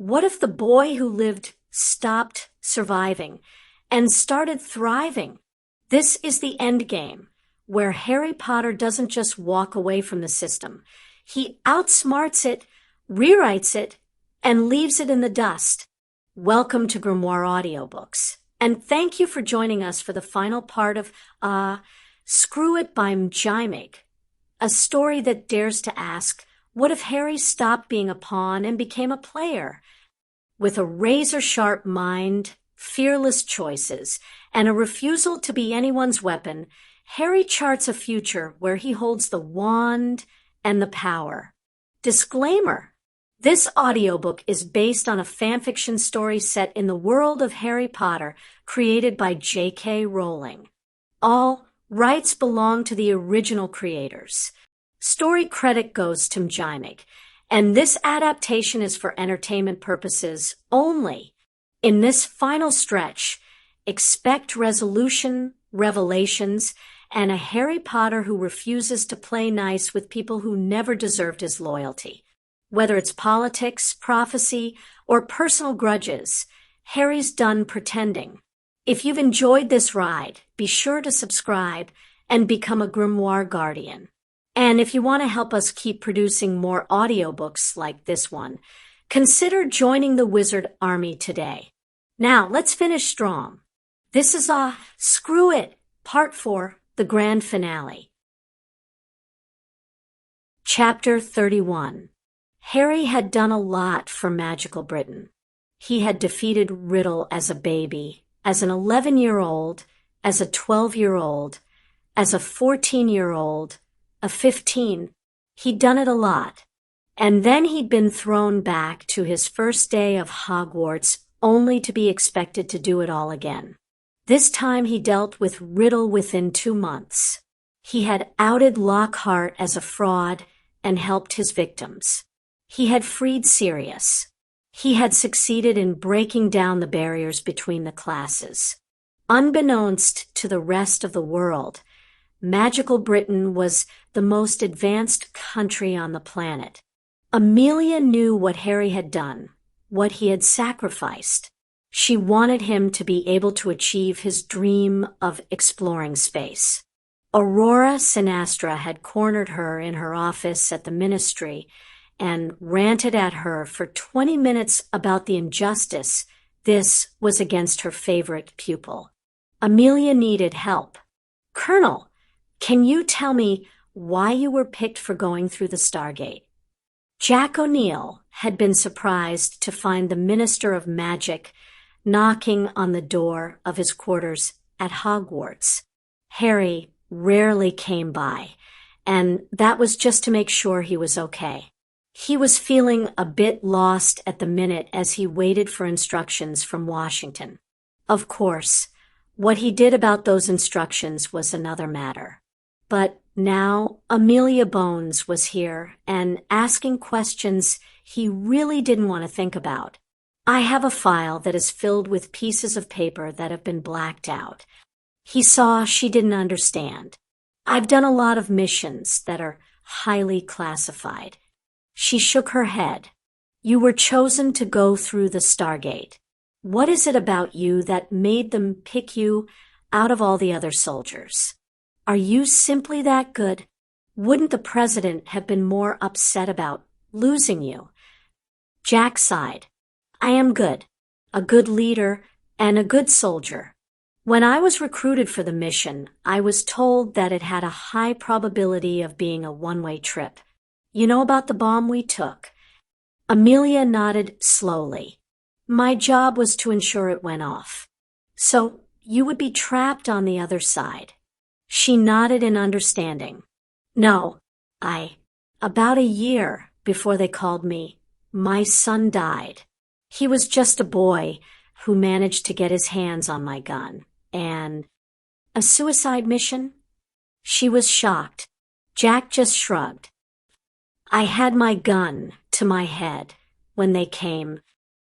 What if the boy who lived stopped surviving and started thriving? This is the end game, where Harry Potter doesn't just walk away from the system. He outsmarts it, rewrites it, and leaves it in the dust. Welcome to Grimoire Audiobooks, and thank you for joining us for the final part of Screw It by mjimeyg, a story that dares to ask, what if Harry stopped being a pawn and became a player? With a razor-sharp mind, fearless choices, and a refusal to be anyone's weapon, Harry charts a future where he holds the wand and the power. Disclaimer: this audiobook is based on a fanfiction story set in the world of Harry Potter, created by J.K. Rowling. All rights belong to the original creators. Story credit goes to mjimeyg, and this adaptation is for entertainment purposes only. In this final stretch, expect resolution, revelations, and a Harry Potter who refuses to play nice with people who never deserved his loyalty. Whether it's politics, prophecy, or personal grudges, Harry's done pretending. If you've enjoyed this ride, be sure to subscribe and become a Grimoire Guardian. And if you want to help us keep producing more audiobooks like this one, consider joining the Wizard Army today. Now, let's finish strong. This is Screw It, Part 4, the grand finale. Chapter 31. Harry had done a lot for magical Britain. He had defeated Riddle as a baby, as an 11-year-old, as a 12-year-old, as a 14-year-old, a 15. He'd done it a lot. And then he'd been thrown back to his first day of Hogwarts, only to be expected to do it all again. This time he dealt with Riddle within 2 months. He had outed Lockhart as a fraud and helped his victims. He had freed Sirius. He had succeeded in breaking down the barriers between the classes. Unbeknownst to the rest of the world, magical Britain was the most advanced country on the planet. Amelia knew what Harry had done, what he had sacrificed. She wanted him to be able to achieve his dream of exploring space. Aurora Sinastra had cornered her in her office at the ministry and ranted at her for 20 minutes about the injustice this was against her favorite pupil. Amelia needed help. "Colonel, can you tell me why you were picked for going through the Stargate?" Jack O'Neill had been surprised to find the Minister of Magic knocking on the door of his quarters at Hogwarts. Harry rarely came by, and that was just to make sure he was okay. He was feeling a bit lost at the minute as he waited for instructions from Washington. Of course, what he did about those instructions was another matter. But now Amelia Bones was here and asking questions he really didn't want to think about. "I have a file that is filled with pieces of paper that have been blacked out." He saw she didn't understand. "I've done a lot of missions that are highly classified." She shook her head. "You were chosen to go through the Stargate. What is it about you that made them pick you out of all the other soldiers? Are you simply that good? Wouldn't the president have been more upset about losing you?" Jack sighed. "I am good, a good leader, and a good soldier. When I was recruited for the mission, I was told that it had a high probability of being a one-way trip. You know about the bomb we took?" Amelia nodded slowly. "My job was to ensure it went off. So you would be trapped on the other side." She nodded in understanding. "No, about a year before they called me, my son died. He was just a boy who managed to get his hands on my gun. And a suicide mission?" She was shocked. Jack just shrugged. "I had my gun to my head when they came.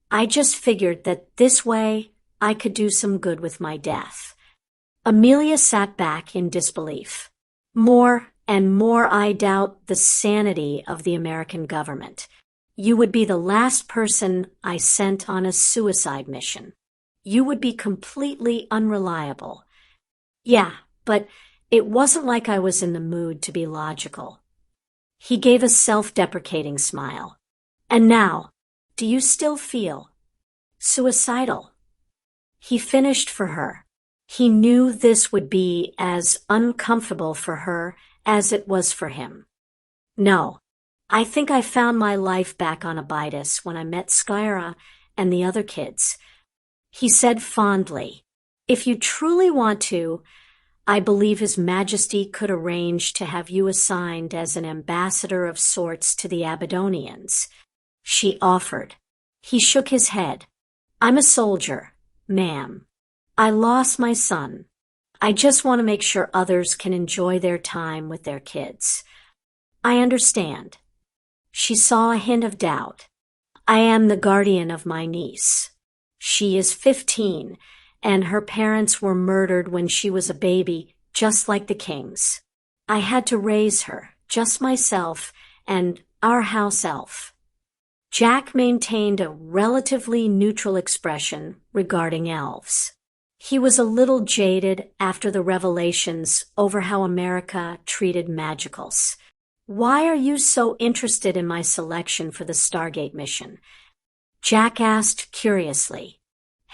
I just figured that this way I could do some good with my death." Amelia sat back in disbelief. "More and more I doubt the sanity of the American government. You would be the last person I sent on a suicide mission. You would be completely unreliable. Yeah, but it wasn't like I was in the mood to be logical. He gave a self-deprecating smile. And now, do you still feel suicidal? He finished for her. He knew this would be as uncomfortable for her as it was for him. No, I think I found my life back on Abydos when I met Skyra and the other kids. He said fondly, if you truly want to, I believe His Majesty could arrange to have you assigned as an ambassador of sorts to the Abydonians. She offered. He shook his head. I'm a soldier, ma'am. I lost my son. I just want to make sure others can enjoy their time with their kids. I understand. She saw a hint of doubt. I am the guardian of my niece. She is 15, and her parents were murdered when she was a baby, just like the kings. I had to raise her, just myself and our house elf. Jack maintained a relatively neutral expression regarding elves. He was a little jaded after the revelations over how America treated magicals. Why are you so interested in my selection for the Stargate mission? Jack asked curiously.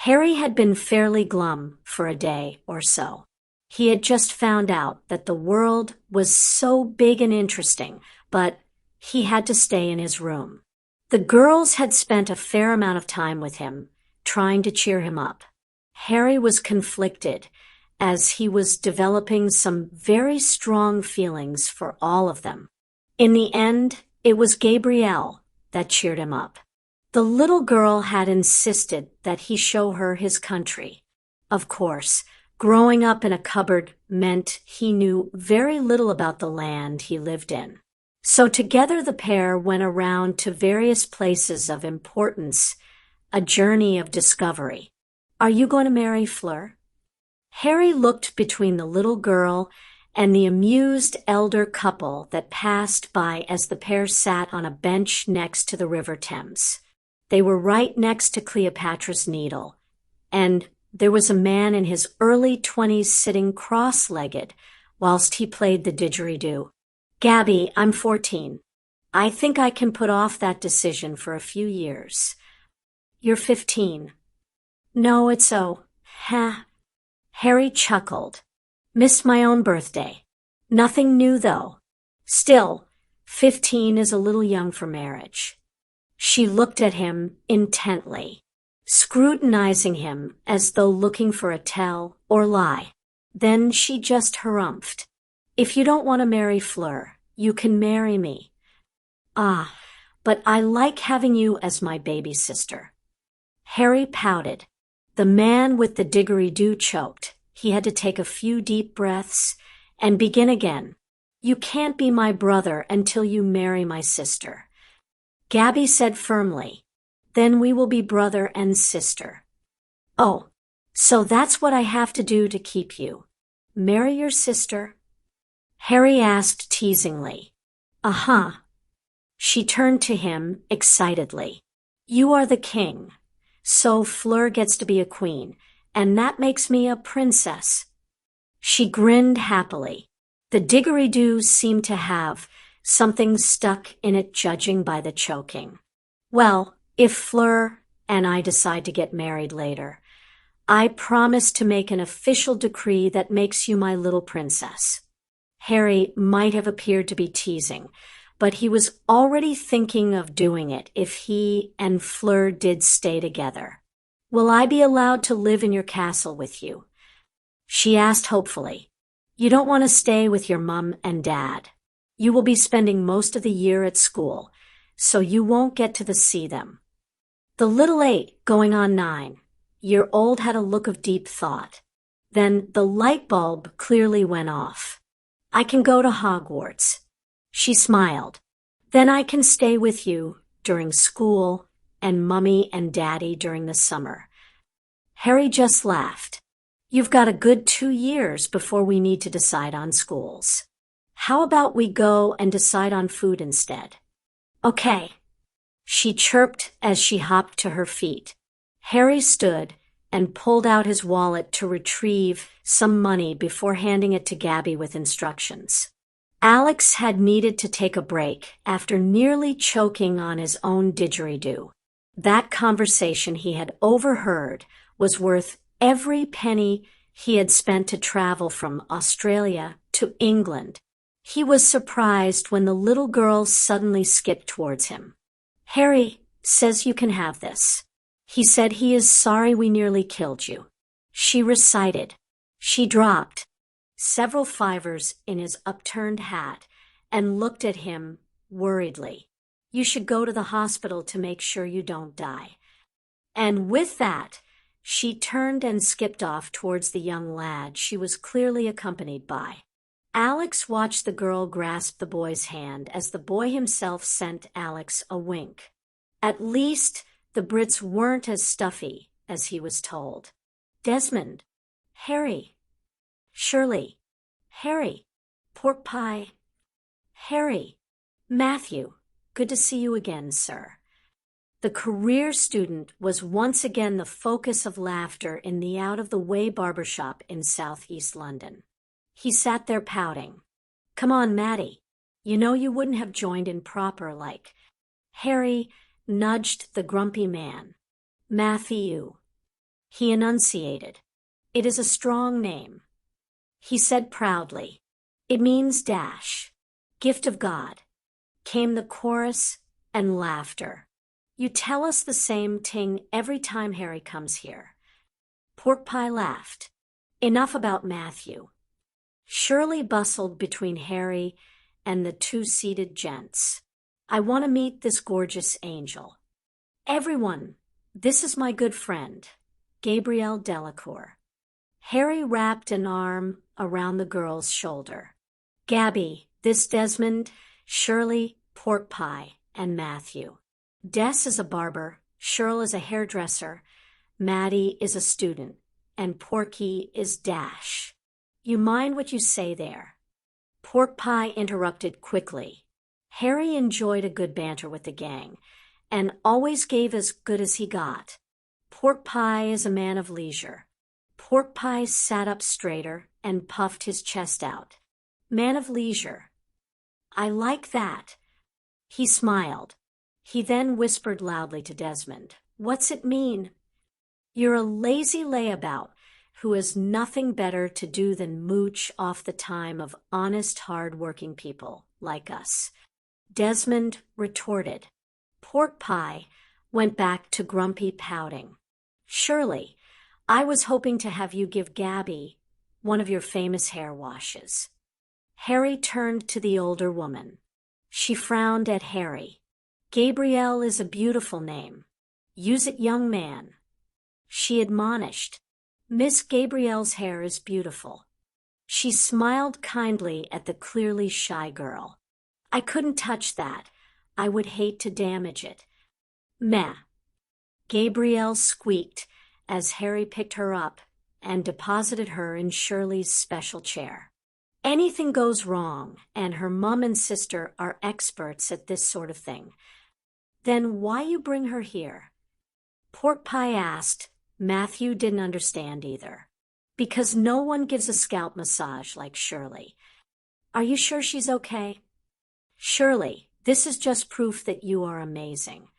Harry had been fairly glum for a day or so. He had just found out that the world was so big and interesting, but he had to stay in his room. The girls had spent a fair amount of time with him, trying to cheer him up. Harry was conflicted, as he was developing some very strong feelings for all of them. In the end, it was Gabrielle that cheered him up. The little girl had insisted that he show her his country. Of course, growing up in a cupboard meant he knew very little about the land he lived in. So together the pair went around to various places of importance, a journey of discovery. Are you going to marry Fleur? Harry looked between the little girl and the amused elder couple that passed by as the pair sat on a bench next to the River Thames. They were right next to Cleopatra's Needle, and there was a man in his early 20s sitting cross-legged whilst he played the didgeridoo. Gabby, I'm 14. I think I can put off that decision for a few years. You're 15. No, it's Harry chuckled. Missed my own birthday. Nothing new, though. Still, 15 is a little young for marriage. She looked at him intently, scrutinizing him as though looking for a tell or lie. Then she just harumphed. If you don't want to marry Fleur, you can marry me. Ah, but I like having you as my baby sister. Harry pouted. The man with the didgeridoo choked. He had to take a few deep breaths and begin again. You can't be my brother until you marry my sister. Gabby said firmly, then we will be brother and sister. Oh, so that's what I have to do to keep you. Marry your sister? Harry asked teasingly. Uh-huh. She turned to him excitedly. You are the king, so Fleur gets to be a queen, and that makes me a princess. She grinned happily. The didgeridoo seemed to have something stuck in it, judging by the choking. Well, if Fleur and I decide to get married later, I promise to make an official decree that makes you my little princess. Harry might have appeared to be teasing, but he was already thinking of doing it if he and Fleur did stay together. Will I be allowed to live in your castle with you? She asked hopefully. You don't want to stay with your mum and dad. You will be spending most of the year at school, so you won't get to see them. The little 8, going on 9-year-old had a look of deep thought. Then the light bulb clearly went off. I can go to Hogwarts. She smiled. Then I can stay with you during school and Mummy and Daddy during the summer. Harry just laughed. You've got a good 2 years before we need to decide on schools. How about we go and decide on food instead? Okay. she chirped as she hopped to her feet. Harry stood and pulled out his wallet to retrieve some money before handing it to Gabby with instructions. Alex had needed to take a break after nearly choking on his own didgeridoo. That conversation he had overheard was worth every penny he had spent to travel from Australia to England. He was surprised when the little girl suddenly skipped towards him. "Harry says you can have this. He said he is sorry we nearly killed you," she recited. She dropped several fivers in his upturned hat and looked at him worriedly. "You should go to the hospital to make sure you don't die." And with that, she turned and skipped off towards the young lad she was clearly accompanied by. Alex watched the girl grasp the boy's hand as the boy himself sent Alex a wink. At least the Brits weren't as stuffy as he was told. "Desmond, Harry, Shirley, Harry, pork pie, Harry, Matthew, good to see you again, sir." The career student was once again the focus of laughter in the out-of-the-way barbershop in southeast London. He sat there pouting. "Come on, Matty. You know you wouldn't have joined in proper like." Harry nudged the grumpy man. "Matthew," he enunciated. "It is a strong name." He said proudly, "It means dash. Gift of God." Came the chorus and laughter. "You tell us the same ting every time Harry comes here." Pork pie laughed. "Enough about Matthew." Shirley bustled between Harry and the two-seated gents. "I want to meet this gorgeous angel. Everyone, this is my good friend, Gabrielle Delacour." Harry wrapped an arm around the girl's shoulder. "Gabby, this Desmond, Shirley, pork pie, and Matthew. Des is a barber, Shirl is a hairdresser, Maddie is a student, and Porky is Dash. You mind what you say there?" Pork pie interrupted quickly. Harry enjoyed a good banter with the gang, and always gave as good as he got. Pork pie is a man of leisure. Pork pie sat up straighter and puffed his chest out. "Man of leisure. I like that." He smiled. He then whispered loudly to Desmond, "What's it mean?" "You're a lazy layabout who has nothing better to do than mooch off the time of honest, hard-working people like us," Desmond retorted. Pork pie went back to grumpy pouting. "Shirley, I was hoping to have you give Gabby one of your famous hair washes." Harry turned to the older woman. She frowned at Harry. "Gabrielle is a beautiful name. Use it, young man." She admonished. "Miss Gabrielle's hair is beautiful." She smiled kindly at the clearly shy girl. "I couldn't touch that. I would hate to damage it." "Meh." Gabrielle squeaked as Harry picked her up and deposited her in Shirley's special chair. Anything goes wrong, and her mom and sister are experts at this sort of thing. "Then why you bring her here?" Pork pie asked. Matthew didn't understand either. "Because no one gives a scalp massage like Shirley." "Are you sure she's okay?" "Shirley, this is just proof that you are amazing,"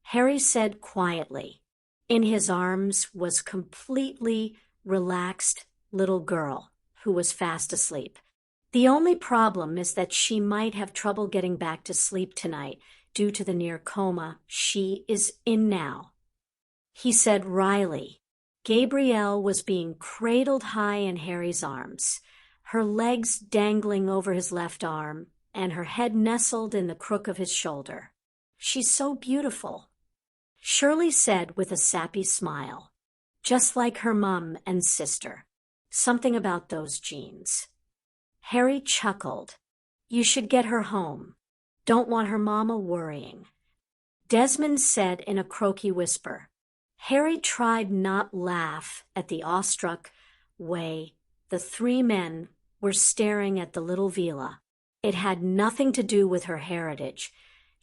Harry said quietly. In his arms was completely relaxed little girl who was fast asleep. "The only problem is that she might have trouble getting back to sleep tonight due to the near coma she is in now," he said wryly. Gabrielle was being cradled high in Harry's arms, her legs dangling over his left arm and her head nestled in the crook of his shoulder. "She's so beautiful," Shirley said with a sappy smile. "Just like her mum and sister. Something about those genes." Harry chuckled. "You should get her home. Don't want her mama worrying," Desmond said in a croaky whisper. Harry tried not laugh at the awestruck way the three men were staring at the little villa. It had nothing to do with her heritage.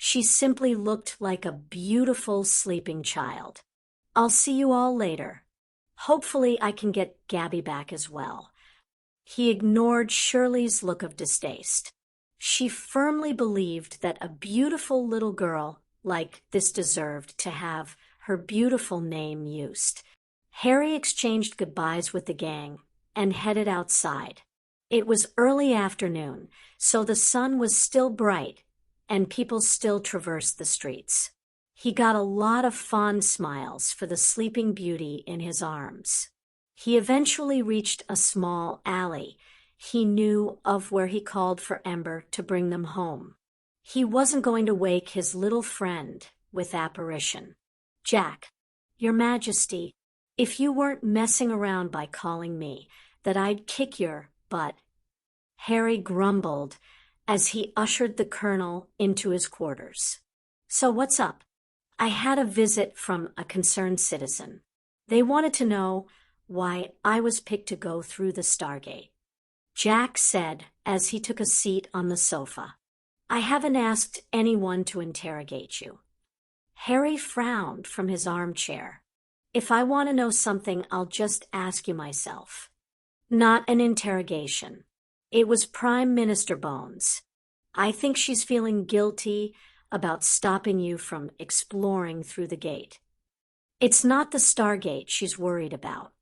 She simply looked like a beautiful sleeping child. I'll see you all later. Hopefully I can get Gabby back as well. He ignored Shirley's look of distaste. She firmly believed that a beautiful little girl like this deserved to have her beautiful name used. Harry exchanged goodbyes with the gang and headed outside. It was early afternoon, so the sun was still bright and people still traversed the streets. He got a lot of fond smiles for the sleeping beauty in his arms. He eventually reached a small alley he knew of where he called for Ember to bring them home. He wasn't going to wake his little friend with apparition. "Jack, Your Majesty, if you weren't messing around by calling me, that I'd kick your butt," Harry grumbled as he ushered the colonel into his quarters. "So what's up?" "I had a visit from a concerned citizen. They wanted to know why I was picked to go through the Stargate," Jack said as he took a seat on the sofa. "I haven't asked anyone to interrogate you." Harry frowned from his armchair. "If I want to know something, I'll just ask you myself." "Not an interrogation. It was Prime Minister Bones. I think she's feeling guilty about stopping you from exploring through the gate." "It's not the Stargate she's worried about."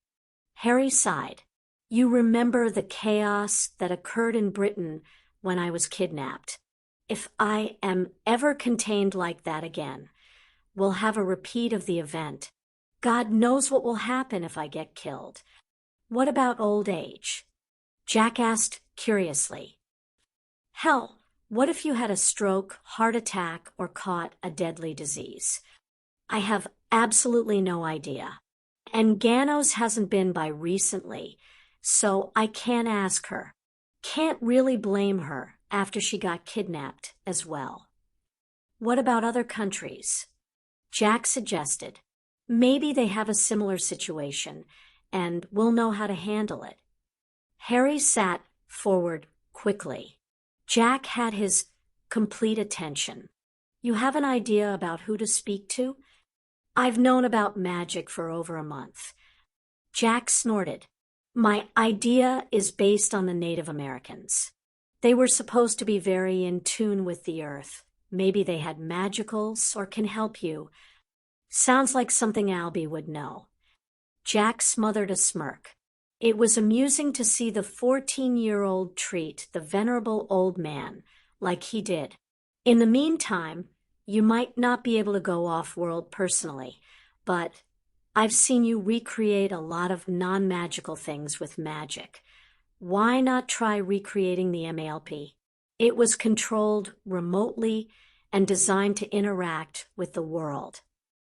Harry sighed. "You remember the chaos that occurred in Britain when I was kidnapped. If I am ever contained like that again, we'll have a repeat of the event. God knows what will happen if I get killed." "What about old age?" Jack asked curiously. "Hell, what if you had a stroke, heart attack, or caught a deadly disease?" "I have absolutely no idea. And Ganos hasn't been by recently, so I can't ask her. Can't really blame her after she got kidnapped as well." "What about other countries?" Jack suggested. "Maybe they have a similar situation, and we'll know how to handle it." Harry sat forward quickly. Jack had his complete attention. "You have an idea about who to speak to?" "I've known about magic for over a month." Jack snorted. "My idea is based on the Native Americans. They were supposed to be very in tune with the earth. Maybe they had magicals or can help you. Sounds like something Albie would know." Jack smothered a smirk. It was amusing to see the 14-year-old treat the venerable old man like he did. "In the meantime, you might not be able to go off-world personally, but I've seen you recreate a lot of non-magical things with magic. Why not try recreating the MALP? It was controlled remotely and designed to interact with the world."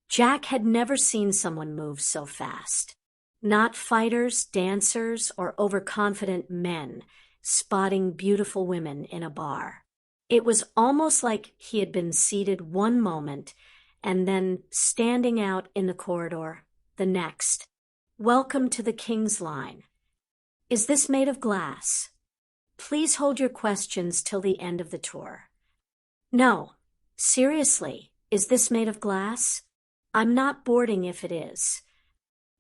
Jack had never seen someone move so fast. Not fighters, dancers, or overconfident men spotting beautiful women in a bar. It was almost like he had been seated one moment and then standing out in the corridor the next. "Welcome to the King's Line. Is this made of glass? Please hold your questions till the end of the tour." "No, seriously, is this made of glass? I'm not boarding if it is."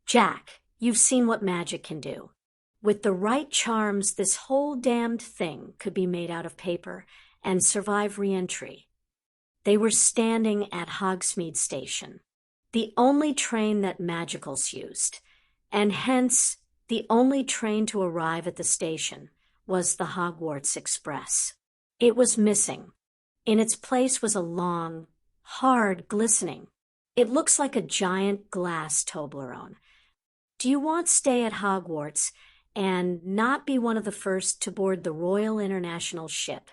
"Jack, you've seen what magic can do. With the right charms, this whole damned thing could be made out of paper and survive re-entry." They were standing at Hogsmeade Station, the only train that magicals used, and hence the only train to arrive at the station was the Hogwarts Express. It was missing. In its place was a long, hard glistening. "It looks like a giant glass Toblerone. Do you want to stay at Hogwarts and not be one of the first to board the Royal International ship?"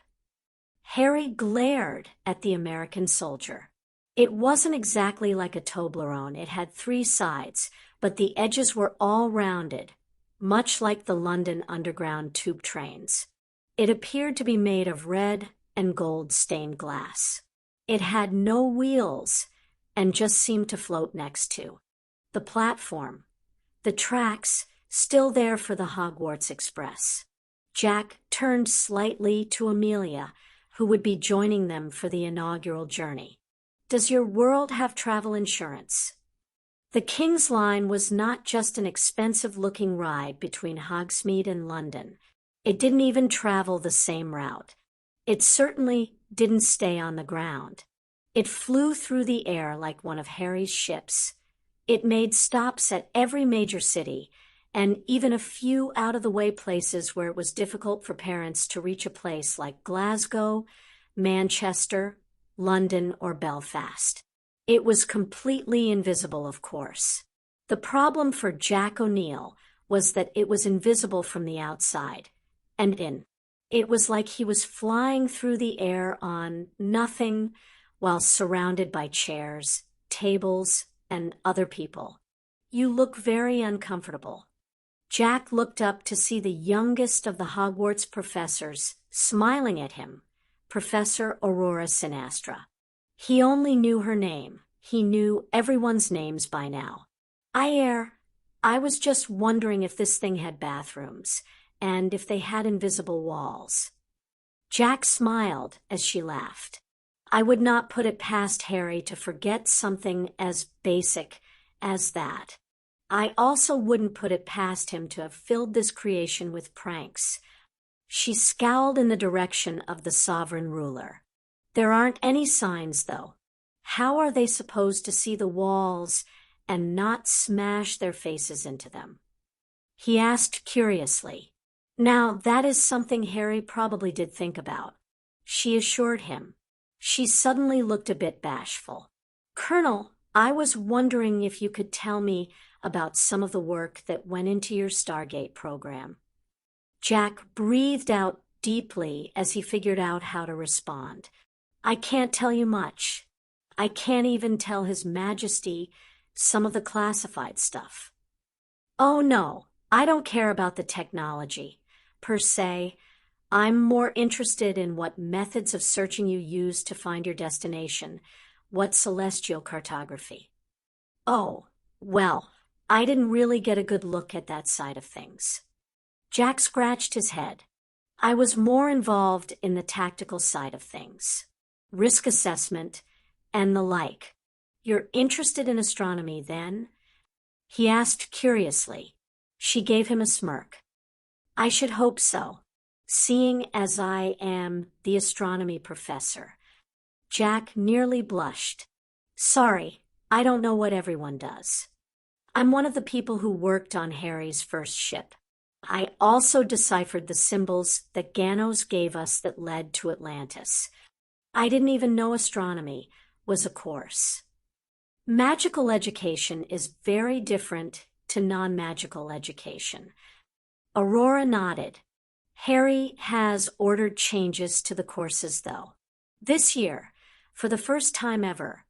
Harry glared at the American soldier. It wasn't exactly like a Toblerone. It had 3 sides, but the edges were all rounded, much like the London Underground tube trains. It appeared to be made of red and gold stained glass. It had no wheels and just seemed to float next to the platform, the tracks still there for the Hogwarts Express. Jack turned slightly to Amelia, who would be joining them for the inaugural journey. Does your world have travel insurance? The King's Line was not just an expensive-looking ride between Hogsmeade and London. It didn't even travel the same route. It certainly didn't stay on the ground. It flew through the air like one of Harry's ships. It made stops at every major city, and even a few out-of-the-way places where it was difficult for parents to reach a place like Glasgow, Manchester, London, or Belfast. It was completely invisible, of course. The problem for Jack O'Neill was that it was invisible from the outside and in. It was like he was flying through the air on nothing while surrounded by chairs, tables, and other people. You look very uncomfortable. Jack looked up to see the youngest of the Hogwarts professors smiling at him, Professor Aurora Sinastra. He only knew her name. He knew everyone's names by now. I was just wondering if this thing had bathrooms, and if they had invisible walls. Jack smiled as she laughed. I would not put it past Harry to forget something as basic as that. I also wouldn't put it past him to have filled this creation with pranks. She scowled in the direction of the sovereign ruler. There aren't any signs, though. How are they supposed to see the walls and not smash their faces into them? He asked curiously. Now, that is something Harry probably did think about. She assured him. She suddenly looked a bit bashful. Colonel, I was wondering if you could tell me about some of the work that went into your Stargate program. Jack breathed out deeply as he figured out how to respond. I can't tell you much. I can't even tell His Majesty some of the classified stuff. Oh no, I don't care about the technology, per se. I'm more interested in what methods of searching you used to find your destination, what celestial cartography. Oh, well, I didn't really get a good look at that side of things. Jack scratched his head. I was more involved in the tactical side of things, risk assessment, and the like. You're interested in astronomy, then? He asked curiously. She gave him a smirk. I should hope so, seeing as I am the astronomy professor. Jack nearly blushed. Sorry, I don't know what everyone does. I'm one of the people who worked on Harry's first ship. I also deciphered the symbols that Ganos gave us that led to Atlantis. I didn't even know astronomy was a course. Magical education is very different to non-magical education. Aurora nodded. Harry has ordered changes to the courses, though. This year, for the first time ever,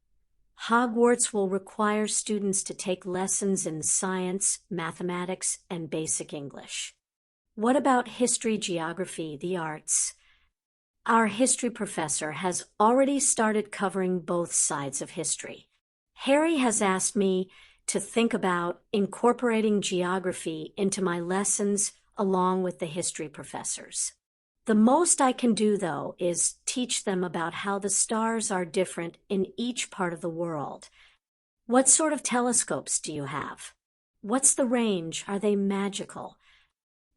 Hogwarts will require students to take lessons in science, mathematics, and basic English. What about history, geography, the arts? Our history professor has already started covering both sides of history. Harry has asked me to think about incorporating geography into my lessons along with the history professors. The most I can do, though, is teach them about how the stars are different in each part of the world. What sort of telescopes do you have? What's the range? Are they magical?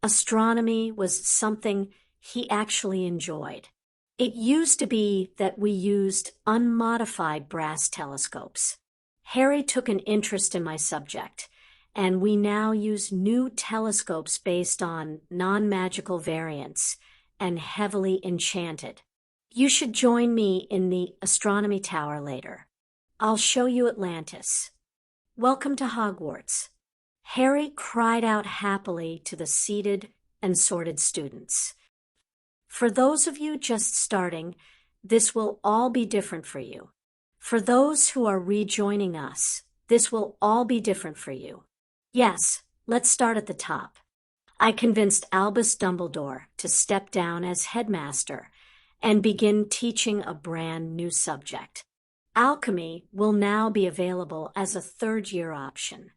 Astronomy was something he actually enjoyed. It used to be that we used unmodified brass telescopes. Harry took an interest in my subject, and we now use new telescopes based on non-magical variants and heavily enchanted. You should join me in the astronomy tower later. I'll show you Atlantis. Welcome to Hogwarts. Harry cried out happily to the seated and sorted students. For those of you just starting, this will all be different for you. For those who are rejoining us, this will all be different for you. Yes, let's start at the top. I convinced Albus Dumbledore to step down as headmaster and begin teaching a brand new subject. Alchemy will now be available as a third-year option.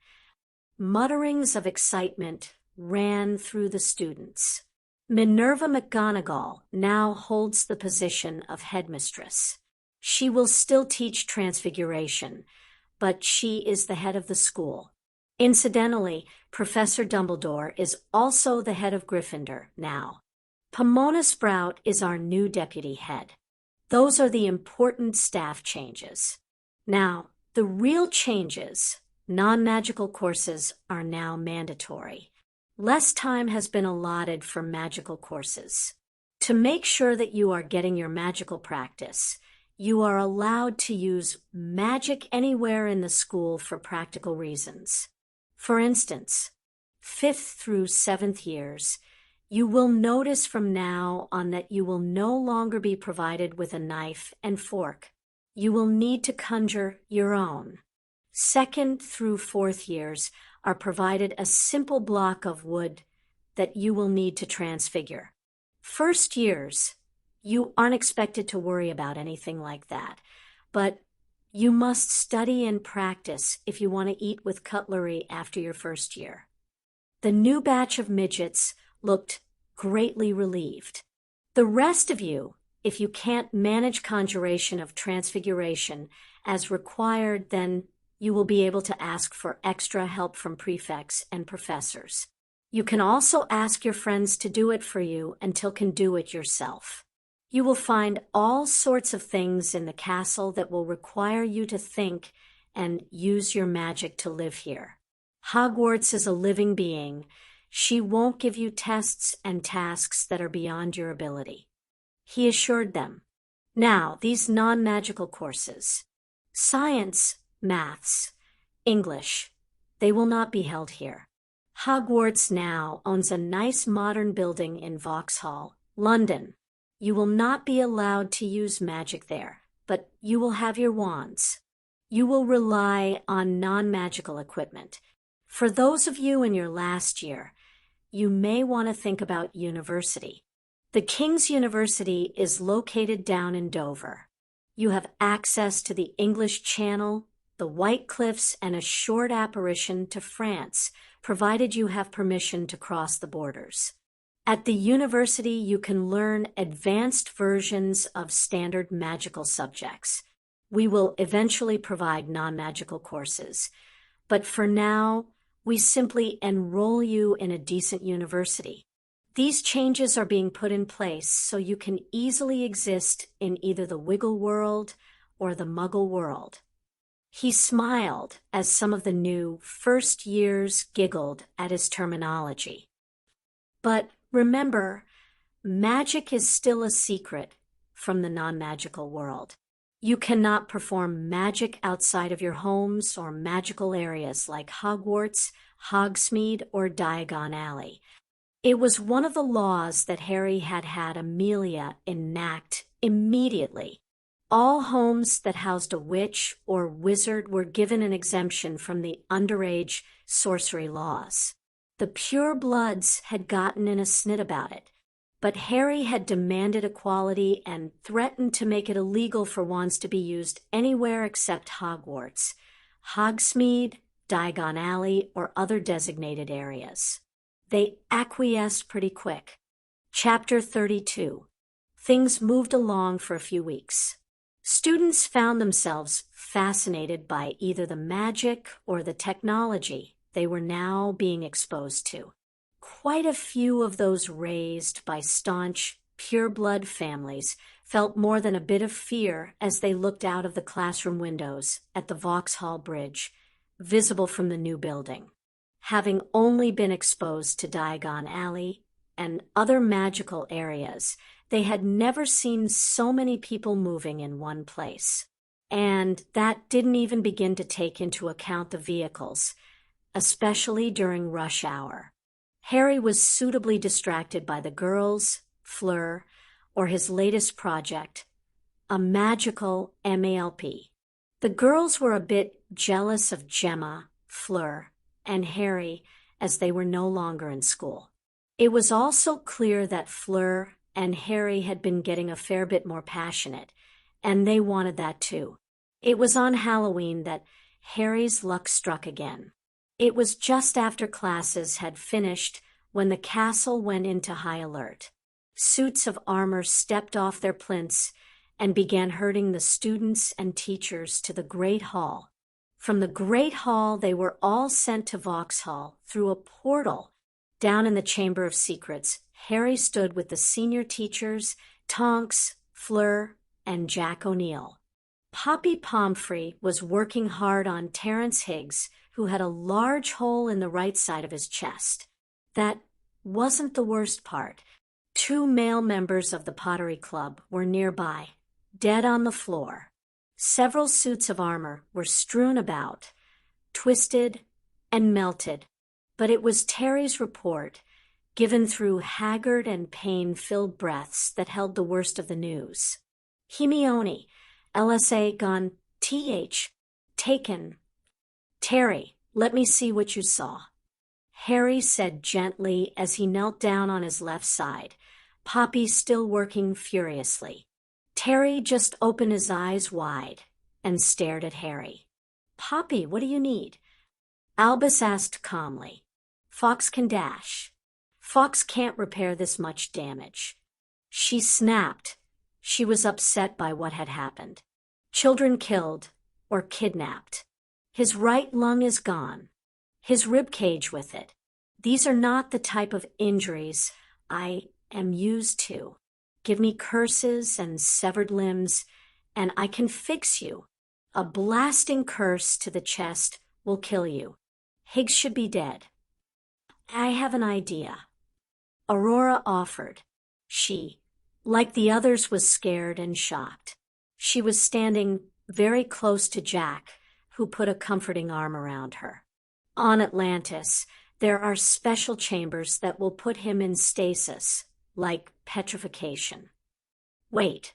Mutterings of excitement ran through the students. Minerva McGonagall now holds the position of headmistress. She will still teach Transfiguration, but she is the head of the school. Incidentally, Professor Dumbledore is also the head of Gryffindor now. Pomona Sprout is our new deputy head. Those are the important staff changes. Now, the real changes, non-magical courses, are now mandatory. Less time has been allotted for magical courses. To make sure that you are getting your magical practice, you are allowed to use magic anywhere in the school for practical reasons. For instance, 5th through 7th years, you will notice from now on that you will no longer be provided with a knife and fork. You will need to conjure your own. 2nd through 4th years are provided a simple block of wood that you will need to transfigure. 1st years, you aren't expected to worry about anything like that, but you must study and practice if you want to eat with cutlery after your 1st year. The new batch of midgets looked greatly relieved. The rest of you, if you can't manage conjuration of transfiguration as required, then you will be able to ask for extra help from prefects and professors. You can also ask your friends to do it for you until can do it yourself. You will find all sorts of things in the castle that will require you to think and use your magic to live here. Hogwarts is a living being. She won't give you tests and tasks that are beyond your ability, he assured them. Now, these non-magical courses. Science, maths, English, they will not be held here. Hogwarts now owns a nice modern building in Vauxhall, London. You will not be allowed to use magic there, but you will have your wands. You will rely on non-magical equipment. For those of you in your last year, you may want to think about university. The King's University is located down in Dover. You have access to the English Channel, the White Cliffs, and a short apparition to France, provided you have permission to cross the borders. At the university, you can learn advanced versions of standard magical subjects. We will eventually provide non-magical courses, but for now, we simply enroll you in a decent university. These changes are being put in place so you can easily exist in either the Wiggle world or the Muggle world. He smiled as some of the new first years giggled at his terminology. But remember, magic is still a secret from the non-magical world. You cannot perform magic outside of your homes or magical areas like Hogwarts, Hogsmeade, or Diagon Alley. It was one of the laws that Harry had had Amelia enact immediately. All homes that housed a witch or wizard were given an exemption from the underage sorcery laws. The Purebloods had gotten in a snit about it, but Harry had demanded equality and threatened to make it illegal for wands to be used anywhere except Hogwarts, Hogsmeade, Diagon Alley, or other designated areas. They acquiesced pretty quick. Chapter 32. Things moved along for a few weeks. Students found themselves fascinated by either the magic or the technology they were now being exposed to. Quite a few of those raised by staunch, pureblood families felt more than a bit of fear as they looked out of the classroom windows at the Vauxhall Bridge, visible from the new building. Having only been exposed to Diagon Alley and other magical areas, they had never seen so many people moving in one place. And that didn't even begin to take into account the vehicles, especially during rush hour. Harry was suitably distracted by the girls, Fleur, or his latest project, a magical MALP. The girls were a bit jealous of Gemma, Fleur, and Harry as they were no longer in school. It was also clear that Fleur and Harry had been getting a fair bit more passionate, and they wanted that too. It was on Halloween that Harry's luck struck again. It was just after classes had finished when the castle went into high alert. Suits of armor stepped off their plinths and began herding the students and teachers to the Great Hall. From the Great Hall, they were all sent to Vauxhall through a portal. Down in the Chamber of Secrets, Harry stood with the senior teachers, Tonks, Fleur, and Jack O'Neill. Poppy Pomfrey was working hard on Terence Higgs, who had a large hole in the right side of his chest. That wasn't the worst part. 2 male members of the Pottery Club were nearby, dead on the floor. Several suits of armor were strewn about, twisted and melted, but it was Terry's report, given through haggard and pain-filled breaths, that held the worst of the news. Hermione, LSA gone, taken. Terry, let me see what you saw. Harry said gently as he knelt down on his left side, Poppy still working furiously. Terry just opened his eyes wide and stared at Harry. Poppy, what do you need? Albus asked calmly. Fawkes can dash. Fawkes can't repair this much damage. She snapped. She was upset by what had happened. Children killed or kidnapped. His right lung is gone. His ribcage with it. These are not the type of injuries I am used to. Give me curses and severed limbs, and I can fix you. A blasting curse to the chest will kill you. Higgs should be dead. I have an idea. Aurora offered. She, like the others, was scared and shocked. She was standing very close to Jack, who put a comforting arm around her. On Atlantis, there are special chambers that will put him in stasis, like petrification. Wait.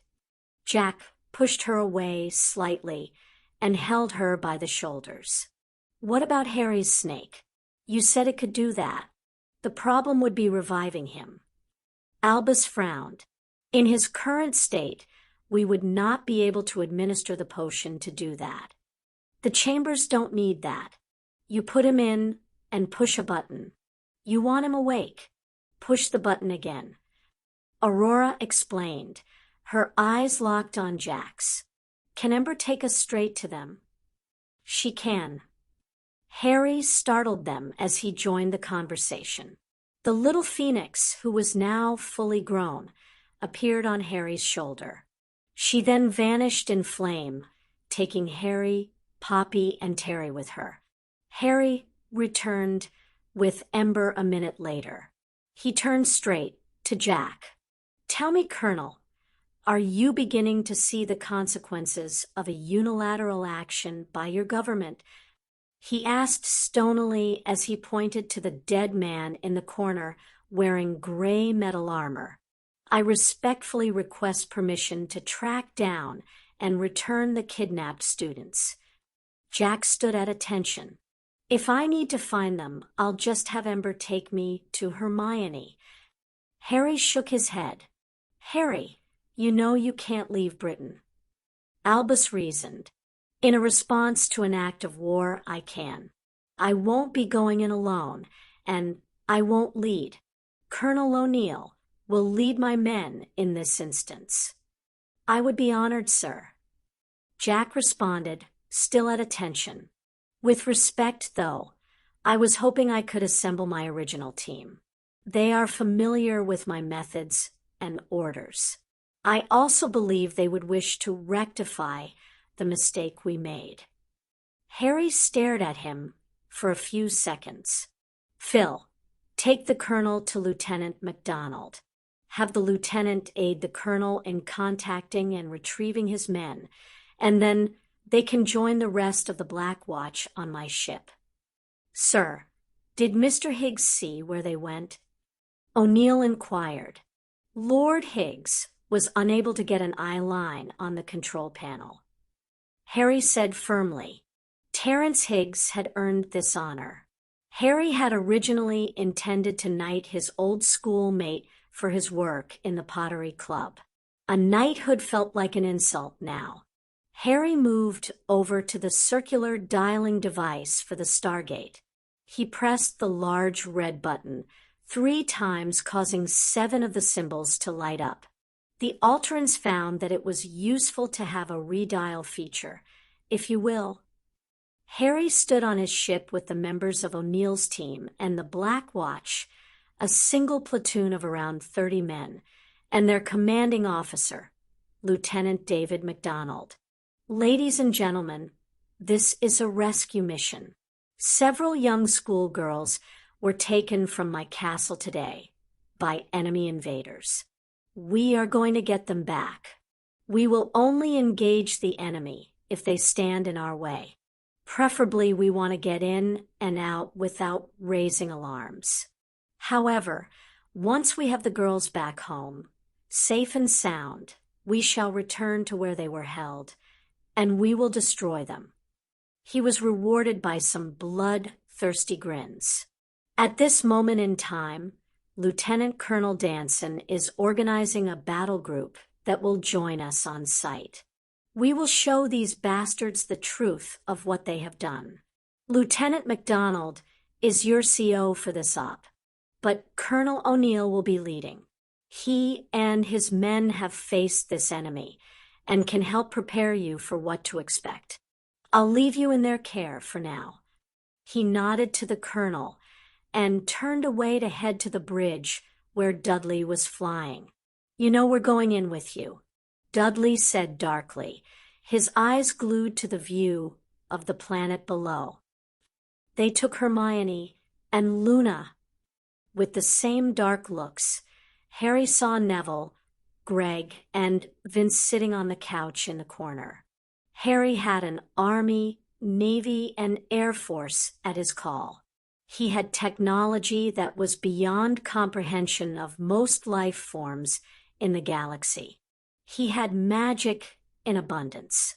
Jack pushed her away slightly and held her by the shoulders. What about Harry's snake? You said it could do that. The problem would be reviving him. Albus frowned. In his current state, we would not be able to administer the potion to do that. The chambers don't need that. You put him in and push a button. You want him awake. Push the button again. Aurora explained, her eyes locked on Jack's. Can Ember take us straight to them? She can. Harry startled them as he joined the conversation. The little phoenix, who was now fully grown, appeared on Harry's shoulder. She then vanished in flame, taking Harry, Poppy, and Terry with her. Harry returned with Ember a minute later. He turned straight to Jack. Tell me, Colonel, are you beginning to see the consequences of a unilateral action by your government? He asked stonily as he pointed to the dead man in the corner wearing gray metal armor. I respectfully request permission to track down and return the kidnapped students. Jack stood at attention. If I need to find them, I'll just have Ember take me to Hermione. Harry shook his head. Harry, you know you can't leave Britain. Albus reasoned. In a response to an act of war, I can. I won't be going in alone, and I won't lead. Colonel O'Neill will lead my men in this instance. I would be honored, sir. Jack responded, still at attention. With respect, though, I was hoping I could assemble my original team. They are familiar with my methods and orders. I also believe they would wish to rectify the mistake we made. Harry stared at him for a few seconds. Phil, take the Colonel to Lieutenant MacDonald. Have the Lieutenant aid the Colonel in contacting and retrieving his men, and then they can join the rest of the Black Watch on my ship. Sir, did Mr. Higgs see where they went? O'Neill inquired. Lord Higgs was unable to get an eye line on the control panel. Harry said firmly, Terence Higgs had earned this honor. Harry had originally intended to knight his old schoolmate for his work in the Pottery Club. A knighthood felt like an insult now. Harry moved over to the circular dialing device for the Stargate. He pressed the large red button 3 times, causing 7 of the symbols to light up. The Alterans found that it was useful to have a redial feature, if you will. Harry stood on his ship with the members of O'Neill's team and the Black Watch, a single platoon of around 30 men, and their commanding officer, Lieutenant David MacDonald. Ladies and gentlemen, this is a rescue mission. Several young schoolgirls were taken from my castle today by enemy invaders. We are going to get them back. We will only engage the enemy if they stand in our way. Preferably, we want to get in and out without raising alarms. However, once we have the girls back home, safe and sound, we shall return to where they were held, and we will destroy them. He was rewarded by some blood-thirsty grins. At this moment in time, Lieutenant Colonel Danson is organizing a battle group that will join us on site. We will show these bastards the truth of what they have done. Lieutenant MacDonald is your CO for this op, but Colonel O'Neill will be leading. He and his men have faced this enemy and can help prepare you for what to expect. I'll leave you in their care for now. He nodded to the colonel and turned away to head to the bridge where Dudley was flying. You know we're going in with you, Dudley said darkly, his eyes glued to the view of the planet below. They took Hermione and Luna. With the same dark looks, Harry saw Neville, Greg, and Vince sitting on the couch in the corner. Harry had an Army, Navy, and Air Force at his call. He had technology that was beyond comprehension of most life forms in the galaxy. He had magic in abundance.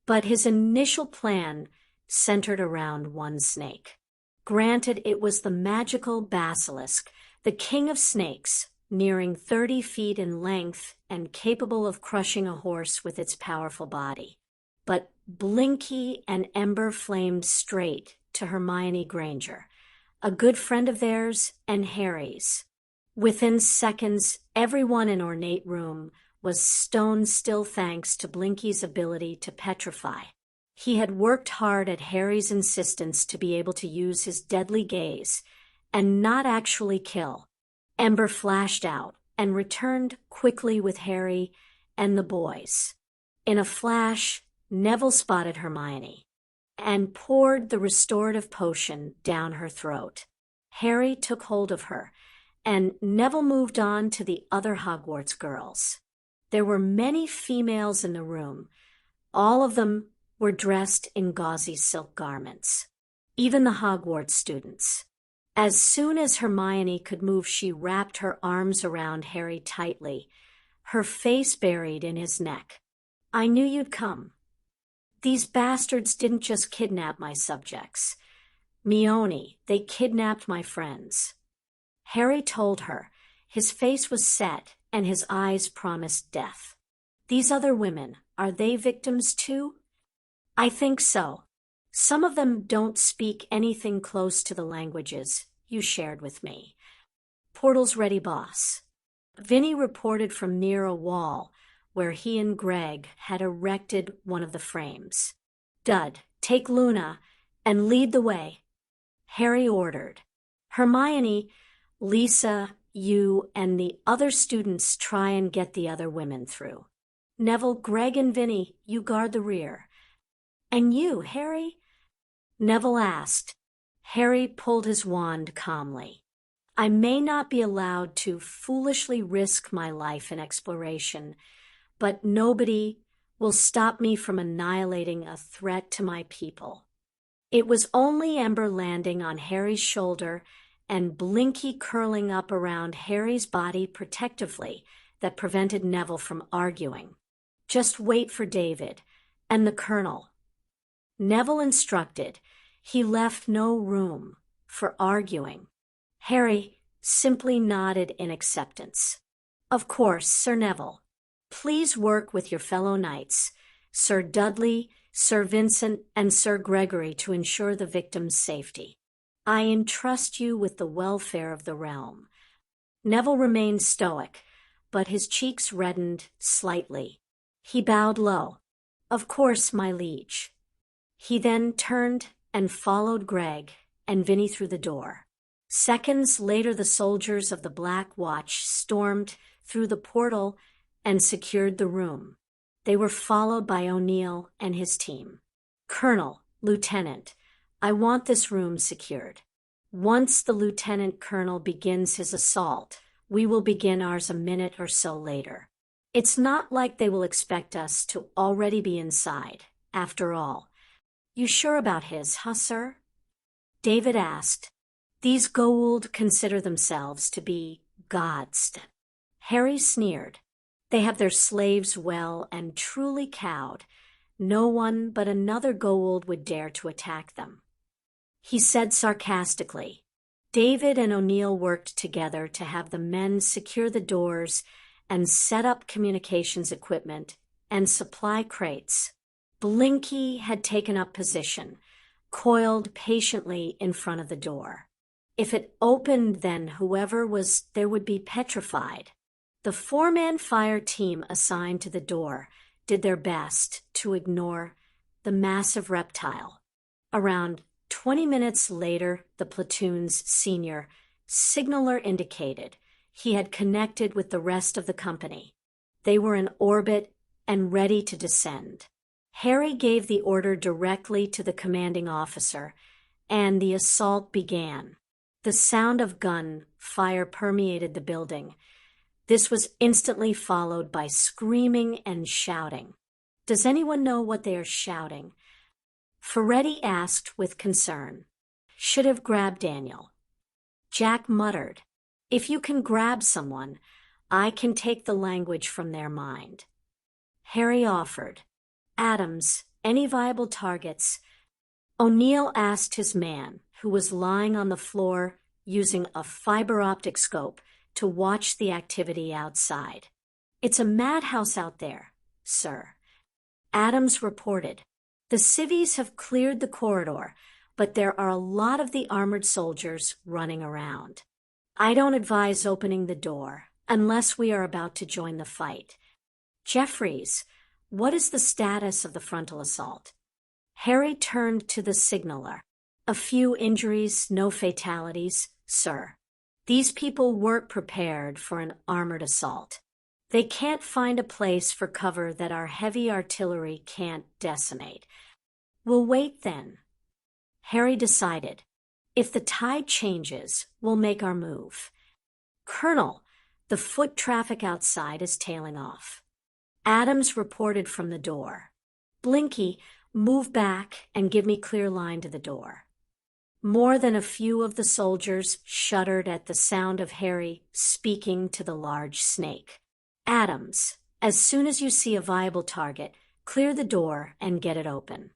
But his initial plan centered around one snake. Granted, it was the magical basilisk, the king of snakes, nearing 30 feet in length and capable of crushing a horse with its powerful body. But Blinky and Ember flamed straight to Hermione Granger, a good friend of theirs and Harry's. Within seconds, everyone in Ornate Room was stone still thanks to Blinky's ability to petrify. He had worked hard at Harry's insistence to be able to use his deadly gaze and not actually kill. Ember flashed out and returned quickly with Harry and the boys. In a flash, Neville spotted Hermione and poured the restorative potion down her throat. Harry took hold of her, and Neville moved on to the other Hogwarts girls. There were many females in the room. All of them were dressed in gauzy silk garments. Even the Hogwarts students. As soon as Hermione could move, she wrapped her arms around Harry tightly, her face buried in his neck. I knew you'd come. These bastards didn't just kidnap my subjects. Mione, they kidnapped my friends. Harry told her. His face was set, and his eyes promised death. These other women, are they victims too? I think so. Some of them don't speak anything close to the languages you shared with me. Portal's ready, boss. Vinny reported from near a wall where he and Greg had erected one of the frames. Dud, take Luna and lead the way. Harry ordered. Hermione, Lisa, you, and the other students try and get the other women through. Neville, Greg, and Vinny, you guard the rear. And you, Harry? Neville asked. Harry pulled his wand calmly. I may not be allowed to foolishly risk my life in exploration, but nobody will stop me from annihilating a threat to my people. It was only Ember landing on Harry's shoulder and Blinky curling up around Harry's body protectively that prevented Neville from arguing. Just wait for David and the Colonel. Neville instructed. He left no room for arguing. Harry simply nodded in acceptance. Of course, Sir Neville. Please work with your fellow knights, Sir Dudley, Sir Vincent, and Sir Gregory to ensure the victim's safety. I entrust you with the welfare of the realm. Neville remained stoic, but his cheeks reddened slightly. He bowed low. "Of course, my liege." He then turned and followed Greg and Vinny through the door. Seconds later, the soldiers of the Black Watch stormed through the portal and secured the room. They were followed by O'Neill and his team. "Colonel, Lieutenant, I want this room secured. Once the Lieutenant Colonel begins his assault, we will begin ours a minute or so later. It's not like they will expect us to already be inside, after all." "You sure about his, huh, sir?" David asked. "These Goa'uld consider themselves to be gods." Harry sneered. "They have their slaves well and truly cowed. No one but another Goa'uld would dare to attack them." He said sarcastically. David and O'Neill worked together to have the men secure the doors and set up communications equipment and supply crates. Blinky had taken up position, coiled patiently in front of the door. If it opened, then whoever was there would be petrified. The four-man fire team assigned to the door did their best to ignore the massive reptile. Around 20 minutes later, the platoon's senior signaler indicated he had connected with the rest of the company. They were in orbit and ready to descend. Harry gave the order directly to the commanding officer, and the assault began. The sound of gun fire permeated the building. This was instantly followed by screaming and shouting. "Does anyone know what they are shouting?" Ferretti asked with concern. "Should have grabbed Daniel." Jack muttered, "If you can grab someone, I can take the language from their mind." Harry offered, "Adams, any viable targets?" O'Neill asked his man, who was lying on the floor using a fiber optic scope to watch the activity outside. "It's a madhouse out there, sir," Adams reported. "The civvies have cleared the corridor, but there are a lot of the armored soldiers running around. I don't advise opening the door unless we are about to join the fight. Jeffries, what is the status of the frontal assault?" Harry turned to the signaler. "A few injuries, no fatalities, sir. These people weren't prepared for an armored assault. They can't find a place for cover that our heavy artillery can't decimate. We'll wait then." Harry decided, "If the tide changes, we'll make our move." "Colonel, the foot traffic outside is tailing off," Adams reported from the door. "Blinky, move back and give me clear line to the door." More than a few of the soldiers shuddered at the sound of Harry speaking to the large snake. "Adams, as soon as you see a viable target, clear the door and get it open.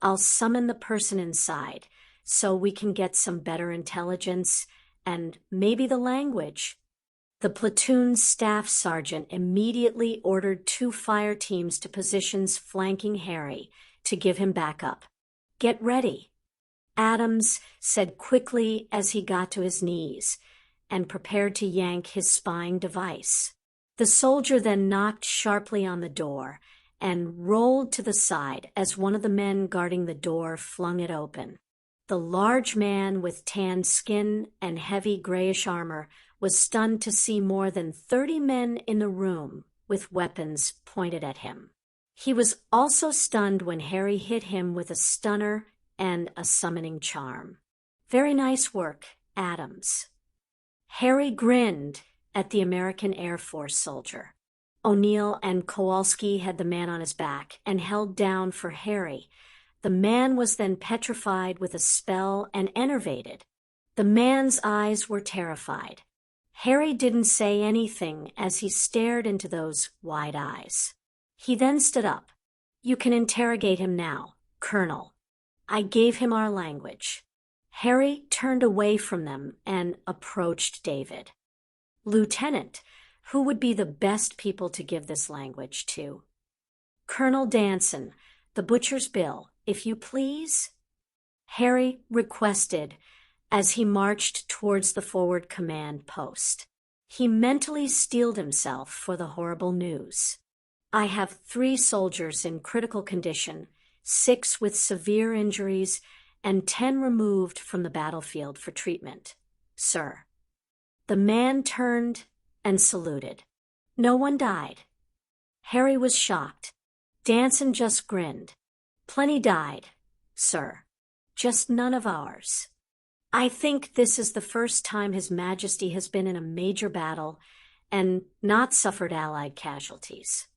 I'll summon the person inside so we can get some better intelligence and maybe the language." The platoon's staff sergeant immediately ordered 2 fire teams to positions flanking Harry to give him backup. "Get ready," Adams said quickly as he got to his knees and prepared to yank his spying device. The soldier then knocked sharply on the door and rolled to the side as one of the men guarding the door flung it open. The large man with tanned skin and heavy grayish armor was stunned to see more than 30 men in the room with weapons pointed at him. He was also stunned when Harry hit him with a stunner and a summoning charm. "Very nice work, Adams." Harry grinned at the American Air Force soldier. O'Neill and Kowalski had the man on his back and held down for Harry. The man was then petrified with a spell and enervated. The man's eyes were terrified. Harry didn't say anything as he stared into those wide eyes. He then stood up. "You can interrogate him now, Colonel. I gave him our language." Harry turned away from them and approached David. "Lieutenant, who would be the best people to give this language to?" "Colonel Danson, the butcher's bill, if you please," Harry requested as he marched towards the forward command post. He mentally steeled himself for the horrible news. I have 3 soldiers in critical condition, 6 with severe injuries, and 10 removed from the battlefield for treatment, sir. The man turned and saluted. No one died. Harry was shocked. Danson just grinned. Plenty died, sir. Just none of ours. I think this is the first time His Majesty has been in a major battle and not suffered Allied casualties.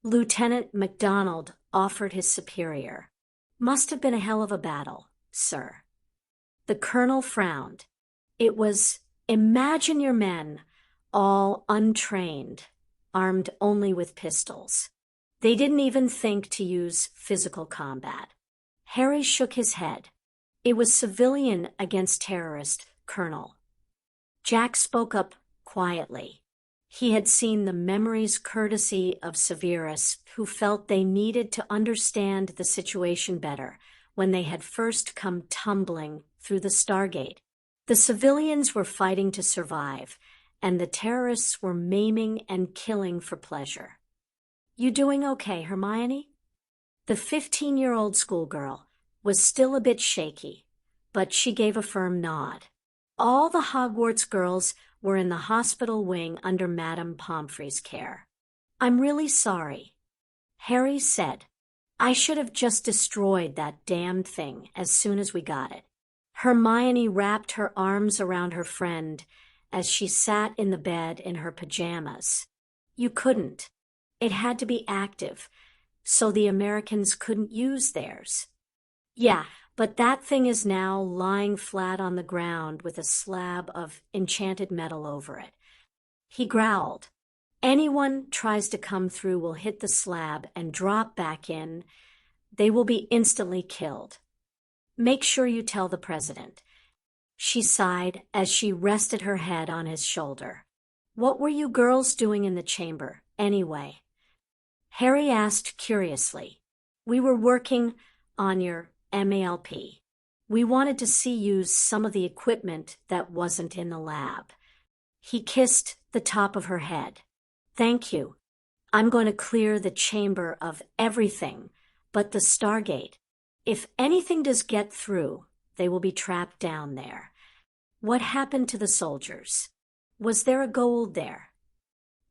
Lieutenant MacDonald offered his superior. Must have been a hell of a battle, sir. The colonel frowned. It was, imagine your men, all untrained, armed only with pistols. They didn't even think to use physical combat. Harry shook his head. It was civilian against terrorist, Colonel. Jack spoke up quietly. He had seen the memory's courtesy of Severus, who felt they needed to understand the situation better when they had first come tumbling through the Stargate. The civilians were fighting to survive, and the terrorists were maiming and killing for pleasure. You doing okay, Hermione? The 15-year-old schoolgirl was still a bit shaky, but she gave a firm nod. All the Hogwarts girls were in the hospital wing under Madame Pomfrey's care. I'm really sorry, Harry said. I should have just destroyed that damned thing as soon as we got it. Hermione wrapped her arms around her friend as she sat in the bed in her pajamas. You couldn't. It had to be active, so the Americans couldn't use theirs. Yeah, but that thing is now lying flat on the ground with a slab of enchanted metal over it. He growled. Anyone tries to come through will hit the slab and drop back in. They will be instantly killed. Make sure you tell the president. She sighed as she rested her head on his shoulder. What were you girls doing in the chamber, anyway? Harry asked curiously. We were working on your MALP. We wanted to see you use some of the equipment that wasn't in the lab. He kissed the top of her head. Thank you. I'm going to clear the chamber of everything but the Stargate. If anything does get through, they will be trapped down there. What happened to the soldiers? Was there a Goa'uld there?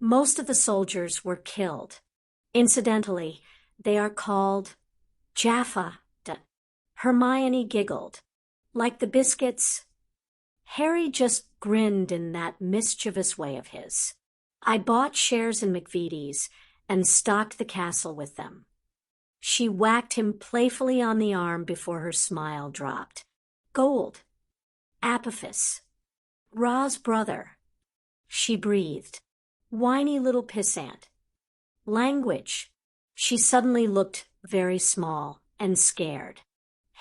Most of the soldiers were killed. Incidentally, they are called Jaffa. Hermione giggled. Like the biscuits? Harry just grinned in that mischievous way of his. I bought shares in McVitie's and stocked the castle with them. She whacked him playfully on the arm before her smile dropped. Goa'uld. Apophis. Ra's brother. She breathed. Whiny little pissant. Language. She suddenly looked very small and scared.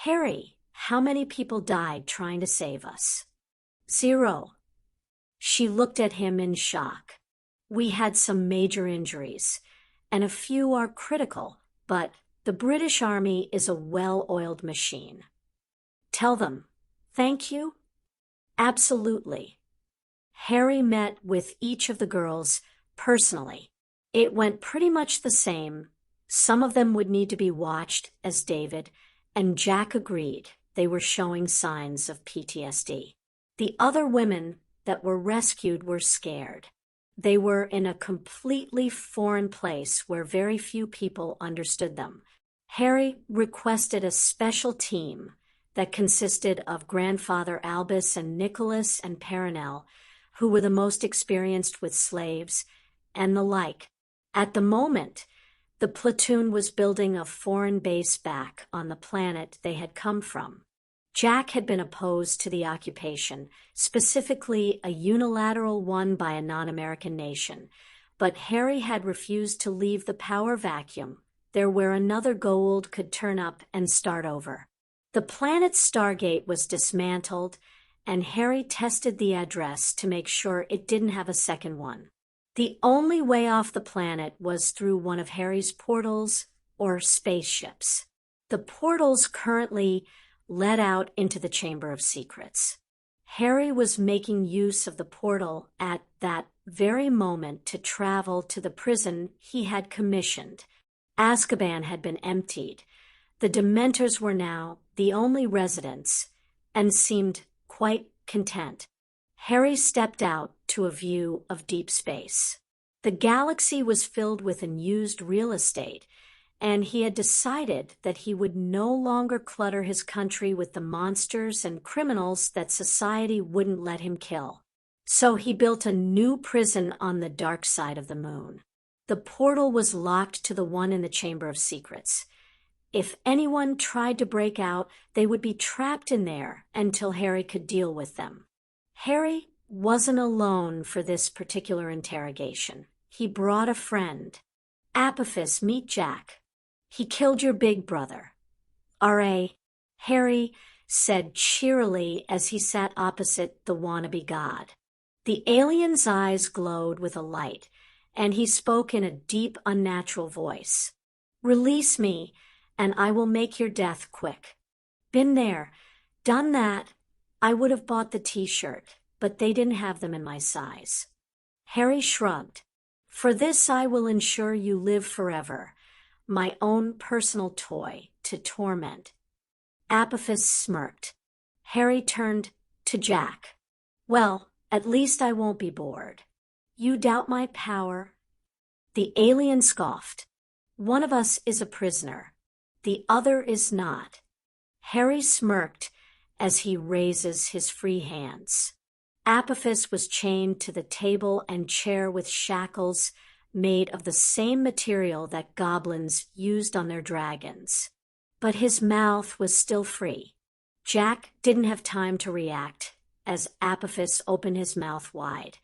Harry, how many people died trying to save us? 0. She looked at him in shock. We had some major injuries, and a few are critical, but the British Army is a well-oiled machine. Tell them, thank you? Absolutely. Harry met with each of the girls personally. It went pretty much the same. Some of them would need to be watched, as David, and Jack agreed they were showing signs of PTSD. The other women that were rescued were scared. They were in a completely foreign place where very few people understood them. Harry requested a special team that consisted of Grandfather Albus and Nicholas and Perenelle, who were the most experienced with slaves, and the like. At the moment, the platoon was building a foreign base back on the planet they had come from. Jack had been opposed to the occupation, specifically a unilateral one by a non-American nation, but Harry had refused to leave the power vacuum there where another Goa'uld could turn up and start over. The planet's Stargate was dismantled, and Harry tested the address to make sure it didn't have a second one. The only way off the planet was through one of Harry's portals or spaceships. The portals currently led out into the Chamber of Secrets. Harry was making use of the portal at that very moment to travel to the prison he had commissioned. Azkaban had been emptied. The Dementors were now the only residents and seemed quite content. Harry stepped out to a view of deep space. The galaxy was filled with unused real estate, and he had decided that he would no longer clutter his country with the monsters and criminals that society wouldn't let him kill. So he built a new prison on the dark side of the moon. The portal was locked to the one in the Chamber of Secrets. If anyone tried to break out, they would be trapped in there until Harry could deal with them. Harry wasn't alone for this particular interrogation. He brought a friend. Apophis, meet Jack. He killed your big brother. R.A., Harry said cheerily as he sat opposite the wannabe god. The alien's eyes glowed with a light, and he spoke in a deep, unnatural voice. Release me, and I will make your death quick. Been there, done that. I would have bought the t-shirt, but they didn't have them in my size. Harry shrugged. For this I will ensure you live forever, my own personal toy to torment. Apophis smirked. Harry turned to Jack. Well, at least I won't be bored. You doubt my power? The alien scoffed. One of us is a prisoner. The other is not. Harry smirked as he raises his free hands. Apophis was chained to the table and chair with shackles made of the same material that goblins used on their dragons. But his mouth was still free. Jack didn't have time to react as Apophis opened his mouth wide,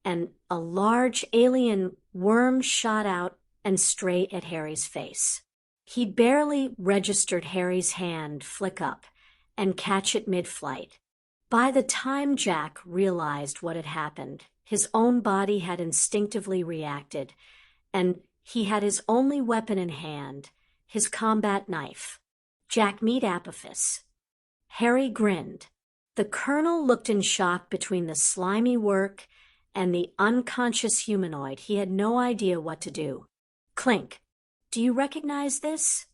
and a large alien worm shot out and straight at Harry's face. He barely registered Harry's hand flick up and catch it mid-flight. By the time Jack realized what had happened, his own body had instinctively reacted, and he had his only weapon in hand, his combat knife. Jack, meet Apophis. Harry grinned. The colonel looked in shock between the slimy work and the unconscious humanoid. He had no idea what to do. Clink. Do you recognize this?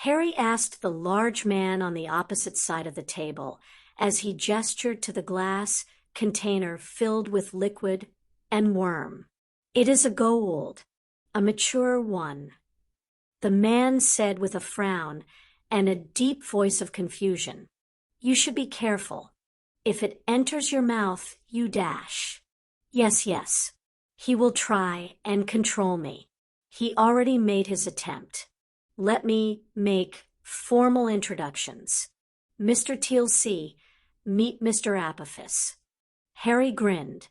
Harry asked the large man on the opposite side of the table as he gestured to the glass container filled with liquid and worm. It is a Goa'uld, a mature one. The man said with a frown and a deep voice of confusion. You should be careful. If it enters your mouth, you dash. Yes, yes. He will try and control me. He already made his attempt. Let me make formal introductions. Mr. TLC, meet Mr. Apophis. Harry grinned.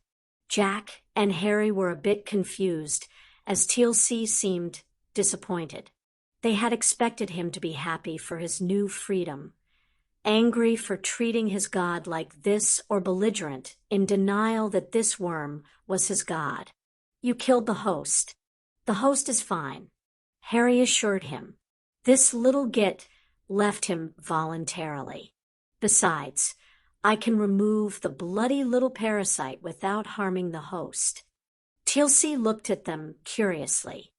Jack and Harry were a bit confused, as TLC seemed disappointed. They had expected him to be happy for his new freedom, angry for treating his god like this, or belligerent in denial that this worm was his god. You killed the host. The host is fine, Harry assured him. This little git left him voluntarily. Besides, I can remove the bloody little parasite without harming the host. TLC looked at them curiously.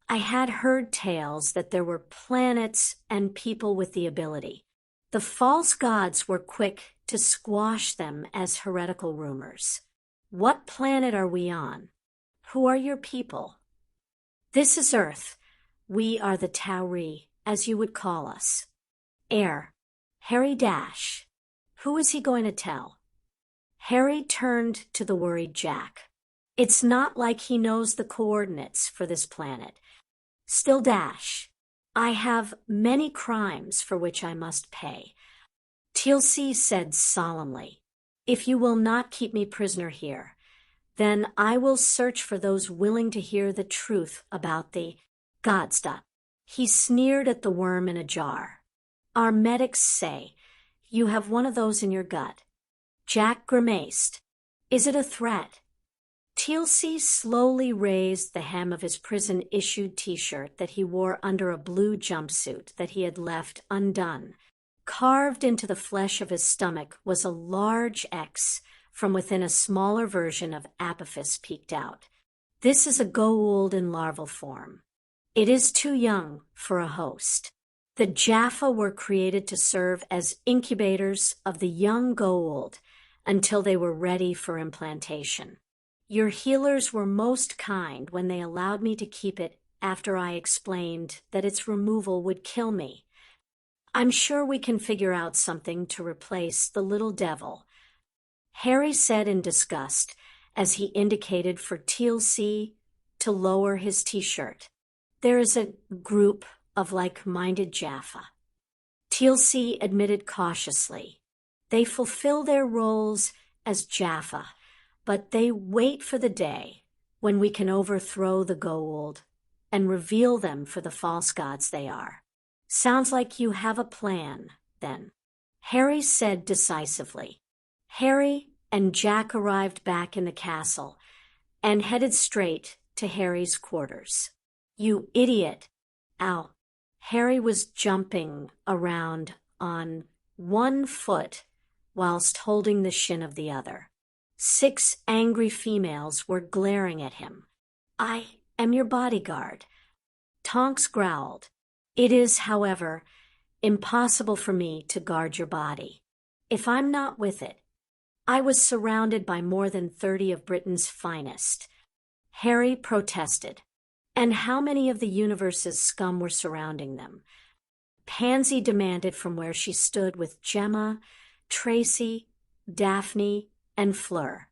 I had heard tales that there were planets and people with the ability. The false gods were quick to squash them as heretical rumors. What planet are we on? Who are your people? This is Earth. We are the Tauri, as you would call us. Air. Harry Dash. Who is he going to tell? Harry turned to the worried Jack. It's not like he knows the coordinates for this planet. Still Dash. I have many crimes for which I must pay. TLC said solemnly, if you will not keep me prisoner here, then I will search for those willing to hear the truth about the Godstuff. He sneered at the worm in a jar. Our medics say, you have one of those in your gut. Jack grimaced. Is it a threat? TLC slowly raised the hem of his prison-issued t-shirt that he wore under a blue jumpsuit that he had left undone. Carved into the flesh of his stomach was a large X from within a smaller version of Apophis peeked out. This is a Goa'uld in larval form. It is too young for a host. The Jaffa were created to serve as incubators of the young Goa'uld until they were ready for implantation. Your healers were most kind when they allowed me to keep it after I explained that its removal would kill me. I'm sure we can figure out something to replace the little devil, Harry said in disgust as he indicated for TLC to lower his t-shirt. There is a group of like-minded Jaffa. TLC admitted cautiously. They fulfill their roles as Jaffa, but they wait for the day when we can overthrow the Goa'uld and reveal them for the false gods they are. Sounds like you have a plan, then, Harry said decisively. Harry and Jack arrived back in the castle and headed straight to Harry's quarters. You idiot! Ow! Harry was jumping around on one foot whilst holding the shin of the other. 6 angry females were glaring at him. I am your bodyguard. Tonks growled. It is, however, impossible for me to guard your body. If I'm not with it, I was surrounded by more than 30 of Britain's finest. Harry protested. And how many of the universe's scum were surrounding them? Pansy demanded from where she stood with Gemma, Tracy, Daphne, and Fleur.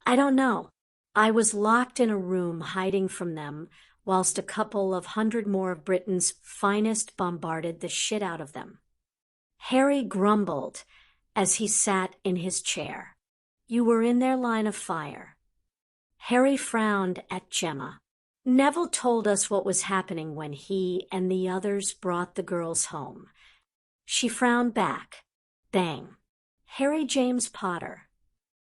I don't know. I was locked in a room hiding from them whilst a couple of 100 more of Britain's finest bombarded the shit out of them. Harry grumbled as he sat in his chair. You were in their line of fire. Harry frowned at Gemma. Neville told us what was happening when he and the others brought the girls home. She frowned back. Bang. Harry James Potter.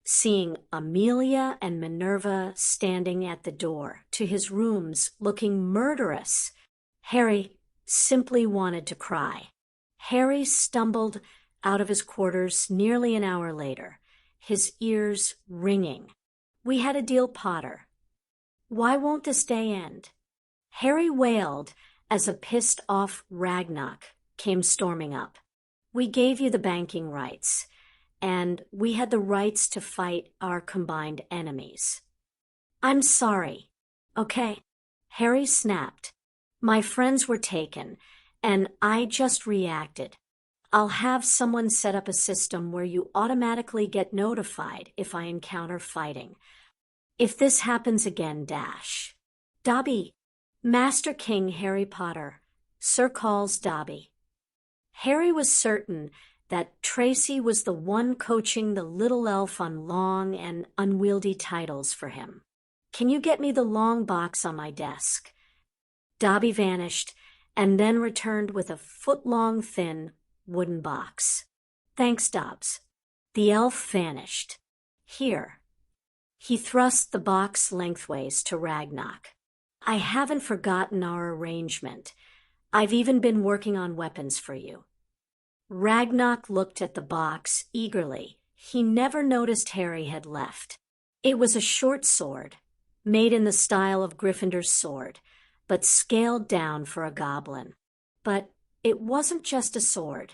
Seeing Amelia and Minerva standing at the door to his rooms looking murderous, Harry simply wanted to cry. Harry stumbled out of his quarters nearly an hour later, his ears ringing. We had a deal, Potter. Why won't this day end? Harry wailed as a pissed-off Ragnarok came storming up. We gave you the banking rights, and we had the rights to fight our combined enemies. I'm sorry. Okay. Harry snapped. My friends were taken, and I just reacted. I'll have someone set up a system where you automatically get notified if I encounter fighting. If this happens again, dash. Dobby. Master King Harry Potter. Sir calls Dobby. Harry was certain that Tracy was the one coaching the little elf on long and unwieldy titles for him. Can you get me the long box on my desk? Dobby vanished and then returned with a foot-long thin wooden box. Thanks, Dobbs. The elf vanished. Here. He thrust the box lengthways to Ragnarok. I haven't forgotten our arrangement. I've even been working on weapons for you. Ragnarok looked at the box eagerly. He never noticed Harry had left. It was a short sword, made in the style of Gryffindor's sword, but scaled down for a goblin. But it wasn't just a sword.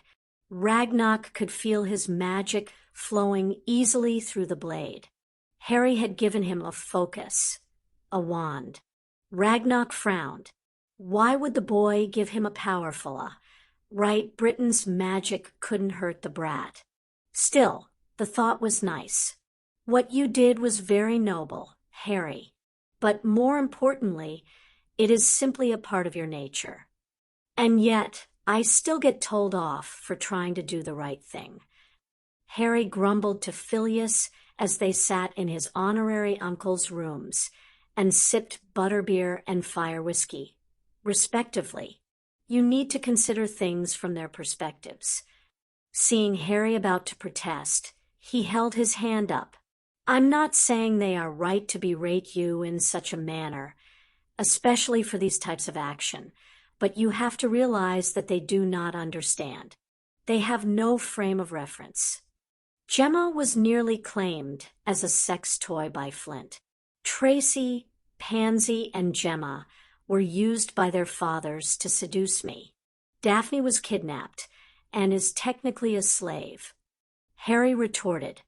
Ragnarok could feel his magic flowing easily through the blade. Harry had given him a focus, a wand. Ragnarok frowned. Why would the boy give him a powerful? Right, Britain's magic couldn't hurt the brat. Still, the thought was nice. What you did was very noble, Harry. But more importantly, it is simply a part of your nature. And yet, I still get told off for trying to do the right thing. Harry grumbled to Phileas as they sat in his honorary uncle's rooms and sipped butterbeer and fire whiskey, respectively. You need to consider things from their perspectives. Seeing Harry about to protest, he held his hand up. I'm not saying they are right to berate you in such a manner, especially for these types of action, but you have to realize that they do not understand. They have no frame of reference. Gemma was nearly claimed as a sex toy by Flint. Tracy, Pansy, and Gemma were used by their fathers to seduce me. Daphne was kidnapped and is technically a slave. Harry retorted,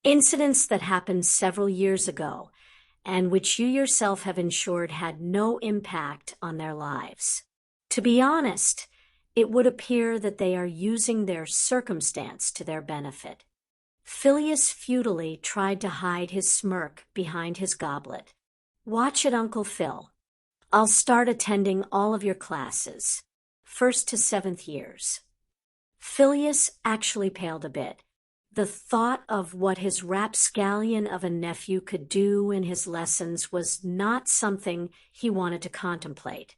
"Incidents that happened several years ago, and which you yourself have ensured had no impact on their lives. To be honest, it would appear that they are using their circumstance to their benefit." Phileas futilely tried to hide his smirk behind his goblet. "Watch it, Uncle Phil. I'll start attending all of your classes, 1st to 7th years." Phileas actually paled a bit. The thought of what his rapscallion of a nephew could do in his lessons was not something he wanted to contemplate.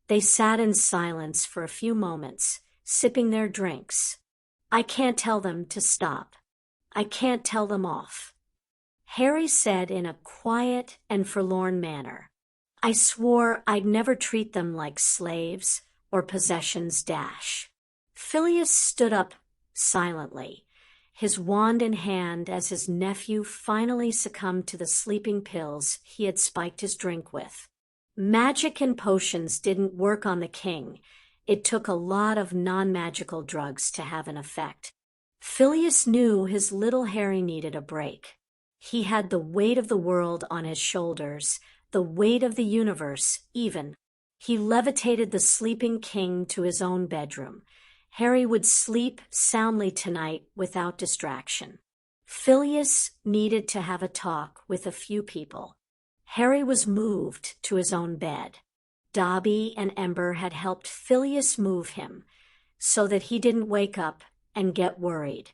They sat in silence for a few moments, sipping their drinks. "I can't tell them to stop. I can't tell them off," Harry said in a quiet and forlorn manner. "I swore I'd never treat them like slaves or possessions dash." Phileas stood up silently, his wand in hand, as his nephew finally succumbed to the sleeping pills he had spiked his drink with. Magic and potions didn't work on the king. It took a lot of non-magical drugs to have an effect. Phileas knew his little Harry needed a break. He had the weight of the world on his shoulders, the weight of the universe even. He levitated the sleeping king to his own bedroom. Harry would sleep soundly tonight without distraction. Phileas needed to have a talk with a few people. Harry was moved to his own bed. Dobby and Ember had helped Phileas move him so that he didn't wake up and get worried.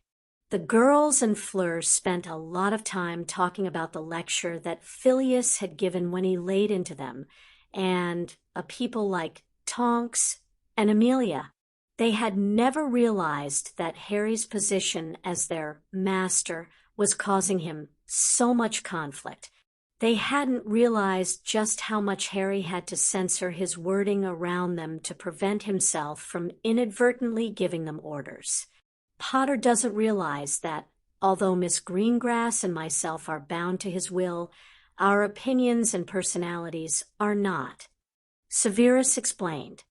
The girls and Fleur spent a lot of time talking about the lecture that Phileas had given when he laid into them, and people like Tonks and Amelia. They had never realized that Harry's position as their master was causing him so much conflict. They hadn't realized just how much Harry had to censor his wording around them to prevent himself from inadvertently giving them orders. Potter doesn't realize that, although Miss Greengrass and myself are bound to his will, our opinions and personalities are not. Severus explained.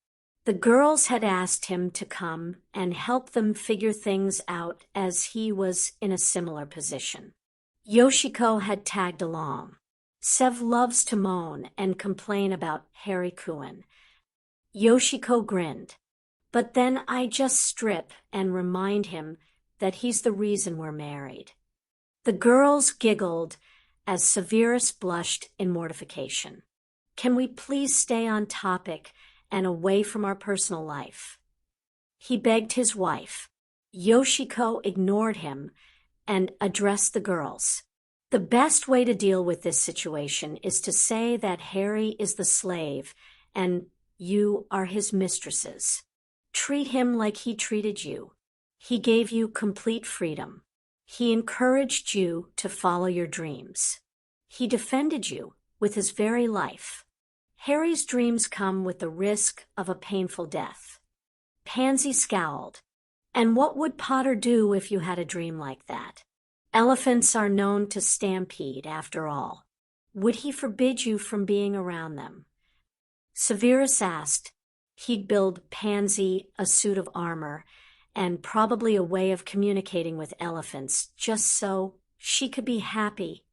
The girls had asked him to come and help them figure things out as he was in a similar position. Yoshiko had tagged along. Sev loves to moan and complain about Harry Cowan. Yoshiko grinned. But then I just strip and remind him that he's the reason we're married. The girls giggled as Severus blushed in mortification. Can we please stay on topic and away from our personal life? He begged his wife. Yoshiko ignored him and addressed the girls. The best way to deal with this situation is to say that Harry is the slave and you are his mistresses. Treat him like he treated you. He gave you complete freedom. He encouraged you to follow your dreams. He defended you with his very life. Harry's dreams come with the risk of a painful death. Pansy scowled. And what would Potter do if you had a dream like that? Elephants are known to stampede, after all. Would he forbid you from being around them? Severus asked. He'd build Pansy a suit of armor and probably a way of communicating with elephants just so she could be happy.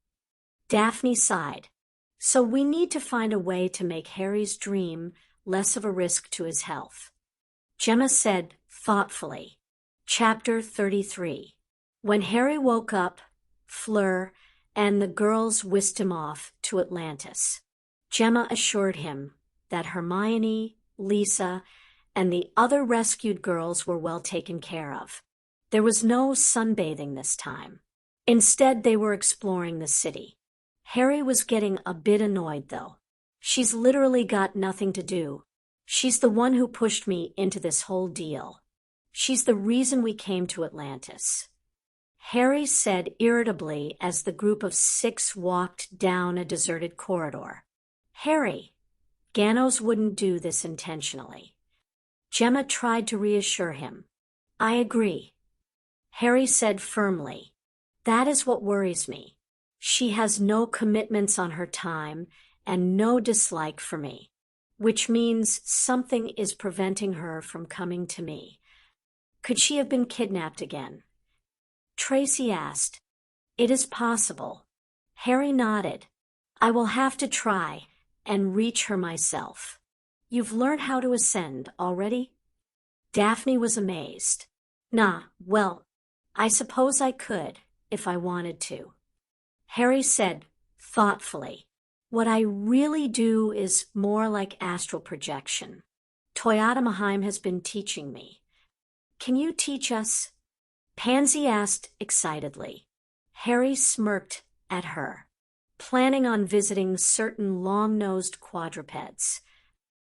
Daphne sighed. So we need to find a way to make Harry's dream less of a risk to his health. Gemma said thoughtfully. Chapter 33. When Harry woke up, Fleur and the girls whisked him off to Atlantis. Gemma assured him that Hermione, Lisa, and the other rescued girls were well taken care of. There was no sunbathing this time. Instead, they were exploring the city. Harry was getting a bit annoyed, though. She's literally got nothing to do. She's the one who pushed me into this whole deal. She's the reason we came to Atlantis. Harry said irritably as the group of 6 walked down a deserted corridor. Harry, Ganos wouldn't do this intentionally. Gemma tried to reassure him. I agree. Harry said firmly. That is what worries me. She has no commitments on her time and no dislike for me, which means something is preventing her from coming to me. Could she have been kidnapped again? Tracy asked. It is possible. Harry nodded. I will have to try and reach her myself. You've learned how to ascend already? Daphne was amazed. Nah, well, I suppose I could, if I wanted to. Harry said, thoughtfully, what I really do is more like astral projection. Toyota Maheim has been teaching me. Can you teach us? Pansy asked excitedly. Harry smirked at her, planning on visiting certain long-nosed quadrupeds.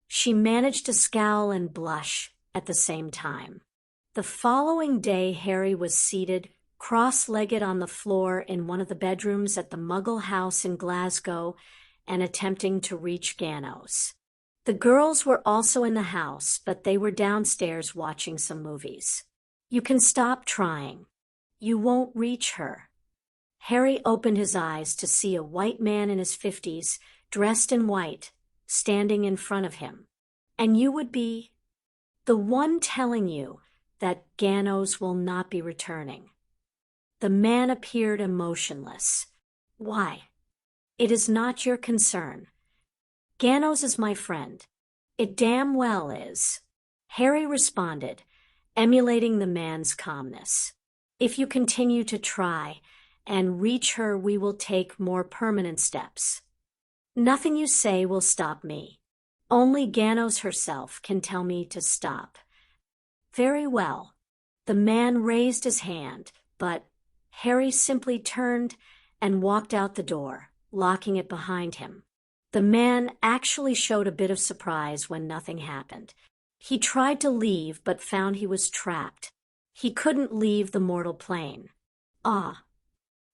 She managed to scowl and blush at the same time. The following day, Harry was seated, cross-legged on the floor in one of the bedrooms at the Muggle house in Glasgow and attempting to reach Ganos. The girls were also in the house, but they were downstairs watching some movies. You can stop trying. You won't reach her. Harry opened his eyes to see a white man in his 50s, dressed in white, standing in front of him. And you would be the one telling you that Ganos will not be returning. The man appeared emotionless. Why? It is not your concern. Ganos is my friend. It damn well is. Harry responded, emulating the man's calmness. If you continue to try and reach her, we will take more permanent steps. Nothing you say will stop me. Only Ganos herself can tell me to stop. Very well. The man raised his hand, but Harry simply turned and walked out the door, locking it behind him. The man actually showed a bit of surprise when nothing happened. He tried to leave but found he was trapped. He couldn't leave the mortal plane. Ah.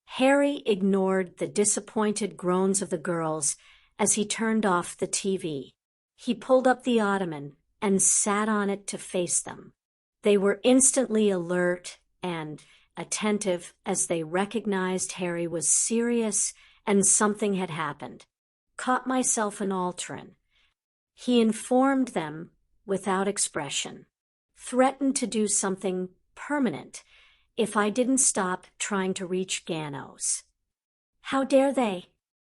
Harry ignored the disappointed groans of the girls as he turned off the TV. He pulled up the ottoman and sat on it to face them. They were instantly alert and attentive as they recognized Harry was serious and something had happened. Caught myself an Alteran. He informed them without expression. Threatened to do something permanent if I didn't stop trying to reach Ganos. How dare they?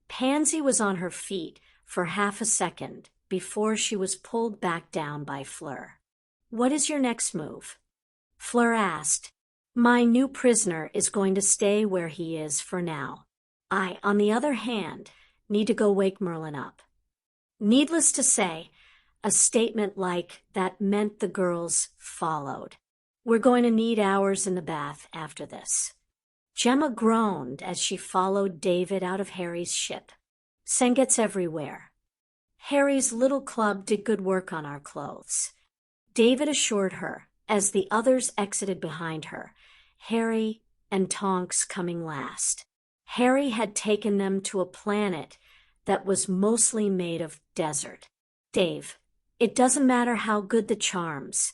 Pansy was on her feet for half a second before she was pulled back down by Fleur. What is your next move? Fleur asked. My new prisoner is going to stay where he is for now. I, on the other hand, need to go wake Merlin up. Needless to say, a statement like that meant the girls followed. We're going to need hours in the bath after this. Gemma groaned as she followed David out of Harry's ship. Sengets everywhere. Harry's little club did good work on our clothes. David assured her as the others exited behind her, Harry and Tonks coming last. Harry had taken them to a planet that was mostly made of desert. Dave, it doesn't matter how good the charms.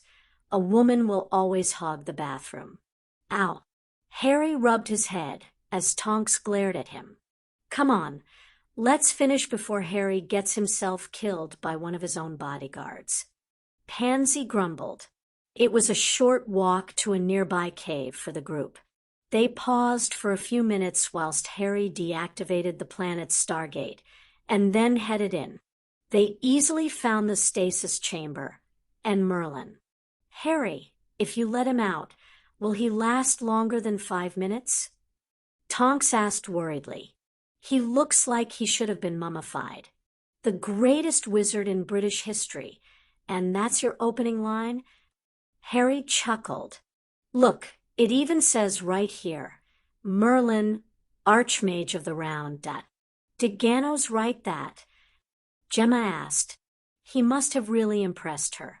A woman will always hog the bathroom. Ow. Harry rubbed his head as Tonks glared at him. Come on, let's finish before Harry gets himself killed by one of his own bodyguards. Pansy grumbled. It was a short walk to a nearby cave for the group. They paused for a few minutes whilst Harry deactivated the planet's stargate and then headed in. They easily found the stasis chamber and Merlin. Harry, if you let him out, will he last longer than 5 minutes? Tonks asked worriedly. He looks like he should have been mummified. The greatest wizard in British history. And that's your opening line? Harry chuckled. Look, it even says right here, Merlin, Archmage of the Round. Did Ganos write that? Gemma asked. He must have really impressed her.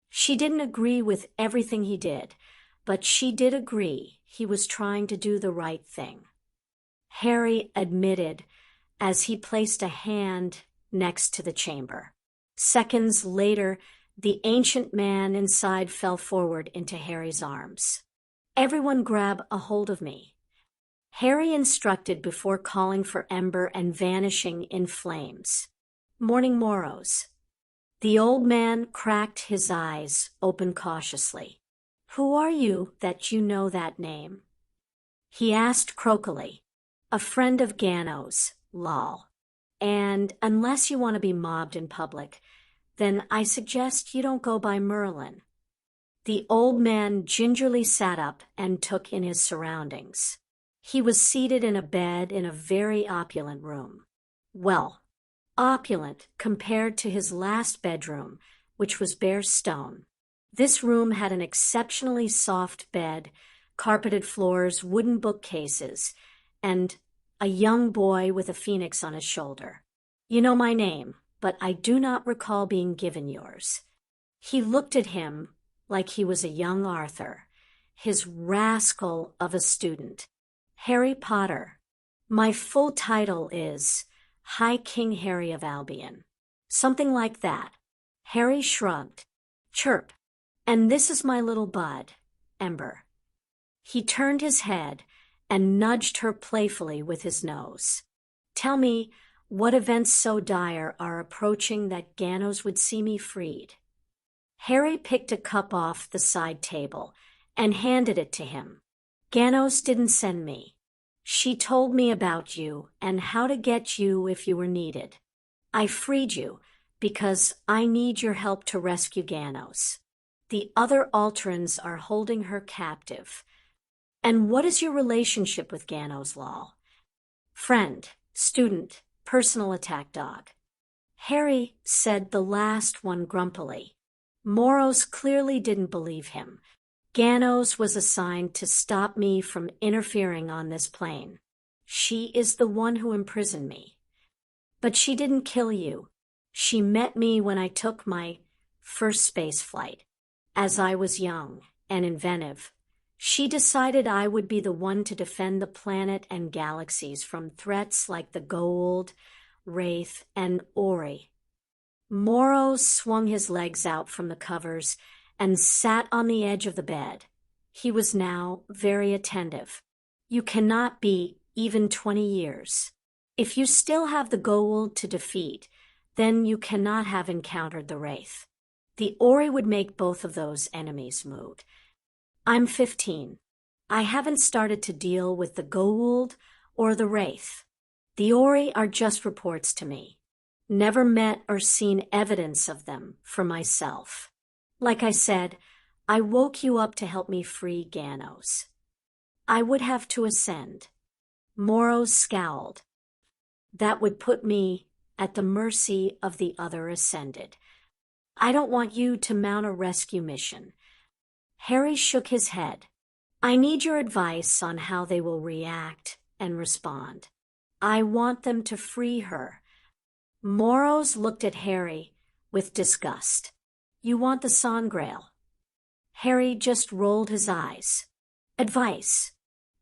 She didn't agree with everything he did, but she did agree he was trying to do the right thing. Harry admitted as he placed a hand next to the chamber. Seconds later, the ancient man inside fell forward into Harry's arms. Everyone grab a hold of me. Harry instructed before calling for Ember and vanishing in flames. Morning Morrows. The old man cracked his eyes open cautiously. Who are you that you know that name? He asked croakily. A friend of Ganos, lol. And unless you want to be mobbed in public, then I suggest you don't go by Merlin. The old man gingerly sat up and took in his surroundings. He was seated in a bed in a very opulent room. Well, opulent compared to his last bedroom, which was bare stone. This room had an exceptionally soft bed, carpeted floors, wooden bookcases, and a young boy with a phoenix on his shoulder. You know my name, but I do not recall being given yours. He looked at him like he was a young Arthur, his rascal of a student. Harry Potter. My full title is High King Harry of Albion. Something like that. Harry shrugged. Chirp. And this is my little bud, Ember. He turned his head and nudged her playfully with his nose. Tell me what events so dire are approaching that Ganos would see me freed. Harry picked a cup off the side table and handed it to him. Ganos didn't send me. She told me about you and how to get you if you were needed. I freed you because I need your help to rescue Ganos. The other Alterans are holding her captive. And what is your relationship with Ganos, lol? Friend, student, personal attack dog. Harry said the last one grumpily. Morrows clearly didn't believe him. Ganos was assigned to stop me from interfering on this plane. She is the one who imprisoned me. But she didn't kill you. She met me when I took my first space flight. As I was young and inventive, she decided I would be the one to defend the planet and galaxies from threats like the Goa'uld, Wraith, and Ori. Morrows swung his legs out from the covers and sat on the edge of the bed. He was now very attentive. You cannot be even 20 years. If you still have the Goa'uld to defeat, then you cannot have encountered the Wraith. The Ori would make both of those enemies mood. I'm 15. I haven't started to deal with the Goa'uld or the Wraith. The Ori are just reports to me. Never met or seen evidence of them for myself. Like I said, I woke you up to help me free Ganos. I would have to ascend. Morrows scowled. That would put me at the mercy of the other ascended. I don't want you to mount a rescue mission. Harry shook his head. I need your advice on how they will react and respond. I want them to free her. Morrows looked at Harry with disgust. You want the Sangreal? Harry just rolled his eyes. Advice.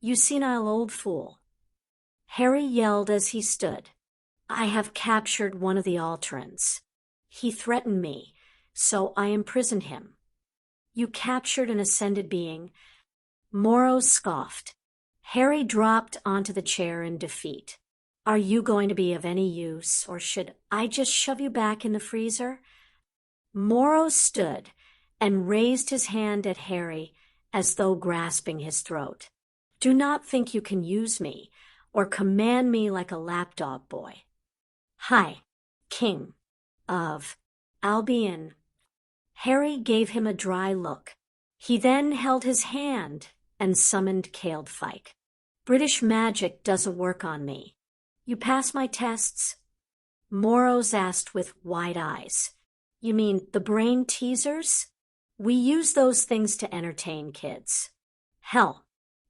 You senile old fool. Harry yelled as he stood. I have captured one of the Alterans. He threatened me, so I imprisoned him. You captured an ascended being. Morrows scoffed. Harry dropped onto the chair in defeat. Are you going to be of any use, or should I just shove you back in the freezer? Morrows stood and raised his hand at Harry as though grasping his throat. Do not think you can use me or command me like a lapdog boy. Hi, King of Albion. Harry gave him a dry look. He then held his hand and summoned Caeldfike. British magic doesn't work on me. You pass my tests? Morrows asked with wide eyes. You mean the brain teasers? We use those things to entertain kids. Hell,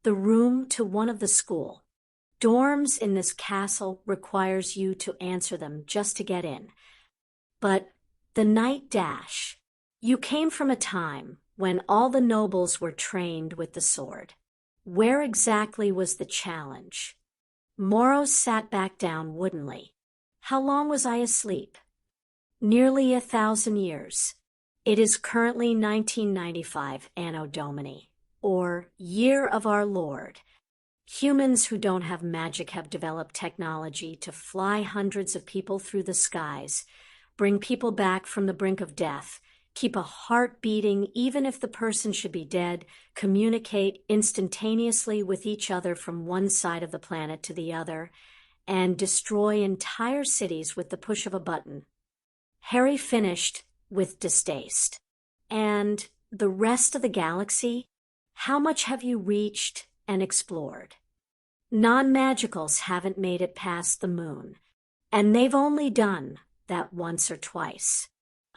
the room to one of the school. Dorms in this castle requires you to answer them just to get in. But the night dash. You came from a time when all the nobles were trained with the sword. Where exactly was the challenge? Morrows sat back down woodenly. How long was I asleep? Nearly 1,000 years. It is currently 1995 Anno Domini, or Year of Our Lord. Humans who don't have magic have developed technology to fly hundreds of people through the skies, bring people back from the brink of death, keep a heart beating even if the person should be dead, communicate instantaneously with each other from one side of the planet to the other, and destroy entire cities with the push of a button. Harry finished with distaste. And the rest of the galaxy? How much have you reached and explored? Non-magicals haven't made it past the moon, and they've only done that once or twice.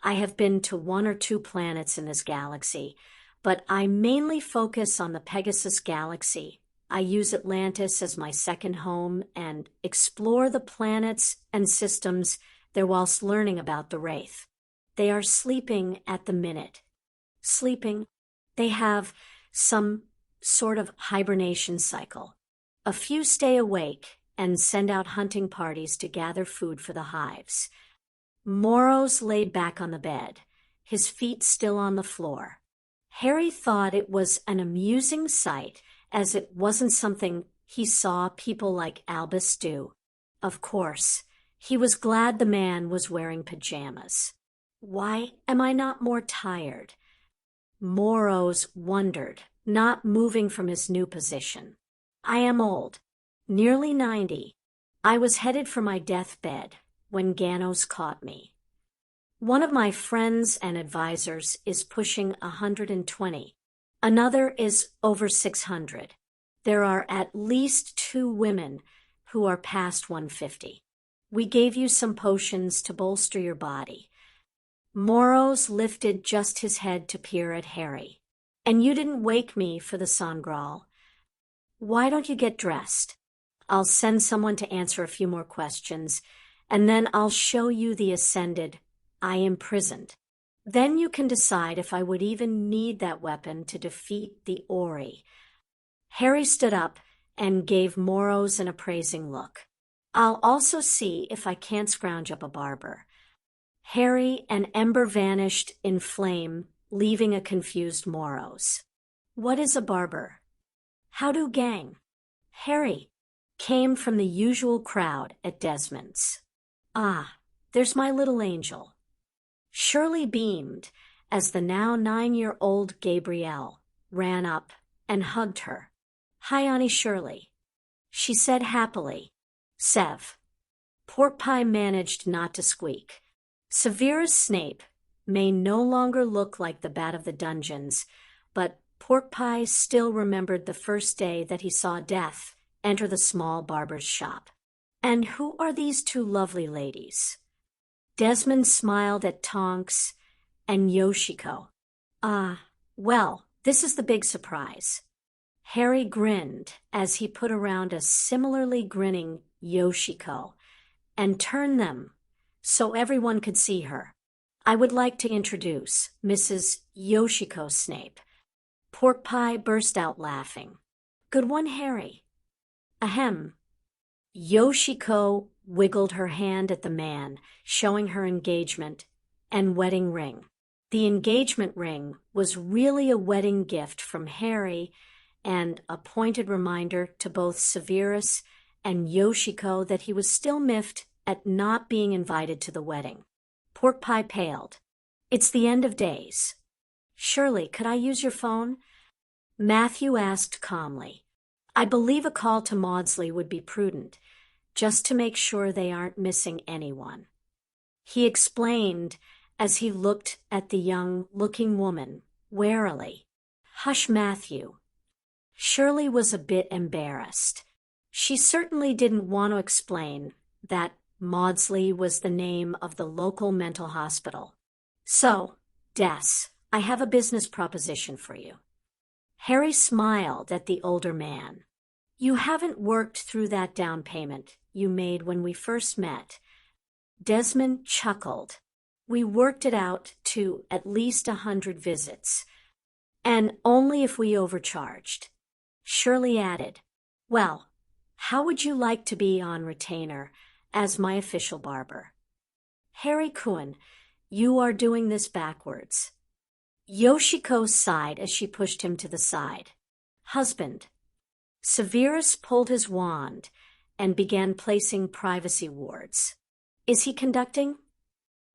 I have been to 1 or 2 planets in this galaxy, but I mainly focus on the Pegasus Galaxy. I use Atlantis as my second home and explore the planets and systems there whilst learning about the Wraith. They are sleeping at the minute. Sleeping. They have some sort of hibernation cycle. A few stay awake and send out hunting parties to gather food for the hives. Moros laid back on the bed, his feet still on the floor. Harry thought it was an amusing sight, as it wasn't something he saw people like Albus do. Of course, he was glad the man was wearing pajamas. Why am I not more tired? Moros wondered, not moving from his new position. I am old, nearly 90. I was headed for my deathbed when Ganos caught me. One of my friends and advisors is pushing 120. Another is over 600. There are at least 2 women who are past 150. We gave you some potions to bolster your body. Moros lifted just his head to peer at Harry. And you didn't wake me for the sangral. Why don't you get dressed? I'll send someone to answer a few more questions, and then I'll show you the Ascended I imprisoned. Then you can decide if I would even need that weapon to defeat the Ori. Harry stood up and gave Moros an appraising look. I'll also see if I can't scrounge up a Barber. Harry and Ember vanished in flame, leaving a confused Moros. What is a Barber? How do gang? Harry came from the usual crowd at Desmond's. Ah, there's my little angel. Shirley beamed as the now 9-year-old Gabrielle ran up and hugged her. Hi, Auntie Shirley, she said happily. Sev. Pork Pie managed not to squeak. Severus Snape may no longer look like the bat of the dungeons, but Pork Pie still remembered the first day that he saw Death enter the small barber's shop. And who are these 2 lovely ladies? Desmond smiled at Tonks and Yoshiko. Well, this is the big surprise. Harry grinned as he put around a similarly grinning Yoshiko and turned them so everyone could see her. I would like to introduce Mrs. Yoshiko Snape. Pork Pie burst out laughing. Good one, Harry. Ahem. Yoshiko wiggled her hand at the man, showing her engagement and wedding ring. The engagement ring was really a wedding gift from Harry and a pointed reminder to both Severus and Yoshiko that he was still miffed at not being invited to the wedding. Pork Pie paled. It's the end of days. Shirley, could I use your phone? Matthew asked calmly. I believe a call to Maudsley would be prudent, just to make sure they aren't missing anyone. He explained as he looked at the young-looking woman warily. Hush, Matthew. Shirley was a bit embarrassed. She certainly didn't want to explain that Maudsley was the name of the local mental hospital. So, Des, I have a business proposition for you. Harry smiled at the older man. You haven't worked through that down payment you made when we first met. Desmond chuckled. We worked it out to at least 100 visits, and only if we overcharged. Shirley added, well, how would you like to be on retainer as my official barber? Harry Cowan, you are doing this backwards. Yoshiko sighed as she pushed him to the side. Husband. Severus pulled his wand and began placing privacy wards. Is he conducting?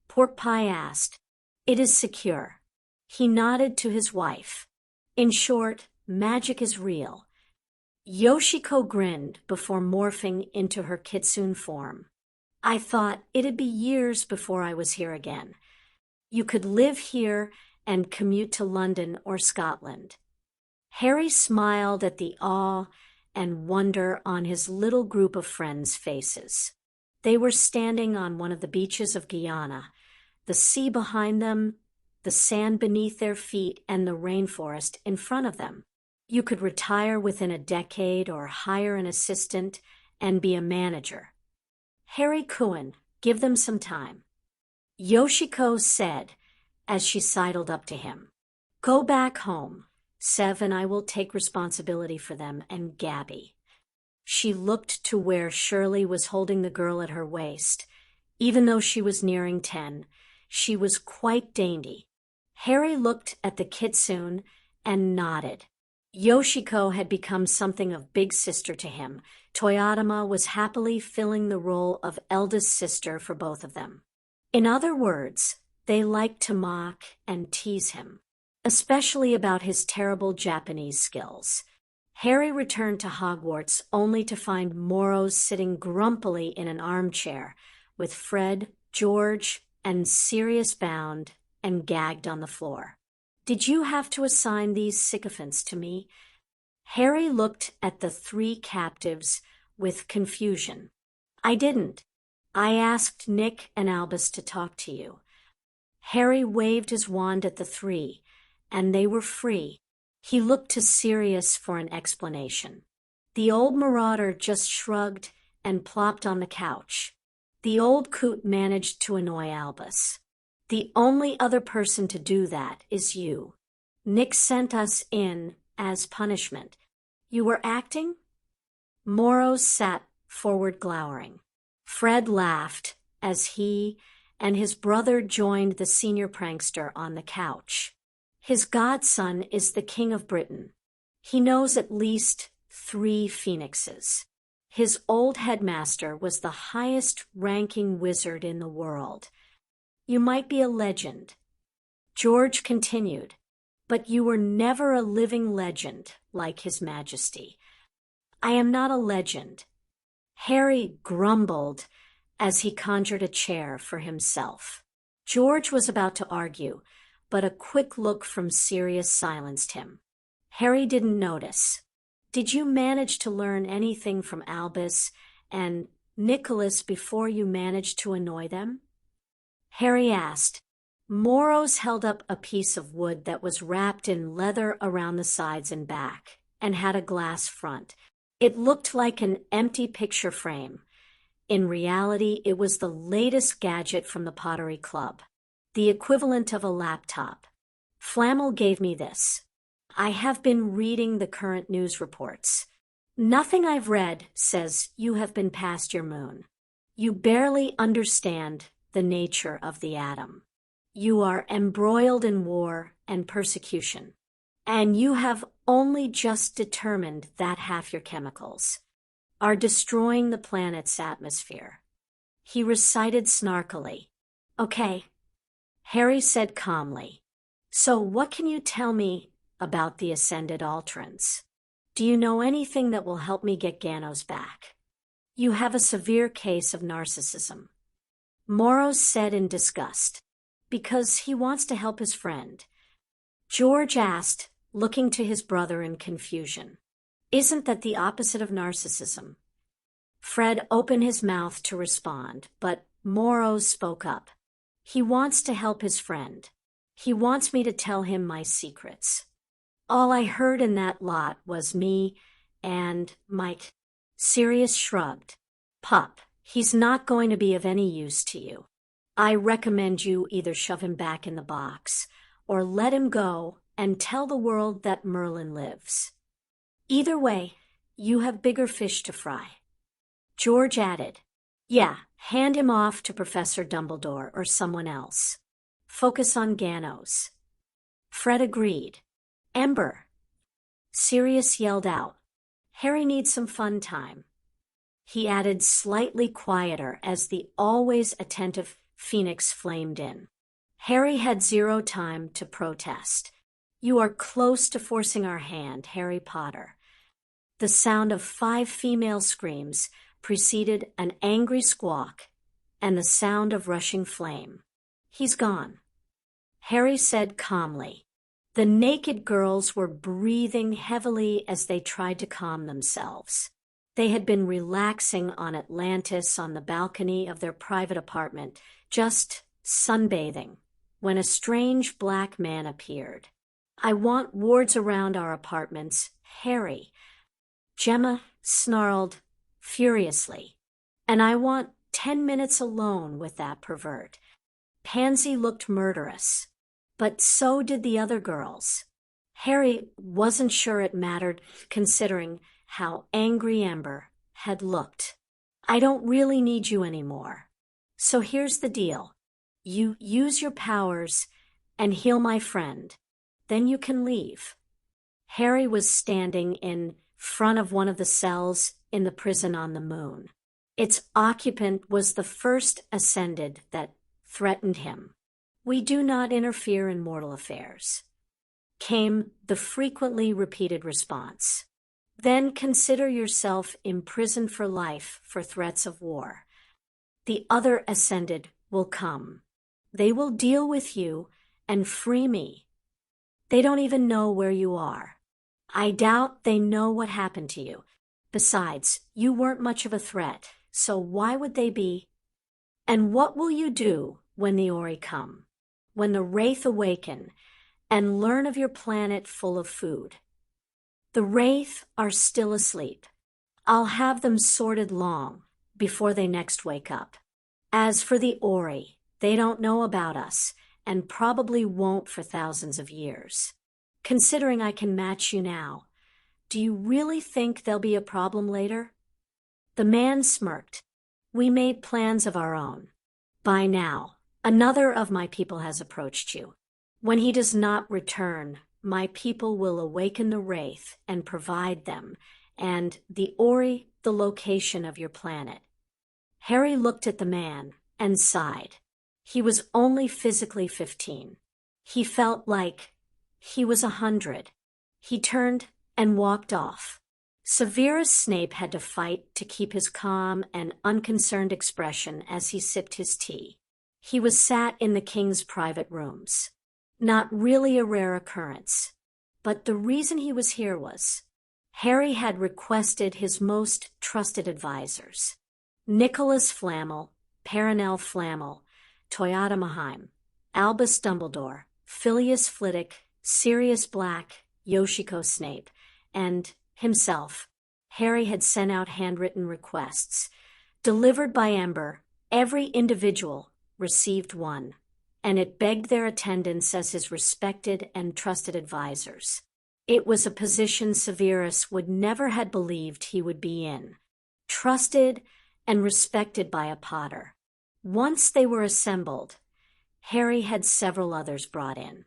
Pork Pie asked. It is secure. He nodded to his wife. In short, magic is real. Yoshiko grinned before morphing into her kitsune form. I thought it'd be years before I was here again. You could live here and commute to London or Scotland. Harry smiled at the awe and wonder on his little group of friends' faces. They were standing on one of the beaches of Guyana, the sea behind them, the sand beneath their feet, and the rainforest in front of them. You could retire within a decade or hire an assistant and be a manager. Harry Cowan, give them some time. Yoshiko said as she sidled up to him. Go back home. Sev and I will take responsibility for them and Gabby. She looked to where Shirley was holding the girl at her waist. Even though she was nearing 10, she was quite dainty. Harry looked at the kitsune and nodded. Yoshiko had become something of big sister to him. Toyotama was happily filling the role of eldest sister for both of them. In other words, they liked to mock and tease him, especially about his terrible Japanese skills. Harry returned to Hogwarts only to find Moros sitting grumpily in an armchair, with Fred, George, and Sirius bound and gagged on the floor. Did you have to assign these sycophants to me? Harry looked at the 3 captives with confusion. I didn't. I asked Nick and Albus to talk to you. Harry waved his wand at the 3, and they were free. He looked to Sirius for an explanation. The old marauder just shrugged and plopped on the couch. The old coot managed to annoy Albus. The only other person to do that is you. Nick sent us in as punishment. You were acting? Moros sat forward glowering. Fred laughed as he and his brother joined the senior prankster on the couch. His godson is the King of Britain. He knows at least 3 phoenixes. His old headmaster was the highest-ranking wizard in the world. You might be a legend. George continued, but you were never a living legend like His Majesty. I am not a legend. Harry grumbled as he conjured a chair for himself. George was about to argue, but a quick look from Sirius silenced him. Harry didn't notice. Did you manage to learn anything from Albus and Nicholas before you managed to annoy them? Harry asked. Moros held up a piece of wood that was wrapped in leather around the sides and back, and had a glass front. It looked like an empty picture frame. In reality, it was the latest gadget from the Pottery Club, the equivalent of a laptop. Flammel gave me this. I have been reading the current news reports. Nothing I've read says you have been past your moon. You barely understand the nature of the atom. You are embroiled in war and persecution, and you have only just determined that half your chemicals are destroying the planet's atmosphere. He recited snarkily. Okay, Harry said calmly. So what can you tell me about the Ascended Alterans? Do you know anything that will help me get Ganos back? You have a severe case of narcissism. Moros said in disgust. Because he wants to help his friend. George asked, looking to his brother in confusion. Isn't that the opposite of narcissism? Fred opened his mouth to respond, but Moros spoke up. He wants to help his friend. He wants me to tell him my secrets. All I heard in that lot was me and Mike. Sirius shrugged. Pup, he's not going to be of any use to you. I recommend you either shove him back in the box or let him go and tell the world that Merlin lives. Either way, you have bigger fish to fry. George added, yeah, hand him off to Professor Dumbledore or someone else. Focus on Ganos. Fred agreed. Ember. Sirius yelled out. Harry needs some fun time. He added slightly quieter as the always attentive Phoenix flamed in. Harry had zero time to protest. You are close to forcing our hand, Harry Potter. The sound of 5 female screams preceded an angry squawk and the sound of rushing flame. He's gone, Harry said calmly. The naked girls were breathing heavily as they tried to calm themselves. They had been relaxing on Atlantis on the balcony of their private apartment, just sunbathing, when a strange black man appeared. I want wards around our apartments, Harry. Gemma snarled furiously. And I want 10 minutes alone with that pervert. Pansy looked murderous. But so did the other girls. Harry wasn't sure it mattered, considering how angry Ember had looked. I don't really need you anymore. So here's the deal. You use your powers and heal my friend. Then you can leave. Harry was standing in front of one of the cells in the prison on the moon. Its occupant was the first ascended that threatened him. We do not interfere in mortal affairs, came the frequently repeated response. Then consider yourself imprisoned for life for threats of war. The other ascended will come. They will deal with you and free me. They don't even know where you are. I doubt they know what happened to you. Besides, you weren't much of a threat, so why would they be? And what will you do when the Ori come? When the Wraith awaken and learn of your planet full of food? The Wraith are still asleep. I'll have them sorted long before they next wake up. As for the Ori, they don't know about us and probably won't for thousands of years. Considering I can match you now, do you really think there'll be a problem later? The man smirked. We made plans of our own. By now, another of my people has approached you. When he does not return, my people will awaken the Wraith and provide them, and the Ori, the location of your planet. Harry looked at the man and sighed. He was only physically 15. He felt like he was 100. He turned and walked off. Severus Snape had to fight to keep his calm and unconcerned expression as he sipped his tea. He was sat in the king's private rooms. Not really a rare occurrence. But the reason he was here was Harry had requested his most trusted advisors. Nicholas Flamel, Perenelle Flamel, Toyota Maheim, Albus Dumbledore, Phileas Flitwick, Sirius Black, Yoshiko Snape, and himself. Harry had sent out handwritten requests. Delivered by Ember, every individual received one, and it begged their attendance as his respected and trusted advisors. It was a position Severus would never have believed he would be in. Trusted and respected by a Potter. Once they were assembled, Harry had several others brought in.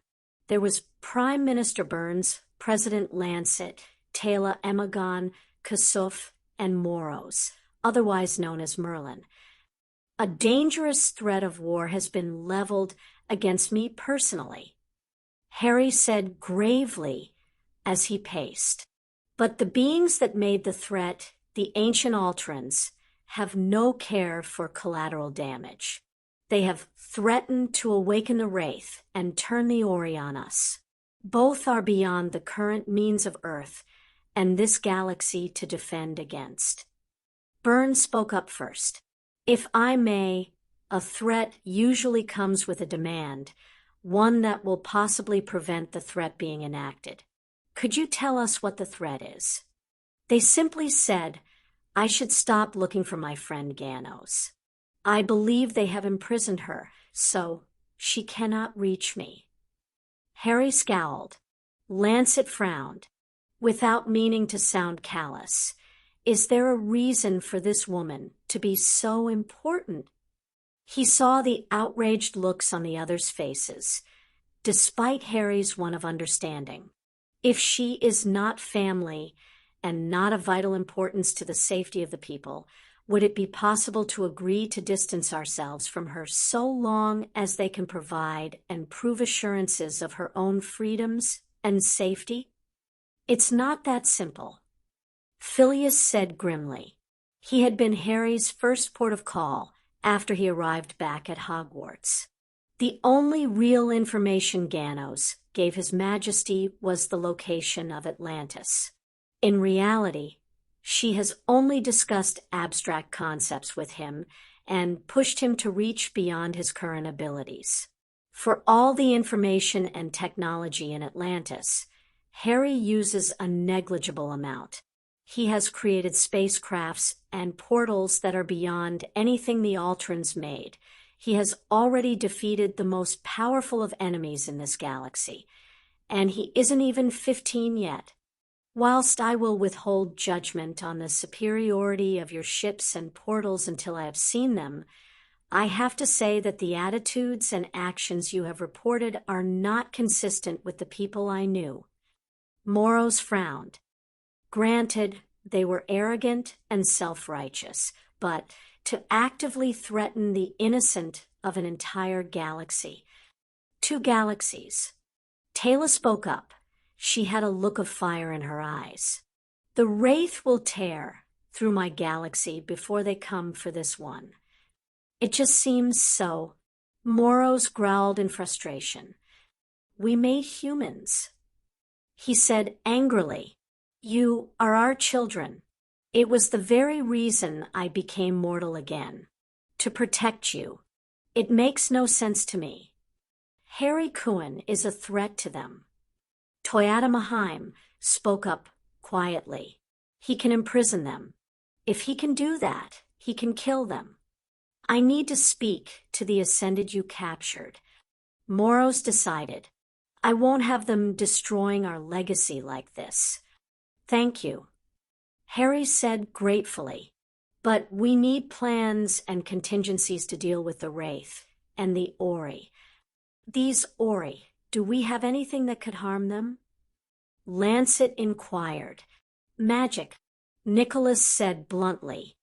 There was Prime Minister Burns, President Lancet, Taylor Emagon, Kasuf, and Moros, otherwise known as Merlin. A dangerous threat of war has been leveled against me personally, Harry said gravely as he paced. But the beings that made the threat, the ancient Alterans, have no care for collateral damage. They have threatened to awaken the Wraith and turn the Ori on us. Both are beyond the current means of Earth and this galaxy to defend against. Burns spoke up first. If I may, a threat usually comes with a demand, one that will possibly prevent the threat being enacted. Could you tell us what the threat is? They simply said, I should stop looking for my friend Ganos. I believe they have imprisoned her, so she cannot reach me. Harry scowled. Lancet frowned. Without meaning to sound callous, is there a reason for this woman to be so important? He saw the outraged looks on the others' faces, despite Harry's one of understanding. If she is not family, and not of vital importance to the safety of the people, would it be possible to agree to distance ourselves from her so long as they can provide and prove assurances of her own freedoms and safety? It's not that simple. Phileas said grimly. He had been Harry's first port of call after he arrived back at Hogwarts. The only real information Ganos gave His Majesty was the location of Atlantis. In reality, she has only discussed abstract concepts with him and pushed him to reach beyond his current abilities. For all the information and technology in Atlantis, Harry uses a negligible amount. He has created spacecrafts and portals that are beyond anything the Alterans made. He has already defeated the most powerful of enemies in this galaxy, and he isn't even 15 yet. Whilst I will withhold judgment on the superiority of your ships and portals until I have seen them, I have to say that the attitudes and actions you have reported are not consistent with the people I knew. Moros frowned. Granted, they were arrogant and self-righteous, but to actively threaten the innocent of an entire galaxy. 2 galaxies. Tala spoke up. She had a look of fire in her eyes. The Wraith will tear through my galaxy before they come for this one. It just seems so. Moros growled in frustration. We made humans. He said angrily, You are our children. It was the very reason I became mortal again. To protect you. It makes no sense to me. Harry Cowan is a threat to them. Toyata Maheim spoke up quietly. He can imprison them. If he can do that, he can kill them. I need to speak to the Ascended you captured. Moros decided. I won't have them destroying our legacy like this. Thank you. Harry said gratefully. But we need plans and contingencies to deal with the Wraith and the Ori. These Ori, do we have anything that could harm them? Lancet inquired. Magic, Nicholas said bluntly.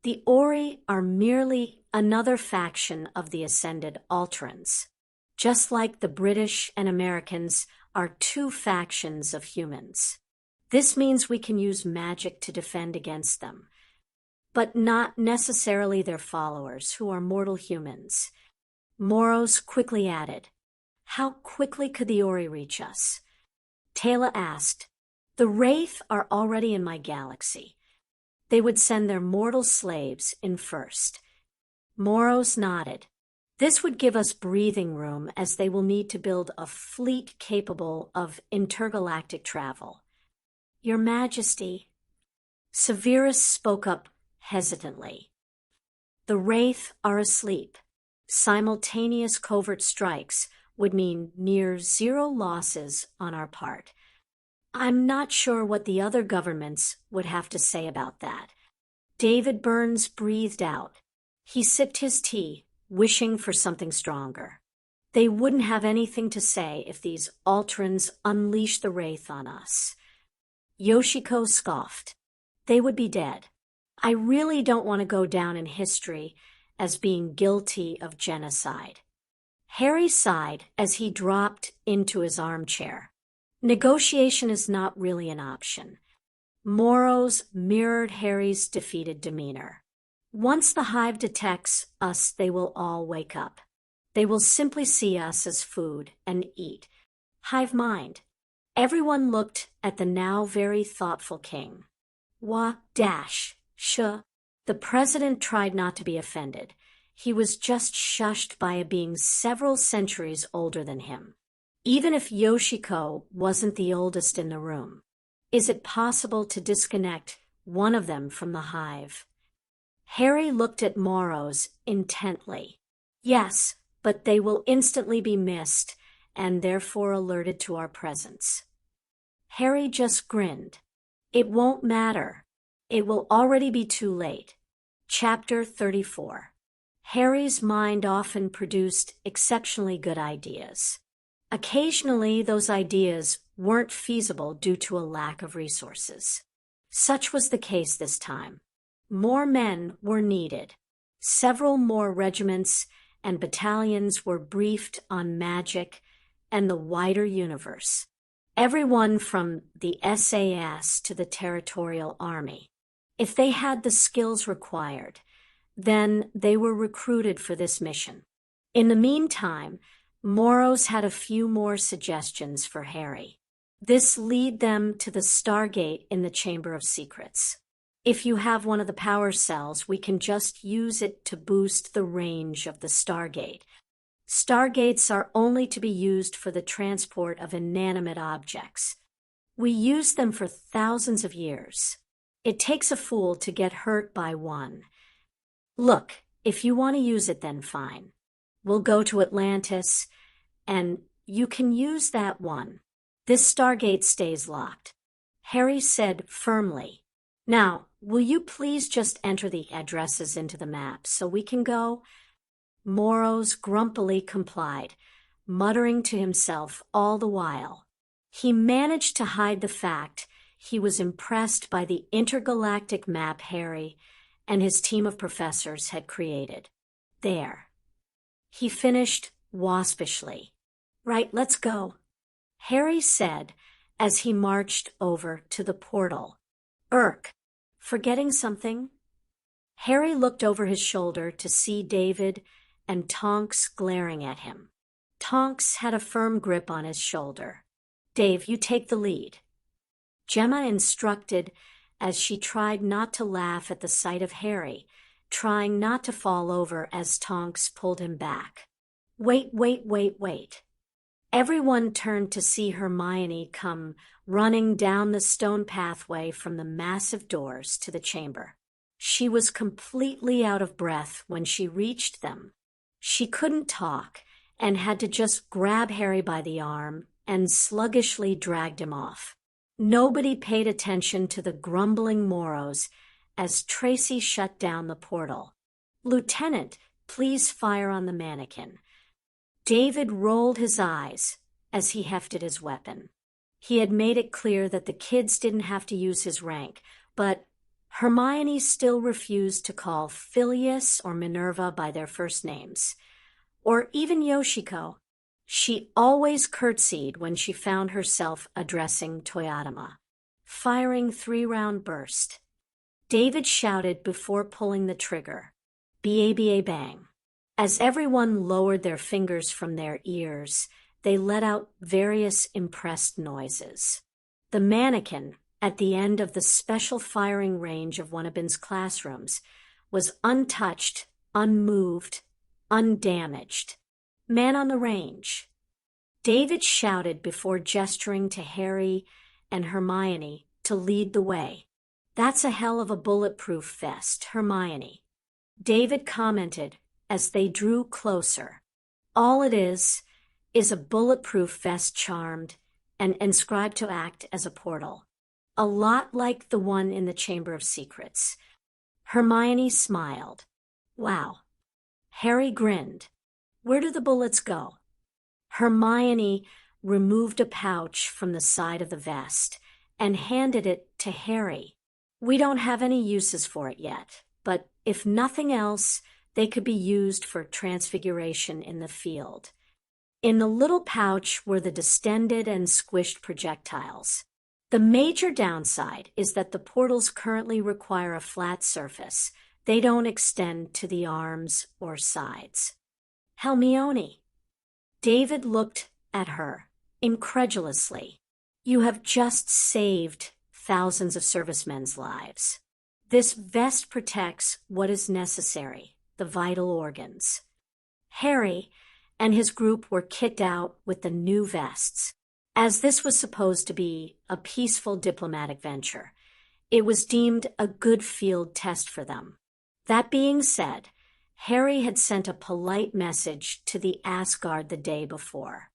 The Ori are merely another faction of the Ascended Alterans, just like the British and Americans are 2 factions of humans. This means we can use magic to defend against them, but not necessarily their followers, who are mortal humans. Moros quickly added, How quickly could the Ori reach us? Tala asked. The Wraith are already in my galaxy. They would send their mortal slaves in first. Moros nodded. This would give us breathing room, as they will need to build a fleet capable of intergalactic travel. Your Majesty. Severus spoke up hesitantly. The Wraith are asleep. Simultaneous covert strikes would mean near 0 losses on our part. I'm not sure what the other governments would have to say about that. David Burns breathed out. He sipped his tea, wishing for something stronger. They wouldn't have anything to say if these Alterans unleashed the Wraith on us. Yoshiko scoffed. They would be dead. I really don't want to go down in history as being guilty of genocide. Harry sighed as he dropped into his armchair. Negotiation is not really an option. Moros mirrored Harry's defeated demeanor. Once the hive detects us, they will all wake up. They will simply see us as food and eat. Hive mind. Everyone looked at the now very thoughtful king. Sh. The president tried not to be offended. He was just shushed by a being several centuries older than him. Even if Yoshiko wasn't the oldest in the room, is it possible to disconnect one of them from the hive? Harry looked at Moros intently. Yes, but they will instantly be missed and therefore alerted to our presence. Harry just grinned. It won't matter. It will already be too late. Chapter 34. Harry's mind often produced exceptionally good ideas. Occasionally, those ideas weren't feasible due to a lack of resources. Such was the case this time. More men were needed. Several more regiments and battalions were briefed on magic and the wider universe. Everyone from the SAS to the Territorial Army. If they had the skills required, then they were recruited for this mission. In the meantime, Moros had a few more suggestions for Harry. This led them to the Stargate in the Chamber of Secrets. If you have one of the power cells, we can just use it to boost the range of the Stargate. Stargates are only to be used for the transport of inanimate objects. We use them for thousands of years. It takes a fool to get hurt by one. Look, if you want to use it, then fine. We'll go to Atlantis, and you can use that one. This Stargate stays locked. Harry said firmly. Now, will you please just enter the addresses into the map so we can go? Moros grumpily complied, muttering to himself all the while. He managed to hide the fact he was impressed by the intergalactic map Harry and his team of professors had created. There. He finished waspishly. Right, let's go, Harry said as he marched over to the portal. Forgetting something? Harry looked over his shoulder to see David and Tonks glaring at him. Tonks had a firm grip on his shoulder. Dave, you take the lead, Gemma instructed as she tried not to laugh at the sight of Harry, trying not to fall over as Tonks pulled him back. Wait. Everyone turned to see Hermione come running down the stone pathway from the massive doors to the chamber. She was completely out of breath when she reached them. She couldn't talk and had to just grab Harry by the arm and sluggishly dragged him off. Nobody paid attention to the grumbling Moros as Tracy shut down the portal. Lieutenant, please fire on the mannequin. David rolled his eyes as he hefted his weapon. He had made it clear that the kids didn't have to use his rank, but Hermione still refused to call Phileas or Minerva by their first names, or even Yoshiko. She always curtsied when she found herself addressing Toyotama. Firing 3-round burst. David shouted before pulling the trigger. B-A-B-A bang. As everyone lowered their fingers from their ears, they let out various impressed noises. The mannequin, at the end of the special firing range of Wanabin's classrooms, was untouched, unmoved, undamaged. Man on the range. David shouted before gesturing to Harry and Hermione to lead the way. That's a hell of a bulletproof vest, Hermione, David commented as they drew closer. All it is a bulletproof vest charmed and inscribed to act as a portal. A lot like the one in the Chamber of Secrets. Hermione smiled. Wow. Harry grinned. Where do the bullets go? Hermione removed a pouch from the side of the vest and handed it to Harry. We don't have any uses for it yet, but if nothing else, they could be used for transfiguration in the field. In the little pouch were the distended and squished projectiles. The major downside is that the portals currently require a flat surface. They don't extend to the arms or sides. Hermione. David looked at her incredulously. You have just saved thousands of servicemen's lives. This vest protects what is necessary, the vital organs. Harry and his group were kitted out with the new vests. As this was supposed to be a peaceful diplomatic venture, it was deemed a good field test for them. That being said, Harry had sent a polite message to the Asgard the day before.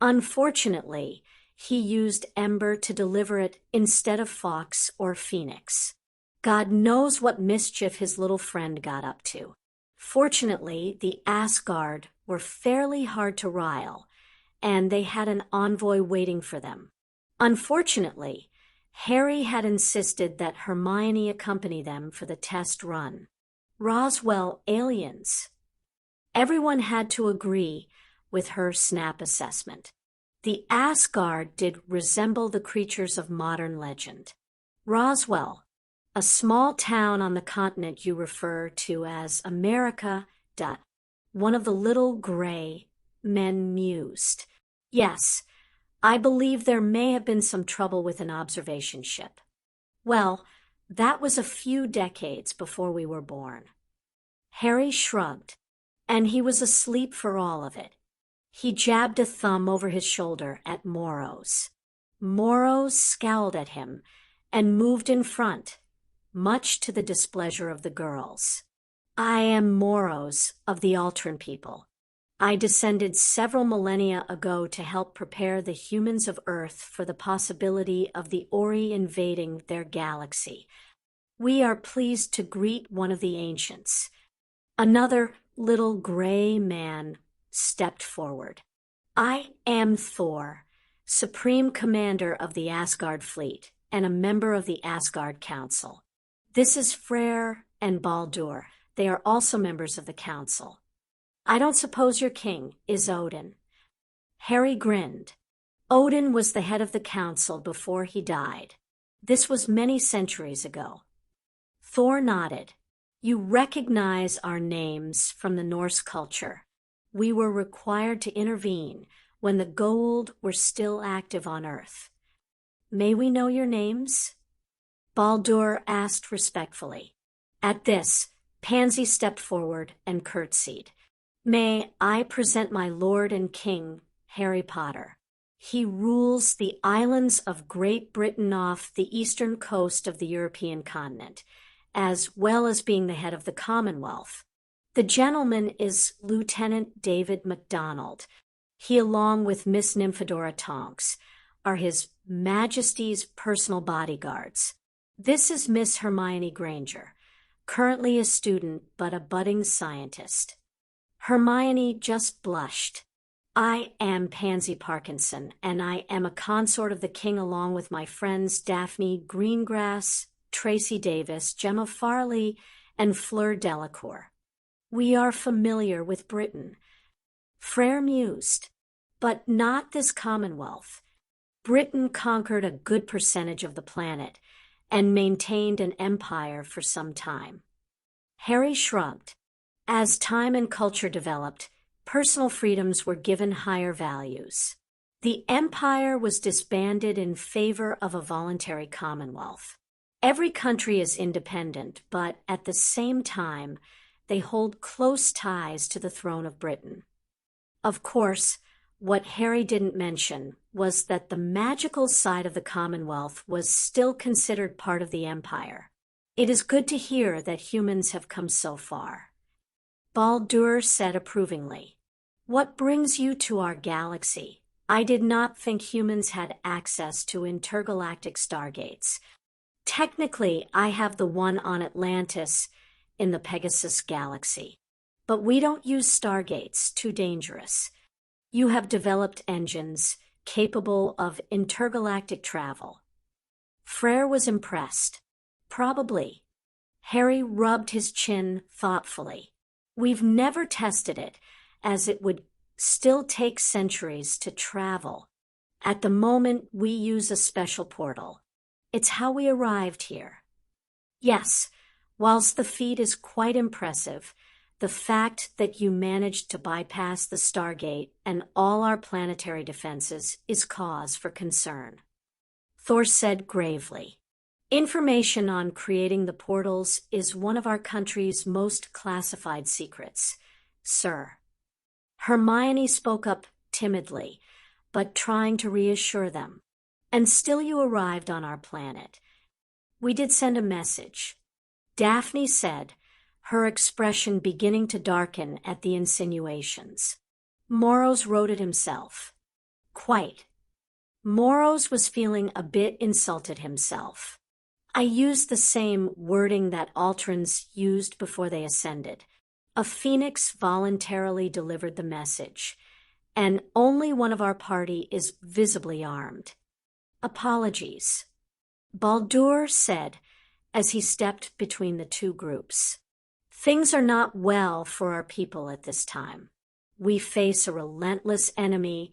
Unfortunately, he used Ember to deliver it instead of Fox or Phoenix. God knows what mischief his little friend got up to. Fortunately, the Asgard were fairly hard to rile, and they had an envoy waiting for them. Unfortunately, Harry had insisted that Hermione accompany them for the test run. Roswell aliens. Everyone had to agree with her snap assessment. The Asgard did resemble the creatures of modern legend. Roswell, a small town on the continent you refer to as America. One of the little gray men mused. Yes, I believe there may have been some trouble with an observation ship. Well, that was a few decades before we were born. Harry shrugged, and he was asleep for all of it. He jabbed a thumb over his shoulder at Moros. Moros scowled at him and moved in front, much to the displeasure of the girls. I am Moros of the Altran people. I descended several millennia ago to help prepare the humans of Earth for the possibility of the Ori invading their galaxy. We are pleased to greet one of the ancients. Another little gray man stepped forward. I am Thor, Supreme Commander of the Asgard Fleet and a member of the Asgard Council. This is Freyr and Baldur. They are also members of the Council. I don't suppose your king is Odin. Harry grinned. Odin was the head of the council before he died. This was many centuries ago. Thor nodded. You recognize our names from the Norse culture. We were required to intervene when the Goa'uld were still active on Earth. May we know your names? Baldur asked respectfully. At this, Pansy stepped forward and curtsied. May I present my lord and king, Harry Potter. He rules the islands of Great Britain off the eastern coast of the European continent, as well as being the head of the Commonwealth. The gentleman is Lieutenant David MacDonald. He, along with Miss Nymphadora Tonks, are His Majesty's personal bodyguards. This is Miss Hermione Granger, currently a student but a budding scientist. Hermione just blushed. I am Pansy Parkinson, and I am a consort of the king along with my friends Daphne Greengrass, Tracy Davis, Gemma Farley, and Fleur Delacour. We are familiar with Britain. Freyr mused. But not this Commonwealth. Britain conquered a good percentage of the planet and maintained an empire for some time. Harry shrugged. As time and culture developed, personal freedoms were given higher values. The empire was disbanded in favor of a voluntary commonwealth. Every country is independent, but at the same time, they hold close ties to the throne of Britain. Of course, what Harry didn't mention was that the magical side of the Commonwealth was still considered part of the empire. It is good to hear that humans have come so far. Baldur said approvingly, What brings you to our galaxy? I did not think humans had access to intergalactic stargates. Technically, I have the one on Atlantis in the Pegasus galaxy. But we don't use stargates, too dangerous. You have developed engines capable of intergalactic travel. Freyr was impressed. Probably. Harry rubbed his chin thoughtfully. We've never tested it, as it would still take centuries to travel. At the moment, we use a special portal. It's how we arrived here. Yes, whilst the feat is quite impressive, the fact that you managed to bypass the Stargate and all our planetary defenses is cause for concern. Thor said gravely, Information on creating the portals is one of our country's most classified secrets, sir. Hermione spoke up timidly, but trying to reassure them. And still you arrived on our planet. We did send a message. Daphne said, her expression beginning to darken at the insinuations. Moros wrote it himself. Quite. Moros was feeling a bit insulted himself. I used the same wording that Altrans used before they ascended. A phoenix voluntarily delivered the message, and only one of our party is visibly armed. Apologies. Baldur said as he stepped between the two groups. Things are not well for our people at this time. We face a relentless enemy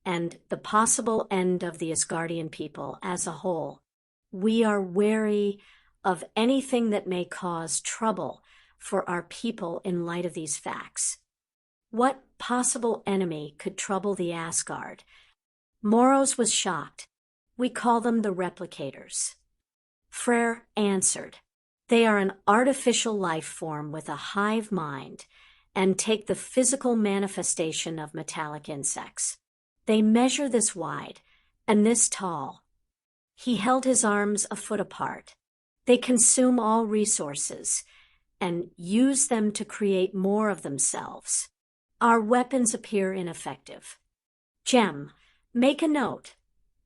and the possible end of the Asgardian people as a whole. We are wary of anything that may cause trouble for our people in light of these facts. What possible enemy could trouble the Asgard? Moros was shocked. We call them the replicators. Freyr answered. They are an artificial life form with a hive mind and take the physical manifestation of metallic insects. They measure this wide and this tall. He held his arms a foot apart. They consume all resources and use them to create more of themselves. Our weapons appear ineffective. Jem, make a note.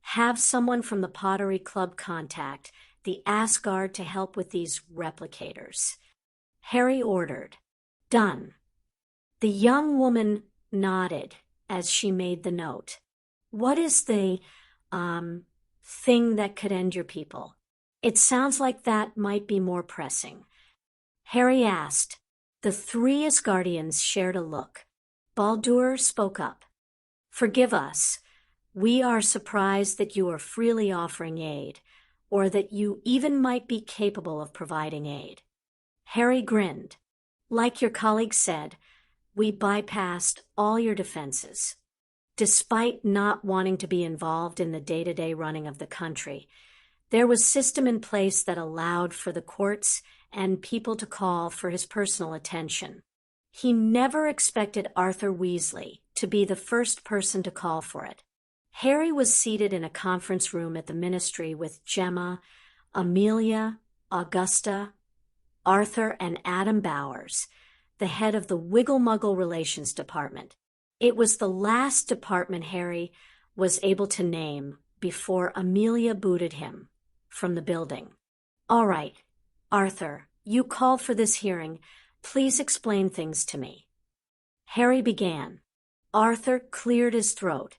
Have someone from the Pottery Club contact the Asgard to help with these replicators. Harry ordered. Done. The young woman nodded as she made the note. What is the, thing that could end your people? It sounds like that might be more pressing. Harry asked. The three Asgardians shared a look. Baldur spoke up. Forgive us. We are surprised that you are freely offering aid, or that you even might be capable of providing aid. Harry grinned. Like your colleague said, we bypassed all your defenses. Despite not wanting to be involved in the day-to-day running of the country, there was system in place that allowed for the courts and people to call for his personal attention. He never expected Arthur Weasley to be the first person to call for it. Harry was seated in a conference room at the Ministry with Gemma, Amelia, Augusta, Arthur, and Adam Bowers, the head of the Wiggle-Muggle Relations Department. It was the last department Harry was able to name before Amelia booted him from the building. All right, Arthur, you called for this hearing. Please explain things to me. Harry began. Arthur cleared his throat,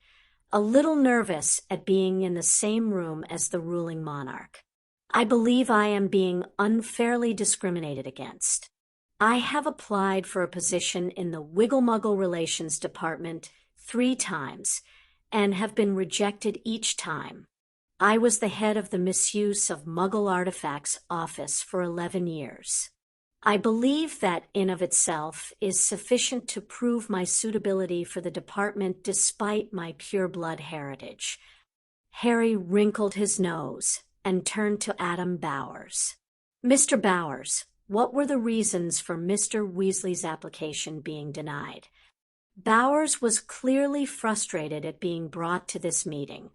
a little nervous at being in the same room as the ruling monarch. I believe I am being unfairly discriminated against. I have applied for a position in the Wiggle-Muggle Relations Department 3 times and have been rejected each time. I was the head of the Misuse of Muggle Artifacts Office for 11 years. I believe that in of itself is sufficient to prove my suitability for the department despite my pureblood heritage. Harry wrinkled his nose and turned to Adam Bowers. Mr. Bowers, what were the reasons for Mr. Weasley's application being denied? Bowers was clearly frustrated at being brought to this meeting,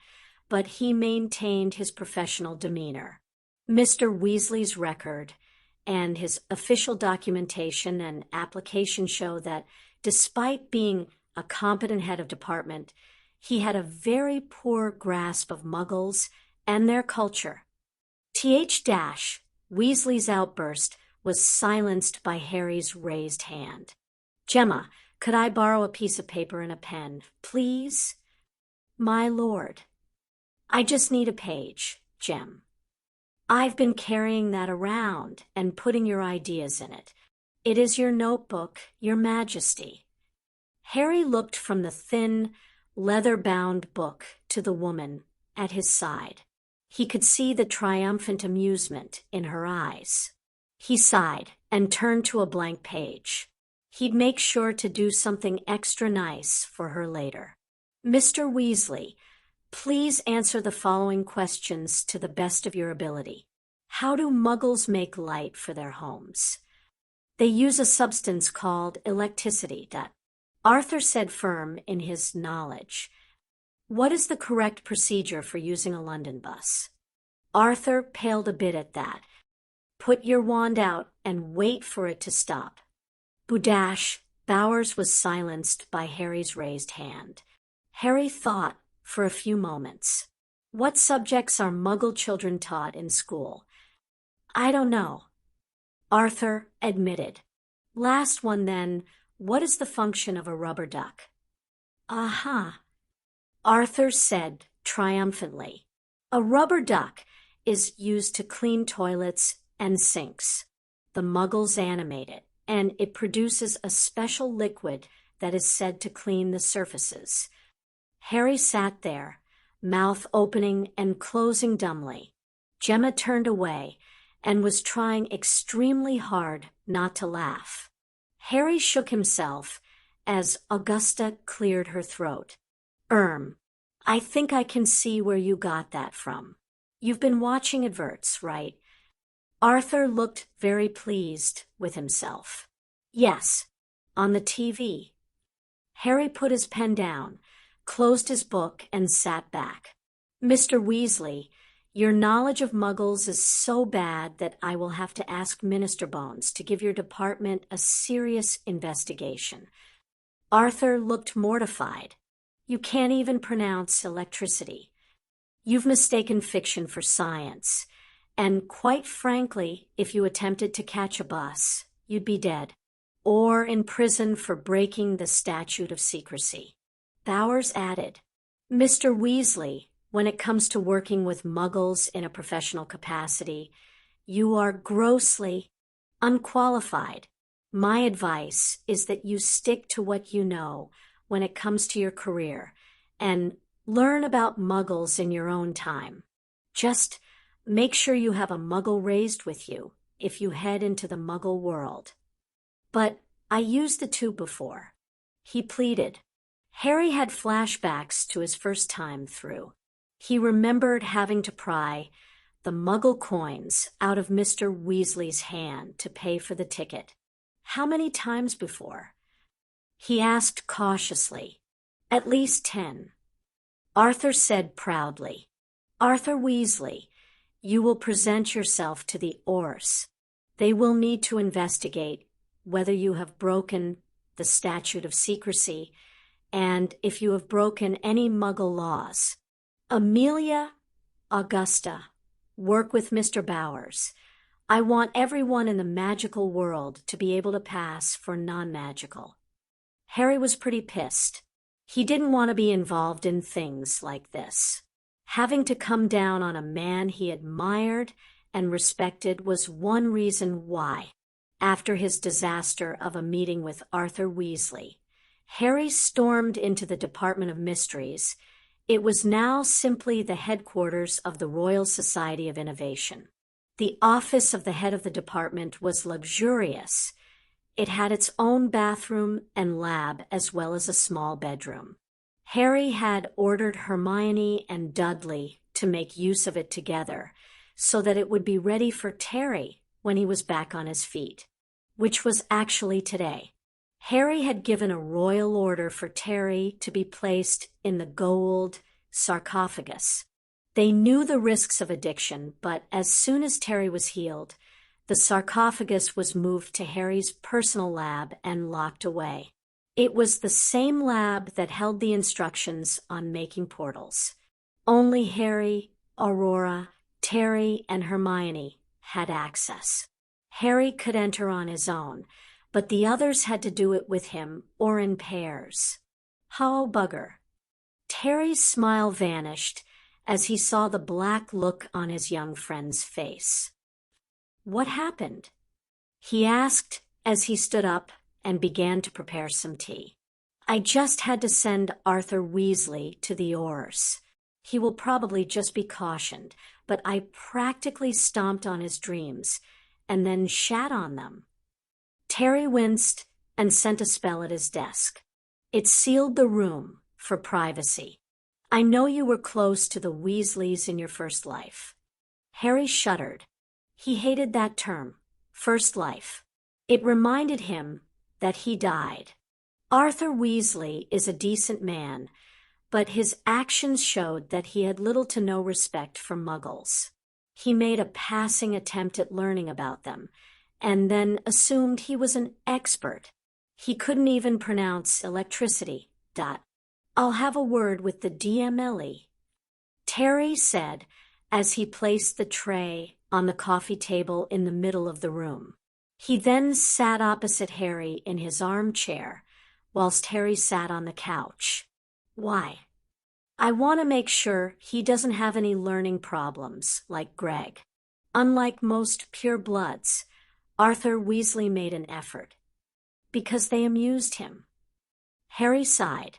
but he maintained his professional demeanor. Mr. Weasley's record and his official documentation and application show that, despite being a competent head of department, he had a very poor grasp of Muggles and their culture. Weasley's outburst was silenced by Harry's raised hand. Gemma, could I borrow a piece of paper and a pen, please? My lord. I just need a page, Gem. I've been carrying that around and putting your ideas in it. It is your notebook, your majesty. Harry looked from the thin, leather-bound book to the woman at his side. He could see the triumphant amusement in her eyes. He sighed and turned to a blank page. He'd make sure to do something extra nice for her later. Mr. Weasley, please answer the following questions to the best of your ability. How do Muggles make light for their homes? They use a substance called electricity. Arthur said firm in his knowledge. What is the correct procedure for using a London bus? Arthur paled a bit at that. Put your wand out and wait for it to stop. Boodash, Bowers was silenced by Harry's raised hand. Harry thought for a few moments. What subjects are Muggle children taught in school? I don't know. Arthur admitted. Last one then, what is the function of a rubber duck? Aha. Arthur said triumphantly. A rubber duck is used to clean toilets and sinks. The Muggles animate it, and it produces a special liquid that is said to clean the surfaces. Harry sat there, mouth opening and closing dumbly. Gemma turned away and was trying extremely hard not to laugh. Harry shook himself as Augusta cleared her throat. I think I can see where you got that from. You've been watching adverts, right? Arthur looked very pleased with himself. Yes, on the TV. Harry put his pen down, closed his book, and sat back. Mr. Weasley, your knowledge of Muggles is so bad that I will have to ask Minister Bones to give your department a serious investigation. Arthur looked mortified. You can't even pronounce electricity. You've mistaken fiction for science, and quite frankly, if you attempted to catch a bus, you'd be dead, or in prison for breaking the statute of secrecy. Bowers added, Mr. Weasley, when it comes to working with Muggles in a professional capacity, you are grossly unqualified. My advice is that you stick to what you know when it comes to your career and learn about Muggles in your own time. Just make sure you have a Muggle raised with you if you head into the Muggle world. But I used the tube before, he pleaded. Harry had flashbacks to his first time through. He remembered having to pry the Muggle coins out of Mr. Weasley's hand to pay for the ticket. How many times before? He asked cautiously. At least 10. Arthur said proudly, Arthur Weasley, you will present yourself to the Orse. They will need to investigate whether you have broken the statute of secrecy and if you have broken any Muggle laws. Amelia, Augusta, work with Mr. Bowers. I want everyone in the magical world to be able to pass for non-magical. Harry was pretty pissed. He didn't want to be involved in things like this. Having to come down on a man he admired and respected was one reason why. After his disaster of a meeting with Arthur Weasley, Harry stormed into the Department of Mysteries. It was now simply the headquarters of the Royal Society of Innovation. The office of the head of the department was luxurious. It had its own bathroom and lab as well as a small bedroom. Harry had ordered Hermione and Dudley to make use of it together so that it would be ready for Terry when he was back on his feet, which was actually today. Harry had given a royal order for Terry to be placed in the Goa'uld sarcophagus. They knew the risks of addiction, but as soon as Terry was healed, the sarcophagus was moved to Harry's personal lab and locked away. It was the same lab that held the instructions on making portals. Only Harry, Aurora, Terry, and Hermione had access. Harry could enter on his own, but the others had to do it with him or in pairs. Oh, bugger. Terry's smile vanished as he saw the black look on his young friend's face. What happened? He asked as he stood up and began to prepare some tea. I just had to send Arthur Weasley to the Orse. He will probably just be cautioned, but I practically stomped on his dreams and then shat on them. Terry winced and sent a spell at his desk. It sealed the room for privacy. I know you were close to the Weasleys in your first life. Harry shuddered. He hated that term, first life. It reminded him that he died. Arthur Weasley is a decent man, but his actions showed that he had little to no respect for Muggles. He made a passing attempt at learning about them, and then assumed he was an expert. He couldn't even pronounce electricity. I'll have a word with the DMLE. Terry said as he placed the tray on the coffee table in the middle of the room. He then sat opposite Harry in his armchair, whilst Harry sat on the couch. Why? I want to make sure he doesn't have any learning problems like Greg. Unlike most purebloods, Arthur Weasley made an effort. Because they amused him. Harry sighed.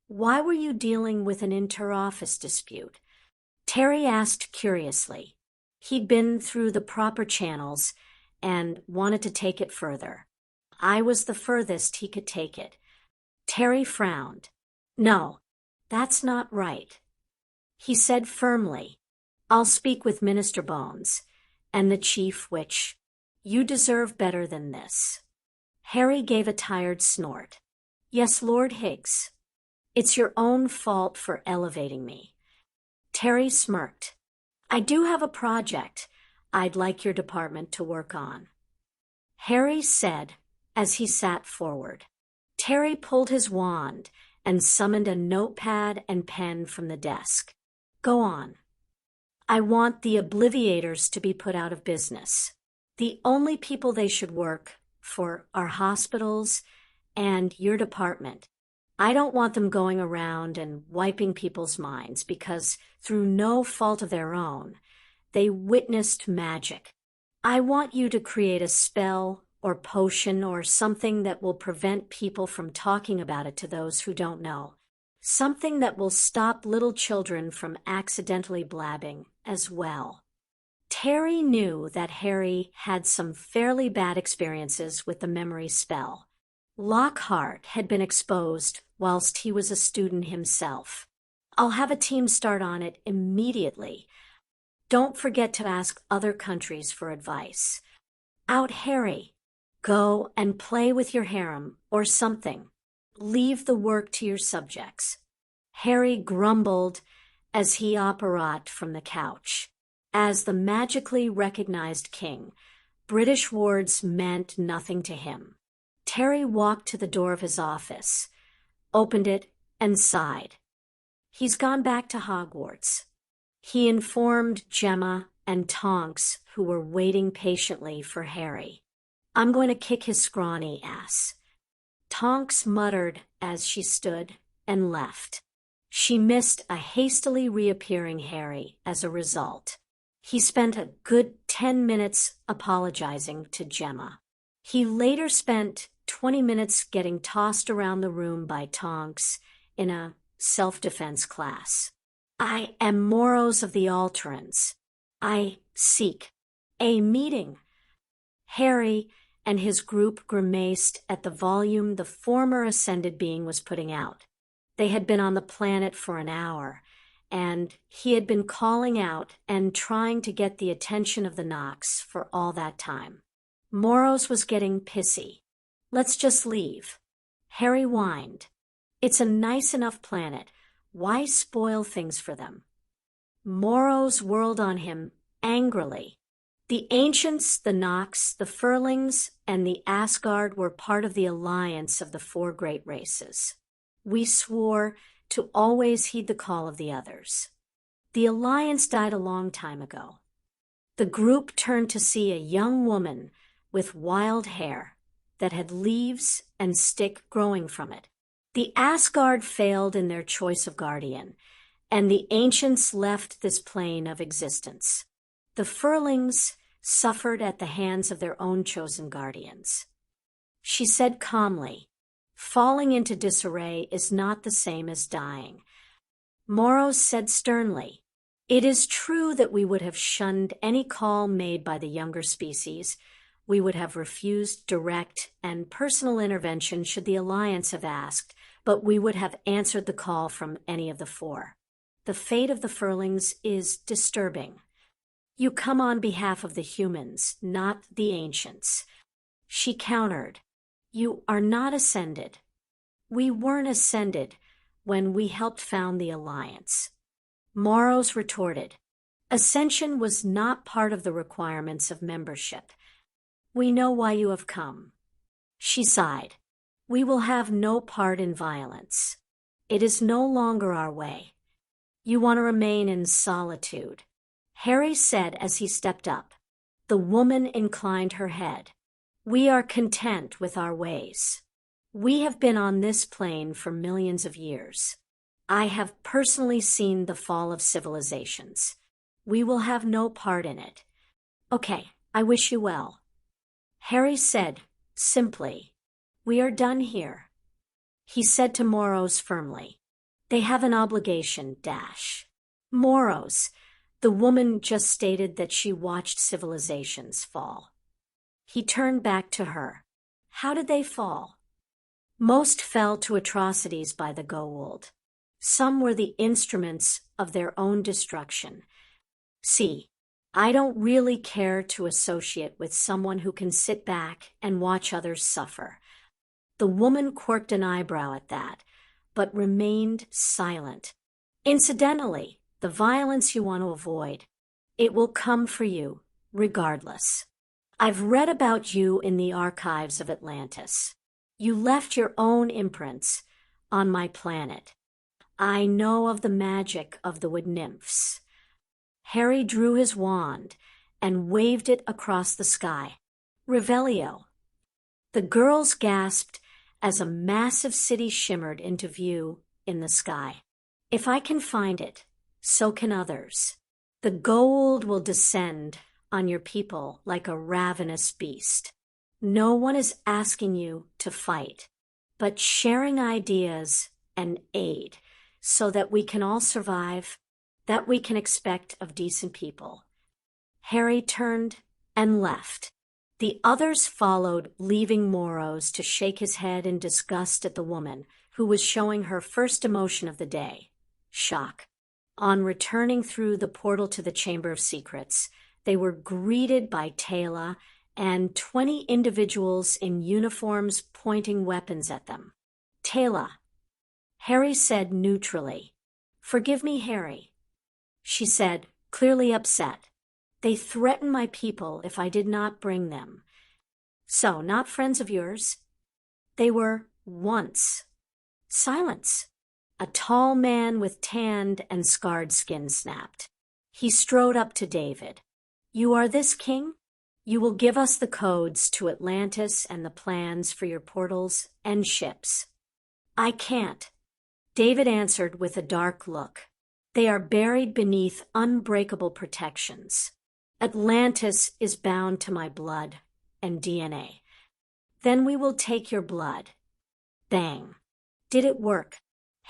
Why were you dealing with an inter-office dispute? Terry asked curiously. He'd been through the proper channels and wanted to take it further. I was the furthest he could take it. Terry frowned. No, that's not right. He said firmly, I'll speak with Minister Bones and the Chief Witch. You deserve better than this. Harry gave a tired snort. Yes, Lord Higgs. It's your own fault for elevating me. Terry smirked. I do have a project I'd like your department to work on. Harry said as he sat forward. Terry pulled his wand and summoned a notepad and pen from the desk. Go on. I want the Obliviators to be put out of business. The only people they should work for are hospitals and your department. I don't want them going around and wiping people's minds because, through no fault of their own, they witnessed magic. I want you to create a spell or potion or something that will prevent people from talking about it to those who don't know. Something that will stop little children from accidentally blabbing as well. Terry knew that Harry had some fairly bad experiences with the memory spell. Lockhart had been exposed whilst he was a student himself. I'll have a team start on it immediately. Don't forget to ask other countries for advice. Out, Harry. Go and play with your harem or something. Leave the work to your subjects. Harry grumbled as he operat from the couch. As the magically recognized king, British words meant nothing to him. Terry walked to the door of his office, opened it, and sighed. He's gone back to Hogwarts. He informed Gemma and Tonks, who were waiting patiently for Harry. I'm going to kick his scrawny ass. Tonks muttered as she stood and left. She missed a hastily reappearing Harry as a result. He spent a good 10 minutes apologizing to Gemma. He later spent 20 minutes getting tossed around the room by Tonks in a self-defense class. I am Moros of the Alterans. I seek a meeting. Harry and his group grimaced at the volume the former ascended being was putting out. They had been on the planet for an hour, and he had been calling out and trying to get the attention of the Knox for all that time. Moros was getting pissy. Let's just leave. Harry whined. It's a nice enough planet. Why spoil things for them? Moros whirled on him angrily. The Ancients, the Knox, the Furlings, and the Asgard were part of the alliance of the four great races. We swore to always heed the call of the others. The alliance died a long time ago. The group turned to see a young woman with wild hair that had leaves and stick growing from it. The Asgard failed in their choice of guardian, and the Ancients left this plane of existence. The Furlings suffered at the hands of their own chosen guardians. She said calmly, falling into disarray is not the same as dying. Moros said sternly, it is true that we would have shunned any call made by the younger species. We would have refused direct and personal intervention should the Alliance have asked, but we would have answered the call from any of the four. The fate of the Furlings is disturbing. You come on behalf of the humans, not the Ancients. She countered, you are not ascended. We weren't ascended when we helped found the Alliance. Moros retorted, ascension was not part of the requirements of membership. We know why you have come. She sighed. We will have no part in violence. It is no longer our way. You want to remain in solitude. Harry said as he stepped up. The woman inclined her head. We are content with our ways. We have been on this plane for millions of years. I have personally seen the fall of civilizations. We will have no part in it. Okay, I wish you well. Harry said, simply, we are done here. He said to Moros firmly, they have an obligation, dash. Moros, the woman just stated that she watched civilizations fall. He turned back to her. How did they fall? Most fell to atrocities by the Goa'uld. Some were the instruments of their own destruction. See, I don't really care to associate with someone who can sit back and watch others suffer. The woman quirked an eyebrow at that, but remained silent. Incidentally, the violence you want to avoid, it will come for you, regardless. I've read about you in the archives of Atlantis. You left your own imprints on my planet. I know of the magic of the wood nymphs. Harry drew his wand and waved it across the sky. Revelio. The girls gasped as a massive city shimmered into view in the sky. If I can find it, so can others. The Goa'uld will descend on your people like a ravenous beast. No one is asking you to fight, but sharing ideas and aid so that we can all survive, that we can expect of decent people. Harry turned and left. The others followed, leaving Moros to shake his head in disgust at the woman who was showing her first emotion of the day, shock. On returning through the portal to the Chamber of Secrets, they were greeted by Talen and 20 individuals in uniforms pointing weapons at them. Talen. Harry said neutrally. Forgive me, Harry. She said, clearly upset. They threatened my people if I did not bring them. So, not friends of yours? They were once. Silence. A tall man with tanned and scarred skin snapped. He strode up to David. You are this king? You will give us the codes to Atlantis and the plans for your portals and ships. I can't. David answered with a dark look. They are buried beneath unbreakable protections. Atlantis is bound to my blood and DNA. Then we will take your blood. Bang. Did it work?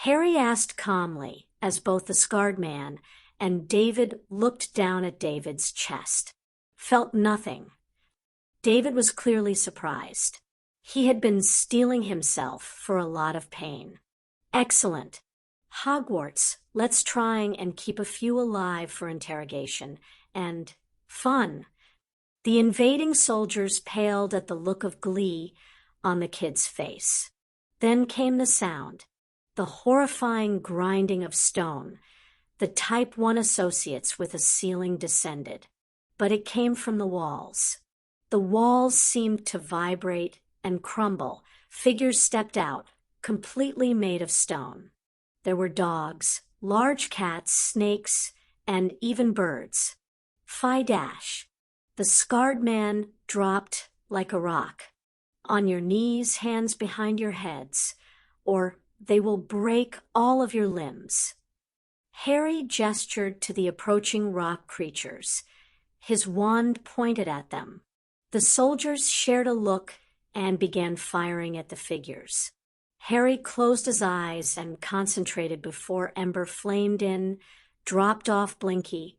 Harry asked calmly as both the scarred man and David looked down at David's chest. Felt nothing. David was clearly surprised. He had been steeling himself for a lot of pain. Excellent. Hogwarts, let's try and keep a few alive for interrogation. And fun. The invading soldiers paled at the look of glee on the kid's face. Then came the sound, the horrifying grinding of stone. The Type 1 associates with a ceiling descended. But it came from the walls. The walls seemed to vibrate and crumble. Figures stepped out, completely made of stone. There were dogs, large cats, snakes, and even birds. Phi dash. The scarred man dropped like a rock. On your knees, hands behind your heads, or they will break all of your limbs. Harry gestured to the approaching rock creatures. His wand pointed at them. The soldiers shared a look and began firing at the figures. Harry closed his eyes and concentrated before Ember flamed in, dropped off Blinky,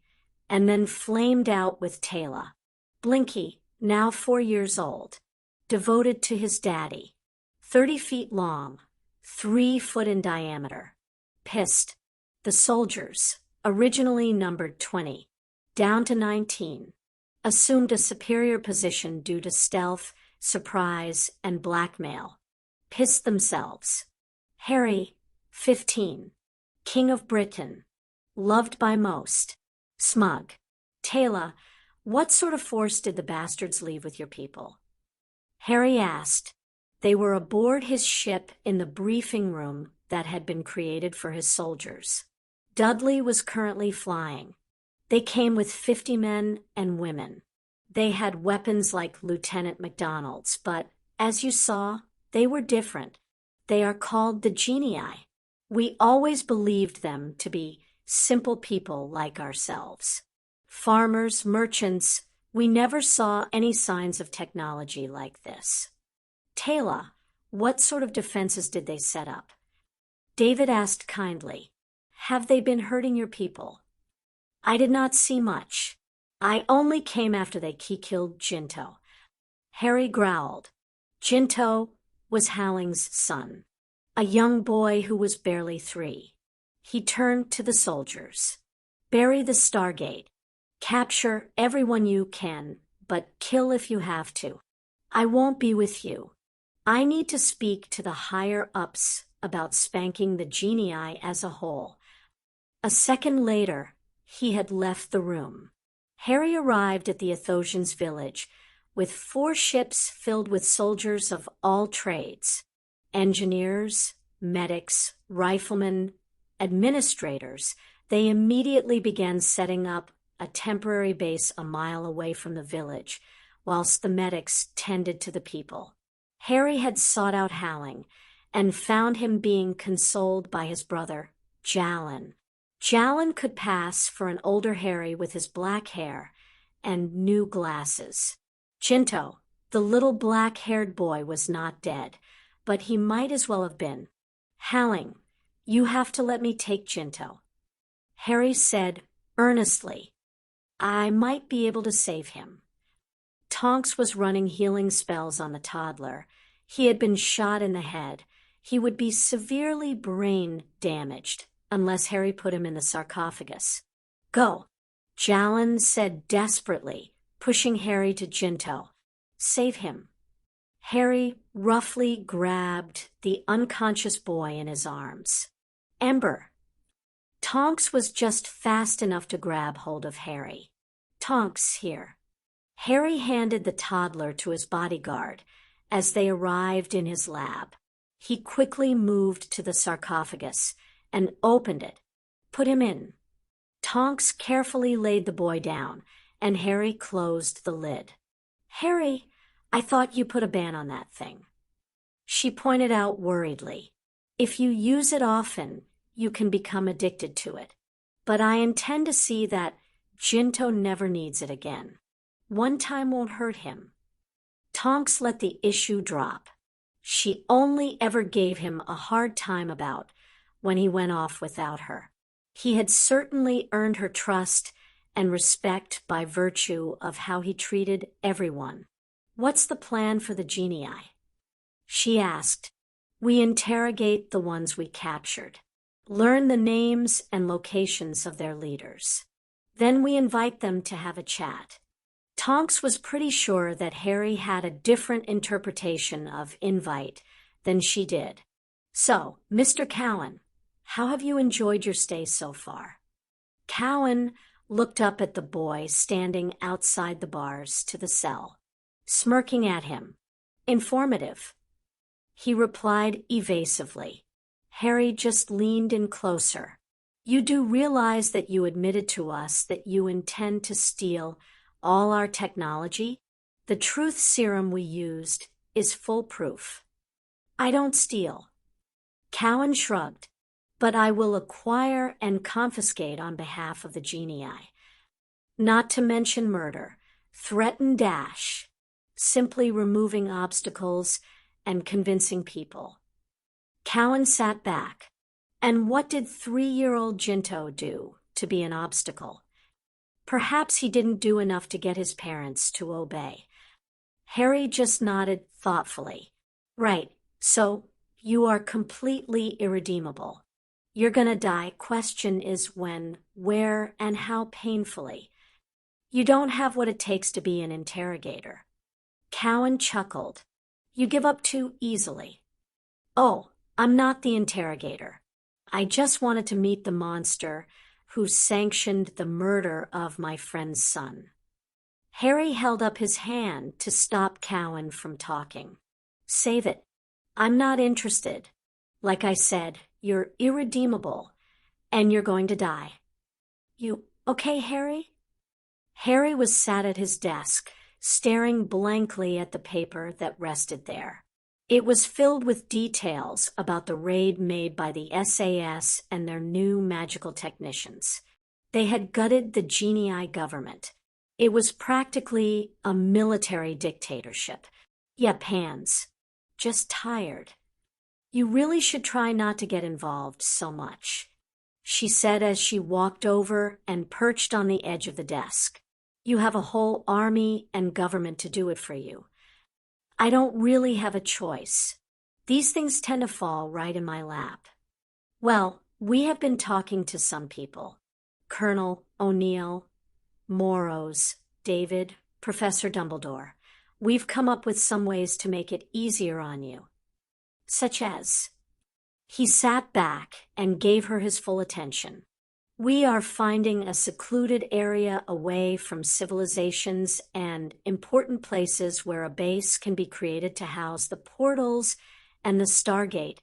and then flamed out with Talen. Blinky, now 4 years old, devoted to his daddy, 30 feet long, 3 foot in diameter. Pissed. The soldiers, originally numbered 20, down to 19, assumed a superior position due to stealth, surprise, and blackmail. Pissed themselves. Harry, 15, King of Britain, loved by most, smug. Talen, what sort of force did the bastards leave with your people? Harry asked. They were aboard his ship in the briefing room that had been created for his soldiers. Dudley was currently flying. They came with 50 men and women. They had weapons like Lieutenant MacDonald's, but, as you saw, they were different. They are called the Genii. We always believed them to be simple people like ourselves. Farmers, merchants, we never saw any signs of technology like this. Tala, what sort of defenses did they set up? David asked kindly. Have they been hurting your people? I did not see much. I only came after they killed Ginto. Harry growled. Ginto was Howling's son, a young boy who was barely 3. He turned to the soldiers. Bury the Stargate. Capture everyone you can, but kill if you have to. I won't be with you. I need to speak to the higher-ups about spanking the genii as a whole. A second later, he had left the room. Harry arrived at the Athosians' village with 4 ships filled with soldiers of all trades: engineers, medics, riflemen, administrators. They immediately began setting up a temporary base a mile away from the village, whilst the medics tended to the people. Harry had sought out Howling and found him being consoled by his brother, Jalin. Jalin could pass for an older Harry with his black hair and new glasses. Ginto, the little black-haired boy, was not dead, but he might as well have been. Howling, you have to let me take Ginto. Harry said earnestly, I might be able to save him. Tonks was running healing spells on the toddler. He had been shot in the head. He would be severely brain damaged unless Harry put him in the sarcophagus. Go, Jalin said desperately, pushing Harry to Ginto. Save him. Harry roughly grabbed the unconscious boy in his arms. Ember. Tonks was just fast enough to grab hold of Harry. Tonks, here. Harry handed the toddler to his bodyguard as they arrived in his lab. He quickly moved to the sarcophagus and opened it. Put him in. Tonks carefully laid the boy down, and Harry closed the lid. Harry, I thought you put a ban on that thing. She pointed out worriedly. If you use it often, you can become addicted to it. But I intend to see that Ginto never needs it again. One time won't hurt him. Tonks let the issue drop. She only ever gave him a hard time about when he went off without her. He had certainly earned her trust and respect by virtue of how he treated everyone. What's the plan for the genii? She asked. We interrogate the ones we captured. Learn the names and locations of their leaders. Then we invite them to have a chat. Tonks was pretty sure that Harry had a different interpretation of invite than she did. So, Mr. Cowan, how have you enjoyed your stay so far? Cowan looked up at the boy standing outside the bars to the cell, smirking at him. Informative. He replied evasively. Harry just leaned in closer. You do realize that you admitted to us that you intend to steal all our technology? The truth serum we used is foolproof. I don't steal. Cowan shrugged. But I will acquire and confiscate on behalf of the genii. Not to mention murder, threaten dash, simply removing obstacles and convincing people. Cowan sat back. And what did 3-year-old Ginto do to be an obstacle? Perhaps he didn't do enough to get his parents to obey. Harry just nodded thoughtfully. Right, so you are completely irredeemable. You're gonna die. Question is when, where, and how painfully. You don't have what it takes to be an interrogator. Cowan chuckled. You give up too easily. Oh, I'm not the interrogator. I just wanted to meet the monster who sanctioned the murder of my friend's son. Harry held up his hand to stop Cowan from talking. Save it. I'm not interested. Like I said, you're irredeemable, and you're going to die. You okay, Harry? Harry was sat at his desk, staring blankly at the paper that rested there. It was filled with details about the raid made by the SAS and their new magical technicians. They had gutted the Genii government. It was practically a military dictatorship. Yep, hands. Just tired. You really should try not to get involved so much, she said as she walked over and perched on the edge of the desk. You have a whole army and government to do it for you. I don't really have a choice. These things tend to fall right in my lap. Well, we have been talking to some people. Colonel O'Neill, Morrows, David, Professor Dumbledore. We've come up with some ways to make it easier on you. Such as... He sat back and gave her his full attention. We are finding a secluded area away from civilizations and important places where a base can be created to house the portals and the Stargate.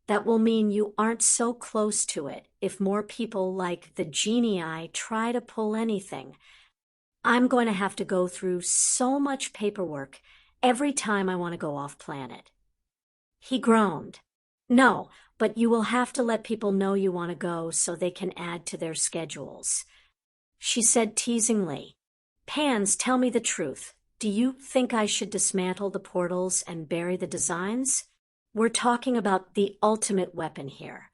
That will mean you aren't so close to it if more people like the Genii try to pull anything. I'm going to have to go through so much paperwork every time I want to go off planet. He groaned. No, but you will have to let people know you want to go so they can add to their schedules. She said teasingly, Pans, tell me the truth. Do you think I should dismantle the portals and bury the designs? We're talking about the ultimate weapon here.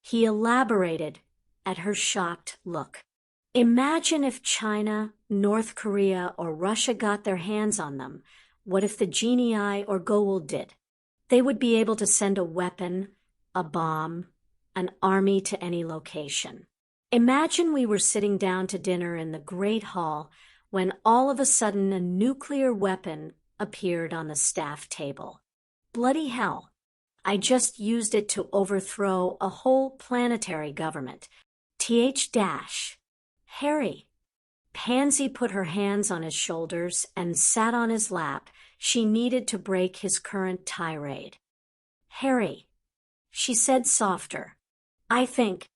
He elaborated at her shocked look. Imagine if China, North Korea, or Russia got their hands on them. What if the Genii or Goa'uld did? They would be able to send a weapon, a bomb, an army to any location. Imagine we were sitting down to dinner in the Great Hall when all of a sudden a nuclear weapon appeared on the staff table. Bloody hell. I just used it to overthrow a whole planetary government. Harry. Pansy put her hands on his shoulders and sat on his lap. She needed to break his current tirade. Harry, she said softer, I think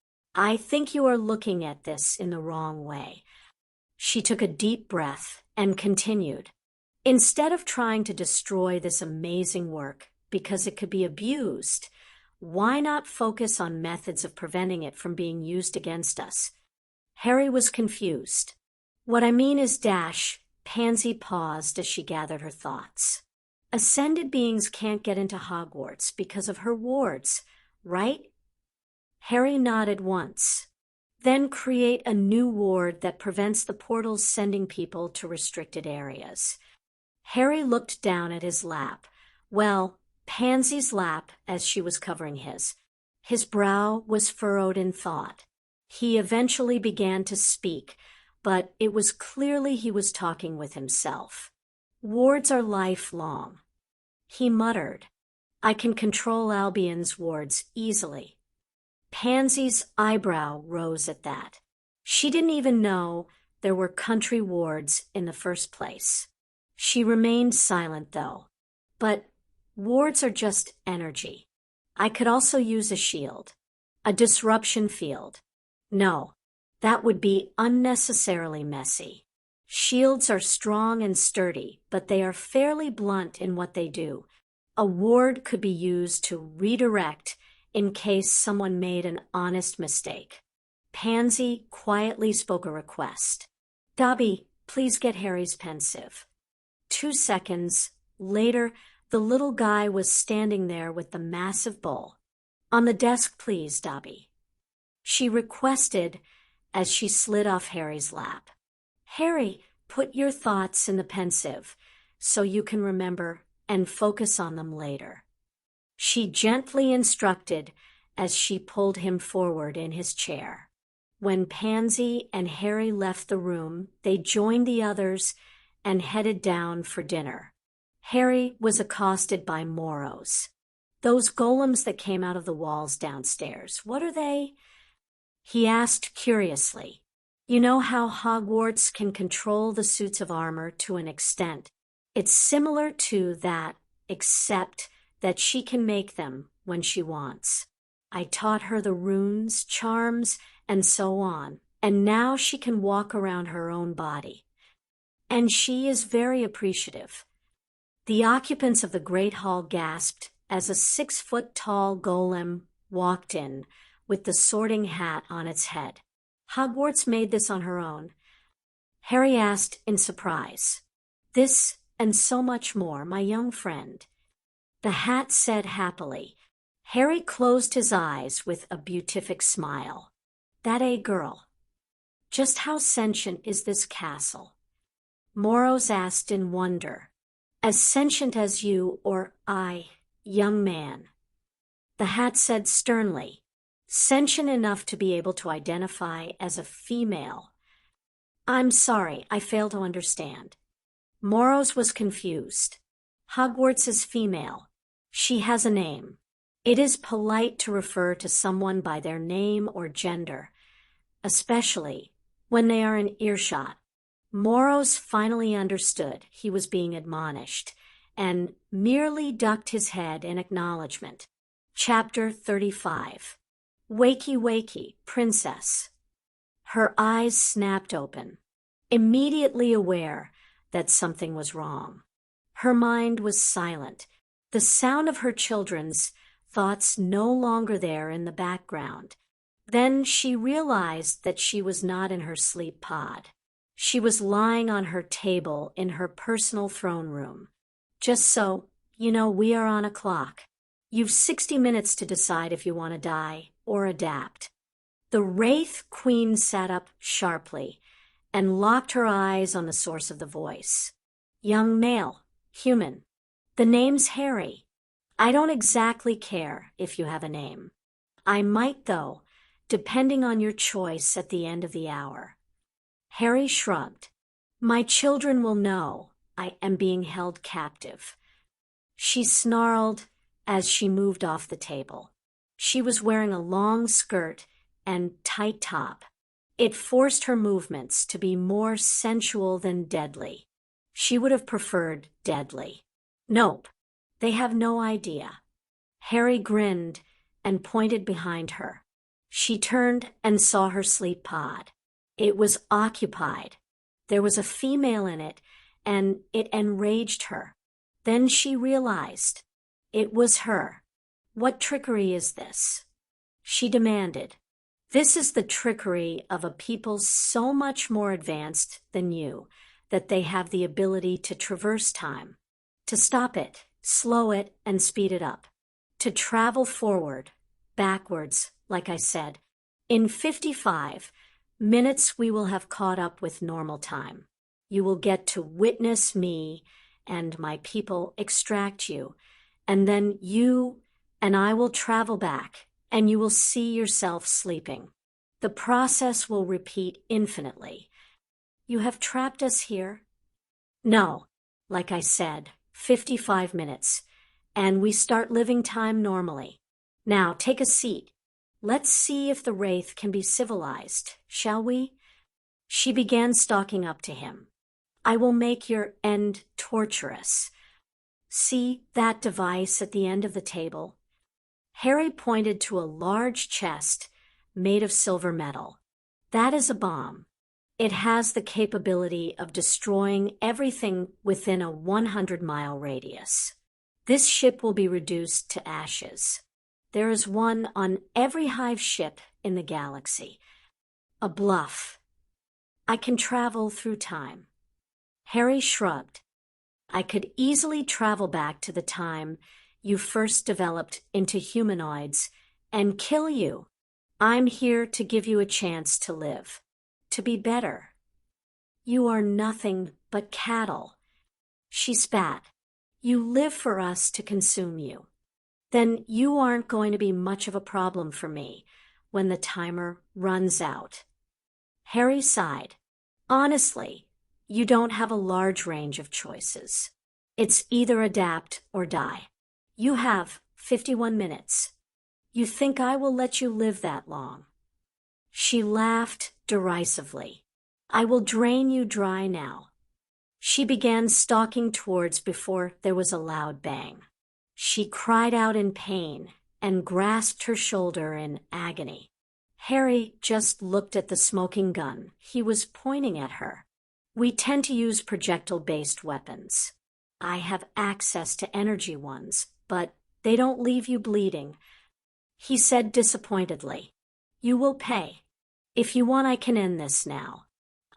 you are looking at this in the wrong way. She took a deep breath and continued. Instead of trying to destroy this amazing work because it could be abused, why not focus on methods of preventing it from being used against us? Harry was confused. What I mean is Pansy paused as she gathered her thoughts. Ascended beings can't get into Hogwarts because of her wards, right? Harry nodded once. Then create a new ward that prevents the portals sending people to restricted areas. Harry looked down at his lap. Well, Pansy's lap as she was covering his. His brow was furrowed in thought. He eventually began to speak, but it was clearly he was talking with himself. Wards are lifelong. He muttered, I can control Albion's wards easily. Pansy's eyebrow rose at that. She didn't even know there were country wards in the first place. She remained silent, though. But wards are just energy. I could also use a shield, a disruption field. No. That would be unnecessarily messy. Shields are strong and sturdy, but they are fairly blunt in what they do. A ward could be used to redirect in case someone made an honest mistake. Pansy quietly spoke a request. Dobby, please get Harry's pensieve. 2 seconds later, the little guy was standing there with the massive bowl. On the desk, please, Dobby. She requested as she slid off Harry's lap. Harry, put your thoughts in the pensieve so you can remember and focus on them later. She gently instructed as she pulled him forward in his chair. When Pansy and Harry left the room, they joined the others and headed down for dinner. Harry was accosted by Morrows. Those golems that came out of the walls downstairs, what are they? He asked curiously. You know how Hogwarts can control the suits of armor to an extent. It's similar to that, except that she can make them when she wants. I taught her the runes, charms, and so on, and now she can walk around her own body. And she is very appreciative. The occupants of the great hall gasped as a 6-foot-tall golem walked in with the sorting hat on its head. Hogwarts made this on her own? Harry asked in surprise. This and so much more, my young friend. The hat said happily. Harry closed his eyes with a beatific smile. That a girl. Just how sentient is this castle? Morose asked in wonder. As sentient as you or I, young man. The hat said sternly. Sentient enough to be able to identify as a female. I'm sorry, I fail to understand. Morose was confused. Hogwarts is female. She has a name. It is polite to refer to someone by their name or gender, especially when they are in earshot. Morose finally understood he was being admonished and merely ducked his head in acknowledgement. Chapter 35. Wakey, wakey, princess. Her eyes snapped open, immediately aware that something was wrong. Her mind was silent, the sound of her children's thoughts no longer there in the background. Then she realized that she was not in her sleep pod. She was lying on her table in her personal throne room. Just so, you know, we are on a clock. You've 60 minutes to decide if you want to die or adapt. The Wraith Queen sat up sharply and locked her eyes on the source of the voice. Young male, human. The name's Harry. I don't exactly care if you have a name. I might, though, depending on your choice at the end of the hour. Harry shrugged. My children will know I am being held captive. She snarled as she moved off the table. She was wearing a long skirt and tight top. It forced her movements to be more sensual than deadly. She would have preferred deadly. Nope, they have no idea. Harry grinned and pointed behind her. She turned and saw her sleep pod. It was occupied. There was a female in it, and it enraged her. Then she realized. It was her. What trickery is this? She demanded. This is the trickery of a people so much more advanced than you that they have the ability to traverse time, to stop it, slow it, and speed it up, to travel forward, backwards, like I said. In 55 minutes we will have caught up with normal time. You will get to witness me and my people extract you, and then you and I will travel back, and you will see yourself sleeping. The process will repeat infinitely. You have trapped us here? No, like I said, 55 minutes, and we start living time normally. Now, take a seat. Let's see if the Wraith can be civilized, shall we? She began stalking up to him. I will make your end torturous. See that device at the end of the table? Harry pointed to a large chest made of silver metal. That is a bomb. It has the capability of destroying everything within a 100-mile radius. This ship will be reduced to ashes. There is one on every hive ship in the galaxy. A bluff. I can travel through time. Harry shrugged. I could easily travel back to the time you first developed into humanoids and kill you. I'm here to give you a chance to live, to be better. You are nothing but cattle. She spat. You live for us to consume you. Then you aren't going to be much of a problem for me when the timer runs out. Harry sighed. Honestly, you don't have a large range of choices. It's either adapt or die. You have 51 minutes. You think I will let you live that long? She laughed derisively. I will drain you dry now. She began stalking towards before there was a loud bang. She cried out in pain and grasped her shoulder in agony. Harry just looked at the smoking gun he was pointing at her. We tend to use projectile-based weapons. I have access to energy ones, but they don't leave you bleeding. He said disappointedly. You will pay. If you want, I can end this now.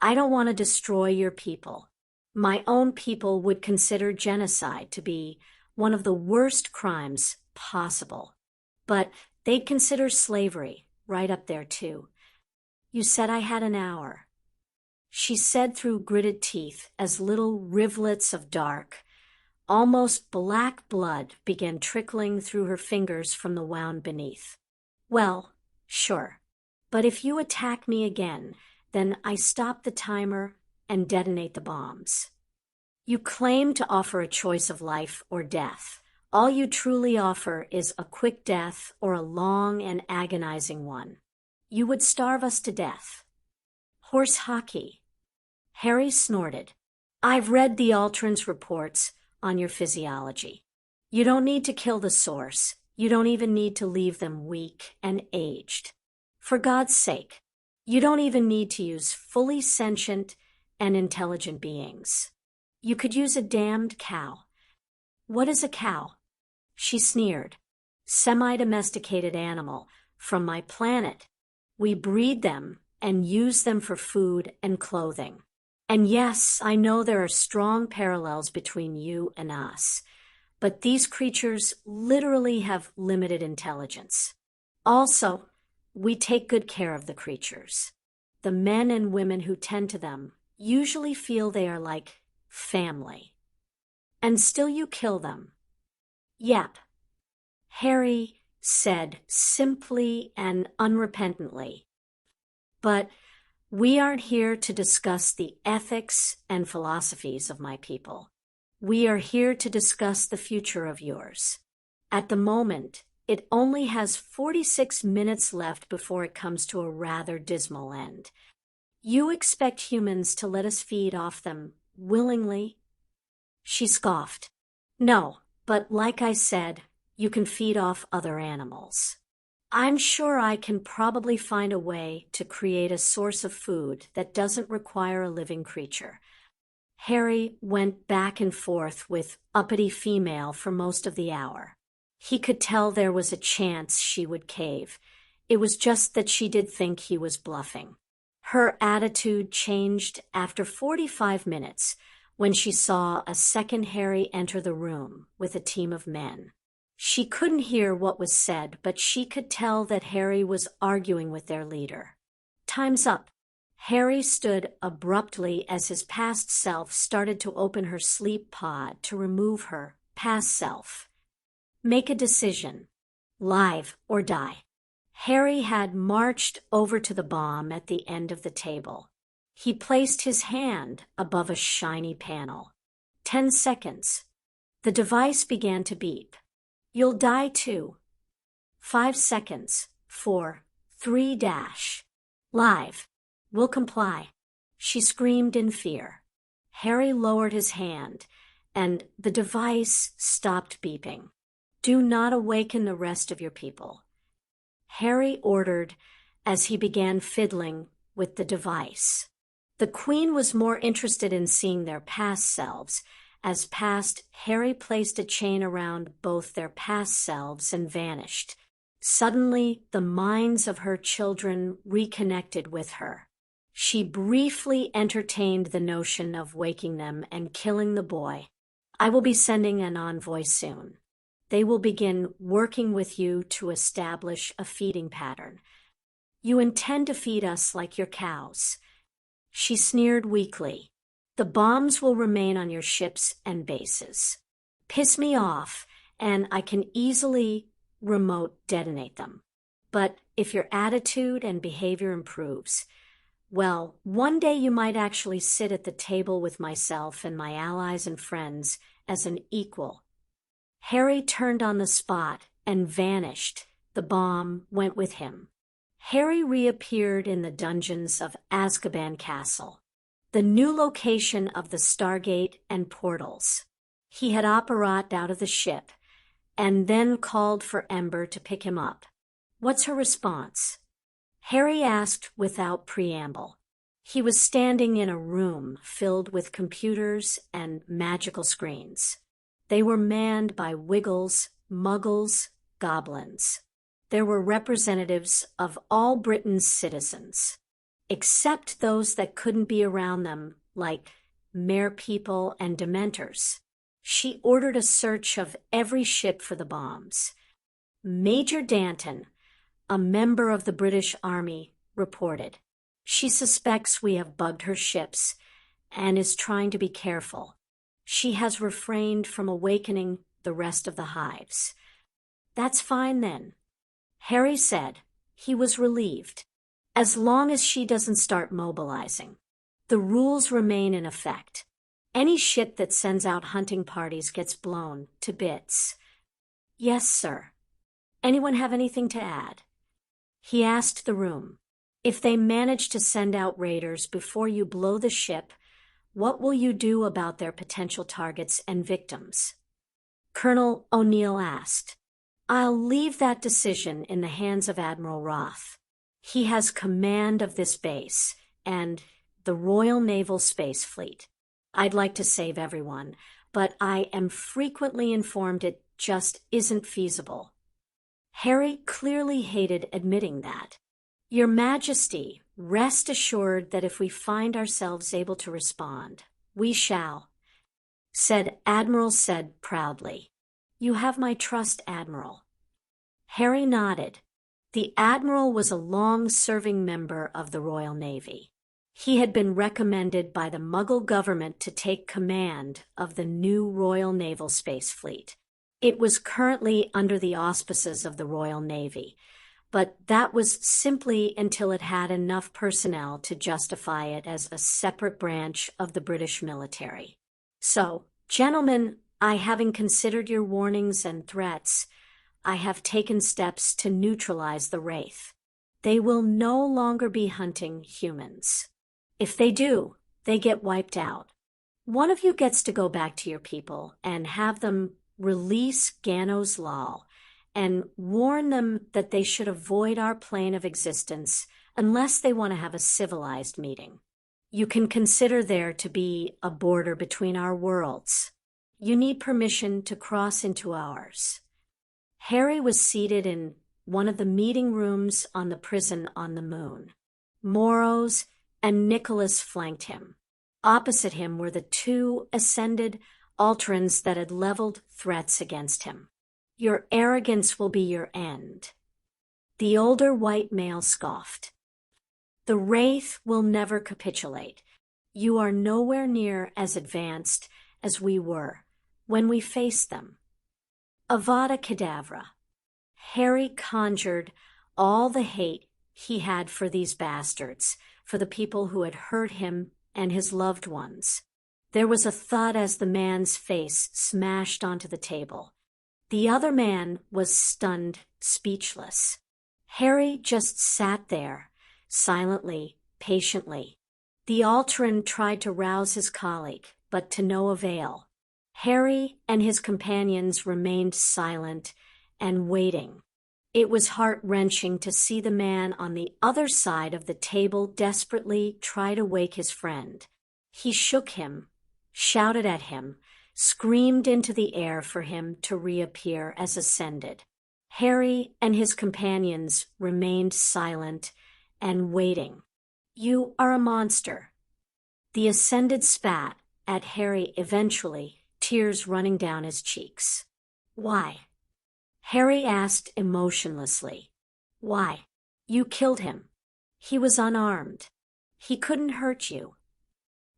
I don't want to destroy your people. My own people would consider genocide to be one of the worst crimes possible. But they'd consider slavery right up there too. You said I had an hour. She said through gritted teeth as little rivulets of dark, almost black blood began trickling through her fingers from the wound beneath. Well, sure. But if you attack me again, then I stop the timer and detonate the bombs. You claim to offer a choice of life or death. All you truly offer is a quick death or a long and agonizing one. You would starve us to death. Horse hockey. Harry snorted. I've read the Altron's reports on your physiology. You don't need to kill the source. You don't even need to leave them weak and aged. For God's sake, you don't even need to use fully sentient and intelligent beings. You could use a damned cow. What is a cow? She sneered. Semi-domesticated animal from my planet. We breed them and use them for food and clothing. And yes, I know there are strong parallels between you and us, but these creatures literally have limited intelligence. Also, we take good care of the creatures. The men and women who tend to them usually feel they are like family. And still you kill them. Yep. Harry said simply and unrepentantly. But we aren't here to discuss the ethics and philosophies of my people. We are here to discuss the future of yours. At the moment, it only has 46 minutes left before it comes to a rather dismal end. You expect humans to let us feed off them willingly? She scoffed. No, but like I said, you can feed off other animals. I'm sure I can probably find a way to create a source of food that doesn't require a living creature. Harry went back and forth with uppity female for most of the hour. He could tell there was a chance she would cave. It was just that she did think he was bluffing. Her attitude changed after 45 minutes when she saw a second Harry enter the room with a team of men. She couldn't hear what was said, but she could tell that Harry was arguing with their leader. Time's up. Harry stood abruptly as his past self started to open her sleep pod to remove her past self. Make a decision. Live or die. Harry had marched over to the bomb at the end of the table. He placed his hand above a shiny panel. 10 seconds. The device began to beep. You'll die too. 5 seconds. 4, 3 dash. Live. We'll comply. She screamed in fear. Harry lowered his hand, and the device stopped beeping. Do not awaken the rest of your people. Harry ordered as he began fiddling with the device. The Queen was more interested in seeing their past selves. As past, Harry placed a chain around both their past selves and vanished. Suddenly, the minds of her children reconnected with her. She briefly entertained the notion of waking them and killing the boy. I will be sending an envoy soon. They will begin working with you to establish a feeding pattern. You intend to feed us like your cows. She sneered weakly. The bombs will remain on your ships and bases. Piss me off, and I can easily remote detonate them. But if your attitude and behavior improves, well, one day you might actually sit at the table with myself and my allies and friends as an equal. Harry turned on the spot and vanished. The bomb went with him. Harry reappeared in the dungeons of Azkaban Castle, the new location of the Stargate and portals. He had Apparat out of the ship, and then called for Ember to pick him up. What's her response? Harry asked without preamble. He was standing in a room filled with computers and magical screens. They were manned by wiggles, muggles, goblins. There were representatives of all Britain's citizens, except those that couldn't be around them, like mere-people and dementors. She ordered a search of every ship for the bombs. Major Danton, a member of the British Army, reported. She suspects we have bugged her ships and is trying to be careful. She has refrained from awakening the rest of the hives. That's fine then. Harry said. He was relieved. As long as she doesn't start mobilizing. The rules remain in effect. Any ship that sends out hunting parties gets blown to bits. Yes, sir. Anyone have anything to add? He asked the room. If they manage to send out raiders before you blow the ship, what will you do about their potential targets and victims? Colonel O'Neill asked. I'll leave that decision in the hands of Admiral Roth. He has command of this base and the Royal Naval Space Fleet. I'd like to save everyone, but I am frequently informed it just isn't feasible. Harry clearly hated admitting that. Your Majesty, rest assured that if we find ourselves able to respond, we shall, Admiral said proudly. You have my trust, Admiral. Harry nodded. The Admiral was a long-serving member of the Royal Navy. He had been recommended by the Muggle government to take command of the new Royal Naval Space Fleet. It was currently under the auspices of the Royal Navy, but that was simply until it had enough personnel to justify it as a separate branch of the British military. So, gentlemen, having considered your warnings and threats, I have taken steps to neutralize the Wraith. They will no longer be hunting humans. If they do, they get wiped out. One of you gets to go back to your people and have them release Ganos Lal and warn them that they should avoid our plane of existence unless they want to have a civilized meeting. You can consider there to be a border between our worlds. You need permission to cross into ours. Harry was seated in one of the meeting rooms on the prison on the moon. Morrows and Nicholas flanked him. Opposite him were the two ascended Alterans that had leveled threats against him. Your arrogance will be your end. The older white male scoffed. The Wraith will never capitulate. You are nowhere near as advanced as we were when we faced them. Avada Kedavra. Harry conjured all the hate he had for these bastards, for the people who had hurt him and his loved ones. There was a thud as the man's face smashed onto the table. The other man was stunned, speechless. Harry just sat there, silently, patiently. The Alteran tried to rouse his colleague, but to no avail. Harry and his companions remained silent and waiting. It was heart-wrenching to see the man on the other side of the table desperately try to wake his friend. He shook him, shouted at him, screamed into the air for him to reappear as ascended. Harry and his companions remained silent and waiting. You are a monster. The ascended spat at Harry eventually, tears running down his cheeks. Why? Harry asked emotionlessly. Why? You killed him. He was unarmed. He couldn't hurt you.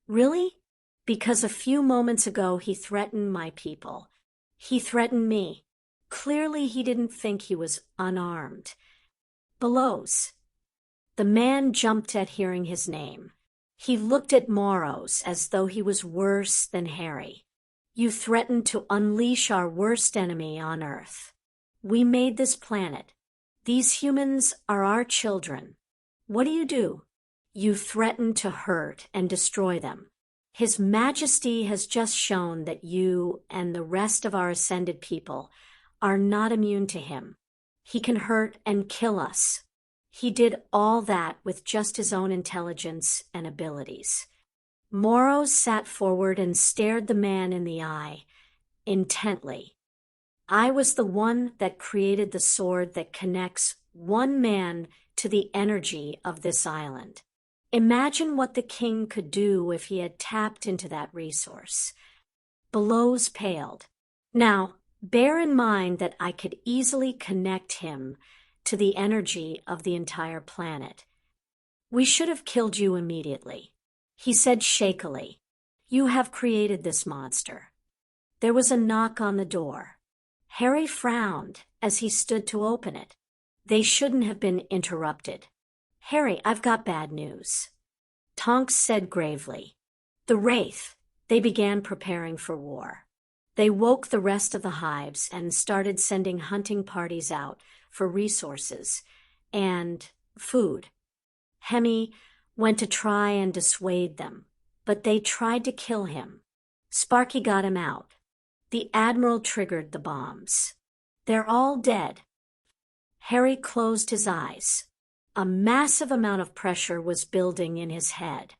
Really? Because a few moments ago he threatened my people. He threatened me. Clearly he didn't think he was unarmed. Bellows. The man jumped at hearing his name. He looked at Morrows as though he was worse than Harry. You threatened to unleash our worst enemy on Earth. We made this planet. These humans are our children. What do? You threaten to hurt and destroy them. His Majesty has just shown that you and the rest of our ascended people are not immune to him. He can hurt and kill us. He did all that with just his own intelligence and abilities. Moros sat forward and stared the man in the eye, intently. I was the one that created the sword that connects one man to the energy of this island. Imagine what the king could do if he had tapped into that resource. Bellows paled. Now, bear in mind that I could easily connect him to the energy of the entire planet. We should have killed you immediately, he said shakily. You have created this monster. There was a knock on the door. Harry frowned as he stood to open it. They shouldn't have been interrupted. Harry, I've got bad news. Tonks said gravely. The Wraith. They began preparing for war. They woke the rest of the hives and started sending hunting parties out for resources and food. Hemi went to try and dissuade them, but they tried to kill him. Sparky got him out. The Admiral triggered the bombs. They're all dead. Harry closed his eyes. A massive amount of pressure was building in his head.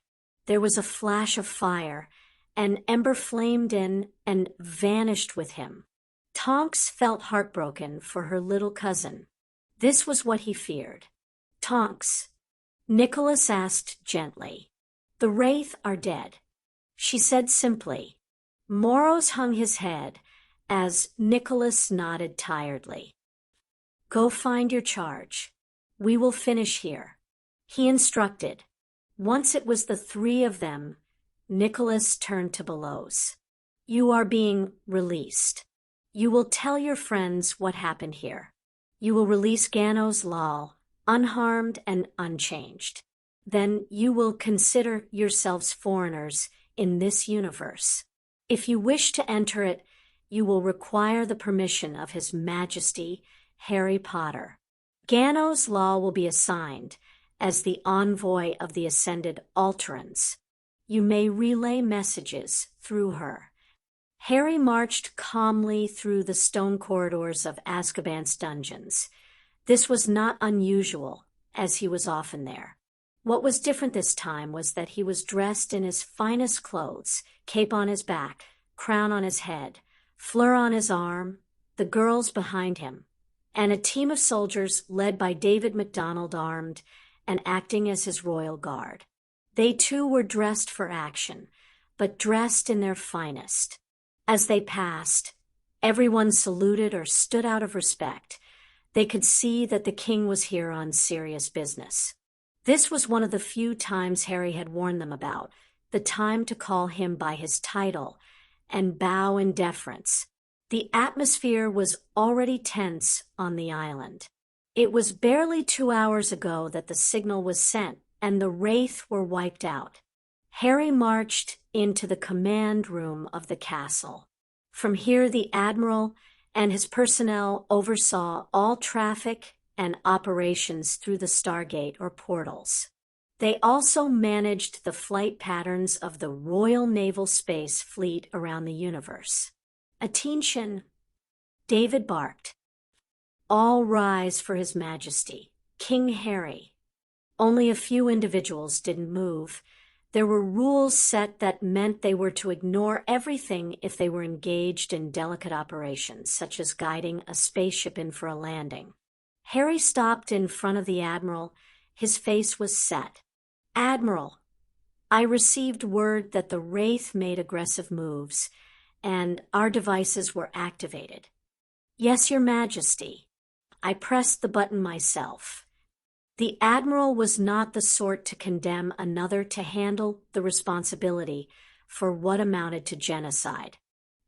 There was a flash of fire. An ember flamed in and vanished with him. Tonks felt heartbroken for her little cousin. This was what he feared. Tonks, Nicholas asked gently. The Wraith are dead, she said simply. Moros hung his head as Nicholas nodded tiredly. Go find your charge. We will finish here, he instructed. Once it was the three of them, Nicholas turned to Bellows. You are being released. You will tell your friends what happened here. You will release Ganos Lal, unharmed and unchanged. Then you will consider yourselves foreigners in this universe. If you wish to enter it, you will require the permission of His Majesty, Harry Potter. Ganos Lal will be assigned as the envoy of the ascended Alterans. You may relay messages through her. Harry marched calmly through the stone corridors of Azkaban's dungeons. This was not unusual, as he was often there. What was different this time was that he was dressed in his finest clothes, cape on his back, crown on his head, fleur on his arm, the girls behind him, and a team of soldiers led by David MacDonald armed and acting as his royal guard. They too were dressed for action, but dressed in their finest. As they passed, everyone saluted or stood out of respect. They could see that the king was here on serious business. This was one of the few times Harry had warned them about, the time to call him by his title and bow in deference. The atmosphere was already tense on the island. It was barely 2 hours ago that the signal was sent and the Wraith were wiped out. Harry marched into the command room of the castle. From here, the Admiral and his personnel oversaw all traffic and operations through the Stargate or portals. They also managed the flight patterns of the Royal Naval Space Fleet around the universe. Attention, David barked. All rise for His Majesty, King Harry. Only a few individuals didn't move. There were rules set that meant they were to ignore everything if they were engaged in delicate operations, such as guiding a spaceship in for a landing. Harry stopped in front of the Admiral. His face was set. Admiral, I received word that the Wraith made aggressive moves, and our devices were activated. Yes, Your Majesty. I pressed the button myself. The Admiral was not the sort to condemn another to handle the responsibility for what amounted to genocide.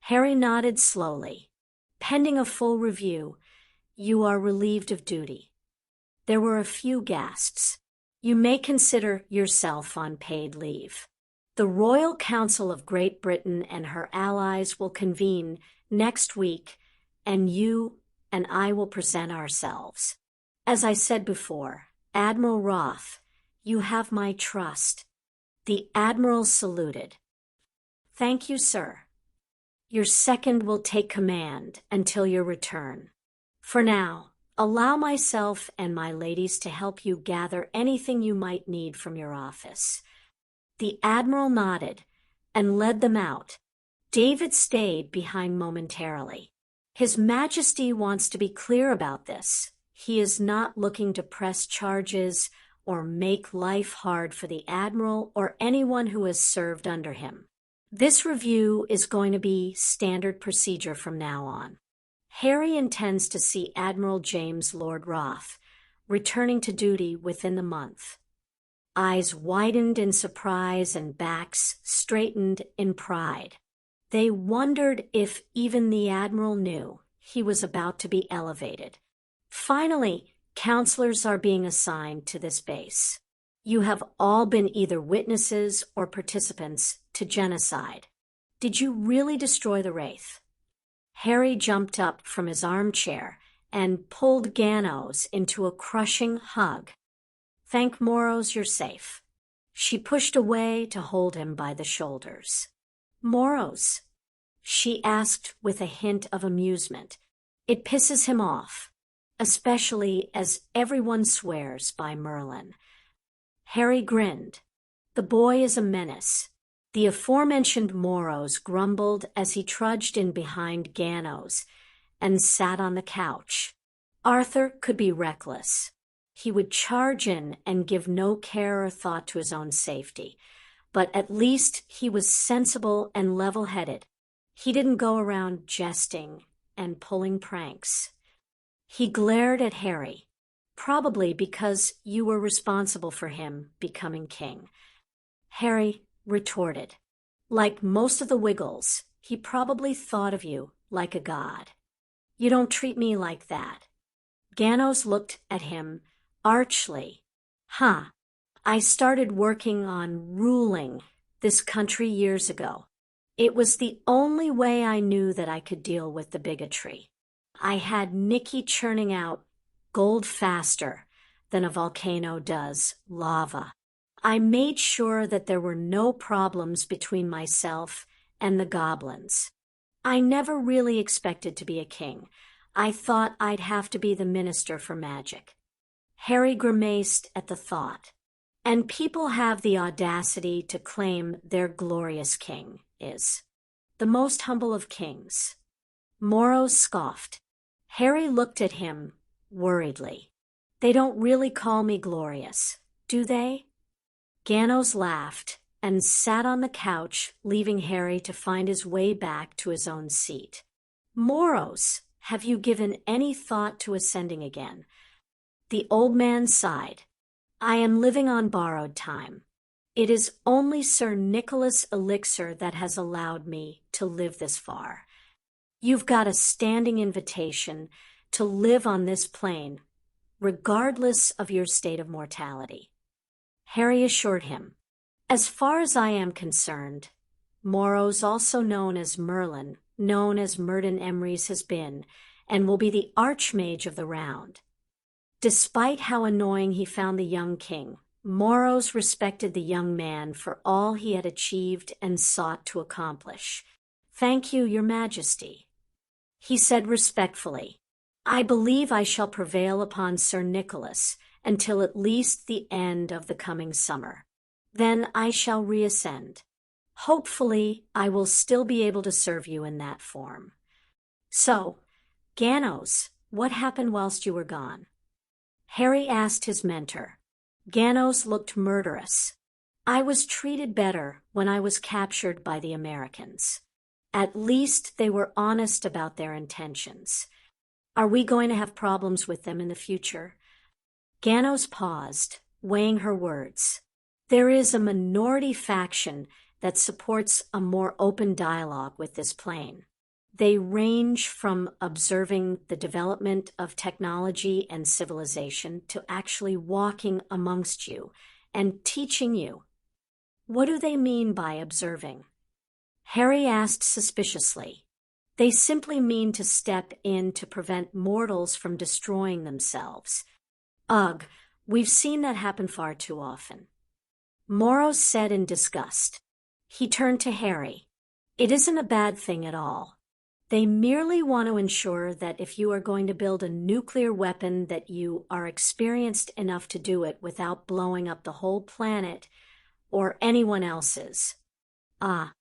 Harry nodded slowly. Pending a full review, you are relieved of duty. There were a few gasps. You may consider yourself on paid leave. The Royal Council of Great Britain and her allies will convene next week, and you and I will present ourselves. As I said before, Admiral Roth, you have my trust. The Admiral saluted. Thank you, sir. Your second will take command until your return. For now, Allow myself and my ladies to help you gather anything you might need from your office." The Admiral nodded and led them out. David stayed behind momentarily. His Majesty wants to be clear about this. He is not looking to press charges or make life hard for the Admiral or anyone who has served under him. This review is going to be standard procedure from now on. Harry intends to see Admiral James Lord Roth, returning to duty within the month. Eyes widened in surprise and backs straightened in pride. They wondered if even the Admiral knew he was about to be elevated. Finally, counselors are being assigned to this base. You have all been either witnesses or participants to genocide. Did you really destroy the Wraith? Harry jumped up from his armchair and pulled Ganos into a crushing hug. "Thank Moros you're safe." She pushed away to hold him by the shoulders. "Moros?" she asked with a hint of amusement. It pisses him off, especially as everyone swears by Merlin. Harry grinned. The boy is a menace. The aforementioned Moros grumbled as he trudged in behind Ganos and sat on the couch. Arthur could be reckless. He would charge in and give no care or thought to his own safety, but at least he was sensible and level-headed. He didn't go around jesting and pulling pranks. He glared at Harry, probably because you were responsible for him becoming king. Harry retorted. Like most of the Wiggles, he probably thought of you like a god. You don't treat me like that. Ganos looked at him archly. I started working on ruling this country years ago. It was the only way I knew that I could deal with the bigotry. I had Nikki churning out gold faster than a volcano does lava. I made sure that there were no problems between myself and the goblins. I never really expected to be a king. I thought I'd have to be the minister for magic. Harry grimaced at the thought. And people have the audacity to claim their glorious king is the most humble of kings. Moros scoffed. Harry looked at him worriedly. They don't really call me glorious, do they? Ganos laughed and sat on the couch, leaving Harry to find his way back to his own seat. Moros, have you given any thought to ascending again? The old man sighed. I am living on borrowed time. It is only Sir Nicholas Elixir that has allowed me to live this far. You've got a standing invitation to live on this plane, regardless of your state of mortality. Harry assured him, as far as I am concerned, Moros, also known as Merlin, known as Murden Emrys, has been and will be the Archmage of the round. Despite how annoying he found the young king, Moros respected the young man for all he had achieved and sought to accomplish. Thank you, Your Majesty. He said respectfully, I believe I shall prevail upon Sir Nicholas until at least the end of the coming summer. Then I shall reascend. Hopefully, I will still be able to serve you in that form. So, Ganos, what happened whilst you were gone? Harry asked his mentor. Ganos looked murderous. I was treated better when I was captured by the Americans. At least they were honest about their intentions. Are we going to have problems with them in the future? Ganos paused, weighing her words. There is a minority faction that supports a more open dialogue with this plane. They range from observing the development of technology and civilization to actually walking amongst you and teaching you. What do they mean by observing? Harry asked suspiciously. They simply mean to step in to prevent mortals from destroying themselves. Ugh, we've seen that happen far too often. Moros said in disgust. He turned to Harry. It isn't a bad thing at all. They merely want to ensure that if you are going to build a nuclear weapon, that you are experienced enough to do it without blowing up the whole planet or anyone else's. Ah,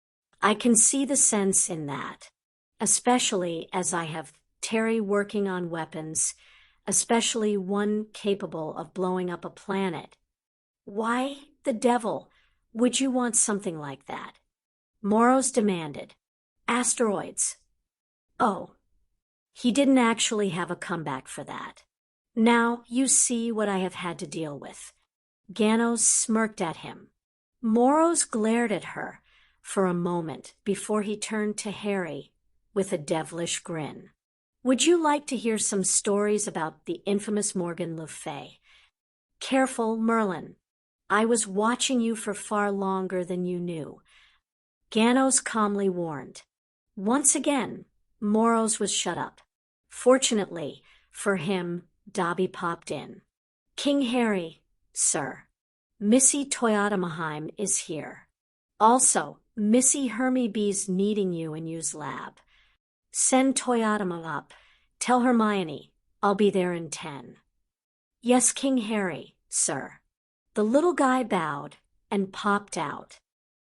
I can see the sense in that, especially as I have Terry working on weapons, especially one capable of blowing up a planet. Why the devil would you want something like that? Moros demanded. Asteroids. Oh, he didn't actually have a comeback for that. Now you see what I have had to deal with. Ganos smirked at him. Moros glared at her for a moment before he turned to Harry with a devilish grin. Would you like to hear some stories about the infamous Morgan Le Fay? Careful, Merlin. I was watching you for far longer than you knew. Ganos calmly warned. Once again, Moros was shut up. Fortunately for him, Dobby popped in. King Harry, sir. Missy Toyotamaheim is here. Also, Missy Hermy B's needing you in U's lab. Send Toyotama up. Tell Hermione I'll be there in 10. Yes, King Harry, sir. The little guy bowed and popped out.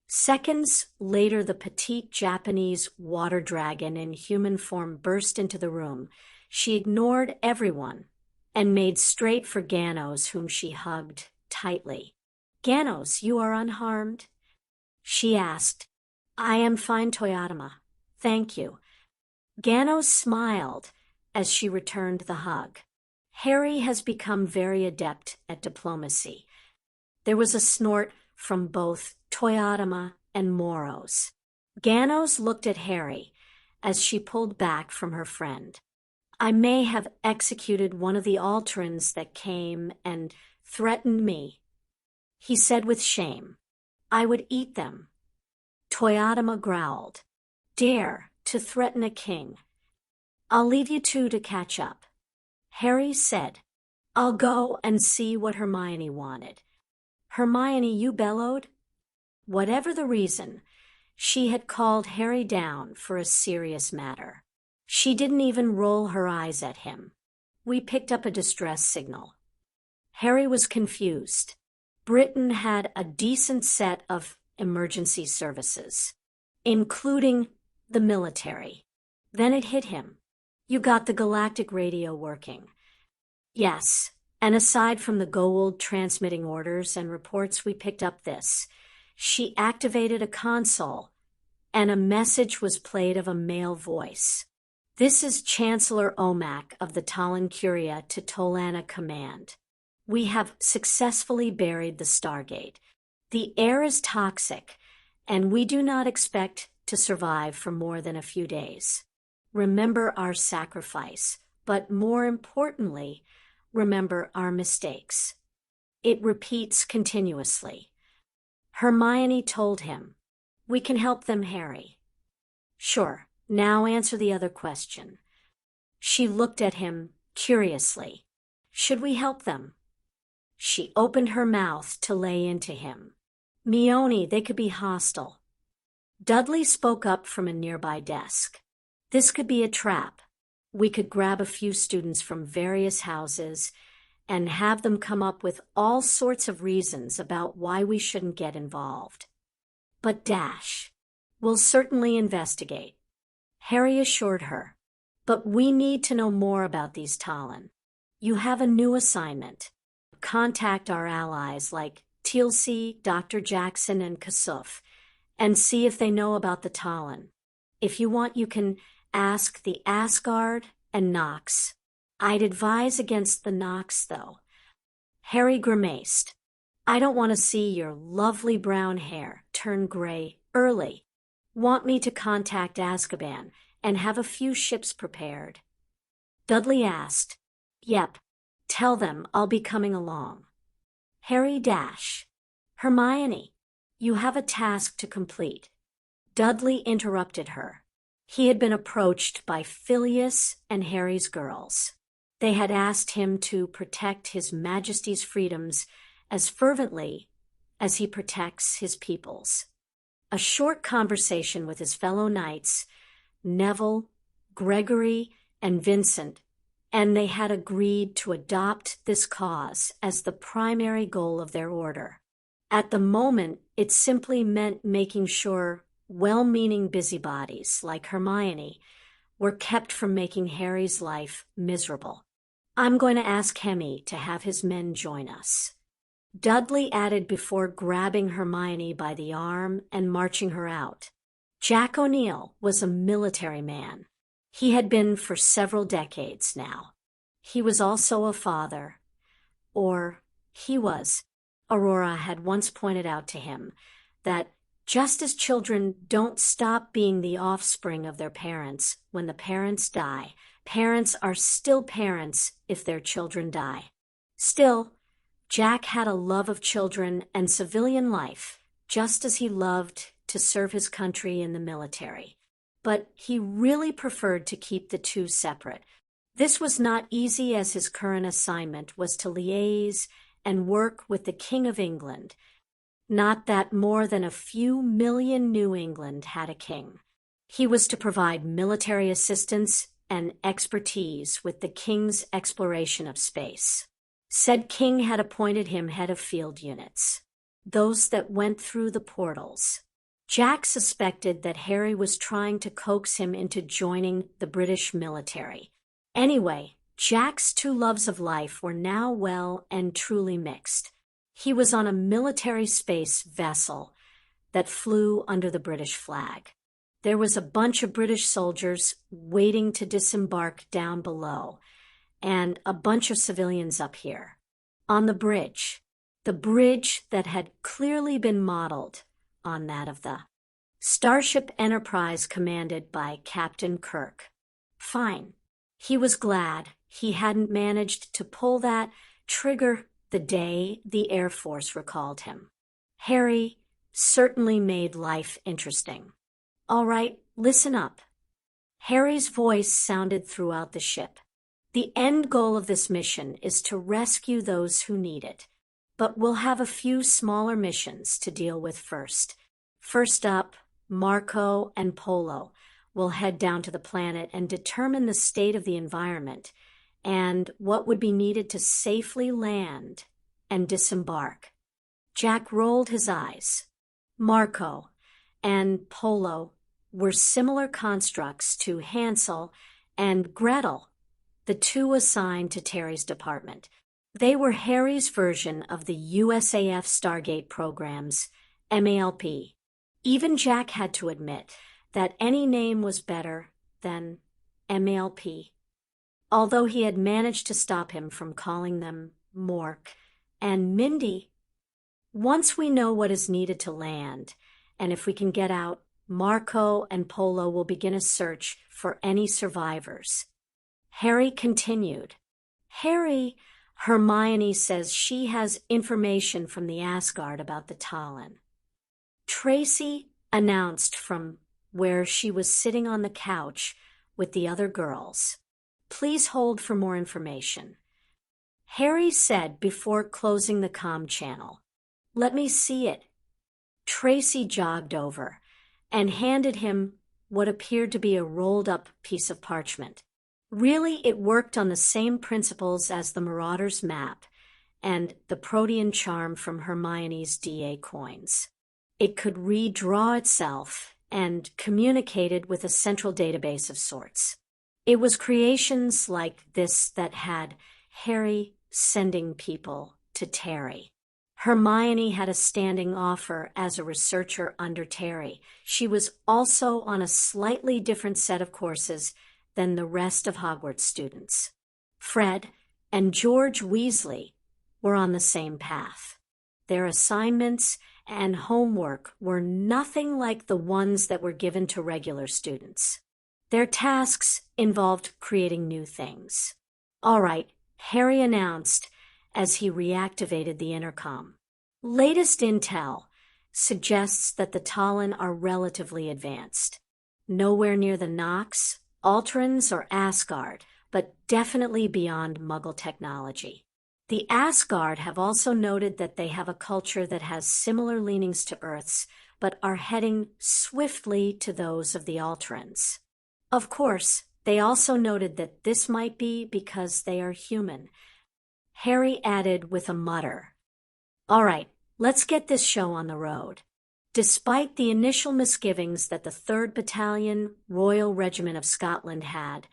Seconds later, the petite Japanese water dragon in human form burst into the room. She ignored everyone and made straight for Ganos, whom she hugged tightly. Ganos, you are unharmed? She asked. I am fine, Toyotama. Thank you. Ganos smiled as she returned the hug. Harry has become very adept at diplomacy. There was a snort from both Toyotama and Moros. Ganos looked at Harry as she pulled back from her friend. I may have executed one of the Alterans that came and threatened me, he said with shame. I would eat them. Toyotama growled. Dare to threaten a king. I'll leave you two to catch up. Harry said. I'll go and see what Hermione wanted. Hermione, you bellowed? Whatever the reason, she had called Harry down for a serious matter. She didn't even roll her eyes at him. We picked up a distress signal. Harry was confused. Britain had a decent set of emergency services, including the military. Then it hit him. You got the galactic radio working. Yes, and aside from the Goa'uld transmitting orders and reports, we picked up this. She activated a console, and a message was played of a male voice. This is Chancellor Omak of the Talen Curia to Tolana Command. We have successfully buried the Stargate. The air is toxic, and we do not expect to survive for more than a few days. Remember our sacrifice, but more importantly, remember our mistakes. It repeats continuously. Hermione told him, We can help them, Harry. Sure, now answer the other question. She looked at him curiously. Should we help them? She opened her mouth to lay into him. Mione, they could be hostile. Dudley spoke up from a nearby desk. This could be a trap. We could grab a few students from various houses and have them come up with all sorts of reasons about why we shouldn't get involved. But we'll certainly investigate. Harry assured her. But we need to know more about these Talen. You have a new assignment. Contact our allies like Teal'c, Dr. Jackson, and Kasuf, and see if they know about the Talen. If you want, you can ask the Asgard and Knox. I'd advise against the Knox, though. Harry grimaced. I don't want to see your lovely brown hair turn gray early. Want me to contact Azkaban and have a few ships prepared? Dudley asked. Yep. Tell them I'll be coming along. Harry Hermione, you have a task to complete. Dudley interrupted her. He had been approached by Phileas and Harry's girls. They had asked him to protect His Majesty's freedoms as fervently as he protects his people's. A short conversation with his fellow knights, Neville, Gregory and Vincent, and they had agreed to adopt this cause as the primary goal of their order. At the moment, it simply meant making sure well-meaning busybodies like Hermione were kept from making Harry's life miserable. "I'm going to ask Hemi to have his men join us," Dudley added before grabbing Hermione by the arm and marching her out. Jack O'Neill was a military man. He had been for several decades now. He was also a father. Or he was. Aurora had once pointed out to him that just as children don't stop being the offspring of their parents when the parents die, parents are still parents if their children die. Still, Jack had a love of children and civilian life, just as he loved to serve his country in the military. But he really preferred to keep the two separate. This was not easy, as his current assignment was to liaise and work with the King of England. Not that more than a few million New England had a king. He was to provide military assistance and expertise with the king's exploration of space. Said king had appointed him head of field units, those that went through the portals. Jack suspected that Harry was trying to coax him into joining the British military. Anyway, Jack's two loves of life were now well and truly mixed. He was on a military space vessel that flew under the British flag. There was a bunch of British soldiers waiting to disembark down below, and a bunch of civilians up here. On the bridge that had clearly been modeled on that of the Starship Enterprise commanded by Captain Kirk. Fine. He was glad he hadn't managed to pull that trigger the day the Air Force recalled him. Harry certainly made life interesting. "All right, listen up." Harry's voice sounded throughout the ship. "The end goal of this mission is to rescue those who need it, but we'll have a few smaller missions to deal with first. First up, Marco and Polo will head down to the planet and determine the state of the environment and what would be needed to safely land and disembark." Jack rolled his eyes. Marco and Polo were similar constructs to Hansel and Gretel, the two assigned to Terry's department. They were Harry's version of the USAF Stargate program's MALP. Even Jack had to admit that any name was better than MALP, although he had managed to stop him from calling them Mork and Mindy. "Once we know what is needed to land, and if we can get out, Marco and Polo will begin a search for any survivors." Harry continued. Hermione says she has information from the Asgard about the Talen." Tracy announced from where she was sitting on the couch with the other girls. "Please hold for more information." Harry said before closing the comm channel. "Let me see it." Tracy jogged over and handed him what appeared to be a rolled-up piece of parchment. Really, it worked on the same principles as the Marauder's map and the Protean charm from Hermione's DA coins. It could redraw itself and communicated with a central database of sorts. It was creations like this that had Harry sending people to Terry. Hermione had a standing offer as a researcher under Terry. She was also on a slightly different set of courses than the rest of Hogwarts students. Fred and George Weasley were on the same path. Their assignments and homework were nothing like the ones that were given to regular students. Their tasks involved creating new things. "All right," Harry announced as he reactivated the intercom. "Latest intel suggests that the Talen are relatively advanced. Nowhere near the Knox, Alterans, or Asgard, but definitely beyond Muggle technology. The Asgard have also noted that they have a culture that has similar leanings to Earth's, but are heading swiftly to those of the Alterans. Of course, They also noted that this might be because they are human. Harry added with a mutter, "All right, let's get this show on the road." Despite the initial misgivings that the 3rd Battalion, Royal Regiment of Scotland had,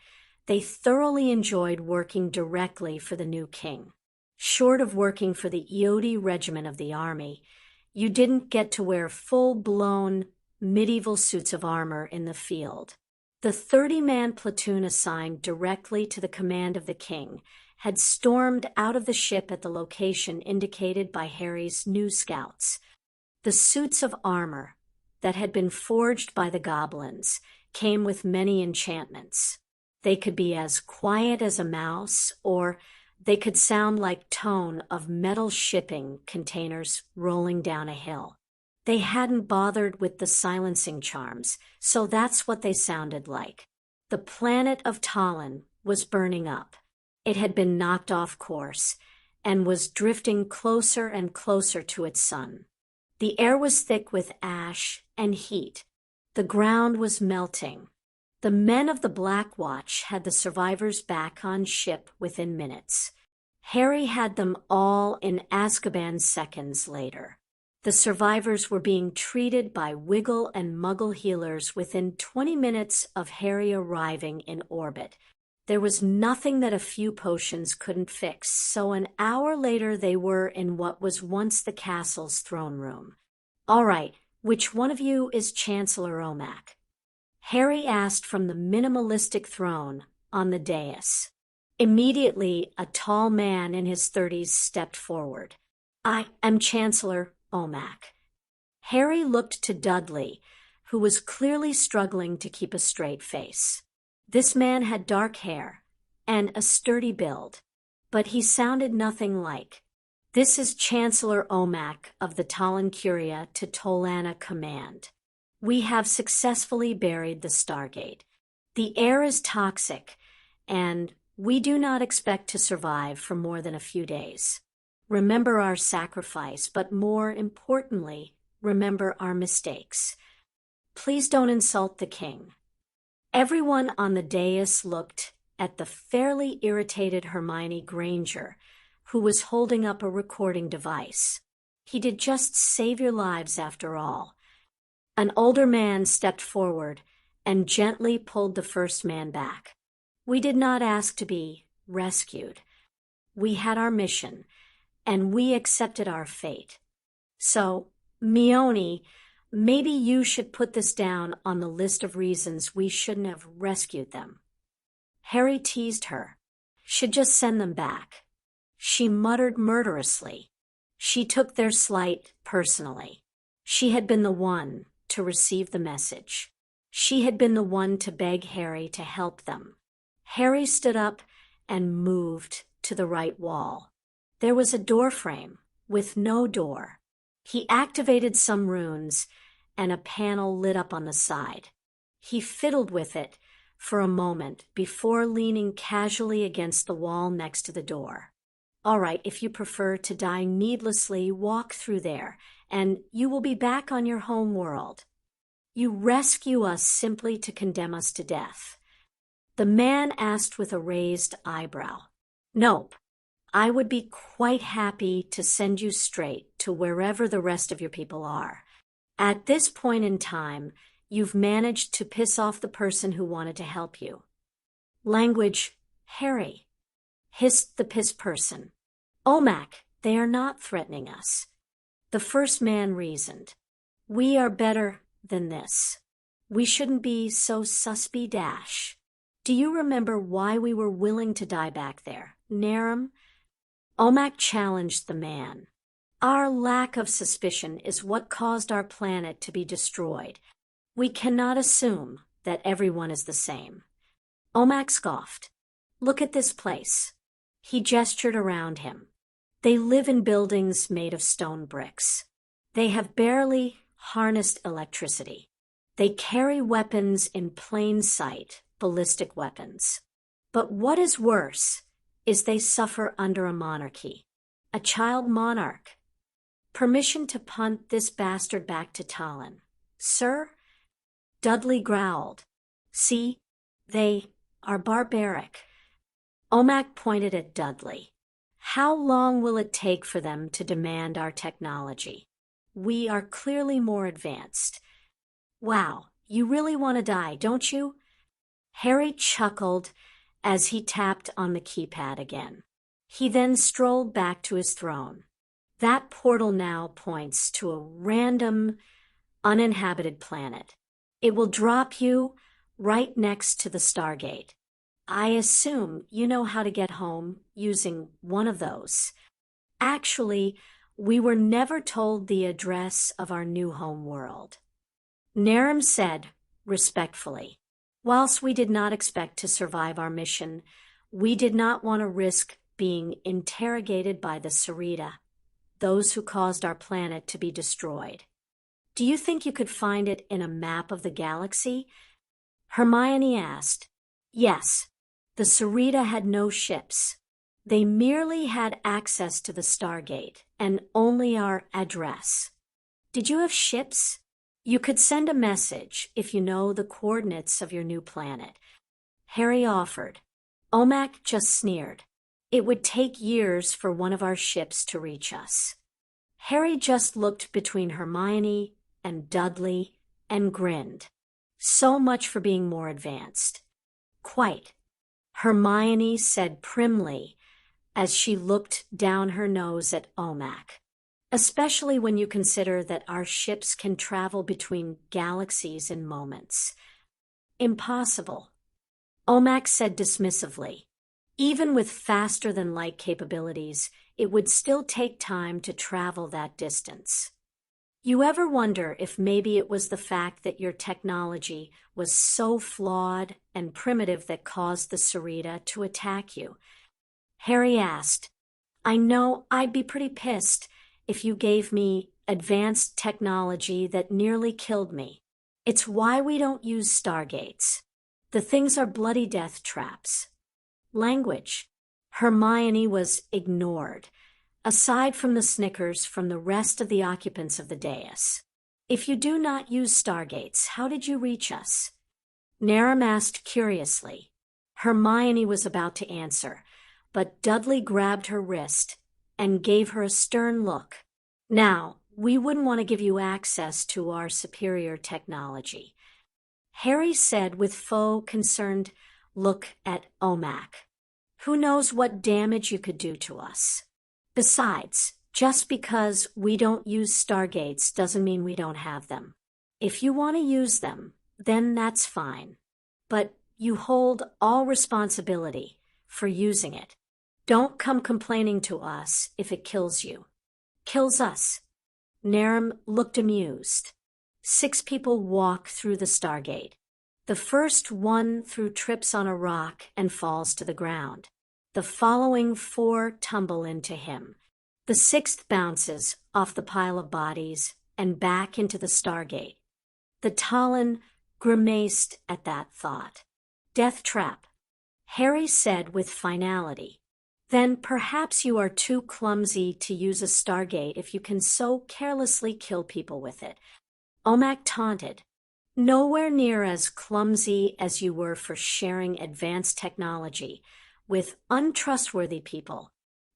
they thoroughly enjoyed working directly for the new king. Short of working for the Eode Regiment of the Army, you didn't get to wear full-blown medieval suits of armor in the field. The 30-man platoon assigned directly to the command of the king had stormed out of the ship at the location indicated by Harry's new scouts. The suits of armor that had been forged by the goblins came with many enchantments. They could be as quiet as a mouse, or they could sound like tone of metal shipping containers rolling down a hill. They hadn't bothered with the silencing charms, so that's what they sounded like. The planet of Talen was burning up. It had been knocked off course and was drifting closer and closer to its sun. The air was thick with ash and heat. The ground was melting. The men of the Black Watch had the survivors back on ship within minutes. Harry had them all in Azkaban seconds later. The survivors were being treated by Wiggle and Muggle healers within 20 minutes of Harry arriving in orbit. There was nothing that a few potions couldn't fix, so an hour later they were in what was once the castle's throne room. "All right, which one of you is Chancellor Omak?" Harry asked from the minimalistic throne on the dais. Immediately, a tall man in his 30s stepped forward. "I am Chancellor Omak." Harry looked to Dudley, who was clearly struggling to keep a straight face. This man had dark hair and a sturdy build, but he sounded nothing like. "This is Chancellor Omak of the Talen Curia to Tolana Command. We have successfully buried the Stargate. The air is toxic, and we do not expect to survive for more than a few days. Remember our sacrifice, but more importantly, remember our mistakes. Please don't insult the king." Everyone on the dais looked at the fairly irritated Hermione Granger, who was holding up a recording device. He did just save your lives after all. An older man stepped forward and gently pulled the first man back. "We did not ask to be rescued. We had our mission, and we accepted our fate. So, Mione, maybe you should put this down on the list of reasons we shouldn't have rescued them." Harry teased her. "Should just send them back." She muttered murderously. She took their slight personally. She had been the one to receive the message. She had been the one to beg Harry to help them. Harry stood up and moved to the right wall. There was a door frame with no door. He activated some runes, and a panel lit up on the side. He fiddled with it for a moment before leaning casually against the wall next to the door. "All right, if you prefer to die needlessly, walk through there, and you will be back on your home world. You rescue us simply to condemn us to death." The man asked with a raised eyebrow. "Nope. I would be quite happy to send you straight to wherever the rest of your people are. At this point in time, you've managed to piss off the person who wanted to help you." "Language, Harry," hissed the piss person. "Omak, they are not threatening us." The first man reasoned. "We are better than this. We shouldn't be so suspy-dash. Do you remember why we were willing to die back there, Narum?" Omak challenged the man. "Our lack of suspicion is what caused our planet to be destroyed. We cannot assume that everyone is the same." Omak scoffed. "Look at this place." He gestured around him. "They live in buildings made of stone bricks. They have barely harnessed electricity. They carry weapons in plain sight, ballistic weapons. But what is worse is they suffer under a monarchy, a child monarch. Permission to punt this bastard back to Talen, sir?" Dudley growled. "See, they are barbaric. Omak pointed at Dudley. How long will it take for them to demand our technology? We are clearly more advanced. Wow, you really want to die, don't you? Harry chuckled as he tapped on the keypad again. He then strolled back to his throne. That portal now points to a random, uninhabited planet. It will drop you right next to the Stargate. I assume you know how to get home using one of those. Actually, we were never told the address of our new home world. Narum said, respectfully, whilst we did not expect to survive our mission, we did not want to risk being interrogated by the Sarita, those who caused our planet to be destroyed. Do you think you could find it in a map of the galaxy? Hermione asked. Yes. The Sarita had no ships. They merely had access to the Stargate and only our address. Did you have ships? You could send a message if you know the coordinates of your new planet. Harry offered. Omak just sneered. It would take years for one of our ships to reach us. Harry just looked between Hermione and Dudley and grinned. So much for being more advanced. Quite. Hermione said primly as she looked down her nose at Omak. Especially when you consider that our ships can travel between galaxies in moments. Impossible. Omak said dismissively. Even with faster-than-light capabilities, it would still take time to travel that distance. You ever wonder if maybe it was the fact that your technology was so flawed and primitive that caused the Sarita to attack you? Harry asked. I know I'd be pretty pissed if you gave me advanced technology that nearly killed me. It's why we don't use Stargates. The things are bloody death traps. Language. Hermione was ignored, aside from the snickers from the rest of the occupants of the dais. If you do not use Stargates, how did you reach us? Narum asked curiously. Hermione was about to answer, but Dudley grabbed her wrist and gave her a stern look. Now, we wouldn't want to give you access to our superior technology. Harry said with faux concerned look at Omak. Who knows what damage you could do to us? Besides, just because we don't use Stargates doesn't mean we don't have them. If you want to use them, then that's fine. But you hold all responsibility for using it. Don't come complaining to us if it kills you. Kills us. Narum looked amused. 6 people walk through the Stargate. The first one through trips on a rock and falls to the ground. The following 4 tumble into him. The 6th bounces off the pile of bodies and back into the Stargate. The Talen grimaced at that thought. Death trap. Harry said with finality. Then perhaps you are too clumsy to use a Stargate if you can so carelessly kill people with it. Omak taunted. Nowhere near as clumsy as you were for sharing advanced technology with untrustworthy people.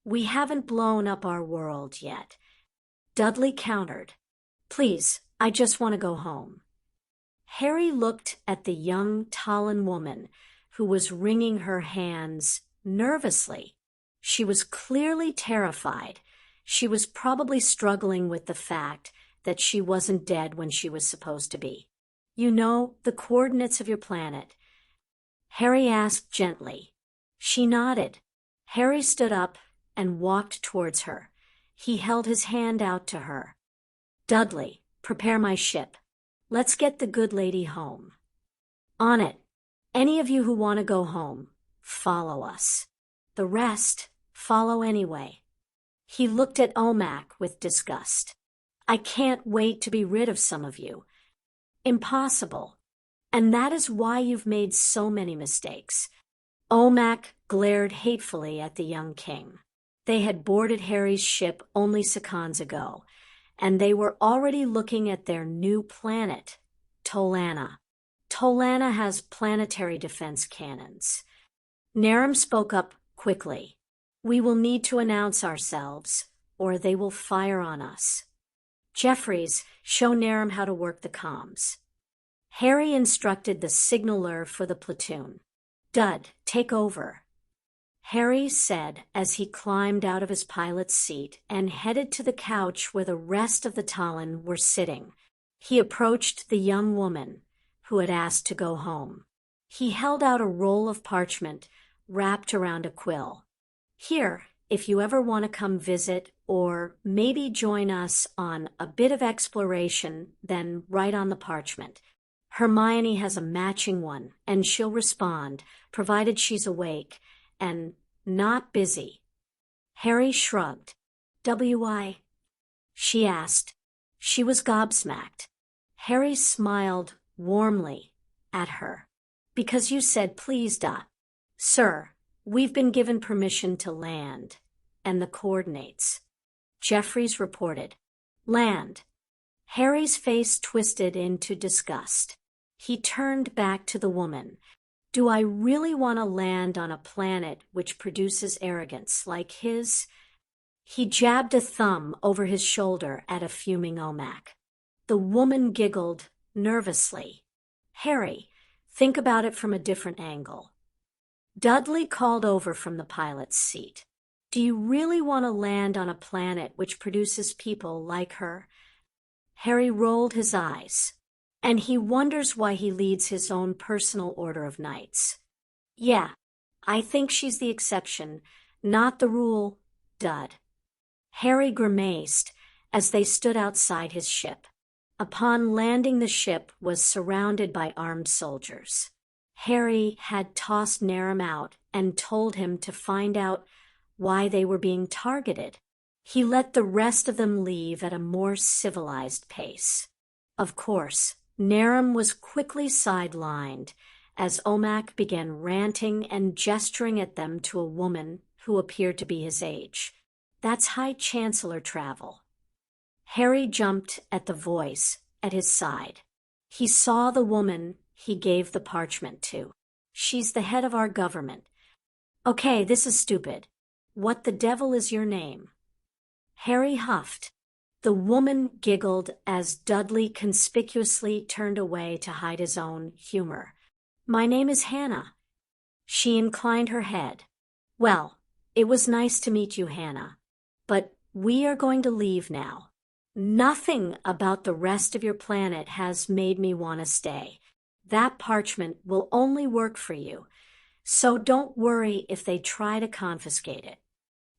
We haven't blown up our world yet. Dudley countered. Please, I just want to go home. Harry looked at the young Talen woman who was wringing her hands nervously. She was clearly terrified. She was probably struggling with the fact that she wasn't dead when she was supposed to be. You know the coordinates of your planet? Harry asked gently. She nodded. Harry stood up and walked towards her. He held his hand out to her. Dudley, prepare my ship. Let's get the good lady home. On it. Any of you who want to go home, follow us. The rest, follow anyway. He looked at Omak with disgust. I can't wait to be rid of some of you. Impossible. And that is why you've made so many mistakes. Omak glared hatefully at the young king. They had boarded Harry's ship only seconds ago, and they were already looking at their new planet, Tolana. Tolana has planetary defense cannons. Naram spoke up quickly. We will need to announce ourselves, or they will fire on us. Jeffries, show Naram how to work the comms. Harry instructed the signaler for the platoon. Dud, take over. Harry said as he climbed out of his pilot's seat and headed to the couch where the rest of the Talen were sitting. He approached the young woman who had asked to go home. He held out a roll of parchment wrapped around a quill. Here, if you ever want to come visit or maybe join us on a bit of exploration, then write on the parchment. Hermione has a matching one, and she'll respond, provided she's awake and not busy. Harry shrugged. "Why?" she asked. She was gobsmacked. Harry smiled warmly at her. "Because you said please, Sir, we've been given permission to land, and the coordinates." Jeffries reported. "Land." Harry's face twisted into disgust. He turned back to the woman. "Do I really want to land on a planet which produces arrogance like his?" He jabbed a thumb over his shoulder at a fuming Omak. The woman giggled nervously. "Harry, think about it from a different angle." Dudley called over from the pilot's seat. "Do you really want to land on a planet which produces people like her?" Harry rolled his eyes. "And he wonders why he leads his own personal order of knights." "Yeah, I think she's the exception, not the rule, Dud." Harry grimaced as they stood outside his ship. Upon landing, the ship was surrounded by armed soldiers. Harry had tossed Naram out and told him to find out why they were being targeted. He let the rest of them leave at a more civilized pace. Of course, Naram was quickly sidelined as Omak began ranting and gesturing at them to a woman who appeared to be his age. "That's High Chancellor travel." Harry jumped at the voice at his side. He saw the woman he gave the parchment to. "She's the head of our government." "Okay, this is stupid. What the devil is your name?" Harry huffed. The woman giggled as Dudley conspicuously turned away to hide his own humor. "My name is Hannah." She inclined her head. "Well, it was nice to meet you, Hannah. But we are going to leave now. Nothing about the rest of your planet has made me want to stay. That parchment will only work for you, so don't worry if they try to confiscate it.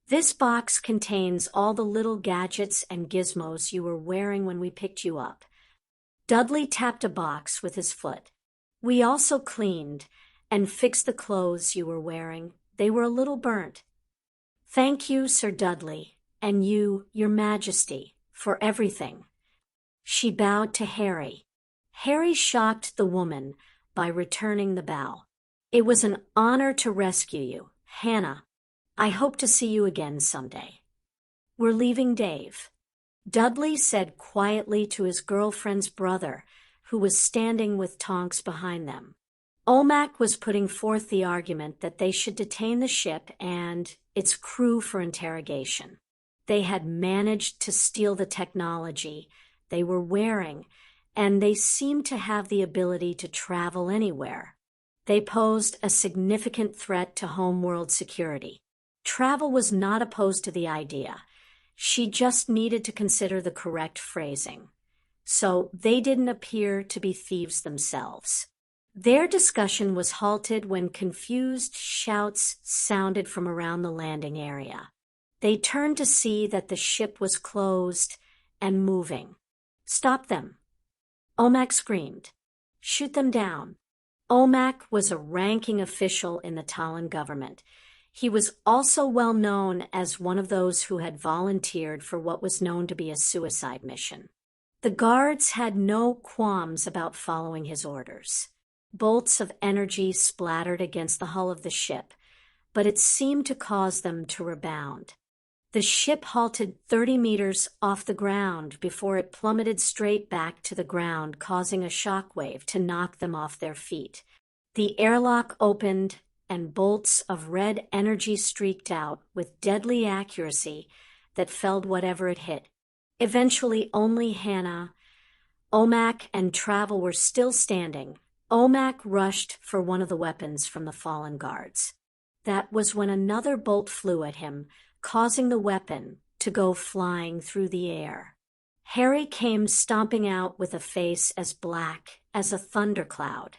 This box contains all the little gadgets and gizmos you were wearing when we picked you up." Dudley tapped a box with his foot. "We also cleaned and fixed the clothes you were wearing. They were a little burnt." "Thank you, Sir Dudley, and you, Your Majesty, for everything." She bowed to Harry. Harry shocked the woman by returning the bow. "It was an honor to rescue you, Hannah. I hope to see you again someday." "We're leaving Dave," Dudley said quietly to his girlfriend's brother, who was standing with Tonks behind them. Omak was putting forth the argument that they should detain the ship and its crew for interrogation. They had managed to steal the technology they were wearing, and they seemed to have the ability to travel anywhere. They posed a significant threat to homeworld security. Travel was not opposed to the idea. She just needed to consider the correct phrasing. So they didn't appear to be thieves themselves. Their discussion was halted when confused shouts sounded from around the landing area. They turned to see that the ship was closed and moving. "Stop them!" Omak screamed. "Shoot them down." Omak was a ranking official in the Talen government. He was also well known as one of those who had volunteered for what was known to be a suicide mission. The guards had no qualms about following his orders. Bolts of energy splattered against the hull of the ship, but it seemed to cause them to rebound. The ship halted 30 meters off the ground before it plummeted straight back to the ground, causing a shockwave to knock them off their feet. The airlock opened, and bolts of red energy streaked out with deadly accuracy that felled whatever it hit. Eventually, only Hannah, Omak, and Travel were still standing. Omak rushed for one of the weapons from the fallen guards. That was when another bolt flew at him, causing the weapon to go flying through the air. Harry came stomping out with a face as black as a thundercloud.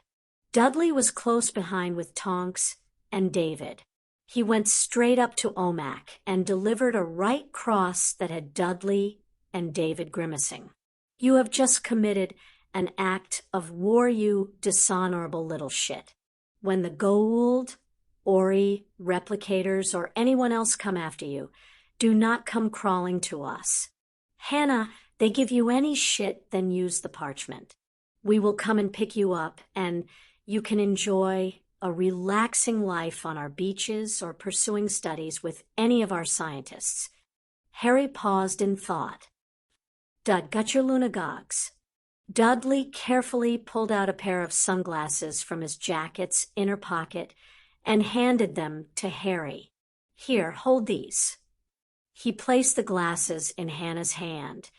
Dudley was close behind with Tonks and David. He went straight up to Omak and delivered a right cross that had Dudley and David grimacing. "You have just committed an act of war, you dishonorable little shit. When the Goa'uld, Ori, replicators, or anyone else come after you, do not come crawling to us. Hannah, they give you any shit, then use the parchment. We will come and pick you up, and you can enjoy a relaxing life on our beaches or pursuing studies with any of our scientists." Harry paused in thought. "Dud, got your lunagogs?" Dudley carefully pulled out a pair of sunglasses from his jacket's inner pocket and handed them to Harry. "Here, hold these." He placed the glasses in Hannah's hand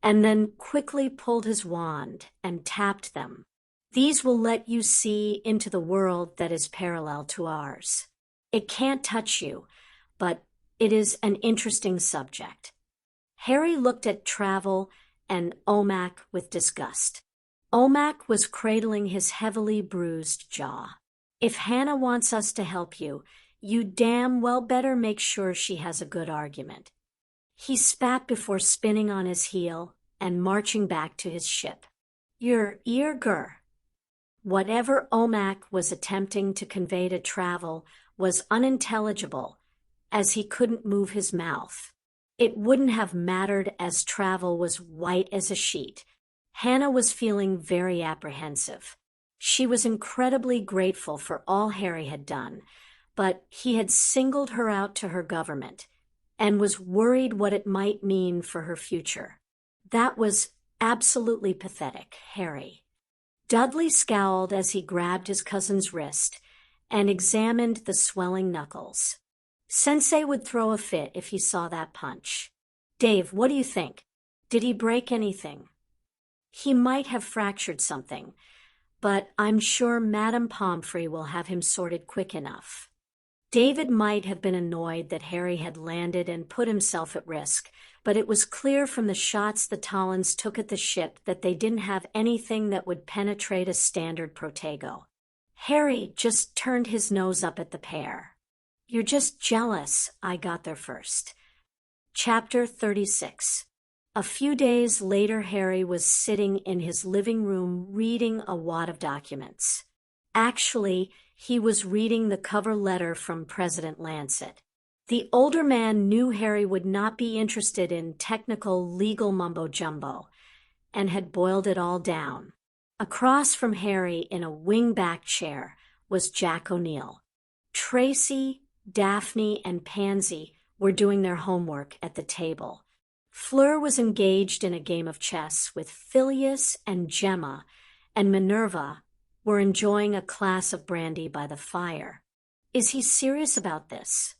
and then quickly pulled his wand and tapped them. "These will let you see into the world that is parallel to ours. It can't touch you, but it is an interesting subject." Harry looked at Travel and Omak with disgust. Omak was cradling his heavily bruised jaw. "If Hannah wants us to help you, you damn well better make sure she has a good argument." He spat before spinning on his heel and marching back to his ship. "You're eager." Whatever Omak was attempting to convey to Travel was unintelligible, as he couldn't move his mouth. It wouldn't have mattered, as Travel was white as a sheet. Hannah was feeling very apprehensive. She was incredibly grateful for all Harry had done, but he had singled her out to her government and was worried what it might mean for her future. That was absolutely pathetic, Harry. Dudley scowled as he grabbed his cousin's wrist and examined the swelling knuckles. Sensei would throw a fit if he saw that punch. "Dave, what do you think? Did he break anything?" "He might have fractured something, but I'm sure Madame Pomfrey will have him sorted quick enough." David might have been annoyed that Harry had landed and put himself at risk, but it was clear from the shots the Talons took at the ship that they didn't have anything that would penetrate a standard Protego. Harry just turned his nose up at the pair. "You're just jealous I got there first." Chapter 36. A few days later, Harry was sitting in his living room reading a wad of documents. Actually, he was reading the cover letter from President Lancet. The older man knew Harry would not be interested in technical legal mumbo-jumbo, and had boiled it all down. Across from Harry in a wing-back chair was Jack O'Neill. Tracy, Daphne, and Pansy were doing their homework at the table. Fleur was engaged in a game of chess with Phileas and Gemma, and Minerva were enjoying a glass of brandy by the fire. "Is he serious about this?"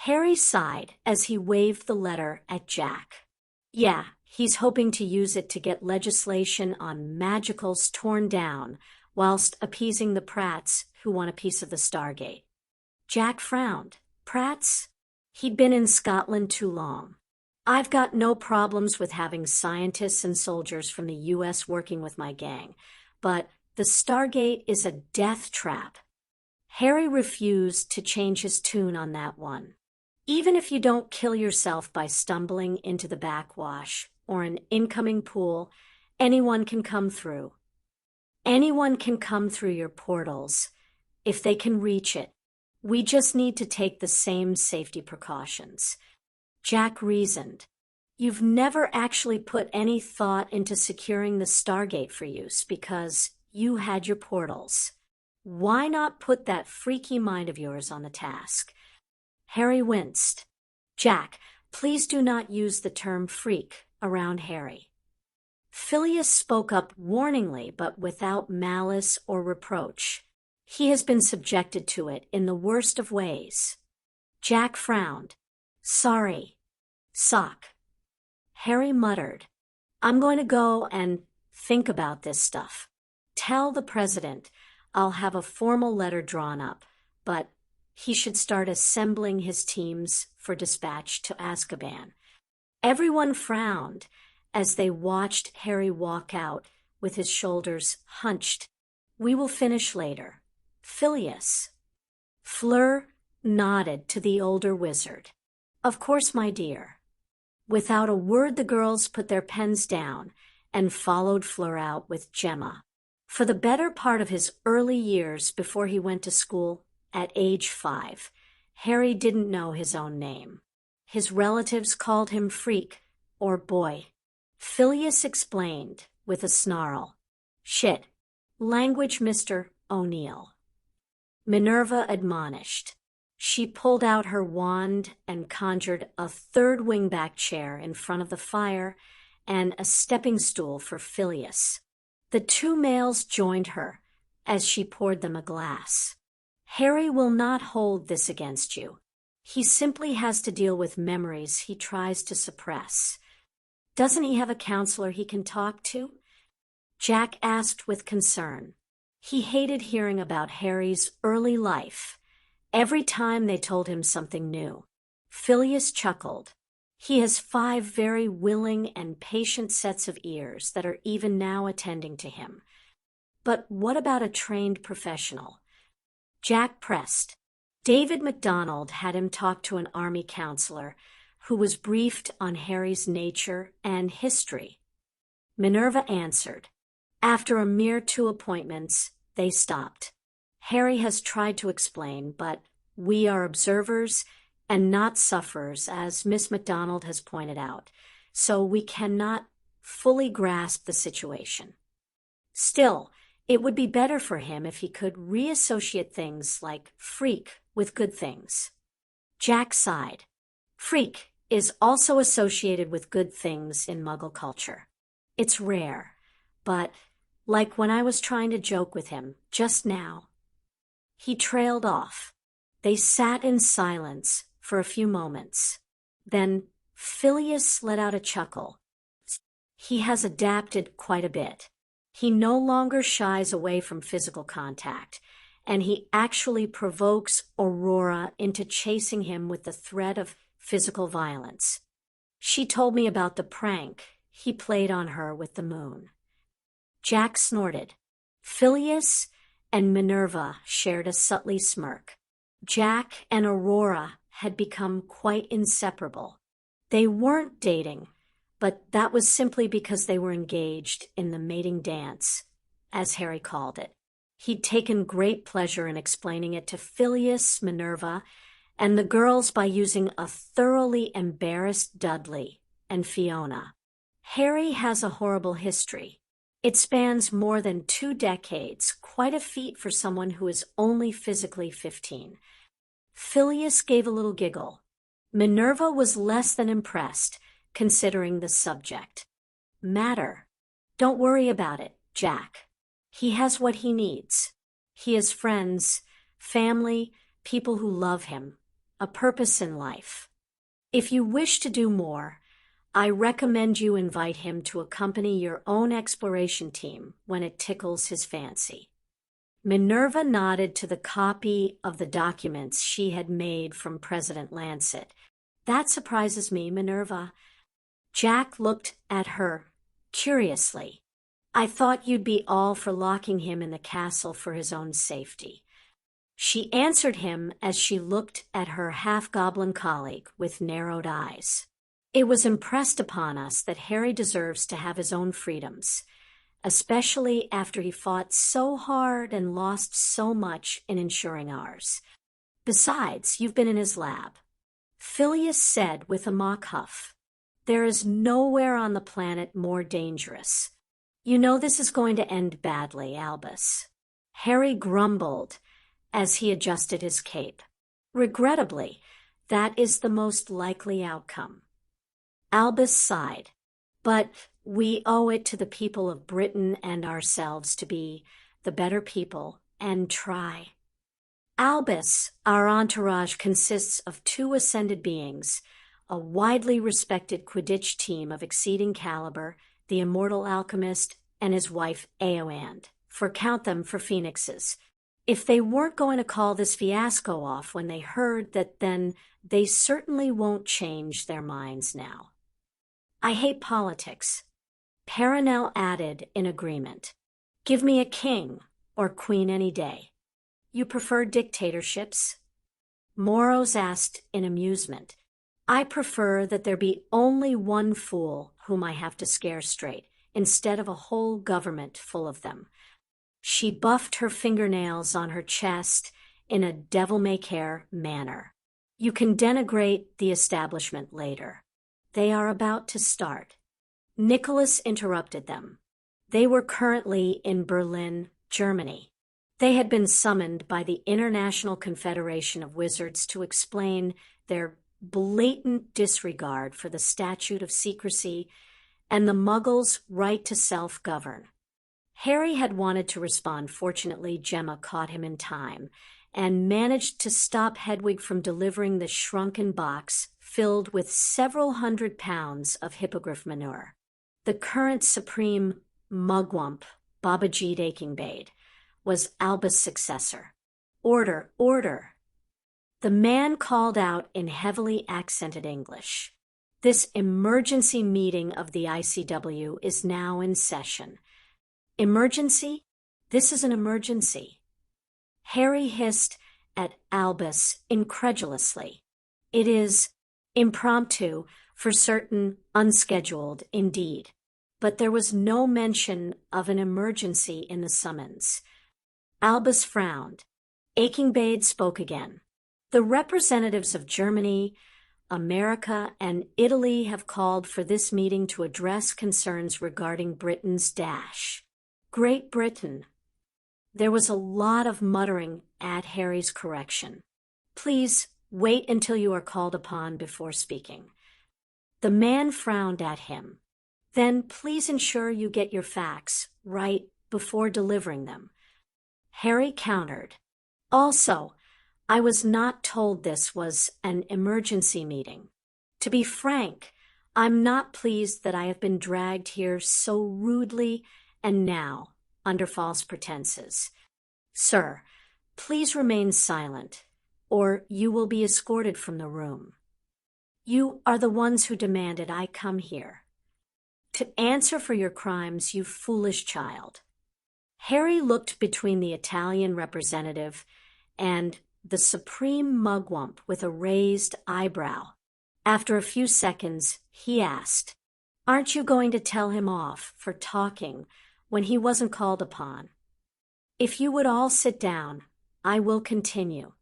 Harry sighed as he waved the letter at Jack. "Yeah, he's hoping to use it to get legislation on magicals torn down, whilst appeasing the Pratts who want a piece of the Stargate." Jack frowned. "Pratts?" He'd been in Scotland too long. "I've got no problems with having scientists and soldiers from the U.S. working with my gang, but the Stargate is a death trap." Harry refused to change his tune on that one. "Even if you don't kill yourself by stumbling into the backwash or an incoming pool, anyone can come through. Anyone can come through your portals if they can reach it. We just need to take the same safety precautions." Jack reasoned. "You've never actually put any thought into securing the Stargate for use because you had your portals. Why not put that freaky mind of yours on the task?" Harry winced. "Jack, Please do not use the term freak around Harry. Phileas spoke up warningly but without malice or reproach. He has been subjected to it in the worst of ways. Jack frowned. Sorry. Sock. Harry muttered. I'm going to go and think about this stuff. Tell the president I'll have a formal letter drawn up, but he should start assembling his teams for dispatch to Azkaban. Everyone frowned as they watched Harry walk out with his shoulders hunched. We will finish later. Phileas. Fleur nodded to the older wizard. Of course, my dear. Without a word, the girls put their pens down and followed Fleur out with Gemma. For the better part of his early years before he went to school at age 5, Harry didn't know his own name. His relatives called him Freak or Boy. Phileas explained with a snarl. Shit. Language, Mr. O'Neill. Minerva admonished. She pulled out her wand and conjured a third wingback chair in front of the fire and a stepping stool for Phileas. The two males joined her as she poured them a glass. Harry will not hold this against you. He simply has to deal with memories he tries to suppress. Doesn't he have a counselor he can talk to? Jack asked with concern. He hated hearing about Harry's early life. Every time they told him something new. Phileas chuckled. He has 5 very willing and patient sets of ears that are even now attending to him. But what about a trained professional? Jack pressed. David MacDonald had him talk to an army counselor who was briefed on Harry's nature and history. Minerva answered. After a mere 2 appointments, they stopped. Harry has tried to explain, but we are observers and not sufferers, as Miss MacDonald has pointed out, so we cannot fully grasp the situation. Still, it would be better for him if he could reassociate things like freak with good things. Jack sighed. Freak is also associated with good things in Muggle culture. It's rare, but like when I was trying to joke with him just now. He trailed off. They sat in silence for a few moments. Then Phileas let out a chuckle. He has adapted quite a bit. He no longer shies away from physical contact, and he actually provokes Aurora into chasing him with the threat of physical violence. She told me about the prank he played on her with the moon. Jack snorted. Phileas and Minerva shared a subtly smirk. Jack and Aurora had become quite inseparable. They weren't dating, but that was simply because they were engaged in the mating dance, as Harry called it. He'd taken great pleasure in explaining it to Phileas, Minerva, and the girls by using a thoroughly embarrassed Dudley and Fiona. Harry has a horrible history. It spans more than 2 decades, quite a feat for someone who is only physically 15. Phileas gave a little giggle. Minerva was less than impressed, considering the subject matter. Don't worry about it, Jack. He has what he needs. He has friends, family, people who love him, a purpose in life. If you wish to do more, I recommend you invite him to accompany your own exploration team when it tickles his fancy. Minerva nodded to the copy of the documents she had made from President Lancet. That surprises me, Minerva. Jack looked at her curiously. I thought you'd be all for locking him in the castle for his own safety. She answered him as she looked at her half-goblin colleague with narrowed eyes. It was impressed upon us that Harry deserves to have his own freedoms, especially after he fought so hard and lost so much in ensuring ours. Besides, you've been in his lab. Phileas said with a mock huff, There is nowhere on the planet more dangerous. You know this is going to end badly, Albus. Harry grumbled as he adjusted his cape. Regrettably, That is the most likely outcome. Albus sighed. But we owe it to the people of Britain and ourselves to be the better people and try. Albus, our entourage consists of 2 ascended beings, a widely respected Quidditch team of exceeding caliber, the immortal alchemist, and his wife Eowand, for count them for phoenixes. If they weren't going to call this fiasco off when they heard that, then they certainly won't change their minds now. I hate politics. Perenelle added in agreement. Give me a king or queen any day. You prefer dictatorships? Moros asked in amusement. I prefer that there be only one fool whom I have to scare straight, instead of a whole government full of them. She buffed her fingernails on her chest in a devil-may-care manner. You can denigrate the establishment later. They are about to start. Nicholas interrupted them. They were currently in Berlin, Germany. They had been summoned by the International Confederation of Wizards to explain their blatant disregard for the Statute of Secrecy and the Muggles' right to self-govern. Harry had wanted to respond. Fortunately, Gemma caught him in time and managed to stop Hedwig from delivering the shrunken box filled with several hundred pounds of hippogriff manure. The current supreme mugwump, Babajide Achingbaid, was Albus' successor. Order, order! The man called out in heavily accented English. This emergency meeting of the ICW is now in session. Emergency? This is an emergency. Harry hissed at Albus incredulously. It is impromptu, for certain, unscheduled, indeed. But there was no mention of an emergency in the summons. Albus frowned. Achingbaid spoke again. The representatives of Germany, America, and Italy have called for this meeting to address concerns regarding Britain's Great Britain. There was a lot of muttering at Harry's correction. Please wait until you are called upon before speaking. The man frowned at him. Then please ensure you get your facts right before delivering them. Harry countered. Also, I was not told this was an emergency meeting. To be frank, I'm not pleased that I have been dragged here so rudely and now under false pretenses. Sir, please remain silent, or you will be escorted from the room. You are the ones who demanded I come here. To answer for your crimes, you foolish child. Harry looked between the Italian representative and the supreme mugwump with a raised eyebrow. After a few seconds, he asked, Aren't you going to tell him off for talking when he wasn't called upon? If you would all sit down, I will continue.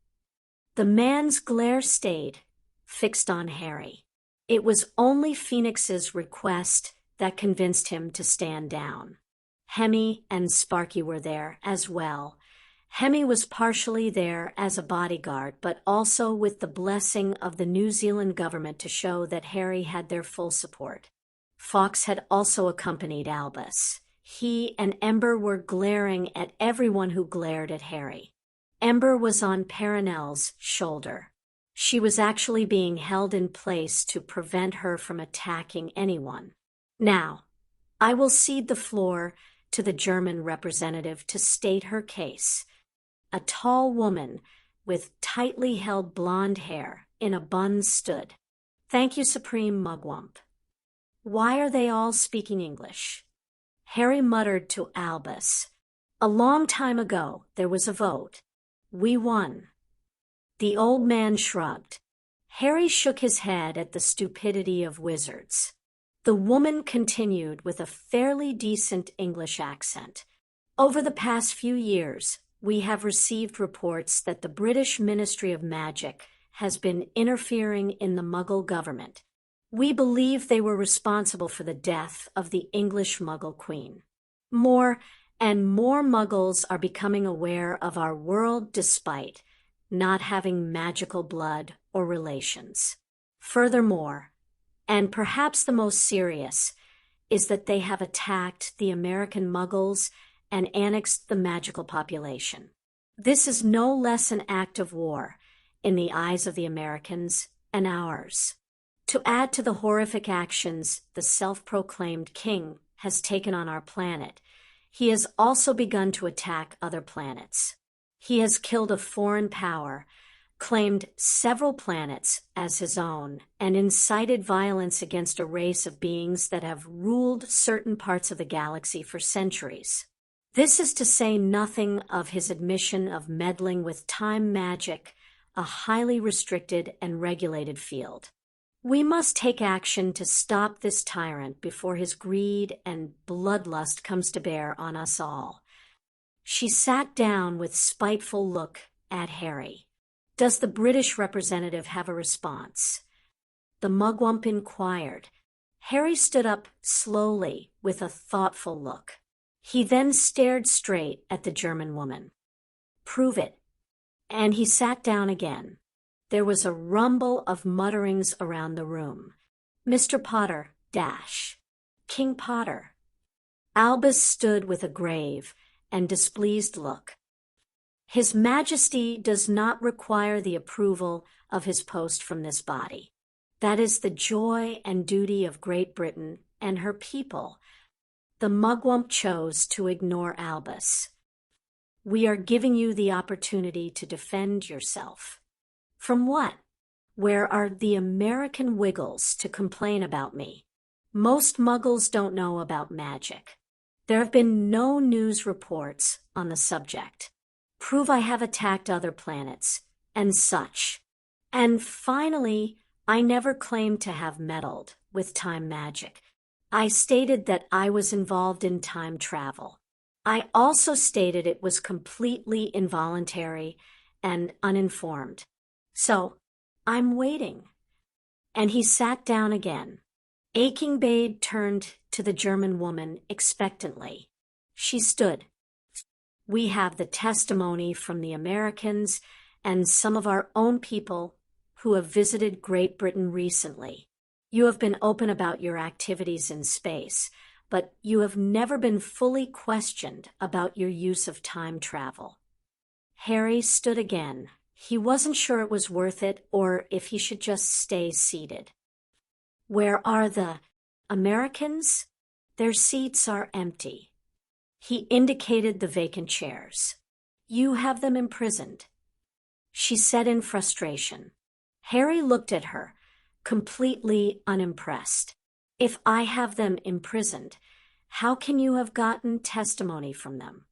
The man's glare stayed fixed on Harry. It was only Phoenix's request that convinced him to stand down. Hemi and Sparky were there as well. Hemi was partially there as a bodyguard, but also with the blessing of the New Zealand government to show that Harry had their full support. Fawkes had also accompanied Albus. He and Ember were glaring at everyone who glared at Harry. Ember was on Perenelle's shoulder. She was actually being held in place to prevent her from attacking anyone. Now, I will cede the floor to the German representative to state her case. A tall woman with tightly held blonde hair in a bun stood. Thank you, Supreme Mugwump. Why are they all speaking English? Harry muttered to Albus. A long time ago, there was a vote. We won. The old man shrugged. Harry shook his head at the stupidity of wizards. The woman continued with a fairly decent English accent. Over the past few years, we have received reports that the British Ministry of Magic has been interfering in the Muggle government. We believe they were responsible for the death of the English Muggle Queen. More and more Muggles are becoming aware of our world despite not having magical blood or relations. Furthermore, and perhaps the most serious, is that they have attacked the American Muggles and annexed the magical population. This is no less an act of war in the eyes of the Americans and ours. To add to the horrific actions the self-proclaimed king has taken on our planet, he has also begun to attack other planets. He has killed a foreign power, claimed several planets as his own, and incited violence against a race of beings that have ruled certain parts of the galaxy for centuries. This is to say nothing of his admission of meddling with time magic, a highly restricted and regulated field. We must take action to stop this tyrant before his greed and bloodlust comes to bear on us all. She sat down with spiteful look at Harry. Does the British representative have a response? The mugwump inquired. Harry stood up slowly with a thoughtful look. He then stared straight at the German woman. Prove it. And he sat down again. There was a rumble of mutterings around the room. Mr. Potter, King Potter. Albus stood with a grave and displeased look. His Majesty does not require the approval of his post from this body. That is the joy and duty of Great Britain and her people. The mugwump chose to ignore Albus. We are giving you the opportunity to defend yourself. From what? Where are the American Wiggles to complain about me? Most muggles don't know about magic. There have been no news reports on the subject. Prove I have attacked other planets, and such. And finally, I never claimed to have meddled with time magic. I stated that I was involved in time travel. I also stated it was completely involuntary and uninformed. So, I'm waiting. And he sat down again. Aching-Bade turned to the German woman expectantly. She stood. We have the testimony from the Americans and some of our own people who have visited Great Britain recently. You have been open about your activities in space, but you have never been fully questioned about your use of time travel. Harry stood again. He wasn't sure it was worth it or if he should just stay seated. Where are the Americans? Their seats are empty. He indicated the vacant chairs. You have them imprisoned. She said in frustration. Harry looked at her, completely unimpressed. If I have them imprisoned, how can you have gotten testimony from them?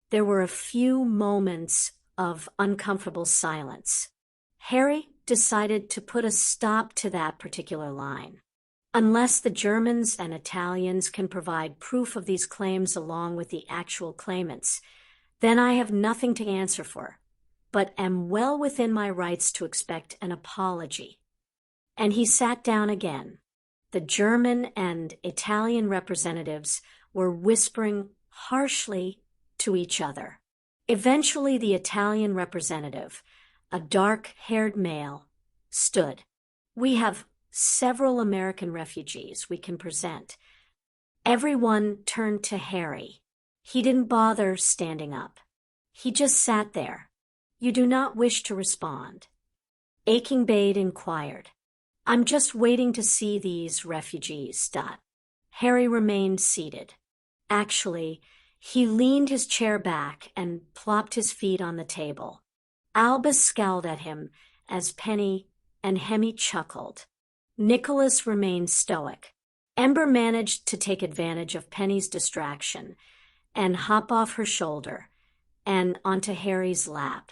There were a few moments of uncomfortable silence. Harry decided to put a stop to that particular line. Unless the Germans and Italians can provide proof of these claims along with the actual claimants, then I have nothing to answer for, but am well within my rights to expect an apology. And he sat down again. The German and Italian representatives were whispering harshly to each other. Eventually, the Italian representative, a dark-haired male, stood. We have several American refugees we can present. Everyone turned to Harry. He didn't bother standing up. He just sat there. You do not wish to respond. Aching-Bade inquired. I'm just waiting to see these refugees. Harry remained seated. Actually, he leaned his chair back and plopped his feet on the table. Albus scowled at him as Penny and Hemi chuckled. Nicholas remained stoic. Ember managed to take advantage of Penny's distraction and hop off her shoulder and onto Harry's lap.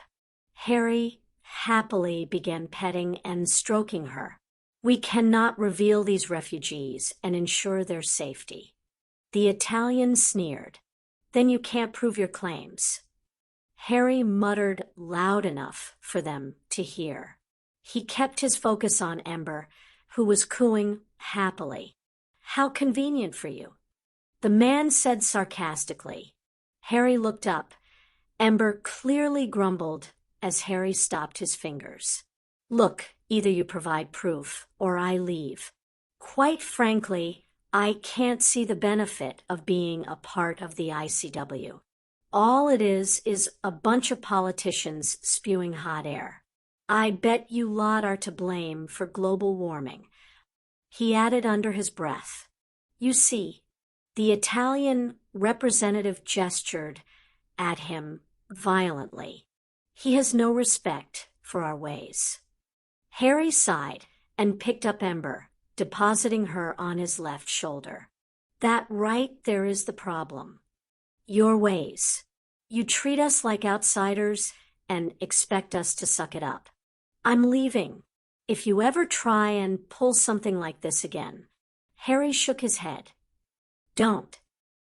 Harry happily began petting and stroking her. We cannot reveal these refugees and ensure their safety. The Italian sneered. Then you can't prove your claims. Harry muttered loud enough for them to hear. He kept his focus on Ember, who was cooing happily. How convenient for you. The man said sarcastically. Harry looked up. Ember clearly grumbled as Harry stopped his fingers. Look, either you provide proof, or I leave. Quite frankly, I can't see the benefit of being a part of the ICW. All it is a bunch of politicians spewing hot air. I bet you lot are to blame for global warming. He added under his breath. You see, the Italian representative gestured at him violently. He has no respect for our ways. Harry sighed and picked up Ember, depositing her on his left shoulder. That right there is the problem. Your ways. You treat us like outsiders and expect us to suck it up. I'm leaving. If you ever try and pull something like this again. Harry shook his head. Don't.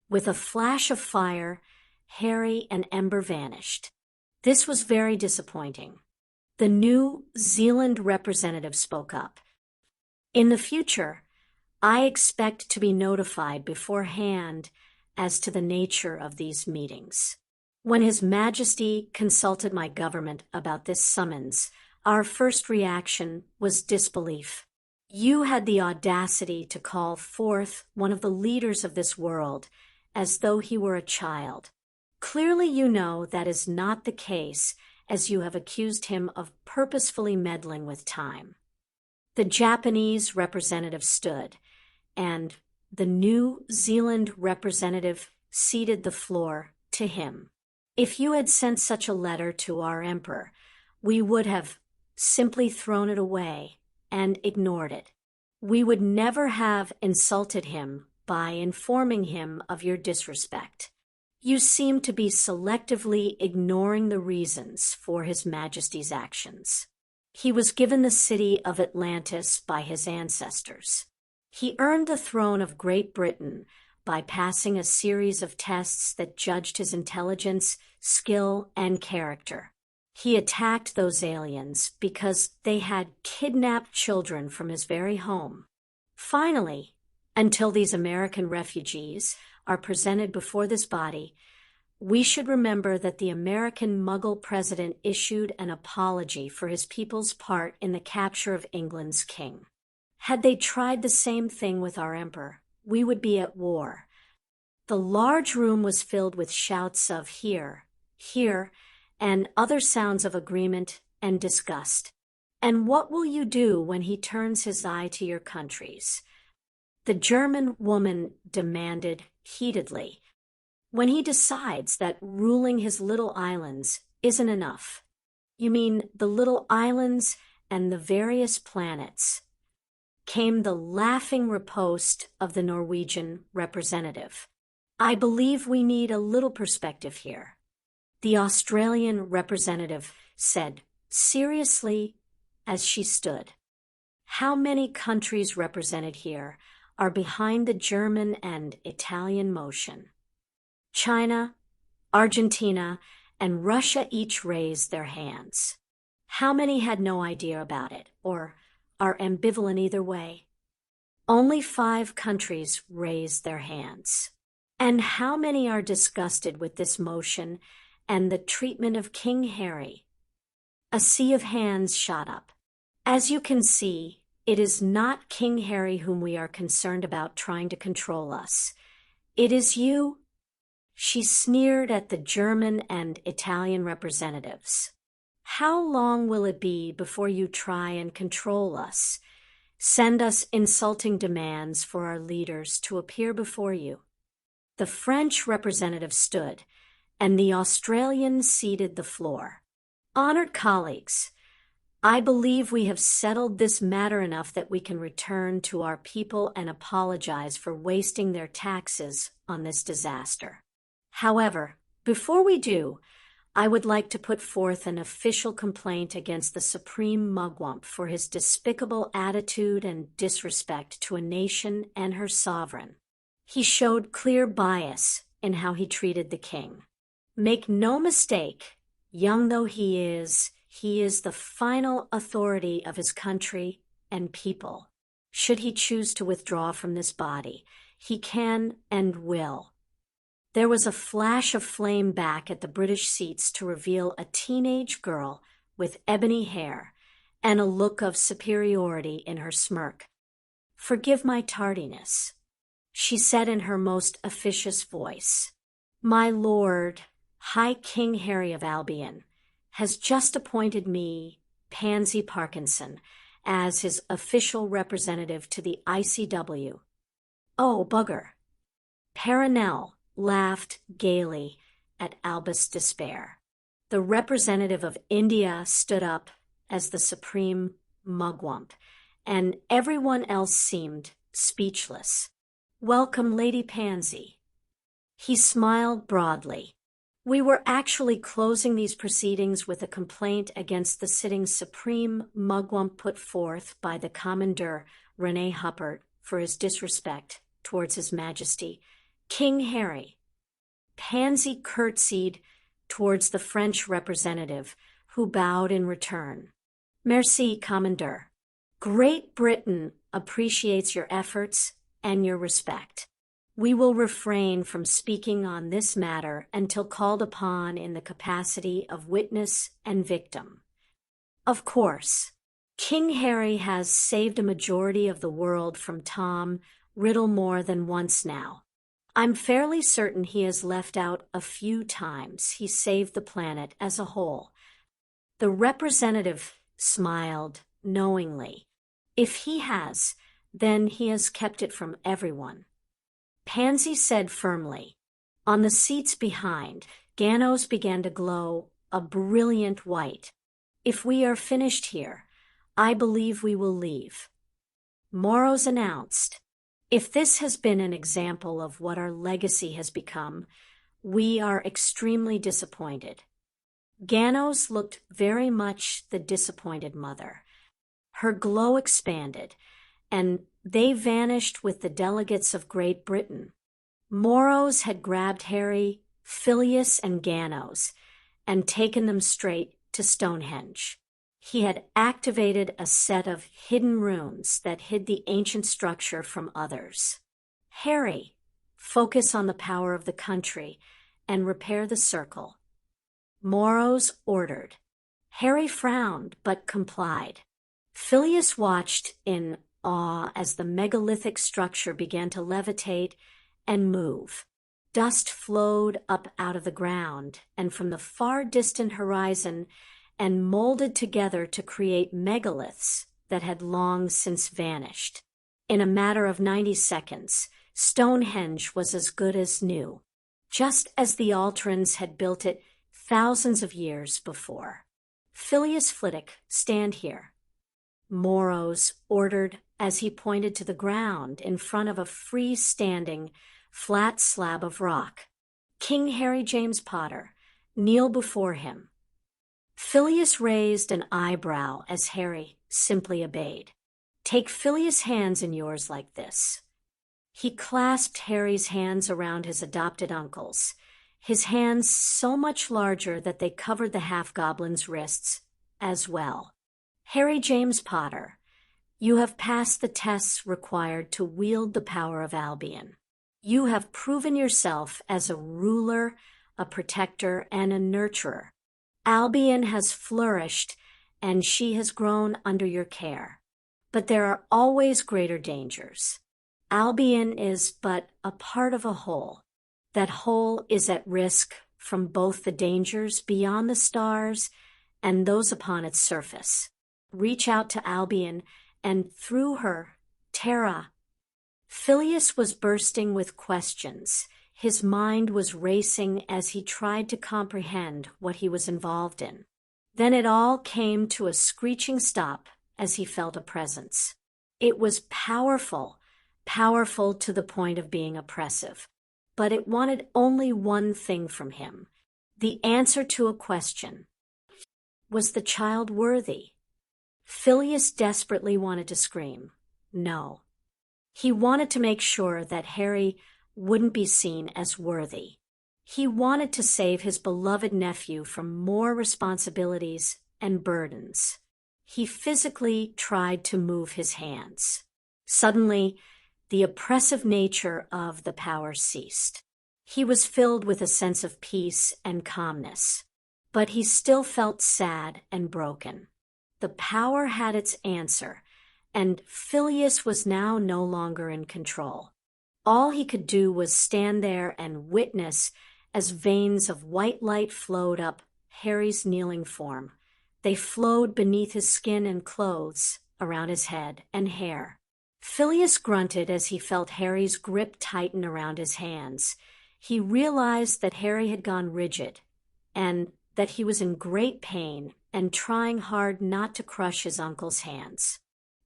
With a flash of fire, Harry and Ember vanished. This was very disappointing. The New Zealand representative spoke up. In the future, I expect to be notified beforehand as to the nature of these meetings. When His Majesty consulted my government about this summons, our first reaction was disbelief. You had the audacity to call forth one of the leaders of this world as though he were a child. Clearly you know that is not the case, as you have accused him of purposefully meddling with time. The Japanese representative stood, and the New Zealand representative ceded the floor to him. If you had sent such a letter to our emperor, we would have simply thrown it away and ignored it. We would never have insulted him by informing him of your disrespect. You seem to be selectively ignoring the reasons for His Majesty's actions. He was given the city of Atlantis by his ancestors. He earned the throne of Great Britain by passing a series of tests that judged his intelligence, skill, and character. He attacked those aliens because they had kidnapped children from his very home. Finally, until these American refugees are presented before this body, we should remember that the American Muggle president issued an apology for his people's part in the capture of England's king. Had they tried the same thing with our emperor, we would be at war. The large room was filled with shouts of "here, here," and other sounds of agreement and disgust. And what will you do when he turns his eye to your countries? The German woman demanded heatedly. When he decides that ruling his little islands isn't enough. You mean the little islands and the various planets? Came the laughing riposte of the Norwegian representative. I believe we need a little perspective here. The Australian representative said seriously as she stood. How many countries represented here are behind the German and Italian motion? China, Argentina, and Russia each raised their hands. How many had no idea about it, or are ambivalent either way? Only 5 countries raised their hands. And how many are disgusted with this motion and the treatment of King Harry? A sea of hands shot up. As you can see, it is not King Harry whom we are concerned about trying to control us. It is you. She sneered at the German and Italian representatives. How long will it be before you try and control us? Send us insulting demands for our leaders to appear before you. The French representative stood, and the Australian ceded the floor. Honored colleagues, I believe we have settled this matter enough that we can return to our people and apologize for wasting their taxes on this disaster. However, before we do, I would like to put forth an official complaint against the Supreme Mugwump for his despicable attitude and disrespect to a nation and her sovereign. He showed clear bias in how he treated the king. Make no mistake, young though he is the final authority of his country and people. Should he choose to withdraw from this body, he can and will. There was a flash of flame back at the British seats to reveal a teenage girl with ebony hair and a look of superiority in her smirk. "Forgive my tardiness," she said in her most officious voice. "My lord, High King Harry of Albion, has just appointed me, Pansy Parkinson, as his official representative to the ICW. Oh, bugger." Perenelle laughed gaily at Albus' despair. The representative of India stood up as the supreme mugwump, and everyone else seemed speechless. "Welcome, Lady Pansy." He smiled broadly. "We were actually closing these proceedings with a complaint against the sitting supreme mugwump put forth by the Commandeur René Huppert for his disrespect towards His Majesty, King Harry." Pansy curtsied towards the French representative, who bowed in return. "Merci, Commandeur. Great Britain appreciates your efforts and your respect. We will refrain from speaking on this matter until called upon in the capacity of witness and victim. Of course, King Harry has saved a majority of the world from Tom Riddle more than once now. I'm fairly certain he has left out a few times he saved the planet as a whole." The representative smiled knowingly. "If he has, then he has kept it from everyone." Pansy said firmly. On the seats behind, Ganos began to glow a brilliant white. "If we are finished here, I believe we will leave." Moros announced. "If this has been an example of what our legacy has become, we are extremely disappointed." Ganos looked very much the disappointed mother. Her glow expanded, and they vanished with the delegates of Great Britain. Moros had grabbed Harry, Phileas, and Ganos and taken them straight to Stonehenge. He had activated a set of hidden runes that hid the ancient structure from others. "Harry, focus on the power of the country and repair the circle," Moros ordered. Harry frowned but complied. Phileas watched in awe as the megalithic structure began to levitate and move. Dust flowed up out of the ground and from the far distant horizon and molded together to create megaliths that had long since vanished. In a matter of 90 seconds, Stonehenge was as good as new, just as the Alterans had built it thousands of years before. "Phileas Flitwick, stand here," Moros ordered as he pointed to the ground in front of a freestanding, flat slab of rock. "King Harry James Potter, kneel before him." Phileas raised an eyebrow as Harry simply obeyed. "Take Phileas' hands in yours like this." He clasped Harry's hands around his adopted uncle's, his hands so much larger that they covered the half-goblin's wrists as well. "Harry James Potter, you have passed the tests required to wield the power of Albion. You have proven yourself as a ruler, a protector, and a nurturer. Albion has flourished, and she has grown under your care. But there are always greater dangers. Albion is but a part of a whole. That whole is at risk from both the dangers beyond the stars and those upon its surface. Reach out to Albion, and through her, Terra." Phileas was bursting with questions. His mind was racing as he tried to comprehend what he was involved in. Then it all came to a screeching stop as he felt a presence. It was powerful, powerful to the point of being oppressive. But it wanted only one thing from him, the answer to a question. Was the child worthy? Phileas desperately wanted to scream, no. He wanted to make sure that Harry wouldn't be seen as worthy. He wanted to save his beloved nephew from more responsibilities and burdens. He physically tried to move his hands. Suddenly, the oppressive nature of the power ceased. He was filled with a sense of peace and calmness, but he still felt sad and broken. The power had its answer, and Phileas was now no longer in control. All he could do was stand there and witness as veins of white light flowed up Harry's kneeling form. They flowed beneath his skin and clothes, around his head and hair. Phileas grunted as he felt Harry's grip tighten around his hands. He realized that Harry had gone rigid, and that he was in great pain and trying hard not to crush his uncle's hands.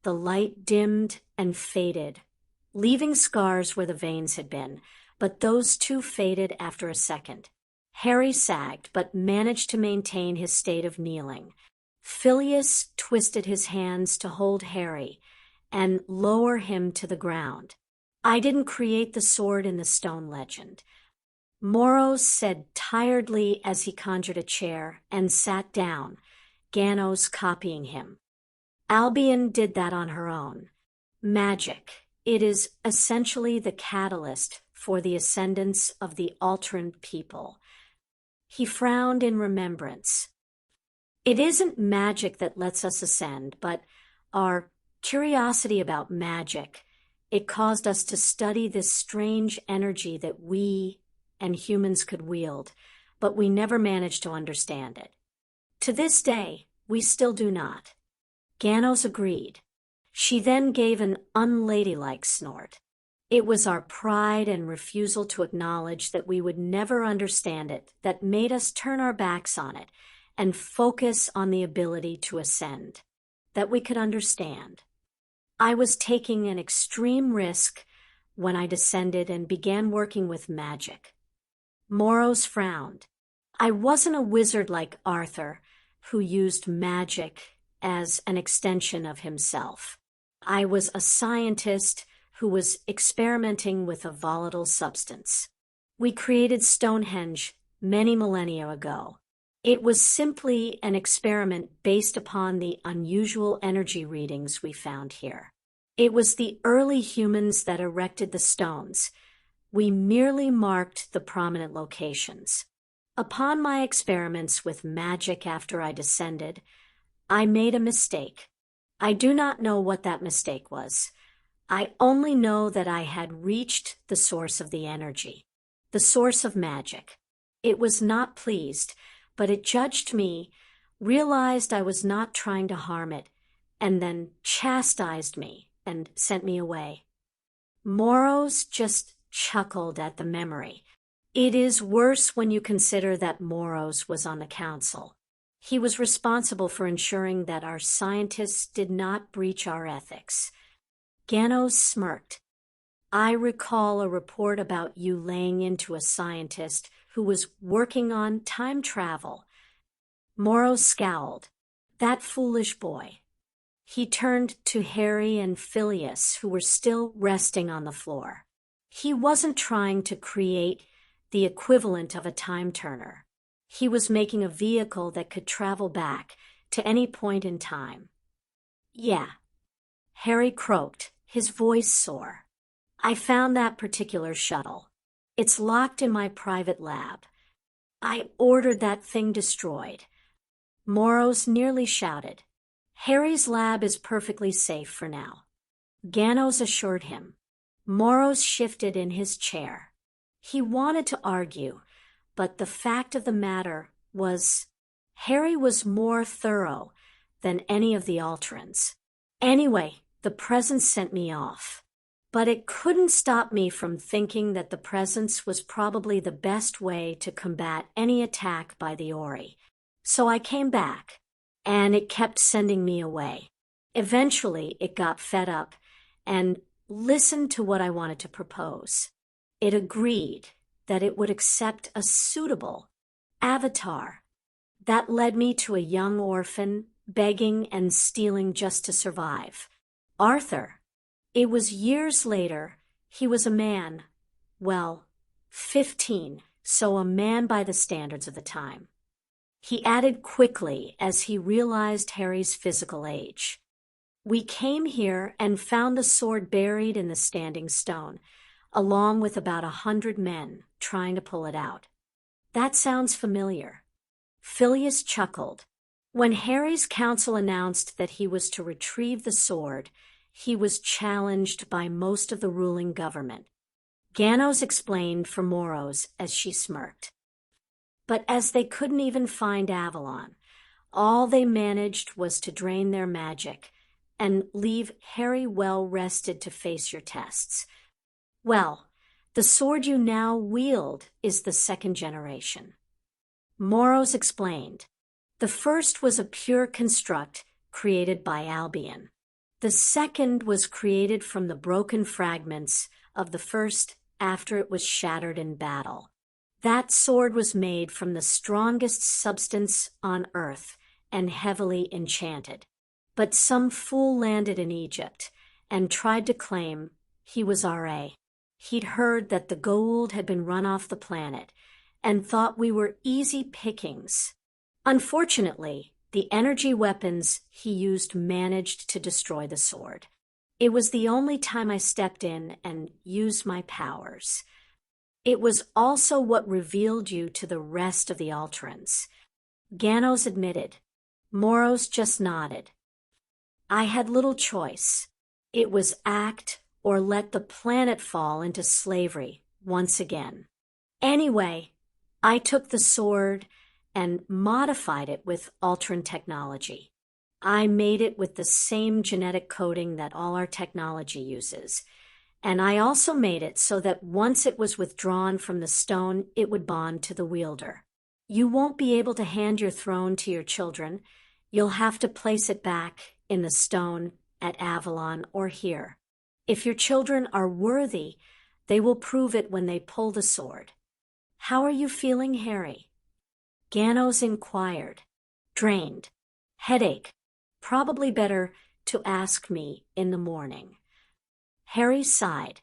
The light dimmed and faded, leaving scars where the veins had been, but those too faded after a second. Harry sagged, but managed to maintain his state of kneeling. Phileas twisted his hands to hold Harry and lower him to the ground. "I didn't create the sword in the stone legend," Moros said tiredly as he conjured a chair and sat down, Ganos copying him. "Albion did that on her own. Magic. It is essentially the catalyst for the ascendance of the Altran people." He frowned in remembrance. "It isn't magic that lets us ascend, but our curiosity about magic. It caused us to study this strange energy that we and humans could wield, but we never managed to understand it. To this day, we still do not." Ganos agreed. She then gave an unladylike snort. "It was our pride and refusal to acknowledge that we would never understand it that made us turn our backs on it and focus on the ability to ascend, that we could understand. I was taking an extreme risk when I descended and began working with magic." Moros frowned. "I wasn't a wizard like Arthur, who used magic as an extension of himself. I was a scientist who was experimenting with a volatile substance. We created Stonehenge many millennia ago. It was simply an experiment based upon the unusual energy readings we found here. It was the early humans that erected the stones. We merely marked the prominent locations. Upon my experiments with magic after I descended, I made a mistake. I do not know what that mistake was. I only know that I had reached the source of the energy, the source of magic. It was not pleased, but it judged me, realized I was not trying to harm it, and then chastised me and sent me away." Moros just chuckled at the memory. It is worse when you consider that Moros was on the council. He was responsible for ensuring that our scientists did not breach our ethics. Ganos smirked. "I recall a report about you laying into a scientist who was working on time travel." Moros scowled. "That foolish boy." He turned to Harry and Phileas, who were still resting on the floor. "He wasn't trying to create the equivalent of a time turner. He was making a vehicle that could travel back to any point in time." "Yeah," Harry croaked, his voice sore. "I found that particular shuttle. It's locked in my private lab. I ordered that thing destroyed." Moros nearly shouted. "Harry's lab is perfectly safe for now," Ganos assured him. Moros shifted in his chair. He wanted to argue, but the fact of the matter was Harry was more thorough than any of the Altrans. "Anyway, the presence sent me off. But it couldn't stop me from thinking that the presence was probably the best way to combat any attack by the Ori. So I came back, and it kept sending me away. Eventually, it got fed up and listened to what I wanted to propose. It agreed that it would accept a suitable avatar. That led me to a young orphan, begging and stealing just to survive. Arthur. It was years later. He was a man, well, 15, so a man by the standards of the time. He added quickly as he realized Harry's physical age. "We came here and found the sword buried in the standing stone. along with about 100 men trying to pull it out. That sounds familiar. Phileas chuckled. When Harry's council announced that he was to retrieve the sword, he was challenged by most of the ruling government. Ganos explained for Moros as she smirked. But as they couldn't even find Avalon, all they managed was to drain their magic and leave Harry well rested to face your tests. Well, the sword you now wield is the second generation. Moros explained. The first was a pure construct created by Albion. The second was created from the broken fragments of the first after it was shattered in battle. That sword was made from the strongest substance on Earth and heavily enchanted. But some fool landed in Egypt and tried to claim he was R.A. He'd heard that the Goa'uld had been run off the planet and thought we were easy pickings. Unfortunately, the energy weapons he used managed to destroy the sword. It was the only time I stepped in and used my powers. It was also what revealed you to the rest of the Alterans. Ganos admitted. Moros just nodded. I had little choice. It was act or let the planet fall into slavery once again. Anyway, I took the sword and modified it with Alteran technology. I made it with the same genetic coding that all our technology uses. And I also made it so that once it was withdrawn from the stone, it would bond to the wielder. You won't be able to hand your throne to your children. You'll have to place it back in the stone at Avalon or here. If your children are worthy, they will prove it when they pull the sword. How are you feeling, Harry? Ganos inquired. Drained. Headache. Probably better to ask me in the morning. Harry sighed.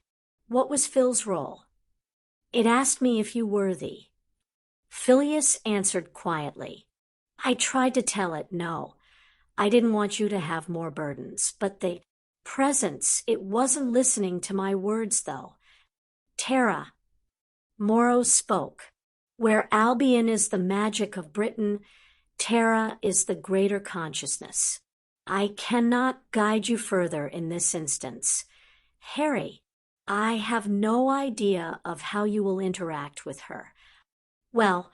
What was Phil's role? It asked me if you were worthy. Phileas answered quietly. I tried to tell it no. I didn't want you to have more burdens, but the presence, it wasn't listening to my words, though. Terra. Morrow spoke. Where Albion is the magic of Britain, Terra is the greater consciousness. I cannot guide you further in this instance. Harry, I have no idea of how you will interact with her. Well,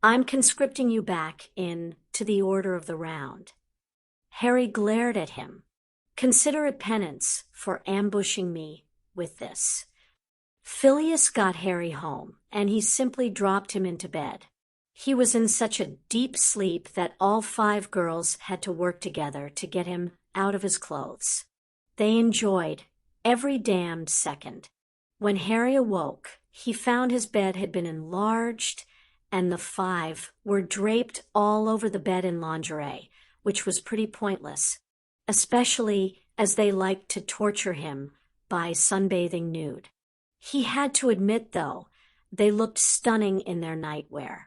I'm conscripting you back in to the order of the round. Harry glared at him. Consider it penance for ambushing me with this. Phileas got Harry home, and he simply dropped him into bed. He was in such a deep sleep that all 5 girls had to work together to get him out of his clothes. They enjoyed every damned second. When Harry awoke, he found his bed had been enlarged, and the 5 were draped all over the bed in lingerie, which was pretty pointless, especially as they liked to torture him by sunbathing nude. He had to admit, though, they looked stunning in their nightwear.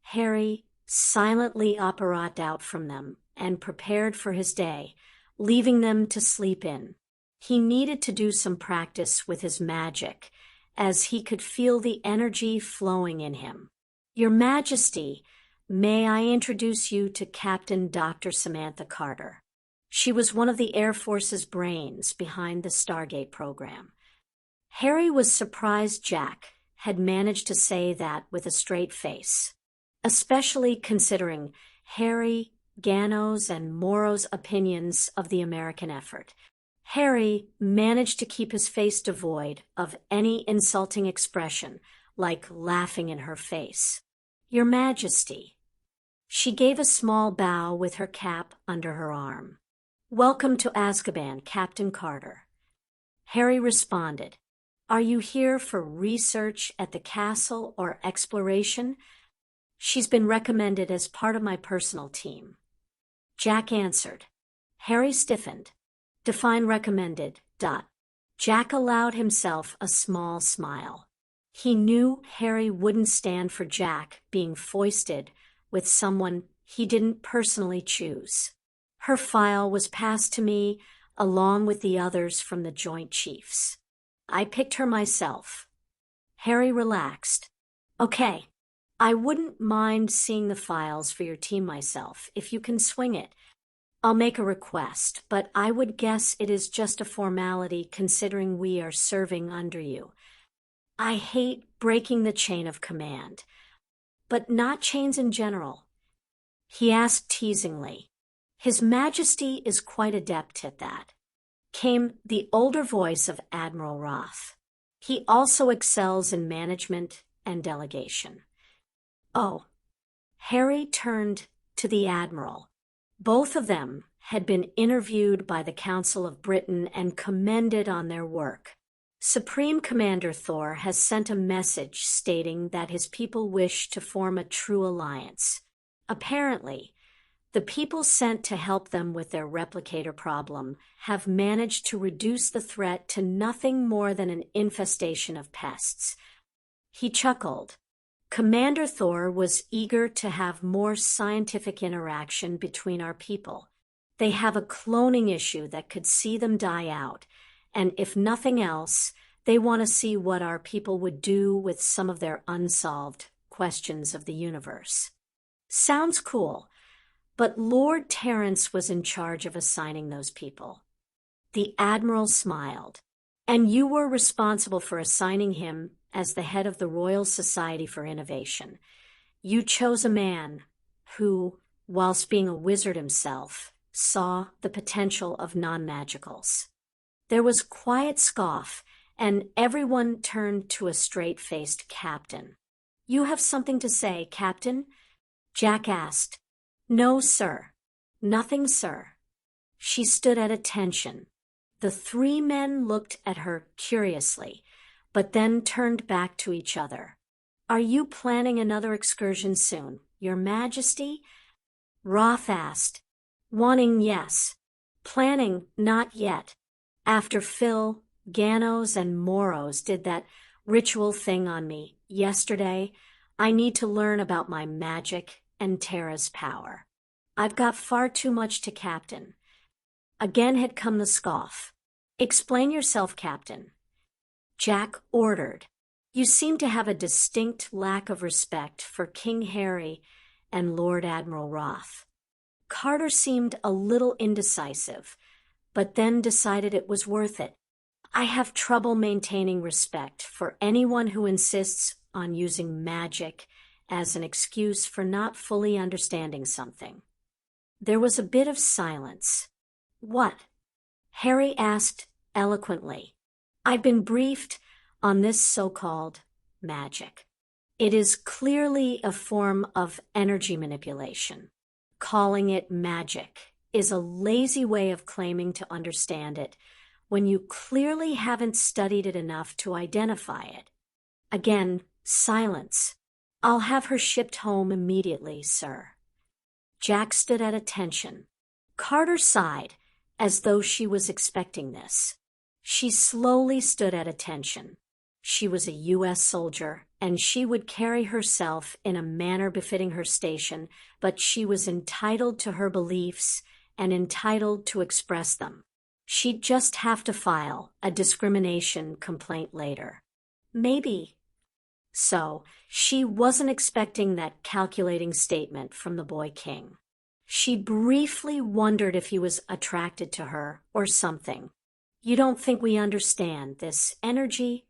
Harry silently operated out from them and prepared for his day, leaving them to sleep in. He needed to do some practice with his magic, as he could feel the energy flowing in him. Your Majesty, may I introduce you to Captain Dr. Samantha Carter. She was one of the Air Force's brains behind the Stargate program. Harry was surprised Jack had managed to say that with a straight face, especially considering Harry, Ganos, and Morrow's opinions of the American effort. Harry managed to keep his face devoid of any insulting expression, like laughing in her face. Your Majesty. She gave a small bow with her cap under her arm. Welcome to Azkaban, Captain Carter. Harry responded. Are you here for research at the castle or exploration? She's been recommended as part of my personal team. Jack answered. Harry stiffened. Define recommended. Jack allowed himself a small smile. He knew Harry wouldn't stand for Jack being foisted with someone he didn't personally choose. Her file was passed to me along with the others from the Joint Chiefs. I picked her myself. Harry relaxed. Okay. I wouldn't mind seeing the files for your team myself, if you can swing it. I'll make a request, but I would guess it is just a formality considering we are serving under you. I hate breaking the chain of command, but not chains in general. He asked teasingly. His Majesty is quite adept at that. Came the older voice of Admiral Roth. He also excels in management and delegation. Oh. Harry turned to the Admiral. Both of them had been interviewed by the Council of Britain and commended on their work. Supreme Commander Thor has sent a message stating that his people wish to form a true alliance. Apparently, the people sent to help them with their replicator problem have managed to reduce the threat to nothing more than an infestation of pests. He chuckled. Commander Thor was eager to have more scientific interaction between our people. They have a cloning issue that could see them die out, and if nothing else, they want to see what our people would do with some of their unsolved questions of the universe. Sounds cool, but Lord Terrence was in charge of assigning those people. The Admiral smiled. And you were responsible for assigning him as the head of the Royal Society for Innovation. You chose a man who, whilst being a wizard himself, saw the potential of non-magicals. There was quiet scoff, and everyone turned to a straight-faced captain. You have something to say, Captain? Jack asked. No, sir. Nothing, sir. She stood at attention. The three men looked at her curiously, but then turned back to each other. Are you planning another excursion soon, Your Majesty? Roth asked. Wanting, yes. Planning, not yet. After Phil, Ganos, and Moros did that ritual thing on me yesterday, I need to learn about my magic and Terra's power. I've got far too much to captain. Again had come the scoff. Explain yourself, Captain. Jack ordered. You seem to have a distinct lack of respect for King Harry and Lord Admiral Roth. Carter seemed a little indecisive, but then decided it was worth it. I have trouble maintaining respect for anyone who insists on using magic as an excuse for not fully understanding something. There was a bit of silence. What? Harry asked eloquently. I've been briefed on this so-called magic. It is clearly a form of energy manipulation. Calling it magic is a lazy way of claiming to understand it when you clearly haven't studied it enough to identify it. Again, silence. I'll have her shipped home immediately, sir. Jack stood at attention. Carter sighed, as though she was expecting this. She slowly stood at attention. She was a U.S. soldier, and she would carry herself in a manner befitting her station, but she was entitled to her beliefs and entitled to express them. She'd just have to file a discrimination complaint later. Maybe. So, she wasn't expecting that calculating statement from the boy king. She briefly wondered if he was attracted to her or something. You don't think we understand this energy?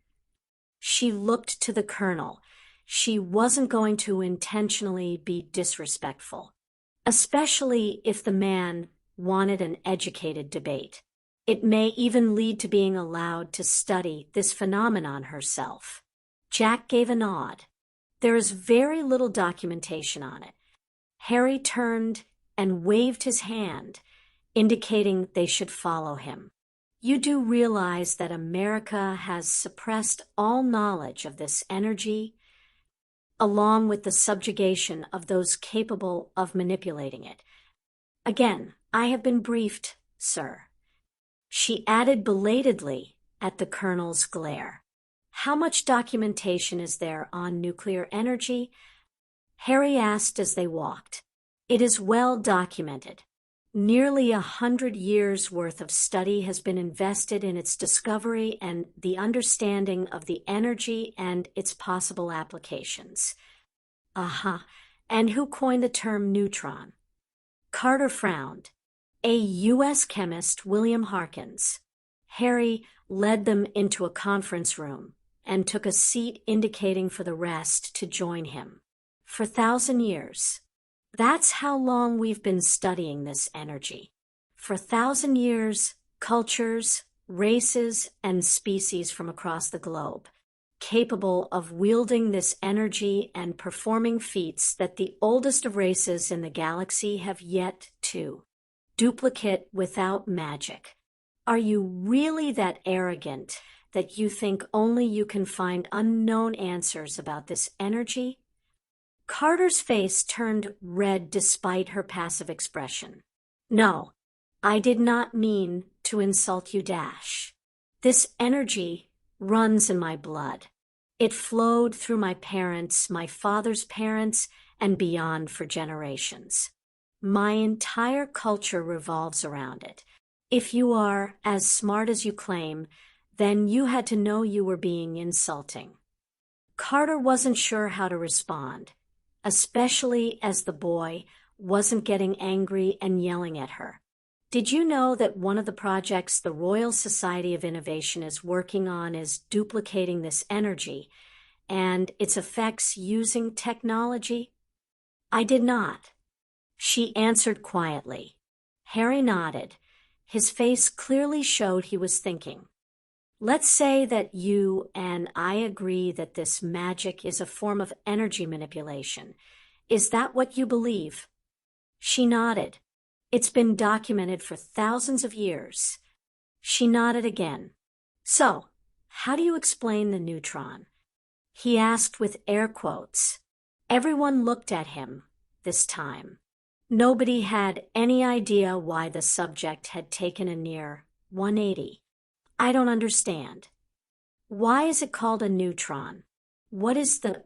She looked to the colonel. She wasn't going to intentionally be disrespectful, especially if the man wanted an educated debate. It may even lead to being allowed to study this phenomenon herself. Jack gave a nod. There is very little documentation on it. Harry turned and waved his hand, indicating they should follow him. You do realize that America has suppressed all knowledge of this energy, along with the subjugation of those capable of manipulating it. Again, I have been briefed, sir. She added belatedly at the colonel's glare. How much documentation is there on nuclear energy? Harry asked as they walked. It is well documented. Nearly 100 years' worth of study has been invested in its discovery and the understanding of the energy and its possible applications. And who coined the term neutron? Carter frowned. A U.S. chemist, William Harkins. Harry led them into a conference room and took a seat indicating for the rest to join him. For 1,000 years. That's how long we've been studying this energy. For 1,000 years, cultures, races, and species from across the globe, capable of wielding this energy and performing feats that the oldest of races in the galaxy have yet to duplicate without magic. Are you really that arrogant that you think only you can find unknown answers about this energy? Carter's face turned red despite her passive expression. No, I did not mean to insult you, Dash. This energy runs in my blood. It flowed through my parents, my father's parents, and beyond for generations. My entire culture revolves around it. If you are as smart as you claim, then you had to know you were being insulting. Carter wasn't sure how to respond, especially as the boy wasn't getting angry and yelling at her. Did you know that one of the projects the Royal Society of Innovation is working on is duplicating this energy and its effects using technology? I did not. She answered quietly. Harry nodded. His face clearly showed he was thinking. Let's say that you and I agree that this magic is a form of energy manipulation. Is that what you believe? She nodded. It's been documented for thousands of years. She nodded again. So, how do you explain the neutron? He asked with air quotes. Everyone looked at him this time. Nobody had any idea why the subject had taken a near 180. I don't understand. Why is it called a neutron? What is the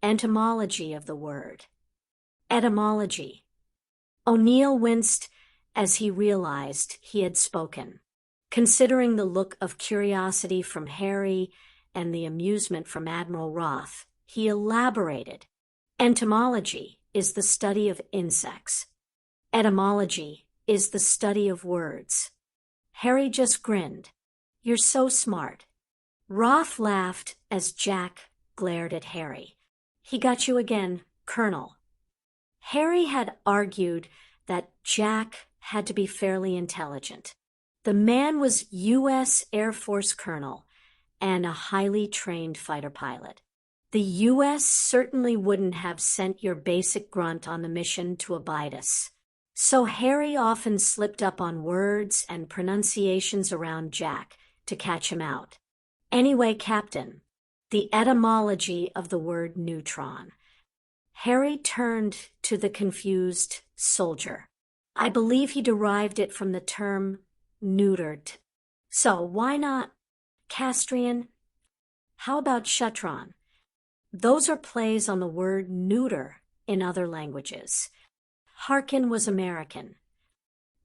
etymology of the word? Etymology. O'Neill winced as he realized he had spoken. Considering the look of curiosity from Harry and the amusement from Admiral Roth, he elaborated. Entomology is the study of insects. Etymology is the study of words. Harry just grinned. You're so smart. Roth laughed as Jack glared at Harry. He got you again, Colonel. Harry had argued that Jack had to be fairly intelligent. The man was U.S. Air Force colonel and a highly trained fighter pilot. The U.S. certainly wouldn't have sent your basic grunt on the mission to abide us. So Harry often slipped up on words and pronunciations around Jack to catch him out. Anyway, Captain, the etymology of the word neutron. Harry turned to the confused soldier. I believe he derived it from the term neutered. So why not castrian? How about shutron? Those are plays on the word neuter in other languages. Harkin was American.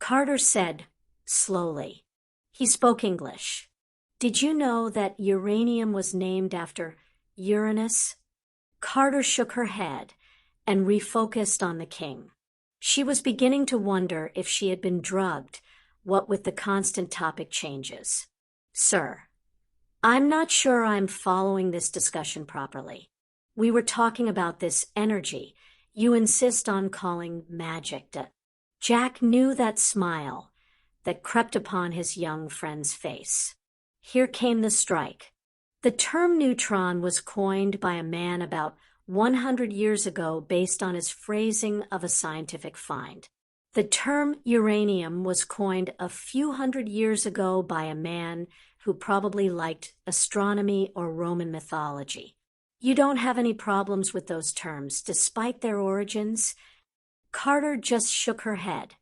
Carter said, slowly. He spoke English. Did you know that uranium was named after Uranus? Carter shook her head and refocused on the king. She was beginning to wonder if she had been drugged, what with the constant topic changes. Sir, I'm not sure I'm following this discussion properly. We were talking about this energy you insist on calling magic. Jack knew that smile that crept upon his young friend's face. Here came the strike. The term neutron was coined by a man about 100 years ago based on his phrasing of a scientific find. The term uranium was coined a few hundred years ago by a man who probably liked astronomy or Roman mythology. You don't have any problems with those terms, despite their origins? Carter just shook her head.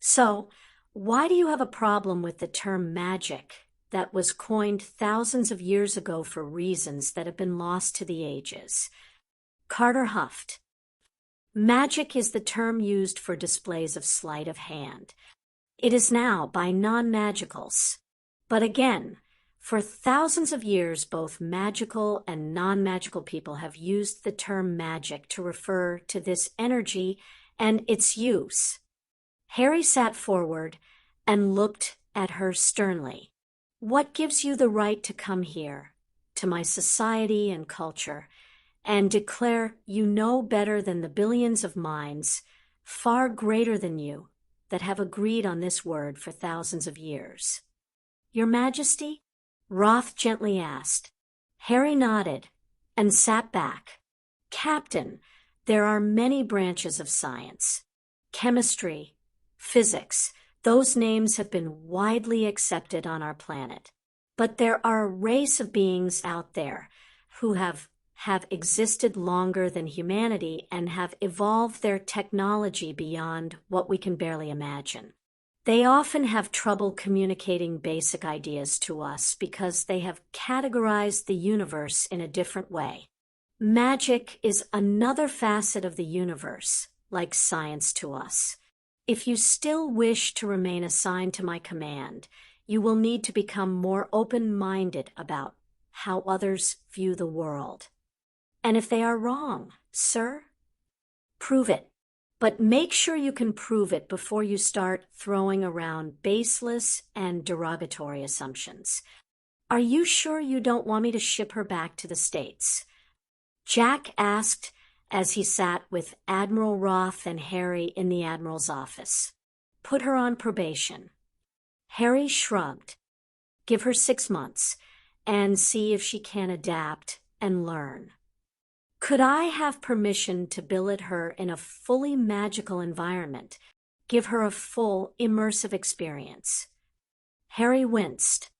So, why do you have a problem with the term magic that was coined thousands of years ago for reasons that have been lost to the ages? Carter huffed. Magic is the term used for displays of sleight of hand. It is now by non-magicals. But again, for thousands of years, both magical and non-magical people have used the term magic to refer to this energy and its use. Harry sat forward and looked at her sternly. What gives you the right to come here, to my society and culture, and declare you know better than the billions of minds, far greater than you, that have agreed on this word for thousands of years? Your Majesty? Roth gently asked. Harry nodded and sat back. Captain, there are many branches of science. Chemistry, physics, those names have been widely accepted on our planet. But there are a race of beings out there who have existed longer than humanity and have evolved their technology beyond what we can barely imagine. They often have trouble communicating basic ideas to us because they have categorized the universe in a different way. Magic is another facet of the universe, like science to us. If you still wish to remain assigned to my command, you will need to become more open-minded about how others view the world. And if they are wrong, sir, prove it. But make sure you can prove it before you start throwing around baseless and derogatory assumptions. Are you sure you don't want me to ship her back to the States? Jack asked as he sat with Admiral Roth and Harry in the Admiral's office. Put her on probation. Harry shrugged. Give her 6 months and see if she can adapt and learn. Could I have permission to billet her in a fully magical environment, give her a full, immersive experience? Harry winced.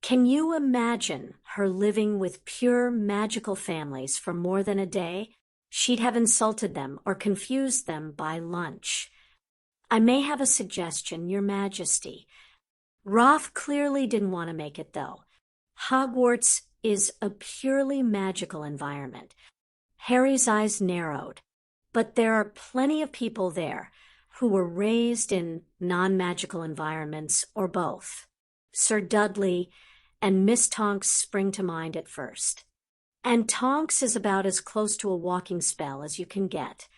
Can you imagine her living with pure magical families for more than a day? She'd have insulted them or confused them by lunch. I may have a suggestion, Your Majesty. Roth clearly didn't want to make it, though. Hogwarts is a purely magical environment. Harry's eyes narrowed. But there are plenty of people there who were raised in non-magical environments or both. Sir Dudley and Miss Tonks spring to mind at first. And Tonks is about as close to a walking spell as you can get.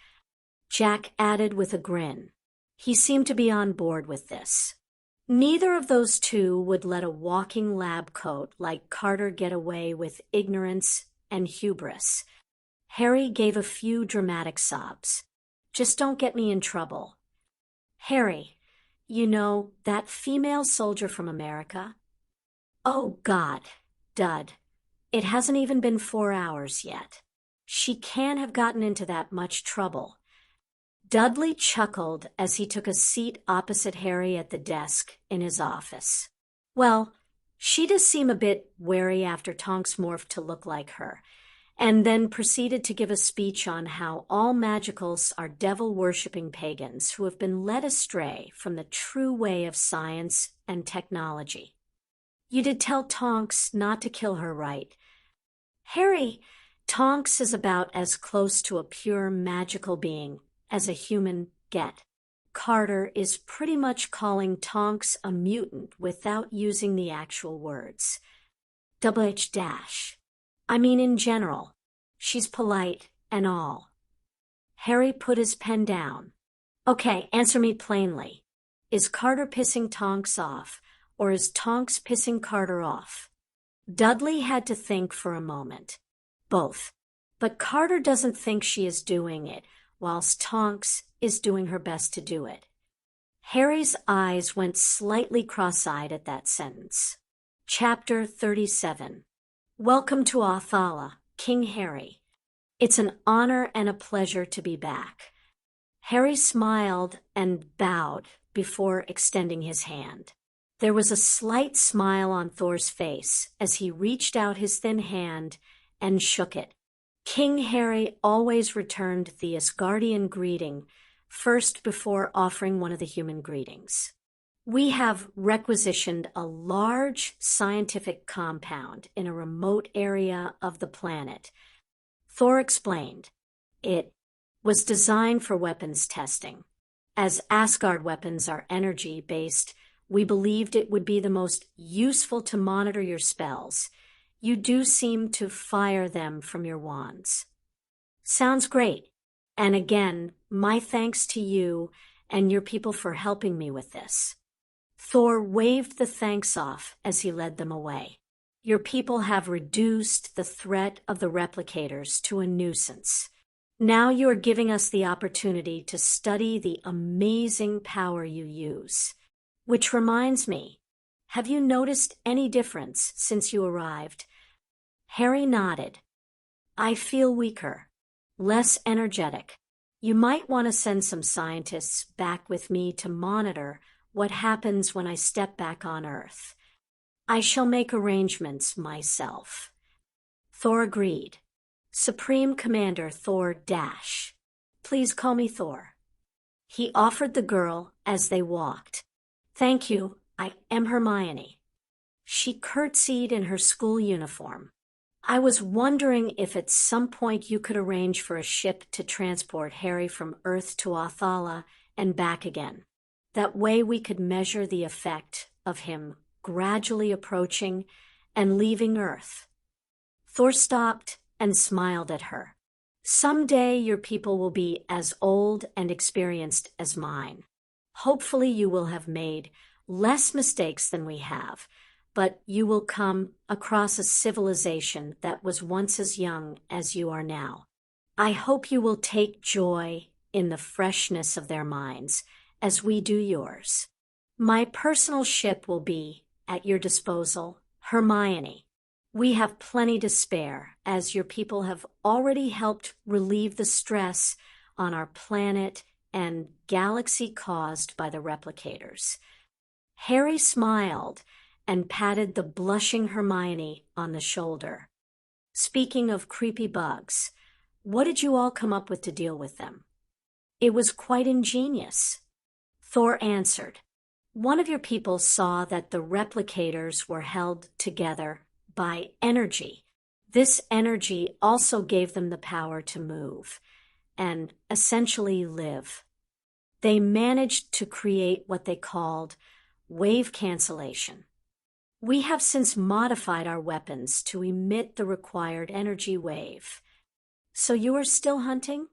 Jack added with a grin. He seemed to be on board with this. Neither of those two would let a walking lab coat like Carter get away with ignorance and hubris. Harry gave a few dramatic sobs. Just don't get me in trouble. Harry, you know, that female soldier from America? Oh, God, Dud. It hasn't even been 4 hours yet. She can't have gotten into that much trouble. Dudley chuckled as he took a seat opposite Harry at the desk in his office. Well, she does seem a bit wary after Tonks morphed to look like her, and then proceeded to give a speech on how all magicals are devil-worshipping pagans who have been led astray from the true way of science and technology. You did tell Tonks not to kill her, right? Harry, Tonks is about as close to a pure magical being as a human get. Carter is pretty much calling Tonks a mutant without using the actual words. I mean, in general, she's polite and all. Harry put his pen down. Okay, answer me plainly. Is Carter pissing Tonks off, or is Tonks pissing Carter off? Dudley had to think for a moment. Both. But Carter doesn't think she is doing it, whilst Tonks is doing her best to do it. Harry's eyes went slightly cross-eyed at that sentence. Chapter 37. Welcome to Othala, King Harry. It's an honor and a pleasure to be back. Harry smiled and bowed before extending his hand. There was a slight smile on Thor's face as he reached out his thin hand and shook it. King Harry always returned the Asgardian greeting first before offering one of the human greetings. We have requisitioned a large scientific compound in a remote area of the planet. Thor explained. It was designed for weapons testing. As Asgard weapons are energy-based, we believed it would be the most useful to monitor your spells. You do seem to fire them from your wands. Sounds great. And again, my thanks to you and your people for helping me with this. Thor waved the thanks off as he led them away. Your people have reduced the threat of the replicators to a nuisance. Now you are giving us the opportunity to study the amazing power you use. Which reminds me, have you noticed any difference since you arrived? Harry nodded. I feel weaker, less energetic. You might want to send some scientists back with me to monitor what happens when I step back on Earth. I shall make arrangements myself. Thor agreed. Supreme Commander Thor Dash. Please call me Thor. He offered the girl as they walked. Thank you, I am Hermione. She curtsied in her school uniform. I was wondering if at some point you could arrange for a ship to transport Harry from Earth to Othala and back again. That way we could measure the effect of him gradually approaching and leaving Earth. Thor stopped and smiled at her. Someday your people will be as old and experienced as mine. Hopefully you will have made less mistakes than we have, but you will come across a civilization that was once as young as you are now. I hope you will take joy in the freshness of their minds, as we do yours. My personal ship will be at your disposal, Hermione. We have plenty to spare, as your people have already helped relieve the stress on our planet and galaxy caused by the replicators. Harry smiled and patted the blushing Hermione on the shoulder. Speaking of creepy bugs, what did you all come up with to deal with them? It was quite ingenious. Thor answered. One of your people saw that the replicators were held together by energy. This energy also gave them the power to move and essentially live. They managed to create what they called wave cancellation. We have since modified our weapons to emit the required energy wave. So you are still hunting?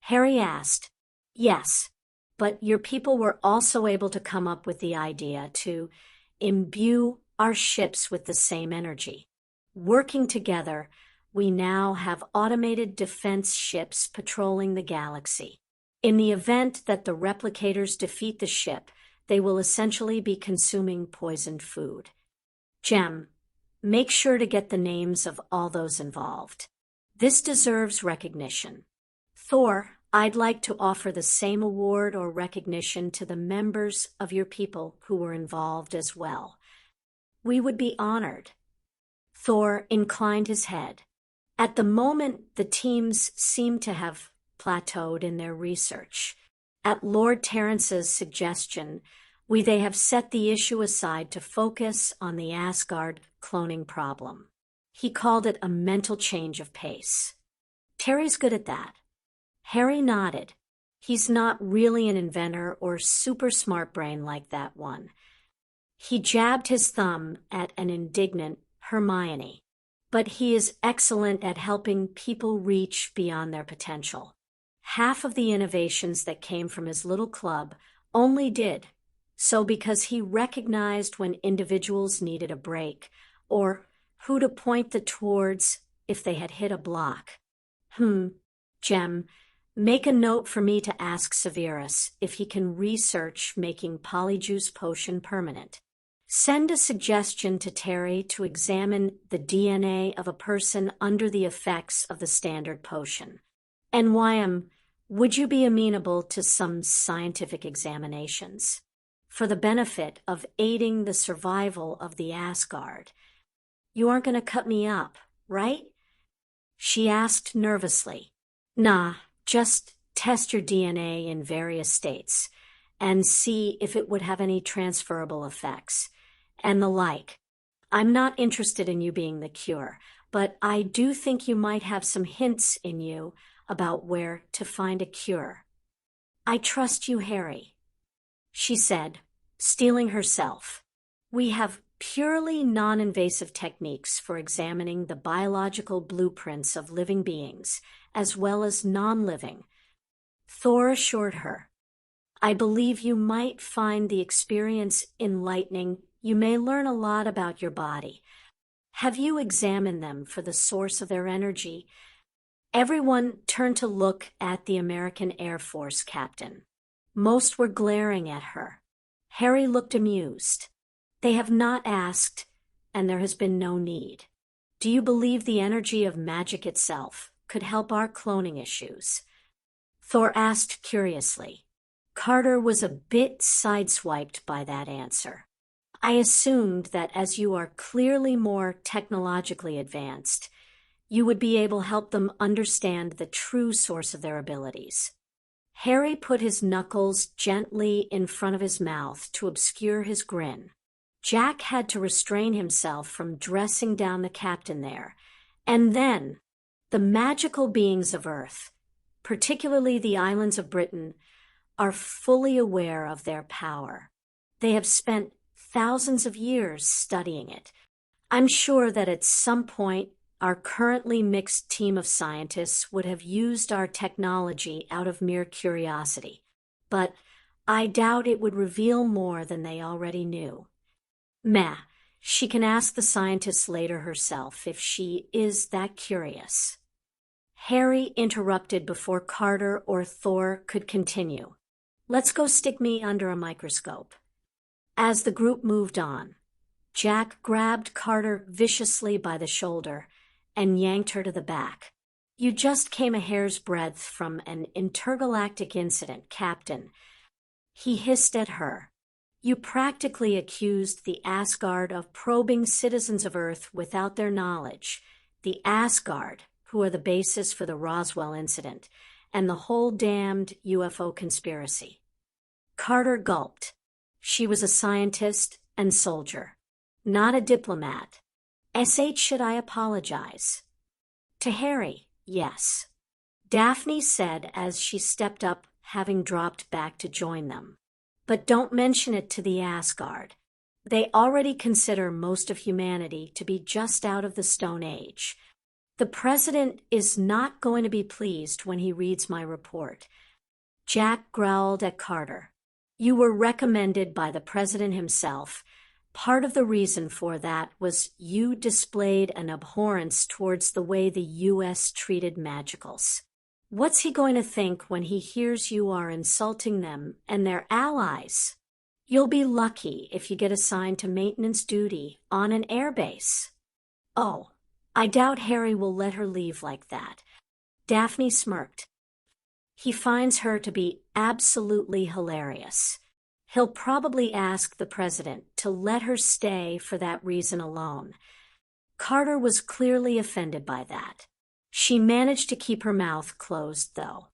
Harry asked. Yes, but your people were also able to come up with the idea to imbue our ships with the same energy. Working together, we now have automated defense ships patrolling the galaxy. In the event that the replicators defeat the ship, they will essentially be consuming poisoned food. Jem, make sure to get the names of all those involved. This deserves recognition. Thor, I'd like to offer the same award or recognition to the members of your people who were involved as well. We would be honored. Thor inclined his head. At the moment, the teams seem to have plateaued in their research. At Lord Terrence's suggestion, they have set the issue aside to focus on the Asgard cloning problem. He called it a mental change of pace. Terry's good at that. Harry nodded. He's not really an inventor or super smart brain like that one. He jabbed his thumb at an indignant Hermione. But he is excellent at helping people reach beyond their potential. Half of the innovations that came from his little club only did so because he recognized when individuals needed a break, or who to point the towards if they had hit a block. Jem, make a note for me to ask Severus if he can research making polyjuice potion permanent. Send a suggestion to Terry to examine the DNA of a person under the effects of the standard potion. And Wyam, would you be amenable to some scientific examinations? For the benefit of aiding the survival of the Asgard. You aren't going to cut me up, right? She asked nervously. Nah, just test your DNA in various states and see if it would have any transferable effects. And the like. I'm not interested in you being the cure, but I do think you might have some hints in you about where to find a cure. "I trust you, Harry," she said, steeling herself. "We have purely non-invasive techniques for examining the biological blueprints of living beings, as well as non-living," Thor assured her. "I believe you might find the experience enlightening. You may learn a lot about your body. Have you examined them for the source of their energy?" Everyone turned to look at the American Air Force captain. Most were glaring at her. Harry looked amused. "They have not asked, and there has been no need. Do you believe the energy of magic itself could help our cloning issues?" Thor asked curiously. Carter was a bit sideswiped by that answer. "I assumed that as you are clearly more technologically advanced, you would be able to help them understand the true source of their abilities." Harry put his knuckles gently in front of his mouth to obscure his grin. Jack had to restrain himself from dressing down the captain there. And then, the magical beings of Earth, particularly the islands of Britain, are fully aware of their power. They have spent thousands of years studying it. I'm sure that at some point, our currently mixed team of scientists would have used our technology out of mere curiosity, but I doubt it would reveal more than they already knew. Meh, she can ask the scientists later herself if she is that curious. Harry interrupted before Carter or Thor could continue. "Let's go stick me under a microscope." As the group moved on, Jack grabbed Carter viciously by the shoulder and yanked her to the back. "You just came a hair's breadth from an intergalactic incident, Captain," he hissed at her. "You practically accused the Asgard of probing citizens of Earth without their knowledge. The Asgard, who are the basis for the Roswell incident, and the whole damned UFO conspiracy." Carter gulped. She was a scientist and soldier, not a diplomat. Should I apologize? To Harry, yes. Daphne said as she stepped up, having dropped back to join them. But don't mention it to the Asgard. They already consider most of humanity to be just out of the Stone Age. The president is not going to be pleased when he reads my report. Jack growled at Carter. "You were recommended by the president himself. Part of the reason for that was you displayed an abhorrence towards the way the U.S. treated magicals. What's he going to think when he hears you are insulting them and their allies? You'll be lucky if you get assigned to maintenance duty on an airbase." "Oh, I doubt Harry will let her leave like that." Daphne smirked. "He finds her to be absolutely hilarious. He'll probably ask the president to let her stay for that reason alone." Carter was clearly offended by that. She managed to keep her mouth closed, though.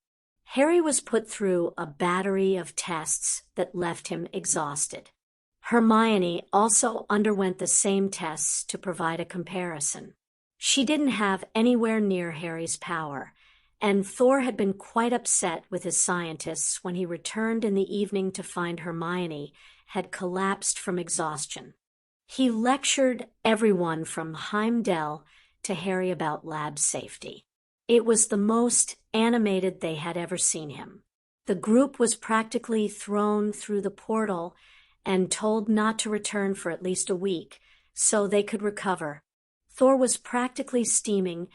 Harry was put through a battery of tests that left him exhausted. Hermione also underwent the same tests to provide a comparison. She didn't have anywhere near Harry's power, and Thor had been quite upset with his scientists when he returned in the evening to find Hermione had collapsed from exhaustion. He lectured everyone from Heimdall to Harry about lab safety. It was the most animated they had ever seen him. The group was practically thrown through the portal and told not to return for at least a week so they could recover. Thor was practically steaming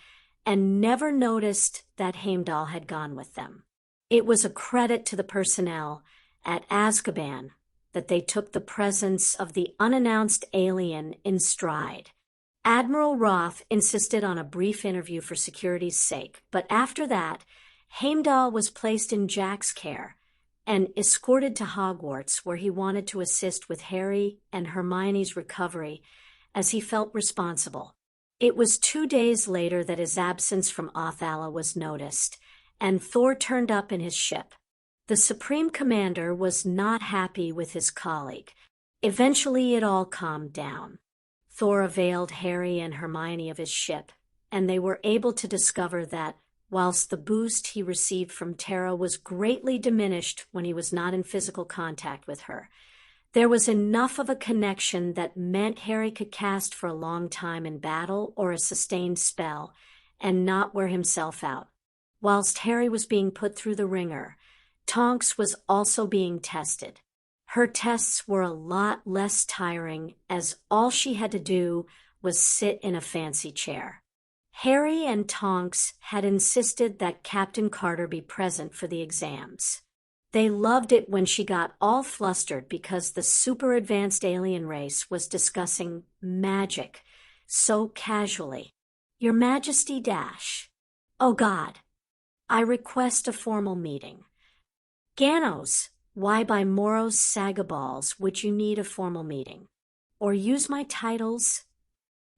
and never noticed that Heimdall had gone with them. It was a credit to the personnel at Azkaban that they took the presence of the unannounced alien in stride. Admiral Roth insisted on a brief interview for security's sake, but after that, Heimdall was placed in Jack's care and escorted to Hogwarts, where he wanted to assist with Harry and Hermione's recovery as he felt responsible. It was 2 days later that his absence from Othala was noticed, and Thor turned up in his ship. The Supreme Commander was not happy with his colleague. Eventually it all calmed down. Thor availed Harry and Hermione of his ship, and they were able to discover that, whilst the boost he received from Tara was greatly diminished when he was not in physical contact with her. There was enough of a connection that meant Harry could cast for a long time in battle or a sustained spell and not wear himself out. Whilst Harry was being put through the ringer, Tonks was also being tested. Her tests were a lot less tiring, as all she had to do was sit in a fancy chair. Harry and Tonks had insisted that Captain Carter be present for the exams. They loved it when she got all flustered because the super advanced alien race was discussing magic so casually. Your Majesty dash. Oh God. I request a formal meeting. Ganos, why by Moros Sagaballs would you need a formal meeting? Or use my titles?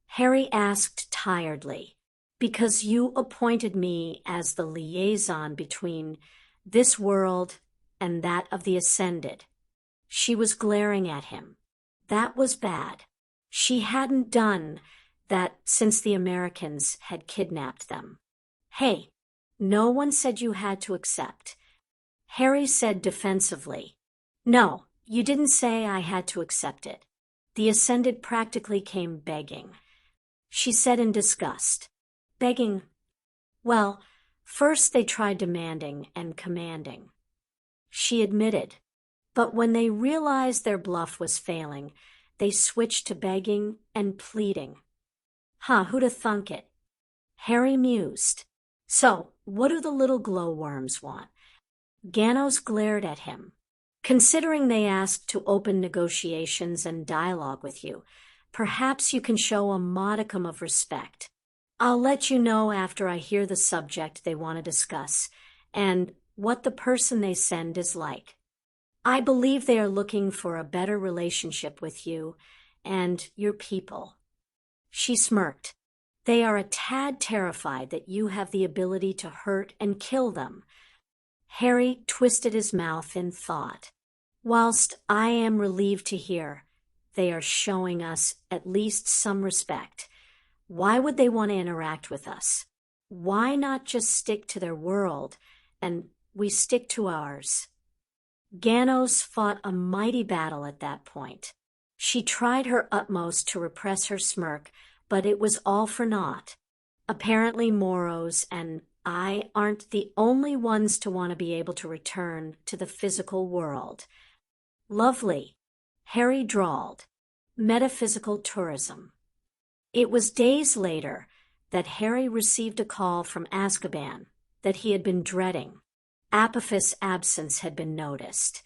Harry asked tiredly. Because you appointed me as the liaison between this world and that of the Ascended. She was glaring at him. That was bad. She hadn't done that since the Americans had kidnapped them. Hey, no one said you had to accept. Harry said defensively. No, you didn't say I had to accept it. The Ascended practically came begging. She said in disgust. Begging? Well, first they tried demanding and commanding. She admitted. But when they realized their bluff was failing, they switched to begging and pleading. Huh, who'da thunk it? Harry mused. So, what do the little glowworms want? Ganos glared at him. Considering they asked to open negotiations and dialogue with you, perhaps you can show a modicum of respect. I'll let you know after I hear the subject they want to discuss, and what the person they send is like. I believe they are looking for a better relationship with you and your people. She smirked. They are a tad terrified that you have the ability to hurt and kill them. Harry twisted his mouth in thought. Whilst I am relieved to hear they are showing us at least some respect, why would they want to interact with us? Why not just stick to their world and we stick to ours? Ganos fought a mighty battle at that point. She tried her utmost to repress her smirk, but it was all for naught. Apparently Moros and I aren't the only ones to want to be able to return to the physical world. Lovely, Harry drawled. Metaphysical tourism. It was days later that Harry received a call from Azkaban that he had been dreading. Apophis' absence had been noticed,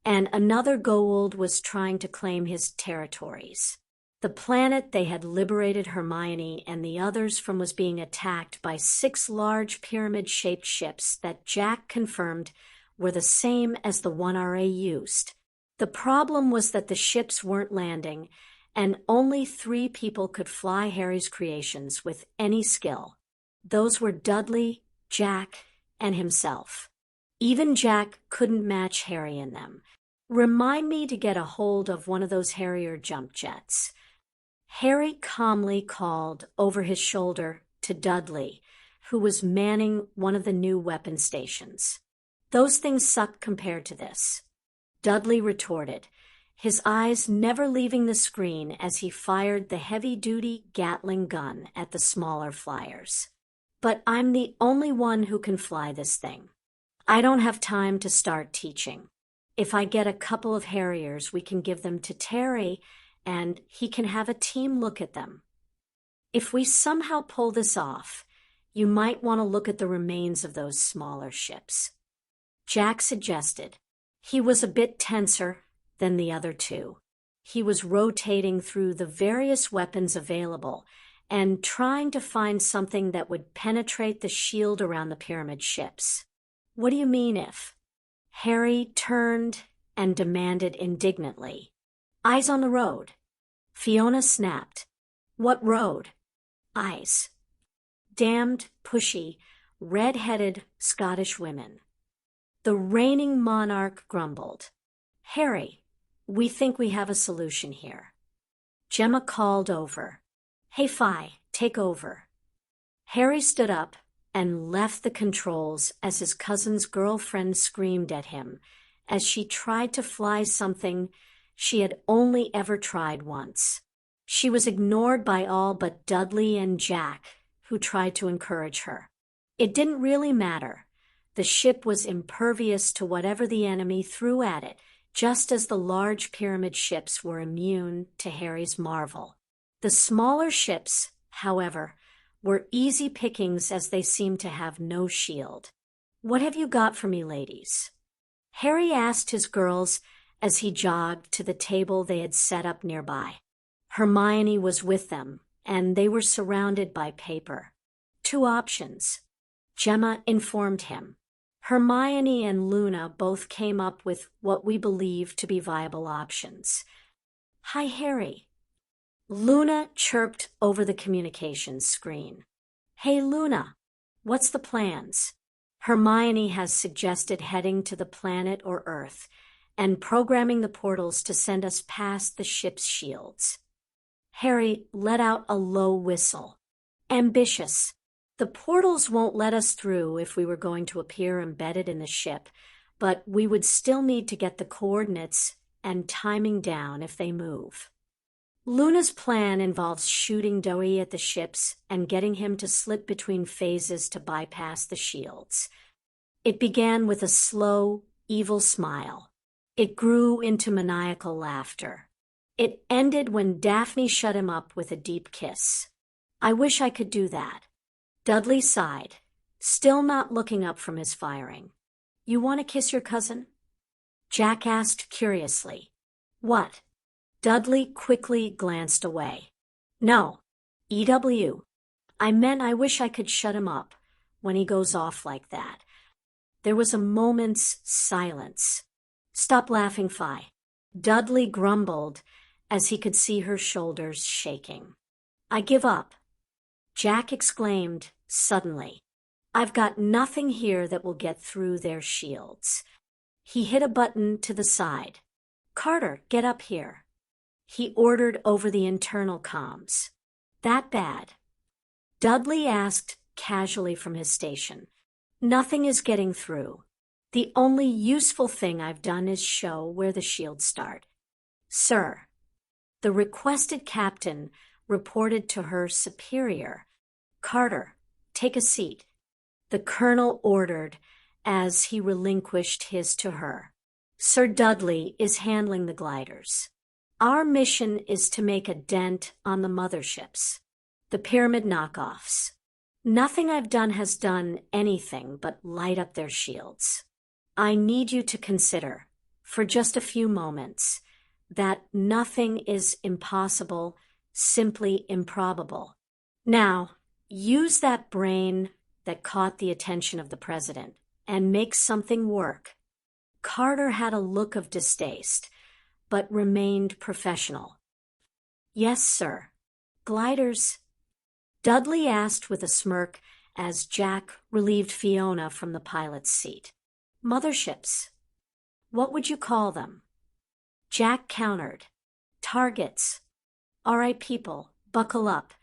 and another Goa'uld was trying to claim his territories. The planet they had liberated Hermione and the others from was being attacked by 6 large pyramid-shaped ships that Jack confirmed were the same as the one RA used. The problem was that the ships weren't landing, and only 3 people could fly Harry's creations with any skill. Those were Dudley, Jack, and himself. Even Jack couldn't match Harry in them. Remind me to get a hold of one of those Harrier jump jets. Harry calmly called over his shoulder to Dudley, who was manning one of the new weapon stations. Those things suck compared to this. Dudley retorted, his eyes never leaving the screen as he fired the heavy-duty Gatling gun at the smaller flyers. But I'm the only one who can fly this thing. I don't have time to start teaching. If I get a couple of Harriers, we can give them to Terry, and he can have a team look at them. If we somehow pull this off, you might want to look at the remains of those smaller ships. Jack suggested. He was a bit tenser than the other 2. He was rotating through the various weapons available and trying to find something that would penetrate the shield around the pyramid ships. What do you mean if? Harry turned and demanded indignantly. Eyes on the road. Fiona snapped. What road? Eyes. Damned, pushy, red-headed Scottish women. The reigning monarch grumbled. Harry, we think we have a solution here. Gemma called over. Hey, Fi, take over. Harry stood up, and left the controls as his cousin's girlfriend screamed at him as she tried to fly something she had only ever tried once. She was ignored by all but Dudley and Jack, who tried to encourage her. It didn't really matter. The ship was impervious to whatever the enemy threw at it, just as the large pyramid ships were immune to Harry's marvel. The smaller ships, however, were easy pickings as they seemed to have no shield. "What have you got for me, ladies?" Harry asked his girls as he jogged to the table they had set up nearby. Hermione was with them, and they were surrounded by paper. "Two options," Gemma informed him. Hermione and Luna both came up with what we believe to be viable options. "Hi, Harry." Luna chirped over the communications screen. "Hey, Luna, what's the plans?" Hermione has suggested heading to the planet or Earth and programming the portals to send us past the ship's shields. Harry let out a low whistle. "Ambitious. The portals won't let us through if we were going to appear embedded in the ship, but we would still need to get the coordinates and timing down if they move." Luna's plan involves shooting Dowie at the ships and getting him to slip between phases to bypass the shields. It began with a slow, evil smile. It grew into maniacal laughter. It ended when Daphne shut him up with a deep kiss. "I wish I could do that." Dudley sighed, still not looking up from his firing. "You want to kiss your cousin?" Jack asked curiously. "What?" Dudley quickly glanced away. "No, EW. I meant I wish I could shut him up when he goes off like that." There was a moment's silence. "Stop laughing, Phi," Dudley grumbled as he could see her shoulders shaking. "I give up," Jack exclaimed suddenly. "I've got nothing here that will get through their shields." He hit a button to the side. "Carter, get up here," he ordered over the internal comms. "That bad?" Dudley asked casually from his station. "Nothing is getting through. The only useful thing I've done is show where the shields start." "Sir," the requested captain reported to her superior. "Carter, take a seat," the colonel ordered as he relinquished his to her. "Sir Dudley is handling the gliders. Our mission is to make a dent on the motherships, the pyramid knockoffs. Nothing I've done has done anything but light up their shields. I need you to consider, for just a few moments, that nothing is impossible, simply improbable. Now, use that brain that caught the attention of the president and make something work." Carter had a look of distaste, but remained professional. "Yes, sir. Gliders?" Dudley asked with a smirk as Jack relieved Fiona from the pilot's seat. "Motherships. What would you call them?" Jack countered. "Targets. All right, people, buckle up."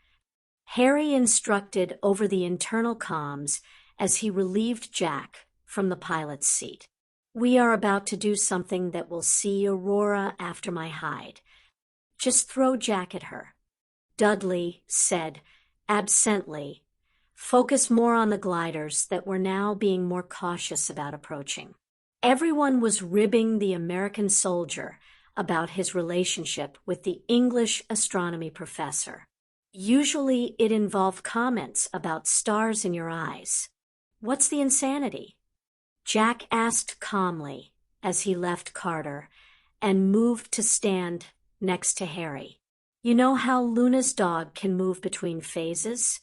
Harry instructed over the internal comms as he relieved Jack from the pilot's seat. "We are about to do something that will see Aurora after my hide. Just throw Jack at her," Dudley said absently. Focus more on the gliders that were now being more cautious about approaching. Everyone was ribbing the American soldier about his relationship with the English astronomy professor. Usually it involved comments about stars in your eyes. "What's the insanity?" Jack asked calmly as he left Carter and moved to stand next to Harry. "You know how Luna's dog can move between phases?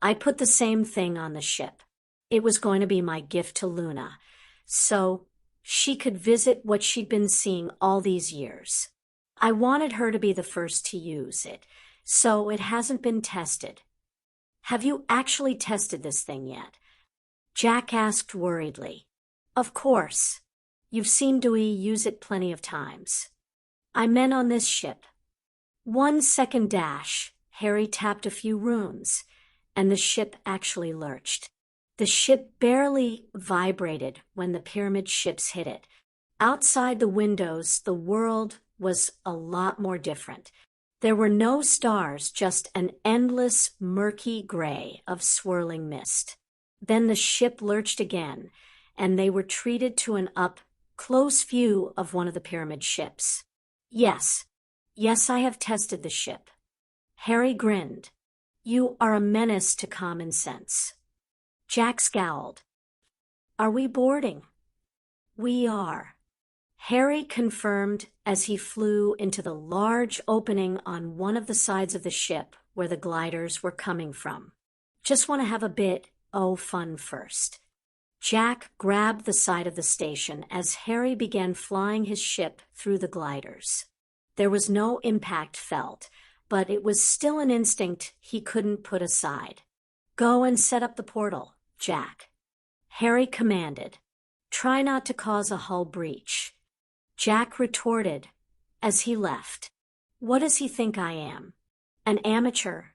I put the same thing on the ship. It was going to be my gift to Luna, so she could visit what she'd been seeing all these years. I wanted her to be the first to use it, so it hasn't been tested." "Have you actually tested this thing yet?" Jack asked worriedly. "Of course. You've seen Dewey use it plenty of times." "I meant on this ship." 1 second dash, Harry tapped a few runes, and the ship actually lurched. The ship barely vibrated when the pyramid ships hit it. Outside the windows, the world was a lot more different. There were no stars, just an endless, murky gray of swirling mist. Then the ship lurched again, and they were treated to an up-close view of one of the pyramid ships. Yes, I have tested the ship. Harry grinned. You are a menace to common sense. Jack scowled. Are we boarding? We are. Harry confirmed as he flew into the large opening on one of the sides of the ship where the gliders were coming from. Just want to have a bit, fun first. Jack grabbed the side of the station as Harry began flying his ship through the gliders. There was no impact felt, but it was still an instinct he couldn't put aside. Go and set up the portal, Jack. Harry commanded. Try not to cause a hull breach. Jack retorted as he left. What does he think I am? An amateur?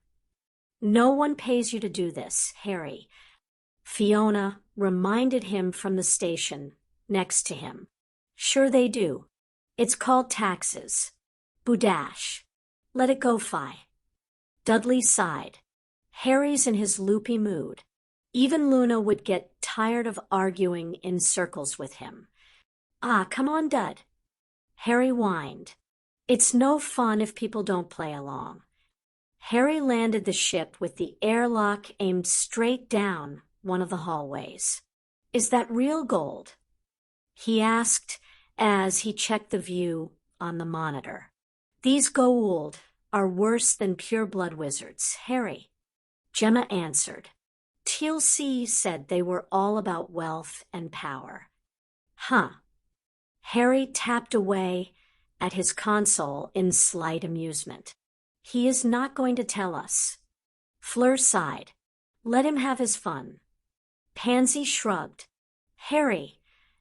No one pays you to do this, Harry. Fiona reminded him from the station next to him. Sure they do. It's called taxes. Boudash. Let it go, Fi. Dudley sighed. Harry's in his loopy mood. Even Luna would get tired of arguing in circles with him. Come on, Dud. Harry whined. It's no fun if people don't play along. Harry landed the ship with the airlock aimed straight down one of the hallways. Is that real gold? He asked as he checked the view on the monitor. These Goa'uld are worse than pureblood wizards, Harry. Gemma answered. TLC said they were all about wealth and power. Huh. Harry tapped away at his console in slight amusement. He is not going to tell us. Fleur sighed. Let him have his fun. Pansy shrugged. Harry,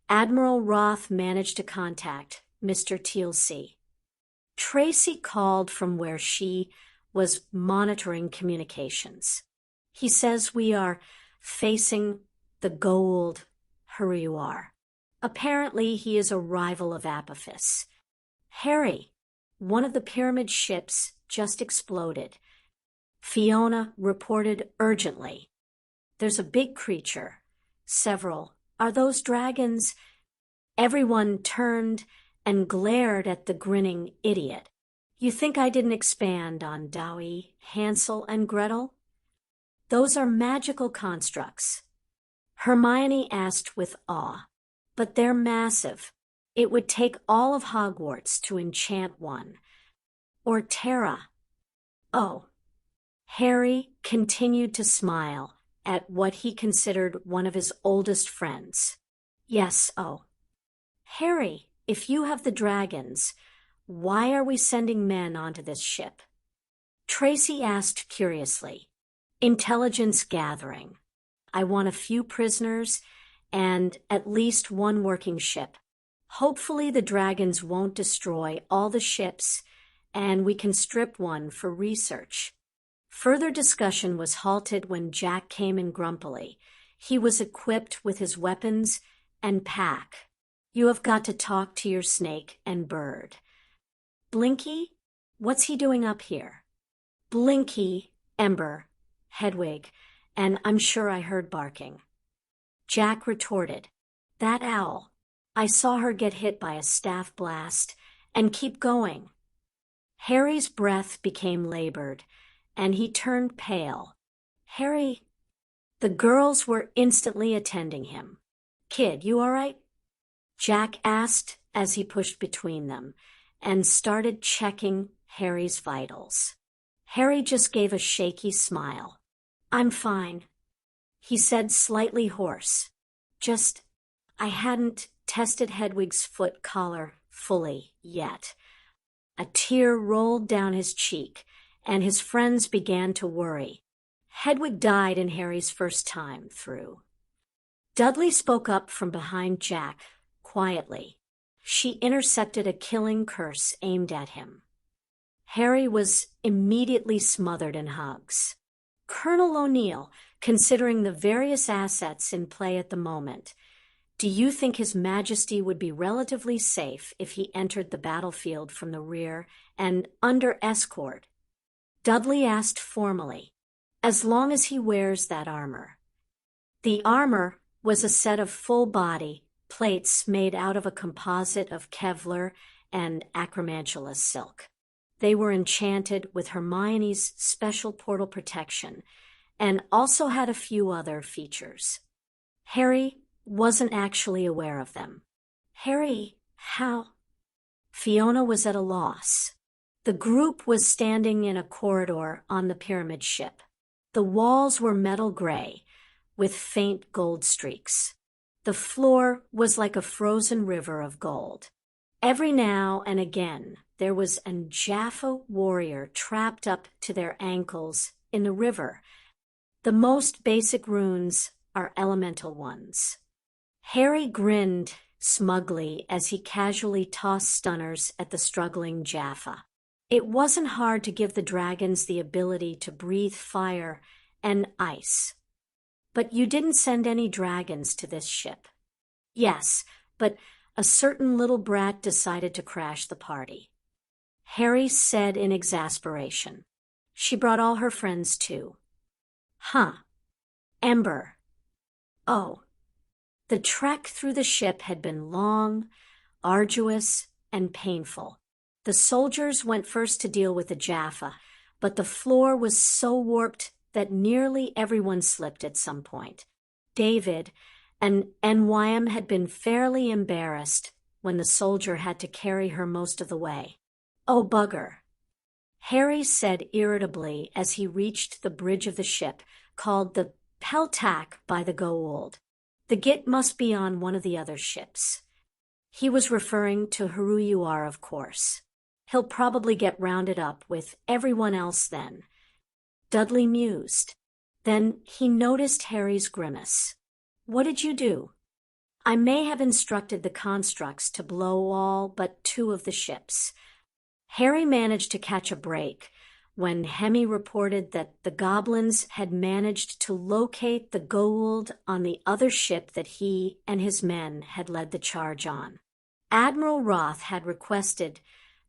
Admiral Roth managed to contact Mr. TLC. Tracy called from where she was monitoring communications. He says we are facing the Goa'uld Haruar. Apparently he is a rival of Apophis. Harry, one of the pyramid ships just exploded. Fiona reported urgently. There's a big creature. Several. Are those dragons? Everyone turned and glared at the grinning idiot. You think I didn't expand on Dowie, Hansel, and Gretel? Those are magical constructs. Hermione asked with awe. But they're massive. It would take all of Hogwarts to enchant one. Or Terra. Oh. Harry continued to smile at what he considered one of his oldest friends. Yes, oh. Harry, if you have the dragons, why are we sending men onto this ship? Tracy asked curiously. Intelligence gathering. I want a few prisoners and at least one working ship. Hopefully the dragons won't destroy all the ships and we can strip one for research. Further discussion was halted when Jack came in grumpily. He was equipped with his weapons and pack. You have got to talk to your snake and bird. Blinky? What's he doing up here? Blinky, Ember, Hedwig, and I'm sure I heard barking. Jack retorted. That owl. I saw her get hit by a staff blast and keep going. Harry's breath became labored, and he turned pale. Harry. The girls were instantly attending him. Kid, you all right? Jack asked as he pushed between them and started checking Harry's vitals. Harry just gave a shaky smile. I'm fine, he said slightly hoarse. I hadn't tested Hedwig's foot collar fully yet. A tear rolled down his cheek, and his friends began to worry. Hedwig died in Harry's first time through. Dudley spoke up from behind Jack, quietly. She intercepted a killing curse aimed at him. Harry was immediately smothered in hugs. Colonel O'Neill, Considering the various assets in play at the moment, do you think His Majesty would be relatively safe if he entered the battlefield from the rear and under escort? Dudley asked formally. As long as he wears that armor. The armor was a set of full-body plates made out of a composite of Kevlar and acromantula silk. They were enchanted with Hermione's special portal protection and also had a few other features. Harry wasn't actually aware of them. Harry, how? Fiona was at a loss. The group was standing in a corridor on the pyramid ship. The walls were metal gray, with faint gold streaks. The floor was like a frozen river of gold. Every now and again, there was a Jaffa warrior trapped up to their ankles in the river. The most basic runes are elemental ones. Harry grinned smugly as he casually tossed stunners at the struggling Jaffa. It wasn't hard to give the dragons the ability to breathe fire and ice. But you didn't send any dragons to this ship. Yes, but a certain little brat decided to crash the party. Harry said in exasperation. She brought all her friends too. Huh. Ember. Oh. The trek through the ship had been long, arduous, and painful. The soldiers went first to deal with the Jaffa, but the floor was so warped that nearly everyone slipped at some point. David and NYM had been fairly embarrassed when the soldier had to carry her most of the way. Oh, bugger. Harry said irritably as he reached the bridge of the ship, called the Peltac by the Goa'uld. The Git must be on one of the other ships. He was referring to Haruuar, of course. He'll probably get rounded up with everyone else then. Dudley mused. Then he noticed Harry's grimace. What did you do? I may have instructed the constructs to blow all but 2 of the ships. Harry managed to catch a break when Hemi reported that the goblins had managed to locate the Goa'uld on the other ship that he and his men had led the charge on. Admiral Roth had requested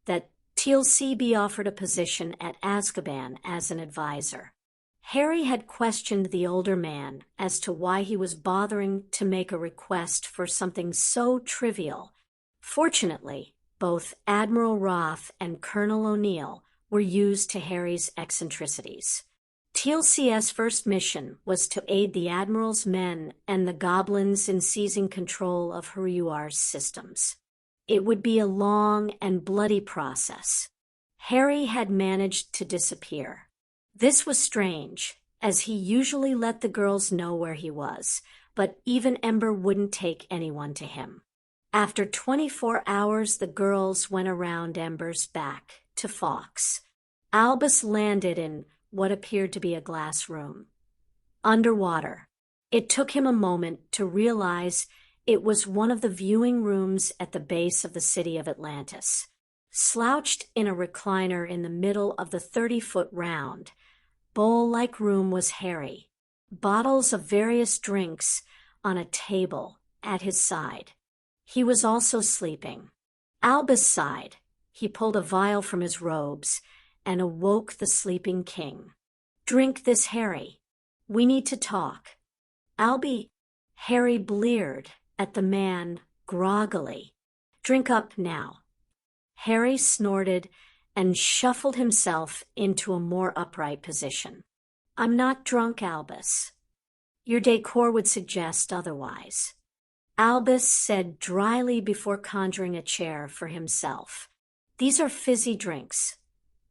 that Teal'c be offered a position at Azkaban as an advisor. Harry had questioned the older man as to why he was bothering to make a request for something so trivial. Fortunately, both Admiral Roth and Colonel O'Neill were used to Harry's eccentricities. Teal'c's first mission was to aid the Admiral's men and the goblins in seizing control of Haruuar's systems. It would be a long and bloody process. Harry had managed to disappear. This was strange, as he usually let the girls know where he was, but even Ember wouldn't take anyone to him. After 24 hours, the girls went around Ember's back to Fawkes. Albus landed in what appeared to be a glass room. Underwater. It took him a moment to realize it was one of the viewing rooms at the base of the city of Atlantis. Slouched in a recliner in the middle of the 30-foot round, bowl-like room was Harry. Bottles of various drinks on a table at his side. He was also sleeping. Albus sighed. He pulled a vial from his robes and awoke the sleeping king. Drink this, Harry. We need to talk. Harry bleared at the man groggily. Drink up now. Harry snorted and shuffled himself into a more upright position. I'm not drunk, Albus. Your decor would suggest otherwise. Albus said dryly before conjuring a chair for himself. These are fizzy drinks.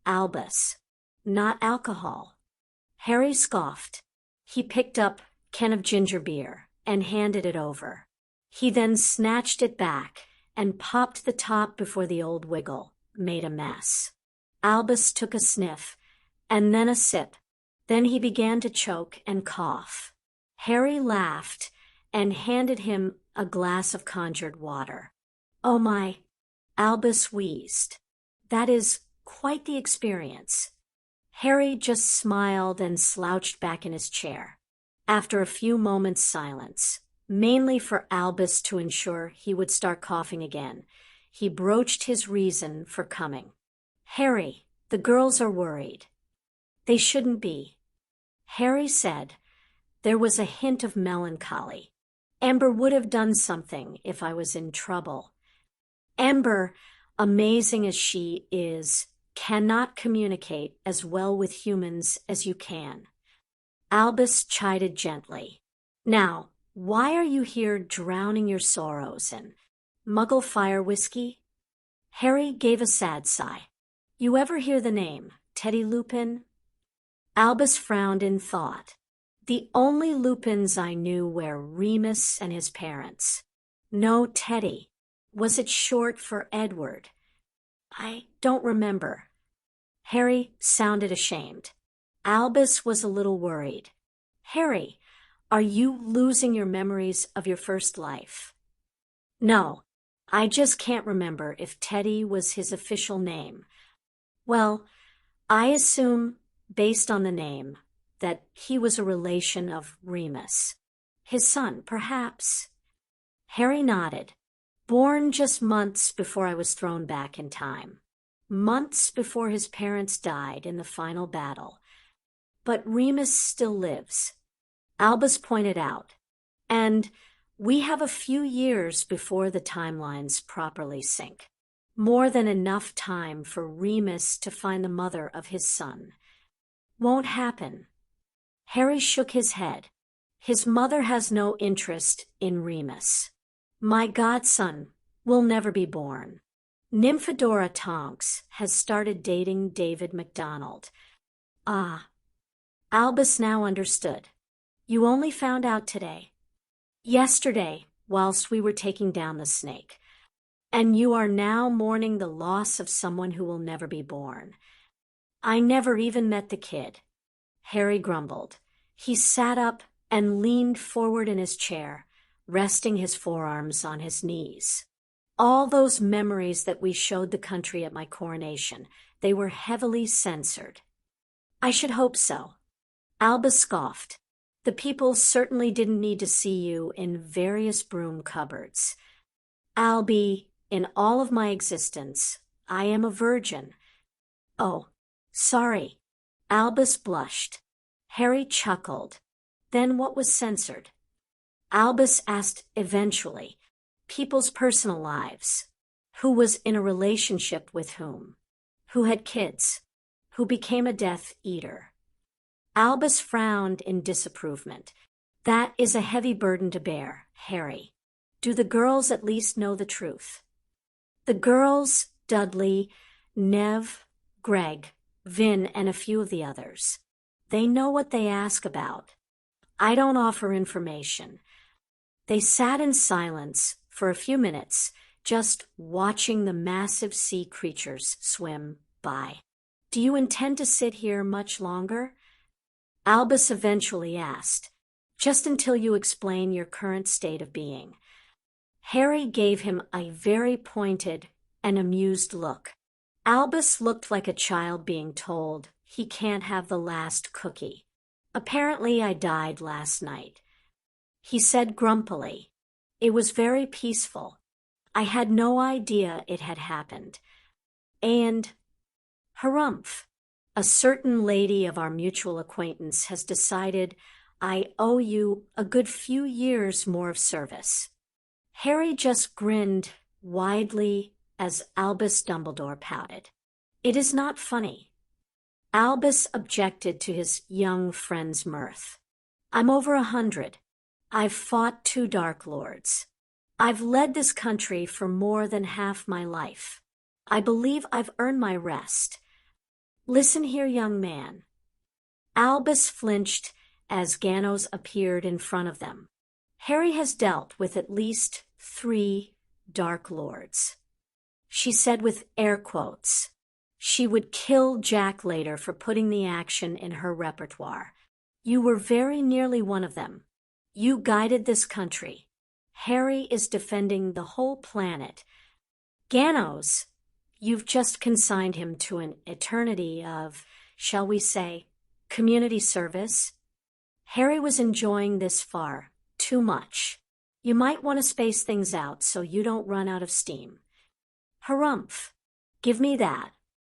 Albus, not alcohol. Harry scoffed. He picked up a can of ginger beer and handed it over. He then snatched it back and popped the top before the old wiggle made a mess. Albus took a sniff and then a sip. Then he began to choke and cough. Harry laughed and handed him a glass of conjured water. Oh my, Albus wheezed. That is quite the experience. Harry just smiled and slouched back in his chair. After a few moments' silence, mainly for Albus to ensure he would start coughing again, he broached his reason for coming. "Harry, the girls are worried." "They shouldn't be," Harry said. There was a hint of melancholy. "Amber would have done something if I was in trouble. Amber, amazing as she is, cannot communicate as well with humans as you can." Albus chided gently. "Now, why are you here drowning your sorrows in Muggle fire whiskey?" Harry gave a sad sigh. "You ever hear the name Teddy Lupin?" Albus frowned in thought. "The only Lupins I knew were Remus and his parents. No Teddy. Was it short for Edward?" "I don't remember." Harry sounded ashamed. Albus was a little worried. "Harry, are you losing your memories of your first life?" "No, I just can't remember if Teddy was his official name. Well, I assume, based on the name, that he was a relation of Remus. His son, perhaps." Harry nodded. "Born just months before I was thrown back in time. Months before his parents died in the final battle. But Remus still lives," Albus pointed out. "And we have a few years before the timelines properly sync. More than enough time for Remus to find the mother of his son." "Won't happen." Harry shook his head. "His mother has no interest in Remus. My godson will never be born. Nymphadora Tonks has started dating David MacDonald." "Ah." Albus now understood. "You only found out today?" "Yesterday, whilst we were taking down the snake. And you are now mourning the loss of someone who will never be born." "I never even met the kid," Harry grumbled. He sat up and leaned forward in his chair, resting his forearms on his knees. "All those memories that we showed the country at my coronation, they were heavily censored." "I should hope so." Albus scoffed. "The people certainly didn't need to see you in various broom cupboards. Albie, in all of my existence, I am a virgin." "Oh, sorry." Albus blushed. Harry chuckled. "Then what was censored?" Albus asked eventually. "People's personal lives. Who was in a relationship with whom? Who had kids? Who became a Death Eater?" Albus frowned in disapproval. "That is a heavy burden to bear, Harry. Do the girls at least know the truth?" "The girls, Dudley, Nev, Greg, Vin, and a few of the others. They know what they ask about. I don't offer information." They sat in silence for a few minutes, just watching the massive sea creatures swim by. "Do you intend to sit here much longer?" Albus eventually asked. "Just until you explain your current state of being." Harry gave him a very pointed and amused look. Albus looked like a child being told he can't have the last cookie. "Apparently I died last night," he said grumpily. "It was very peaceful. I had no idea it had happened. And, harumph, a certain lady of our mutual acquaintance has decided I owe you a good few years more of service." Harry just grinned widely as Albus Dumbledore pouted. "It is not funny." Albus objected to his young friend's mirth. "I'm over 100. I've fought 2 Dark Lords. I've led this country for more than half my life. I believe I've earned my rest. Listen here, young man." Albus flinched as Ganos appeared in front of them. "Harry has dealt with at least 3 Dark Lords," she said with air quotes. She would kill Jack later for putting the action in her repertoire. "You were very nearly one of them. You guided this country. Harry is defending the whole planet. Ganos, you've just consigned him to an eternity of, shall we say, community service." Harry was enjoying this far too much. You might want to space things out so you don't run out of steam. Harumph! Give me that.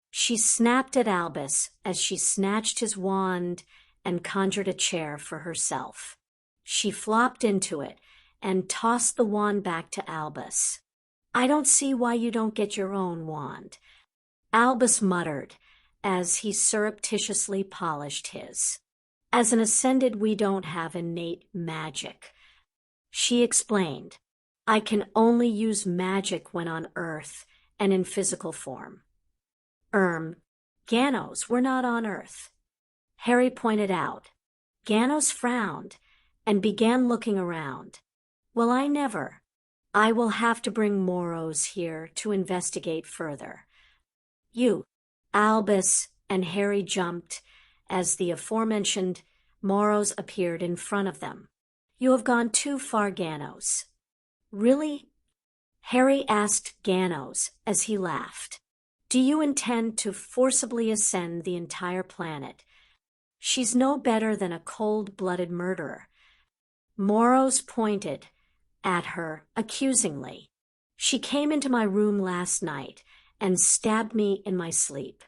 She snapped at Albus as she snatched his wand and conjured a chair for herself. She flopped into it and tossed the wand back to Albus. I don't see why you don't get your own wand, Albus muttered as he surreptitiously polished his. As an Ascended, we don't have innate magic. She explained, I can only use magic when on Earth and in physical form. Ganos, we're not on Earth. Harry pointed out. Ganos frowned and began looking around. Well, I will have to bring Moros here to investigate further. You, Albus and Harry jumped as the aforementioned Moros appeared in front of them. You have gone too far, Ganos. Really? Harry asked Ganos as he laughed. Do you intend to forcibly ascend the entire planet? She's no better than a cold-blooded murderer. Moros pointed at her accusingly. She came into my room last night and stabbed me in my sleep.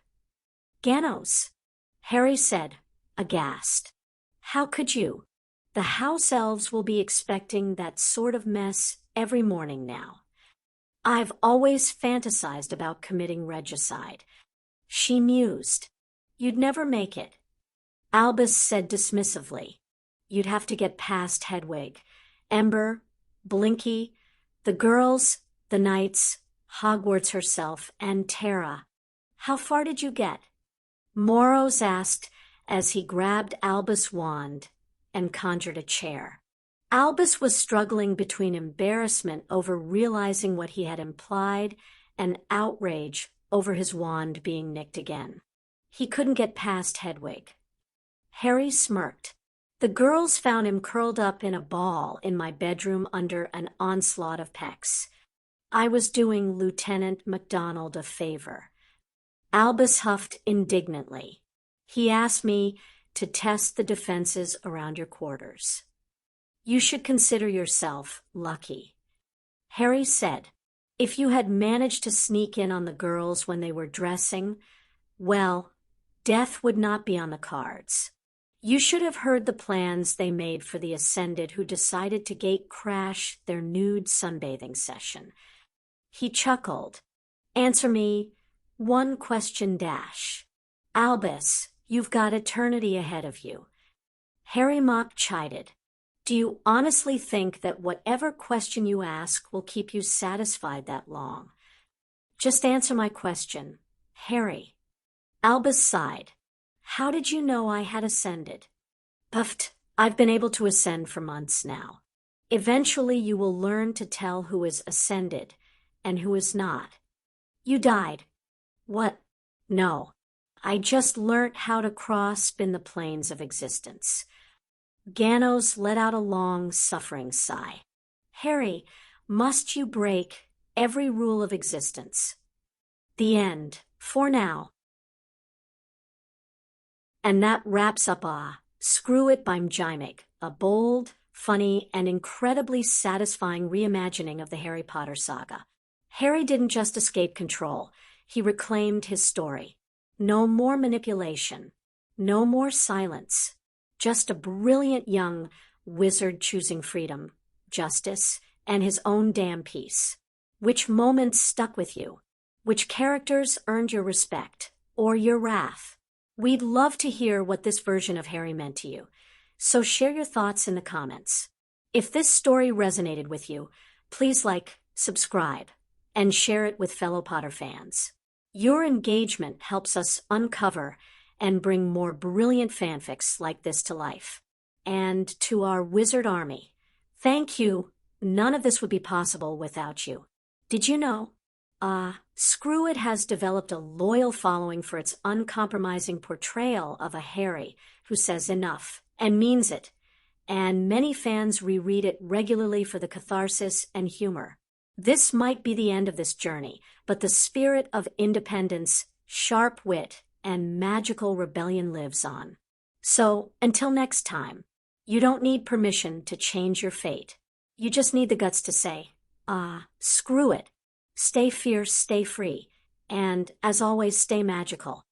Ganos, Harry said, aghast. How could you? The house elves will be expecting that sort of mess every morning now. I've always fantasized about committing regicide. She mused. You'd never make it. Albus said dismissively. You'd have to get past Hedwig, Ember, Blinky, the girls, the knights, Hogwarts herself, and Tara. How far did you get? Moros asked as he grabbed Albus' wand and conjured a chair. Albus was struggling between embarrassment over realizing what he had implied and outrage over his wand being nicked again. He couldn't get past Hedwig. Harry smirked. The girls found him curled up in a ball in my bedroom under an onslaught of pecks. I was doing Lieutenant MacDonald a favor. Albus huffed indignantly. He asked me to test the defenses around your quarters. You should consider yourself lucky. Harry said, if you had managed to sneak in on the girls when they were dressing, well, death would not be on the cards. You should have heard the plans they made for the Ascended who decided to gate crash their nude sunbathing session. He chuckled. Answer me one question dash. Albus, you've got eternity ahead of you. Harry mock chided. Do you honestly think that whatever question you ask will keep you satisfied that long? Just answer my question, Harry. Albus sighed. How did you know I had ascended? Puffed. I've been able to ascend for months now. Eventually you will learn to tell who is ascended and who is not. You died. What? No. I just learnt how to cross in the planes of existence. Ganos let out a long, suffering sigh. Harry, must you break every rule of existence? The end, for now. And that wraps up Screw It by mjimeyg, a bold, funny, and incredibly satisfying reimagining of the Harry Potter saga. Harry didn't just escape control, he reclaimed his story. No more manipulation, no more silence. Just a brilliant young wizard choosing freedom, justice, and his own damn peace. Which moments stuck with you? Which characters earned your respect or your wrath? We'd love to hear what this version of Harry meant to you, so share your thoughts in the comments. If this story resonated with you, please like, subscribe, and share it with fellow Potter fans. Your engagement helps us uncover and bring more brilliant fanfics like this to life. And to our wizard army, thank you. None of this would be possible without you. Did you know? Screw It has developed a loyal following for its uncompromising portrayal of a Harry who says enough and means it, and many fans reread it regularly for the catharsis and humor. This might be the end of this journey, but the spirit of independence, sharp wit, and magical rebellion lives on. So, until next time, You don't need permission to change your fate. You just need the guts to say, screw it. Stay fierce, stay free, and, as always, stay magical.